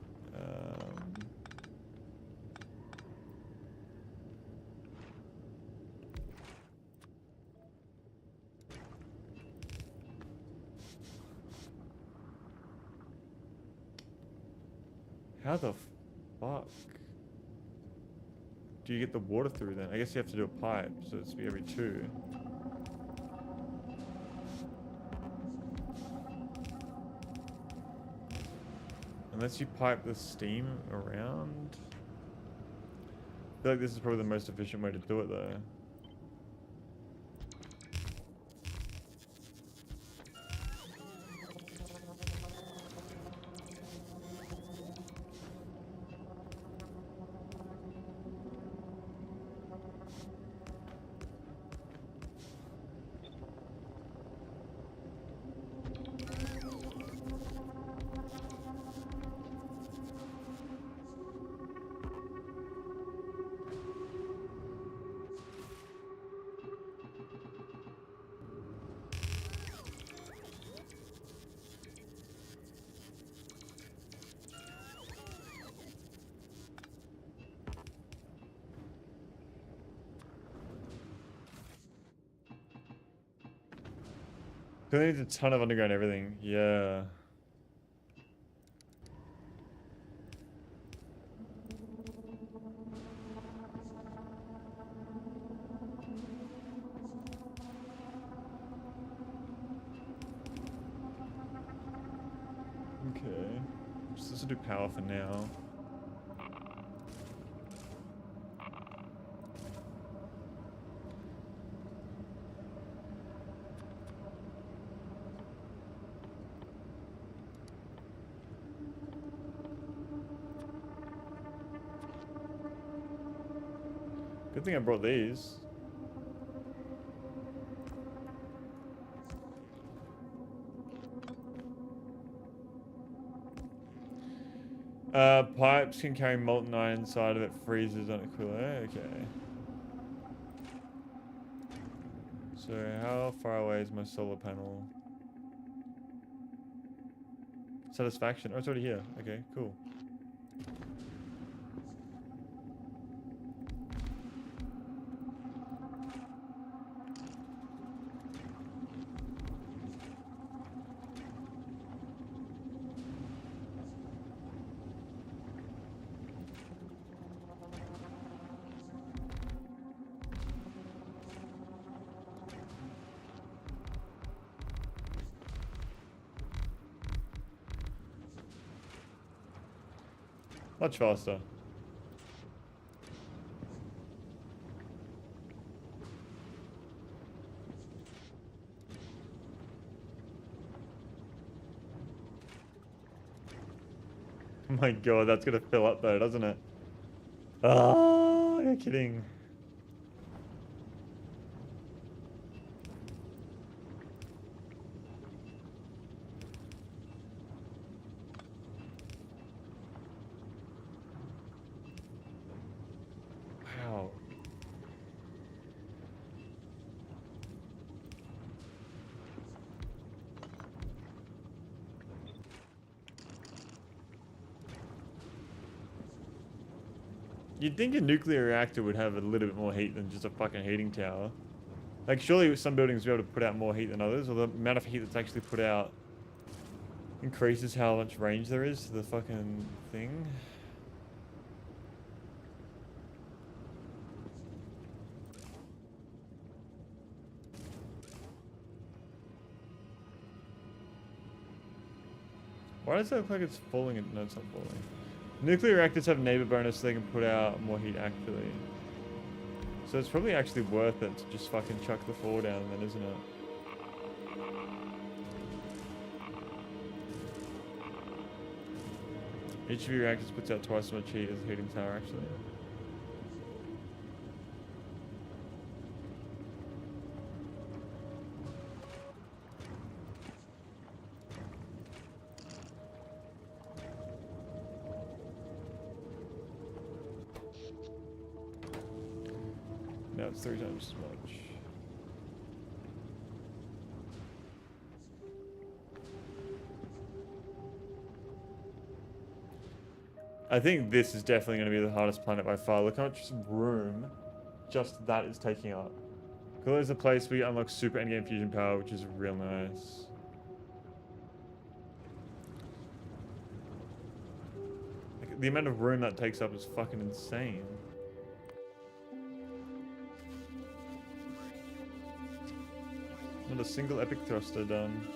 [SPEAKER 1] How the fuck do you get the water through then? I guess you have to do a pipe, so it's be every 2. Unless you pipe the steam around. I feel like this is probably the most efficient way to do it though. Because it needs a ton of underground everything. Yeah. So this will do power for now. Good thing I brought these. Pipes can carry molten iron inside of it, freezes on Aquilo. Okay. So how far away is my solar panel? Satisfaction. Oh, it's already here. Okay, cool. Much faster. Oh my god, that's gonna fill up though, doesn't it? Oh, you're kidding. Wow. You'd think a nuclear reactor would have a little bit more heat than just a fucking heating tower. Like, surely some buildings will be able to put out more heat than others, or the amount of heat that's actually put out increases how much range there is to the fucking thing. Why does it look like it's falling? No, it's not falling. Nuclear reactors have neighbor bonus, so they can put out more heat actively. So it's probably actually worth it to just fucking chuck the 4 down then, isn't it? Each of your reactors puts out twice as much heat as a heating tower, actually. Now it's 3 times as much. I think this is definitely going to be the hardest planet by far. Look how much room just that is taking up. Aquilo is a place where you unlock super endgame fusion power, which is real nice. Like, the amount of room that takes up is fucking insane. Not a single epic thruster done.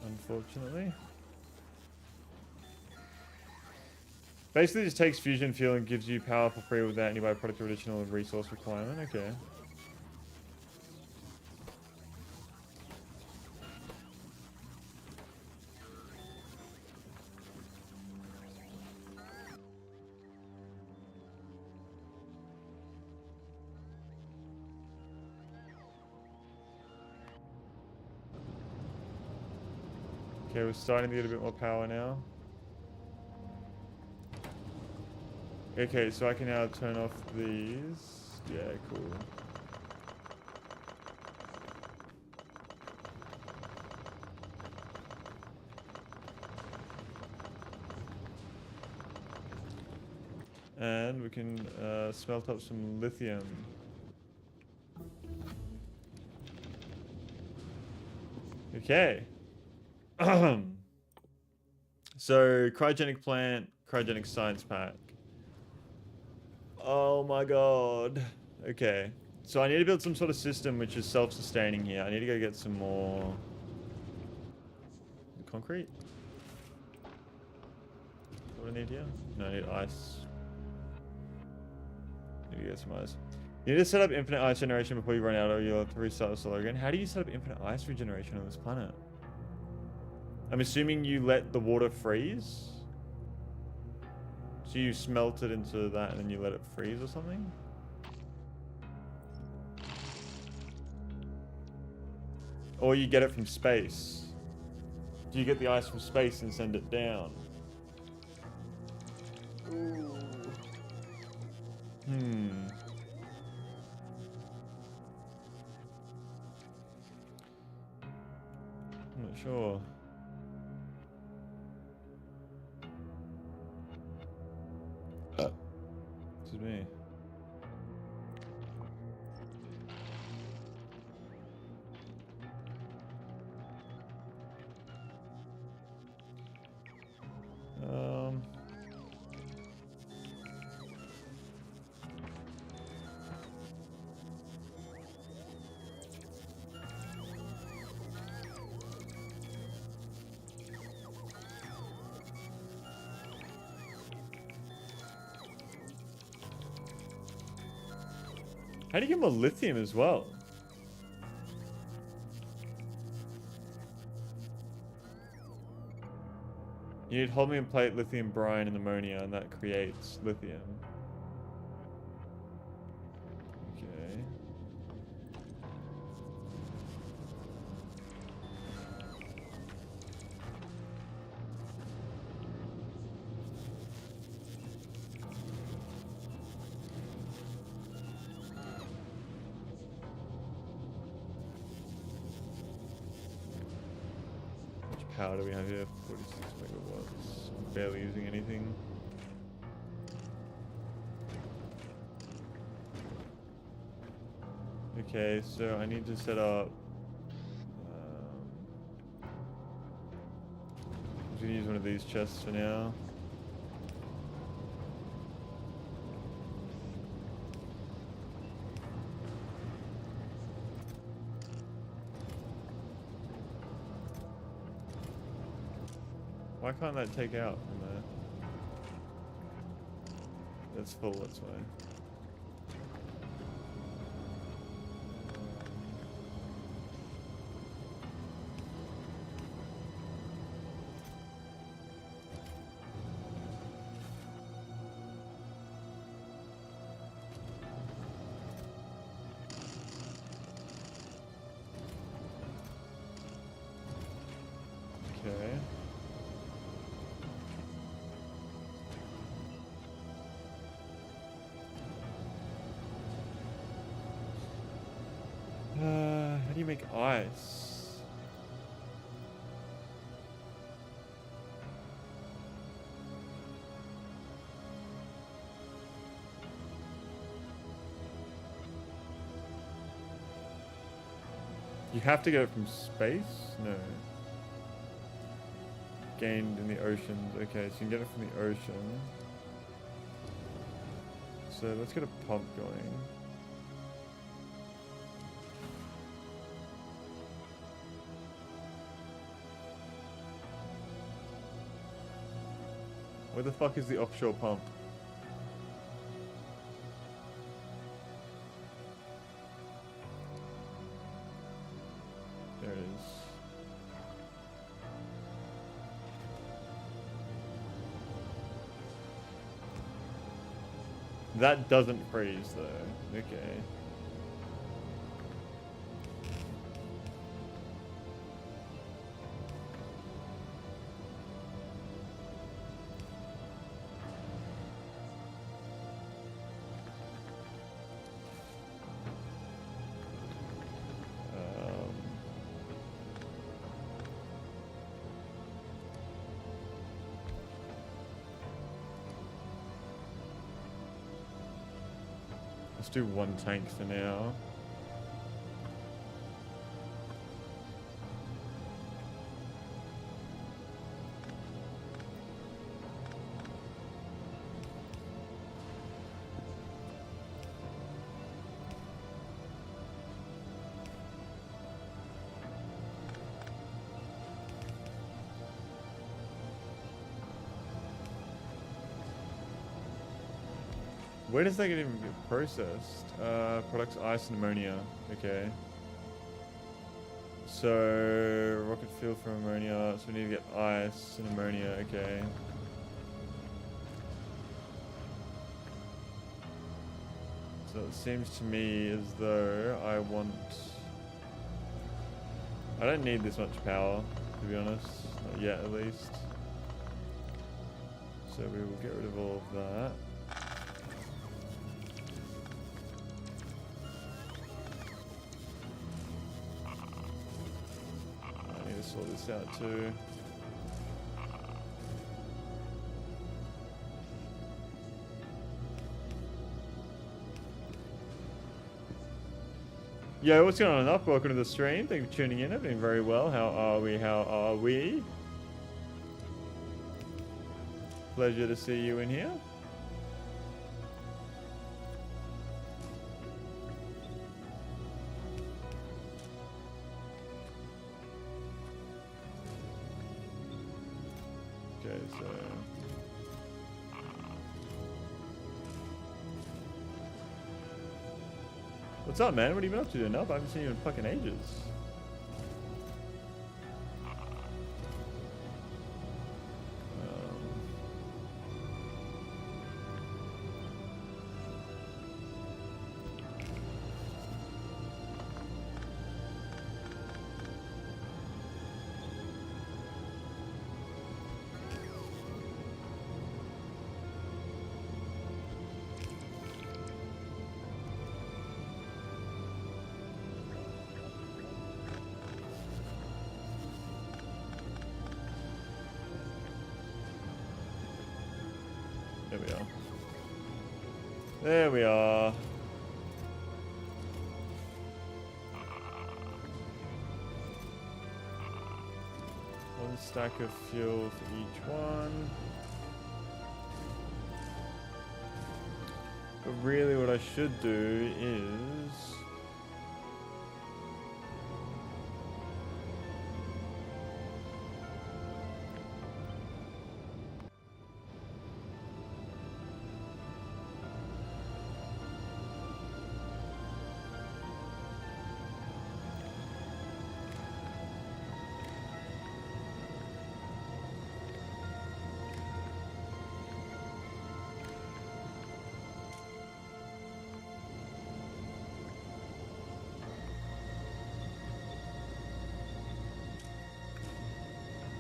[SPEAKER 1] Unfortunately. Basically just takes fusion fuel and gives you power for free without any byproduct or additional resource requirement. Okay. Okay, we're starting to get a bit more power now. Okay, so I can now turn off these. Yeah, cool. And we can smelt up some lithium. Okay. So, cryogenic plant, cryogenic science pack. Oh my god. Okay. So I need to build some sort of system which is self-sustaining here. I need to go get some more concrete. What do I need here? No, I need ice. Need to get some ice. You need to set up infinite ice generation before you run out, or you'll have to restart the solar again. How do you set up infinite ice regeneration on this planet? I'm assuming you let the water freeze? So you smelt it into that and then you let it freeze or something? Or you get it from space? Do you get the ice from space and send it down? Ooh. I'm not sure. This is me. How do you get more lithium as well? You need holmium plate, lithium brine, and ammonia, and that creates lithium. Okay. Power do we have here? 46 megawatts. I'm barely using anything. Okay, so I need to set up. I'm gonna use one of these chests for now. Why can't that take out from there? That's full, that's why. Okay. How do you make ice? You have to get it from space? No. Gained in the oceans. Okay, so you can get it from the ocean. So let's get a pump going. Where the fuck is the offshore pump? There it is. That doesn't freeze though. Okay. Let's do one tank for now. Where does that even get processed? Products, ice and ammonia. Okay. So, rocket fuel for ammonia. So we need to get ice and ammonia. Okay. So it seems to me as though I don't need this much power, to be honest. Not yet, at least. So we will get rid of all of that. I need to sort this out too. Yo, what's going on up? Welcome to the stream. Thank you for tuning in. I'm doing very well. How are we? How are we? Pleasure to see you in here. Okay, so... What's up, man? What have you been up to doing up? I haven't seen you in fucking ages. There we are. There we are. One stack of fuel for each one. But really what I should do is...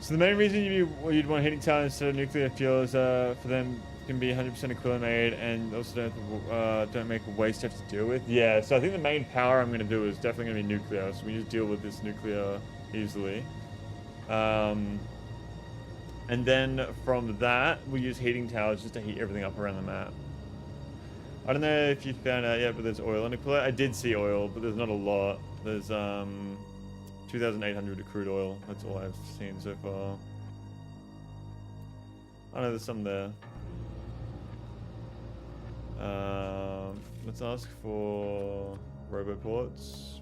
[SPEAKER 1] So the main reason you'd want heating tower instead of nuclear fuel is for them can be 100% Aquilo made and also don't make a waste you have to deal with. Yeah, so I think the main power I'm going to do is definitely going to be nuclear. So we just deal with this nuclear easily. And then from that, we use heating towers just to heat everything up around the map. I don't know if you found out yet, but there's oil in Aquilo. I did see oil, but there's not a lot. There's 2,800 of crude oil. That's all I've seen so far. I know there's some there. Let's ask for roboports.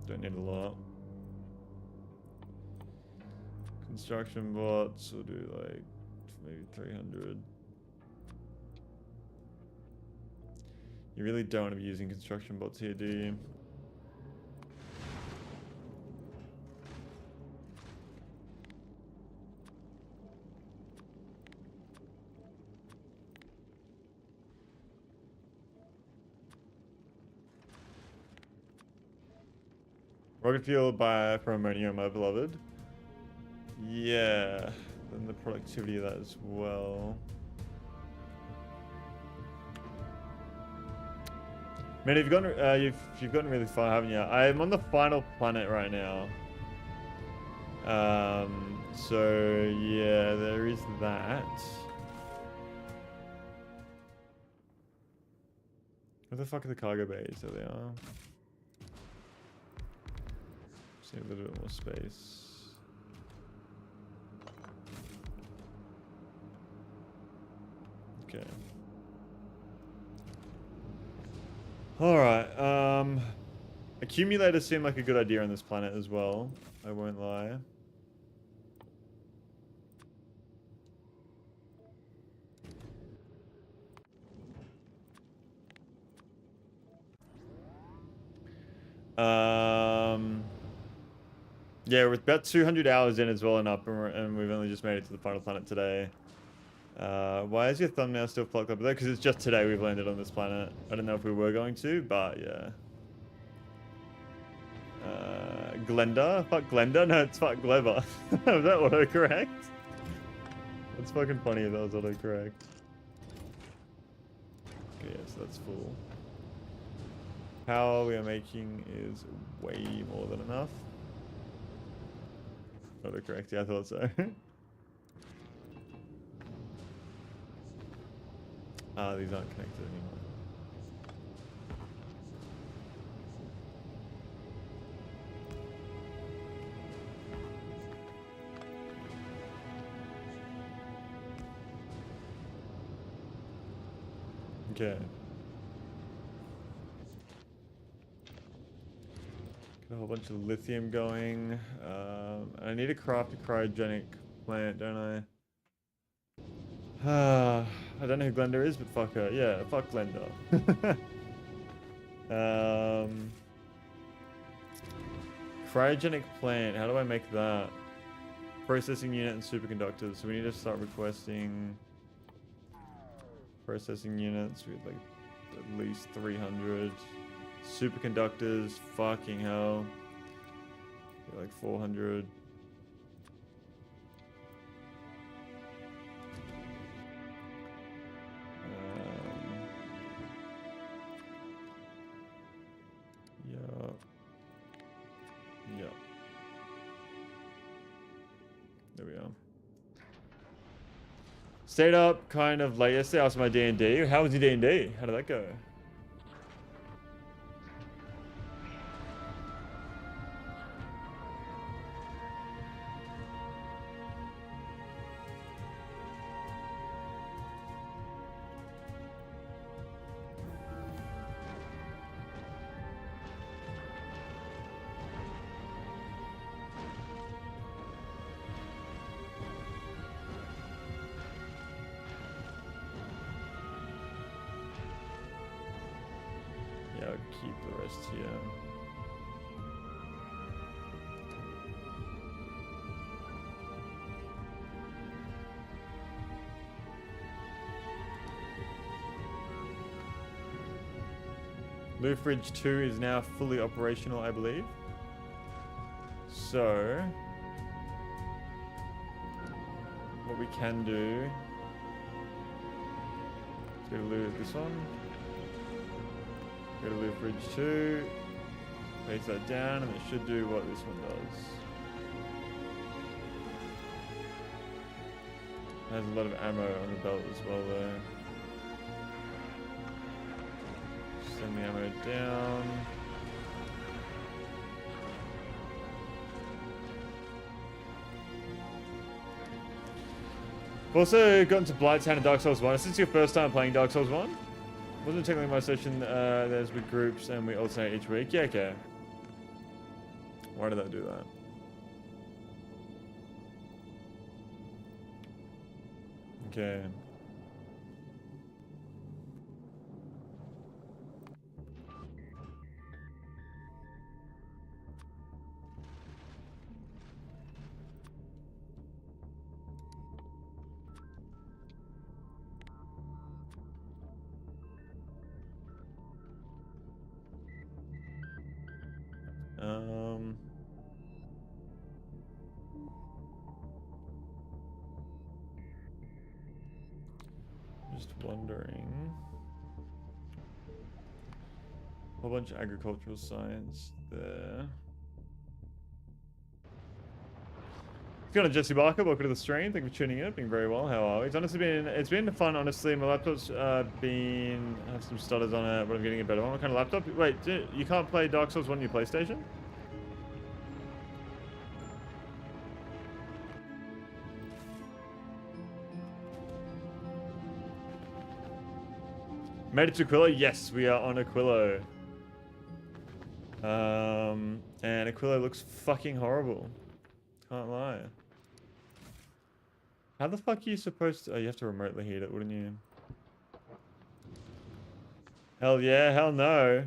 [SPEAKER 1] Don't need a lot. Construction bots, we'll do like maybe 300. You really don't want to be using construction bots here, do you? Rocket fuel for ammonia, my beloved. Yeah, then the productivity of that as well. Man, you've gotten really far, haven't you? I'm on the final planet right now. So yeah, there is that. Where the fuck are the cargo bays? There they are. Just need a little bit more space. Okay. Alright, accumulators seem like a good idea on this planet as well, I won't lie. Yeah, we're about 200 hours in as well and up, and we've only just made it to the final planet today. Why is your thumbnail still plugged up there? Because it's just today we've landed on this planet. I don't know if we were going to, but yeah. Glenda? Fuck Glenda? No, it's fuck Glever. Was that autocorrect? That's fucking funny if that was autocorrect. Okay, yeah, so that's full. Power we are making is way more than enough. Autocorrect, yeah, I thought so. These aren't connected anymore. Okay. Got a whole bunch of lithium going. I need to craft a cryogenic plant, don't I? I don't know who Glenda is, but fuck her. Yeah, fuck Glenda. Cryogenic plant. How do I make that? Processing unit and superconductors. So we need to start requesting processing units with like at least 300. Superconductors. Fucking hell. Like 400. Yeah. There we are. Stayed up kind of late yesterday after my D&D. How was your D&D? How did that go? I'll keep the rest here. Loop Bridge 2 is now fully operational, I believe. So, what we can do is go to loop this one. Go to Loop Bridge 2, paste that down, and it should do what this one does. It has a lot of ammo on the belt as well though. Send the ammo down. I've also gotten to Blighttown and Dark Souls 1. Is this your first time playing Dark Souls 1? Wasn't technically my session, there's with groups and we alternate each week. Yeah, okay. Why did I do that? Okay. Just wondering. A whole bunch of agricultural science there. What's going on, Jesse Barker? Welcome to the stream. Thank you for tuning in. Been very well. How are we? It's been fun, honestly. My laptop's have some stutters on it, but I'm getting a better one. What kind of laptop? Wait, you can't play Dark Souls 1 on your PlayStation? Made it to Aquilo? Yes, we are on Aquilo. And Aquilo looks fucking horrible. Can't lie. How the fuck are you supposed to... Oh, you have to remotely heat it, wouldn't you? Hell yeah, hell no.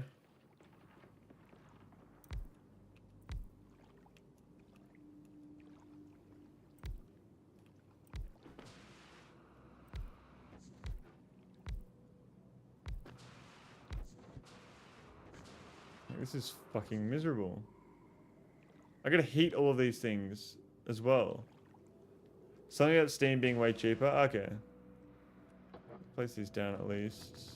[SPEAKER 1] this is fucking miserable. I gotta heat all of these things as well. Something about steam being way cheaper. Okay. Place these down at least.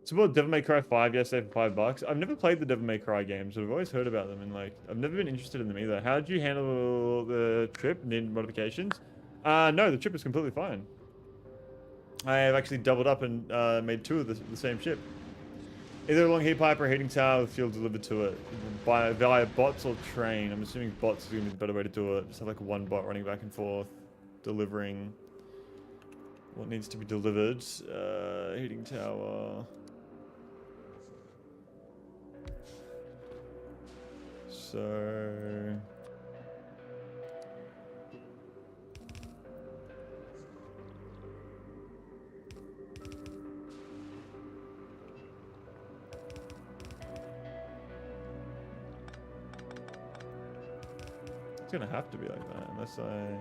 [SPEAKER 1] So I bought Devil May Cry 5 yesterday for $5. I've never played the Devil May Cry games, but I've always heard about them and like I've never been interested in them either. How did you handle the trip? Need modifications? No, the trip is completely fine. I have actually doubled up and made 2 of the same ship. Either a long heat pipe or a heating tower with fuel delivered to it via bots or train. I'm assuming bots is going to be the better way to do it. Just have like one bot running back and forth, delivering what needs to be delivered. Heating tower. So... It's gonna have to be like that, unless I...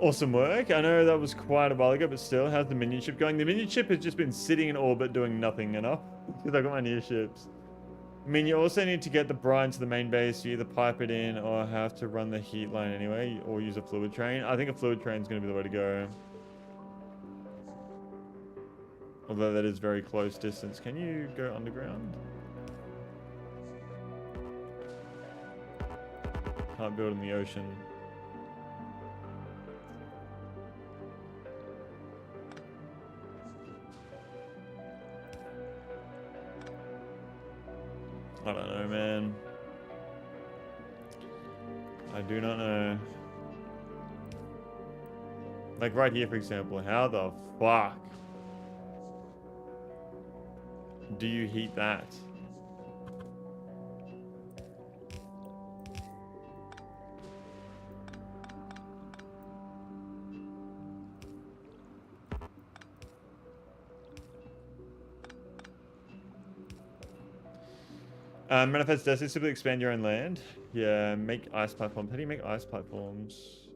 [SPEAKER 1] Awesome work. I know that was quite a while ago, but still, how's the minion ship going? The minion ship has just been sitting in orbit doing nothing enough. Because I got my near ships. I mean, you also need to get the brine to the main base. You either pipe it in or have to run the heat line anyway, or use a fluid train. I think a fluid train is going to be the way to go. Although that is very close distance. Can you go underground? Can't build in the ocean. I don't know, man. I do not know. Like right here, for example, how the fuck do you heat that? Manifest Destiny, simply expand your own land. Yeah, make ice platforms. How do you make ice platforms?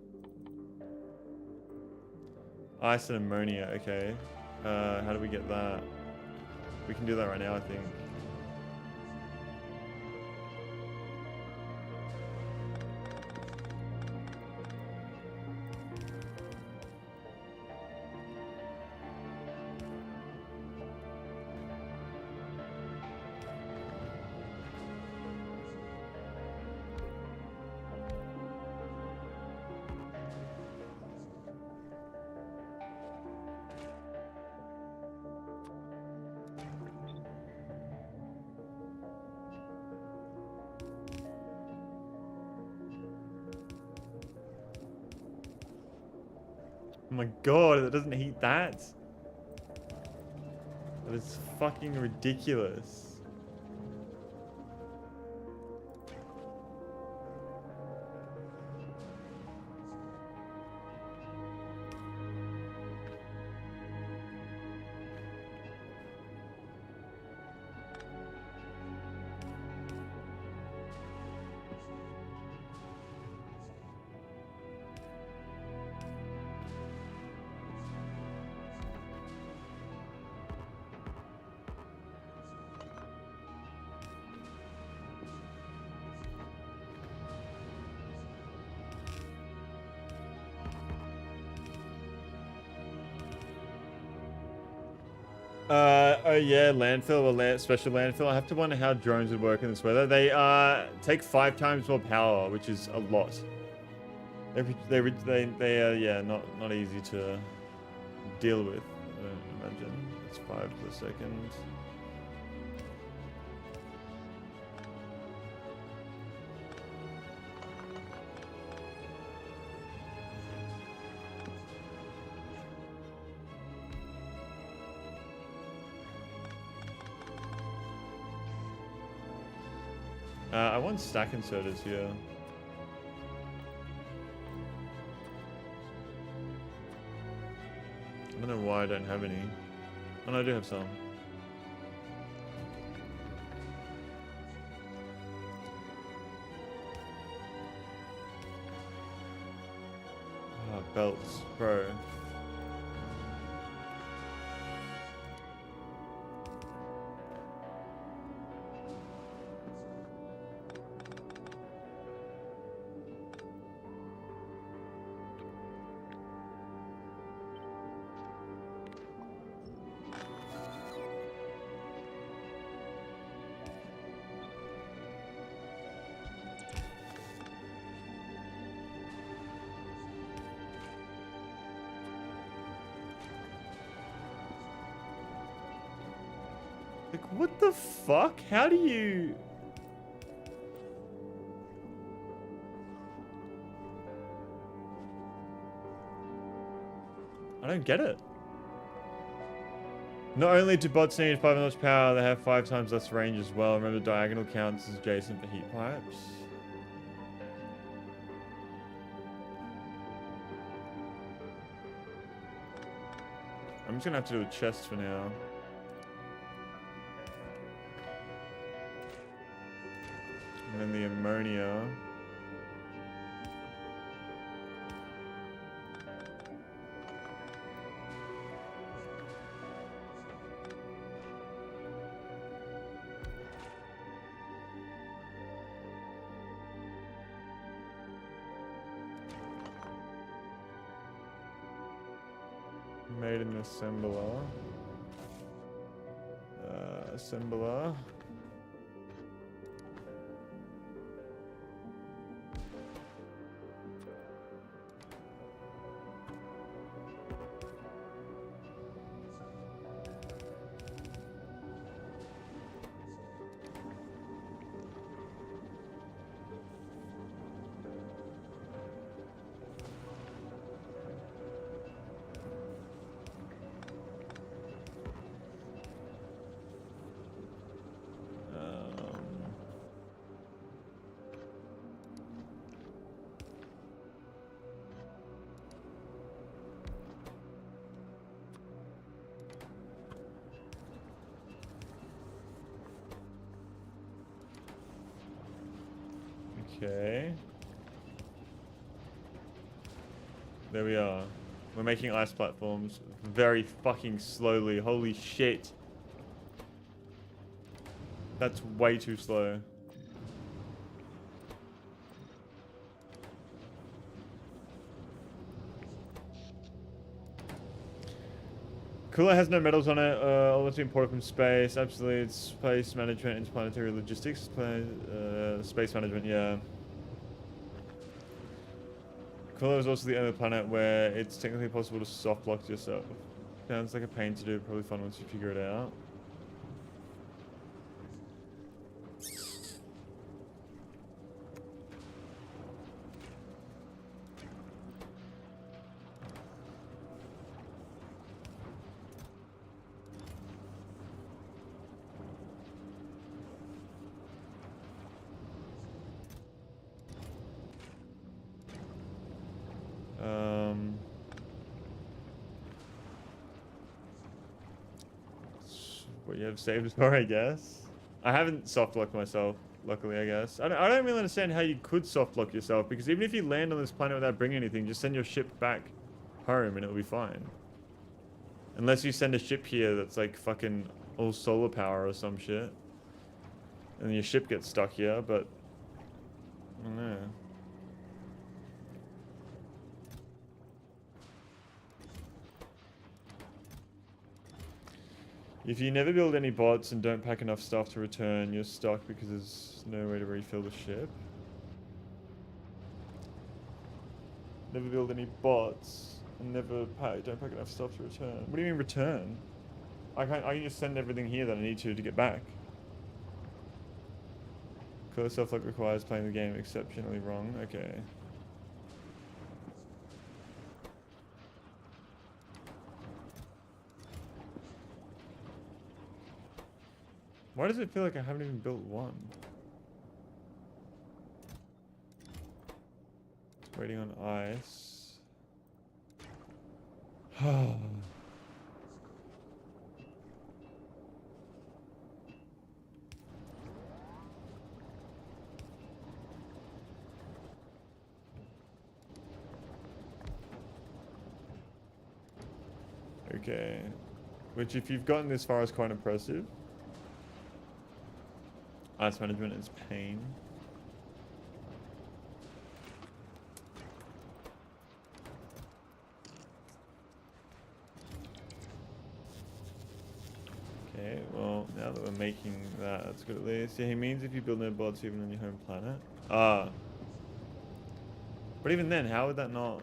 [SPEAKER 1] Ice and ammonia, okay. How do we get that? We can do that right now, I think. Oh my god, it doesn't heat that. That is fucking ridiculous. Oh yeah, landfill or special landfill. I have to wonder how drones would work in this weather. They take 5 times more power, which is a lot. They are yeah not easy to deal with. I don't imagine. It's 5 per second. I want stack inserters here. I don't know why I don't have any. Oh no, I do have some. Ah, belts, bro. Like, what the fuck? How do you... I don't get it. Not only do bots need 5 much power, they have 5 times less range as well. Remember, diagonal counts as adjacent for heat pipes. I'm just gonna have to do a chest for now. And then the ammonia. Made an assembler. Assembler. Okay. There we are. We're making ice platforms very fucking slowly. Holy shit. That's way too slow. Cooler has no metals on it. All that's imported from space. Absolutely, it's space management, interplanetary logistics. Space management, yeah. Cooler is also the only planet where it's technically possible to soft lock yourself. Sounds like a pain to do. Probably fun once you figure it out. What you have saved for, I guess. I haven't soft locked myself, luckily, I guess. I don't really understand how you could soft lock yourself, because even if you land on this planet without bringing anything, just send your ship back home and it'll be fine. Unless you send a ship here that's like fucking all solar power or some shit. And your ship gets stuck here, but I don't know. If you never build any bots and don't pack enough stuff to return, you're stuck because there's no way to refill the ship. Never build any bots and don't pack enough stuff to return. What do you mean return? I can just send everything here that I need to get back. Color self-lock requires playing the game exceptionally wrong. Okay. Why does it feel like I haven't even built one? Waiting on ice. Okay. Which, if you've gotten this far, is quite impressive. Ice management is pain. Okay, well, now that we're making that, that's good at least. Yeah, he means if you build no bots even on your home planet. Ah. But even then, how would that not...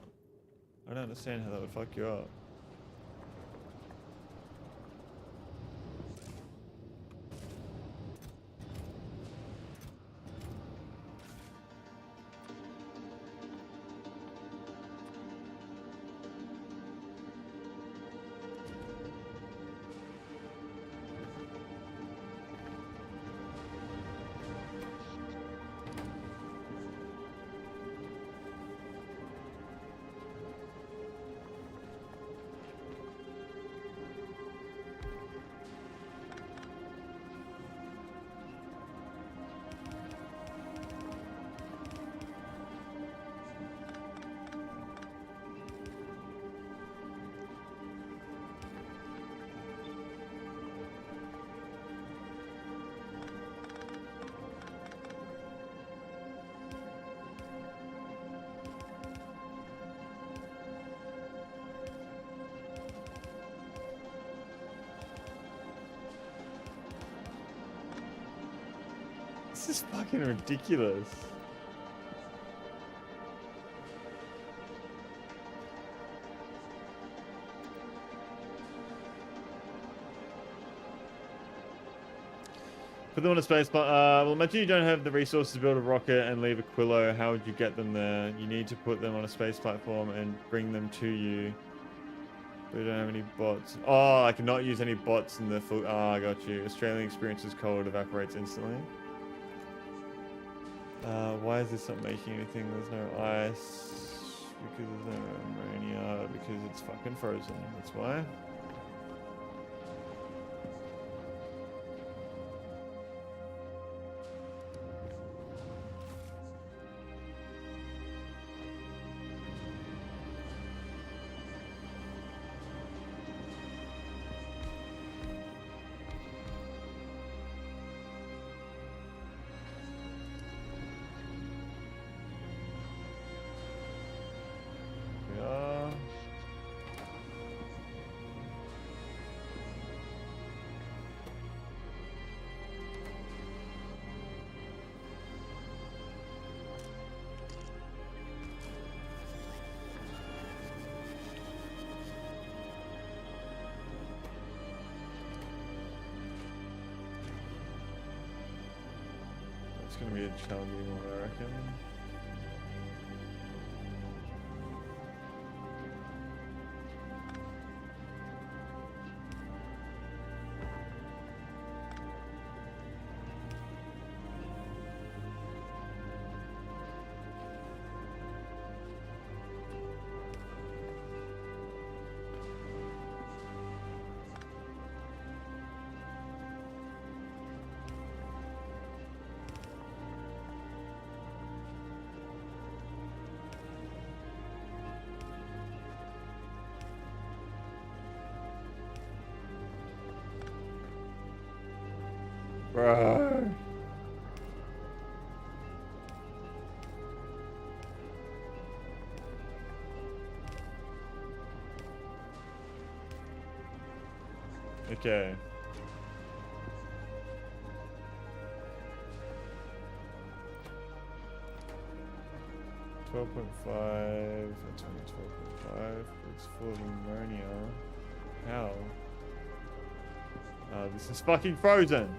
[SPEAKER 1] I don't understand how that would fuck you up. This is fucking ridiculous. Put them on a space, but well, imagine you don't have the resources to build a rocket and leave Aquilo. How would you get them there? You need to put them on a space platform and bring them to you. But we don't have any bots. Oh, I cannot use any bots in the full... Ah, I got you. Australian experiences cold evaporates instantly. Why is this not making anything? There's no ice. Because there's no ammonia. Because it's fucking frozen. That's why. It's gonna be a challenging one, I reckon. Bro. Okay. $12.5. That's only 12.5. It's full of ammonia. How? This is fucking frozen.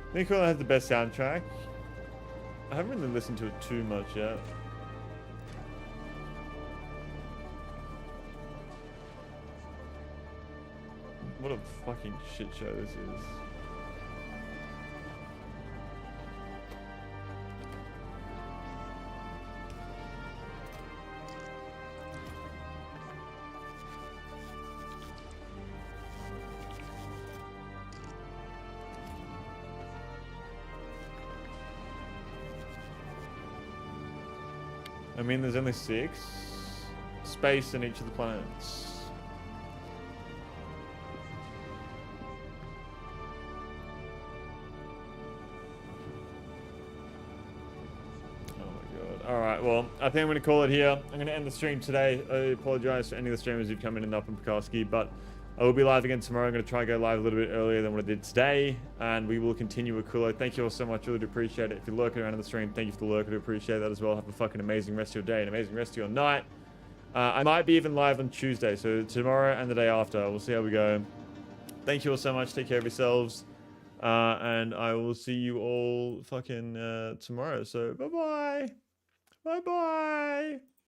[SPEAKER 1] I think Aquilo has the best soundtrack. I haven't really listened to it too much yet. What a fucking shit show this is. I mean, there's only 6. Space in each of the planets. Alright, well, I think I'm going to call it here. I'm going to end the stream today. I apologize for any of the streamers who've come in and up in Pekarski, but I will be live again tomorrow. I'm going to try and go live a little bit earlier than what I did today, and we will continue Aquilo. Thank you all so much. Really do appreciate it. If you're lurking around in the stream, thank you for the lurk. I do appreciate that as well. Have a fucking amazing rest of your day and amazing rest of your night. I might be even live on Tuesday, so tomorrow and the day after. We'll see how we go. Thank you all so much. Take care of yourselves. And I will see you all fucking tomorrow. So, bye-bye. Bye-bye.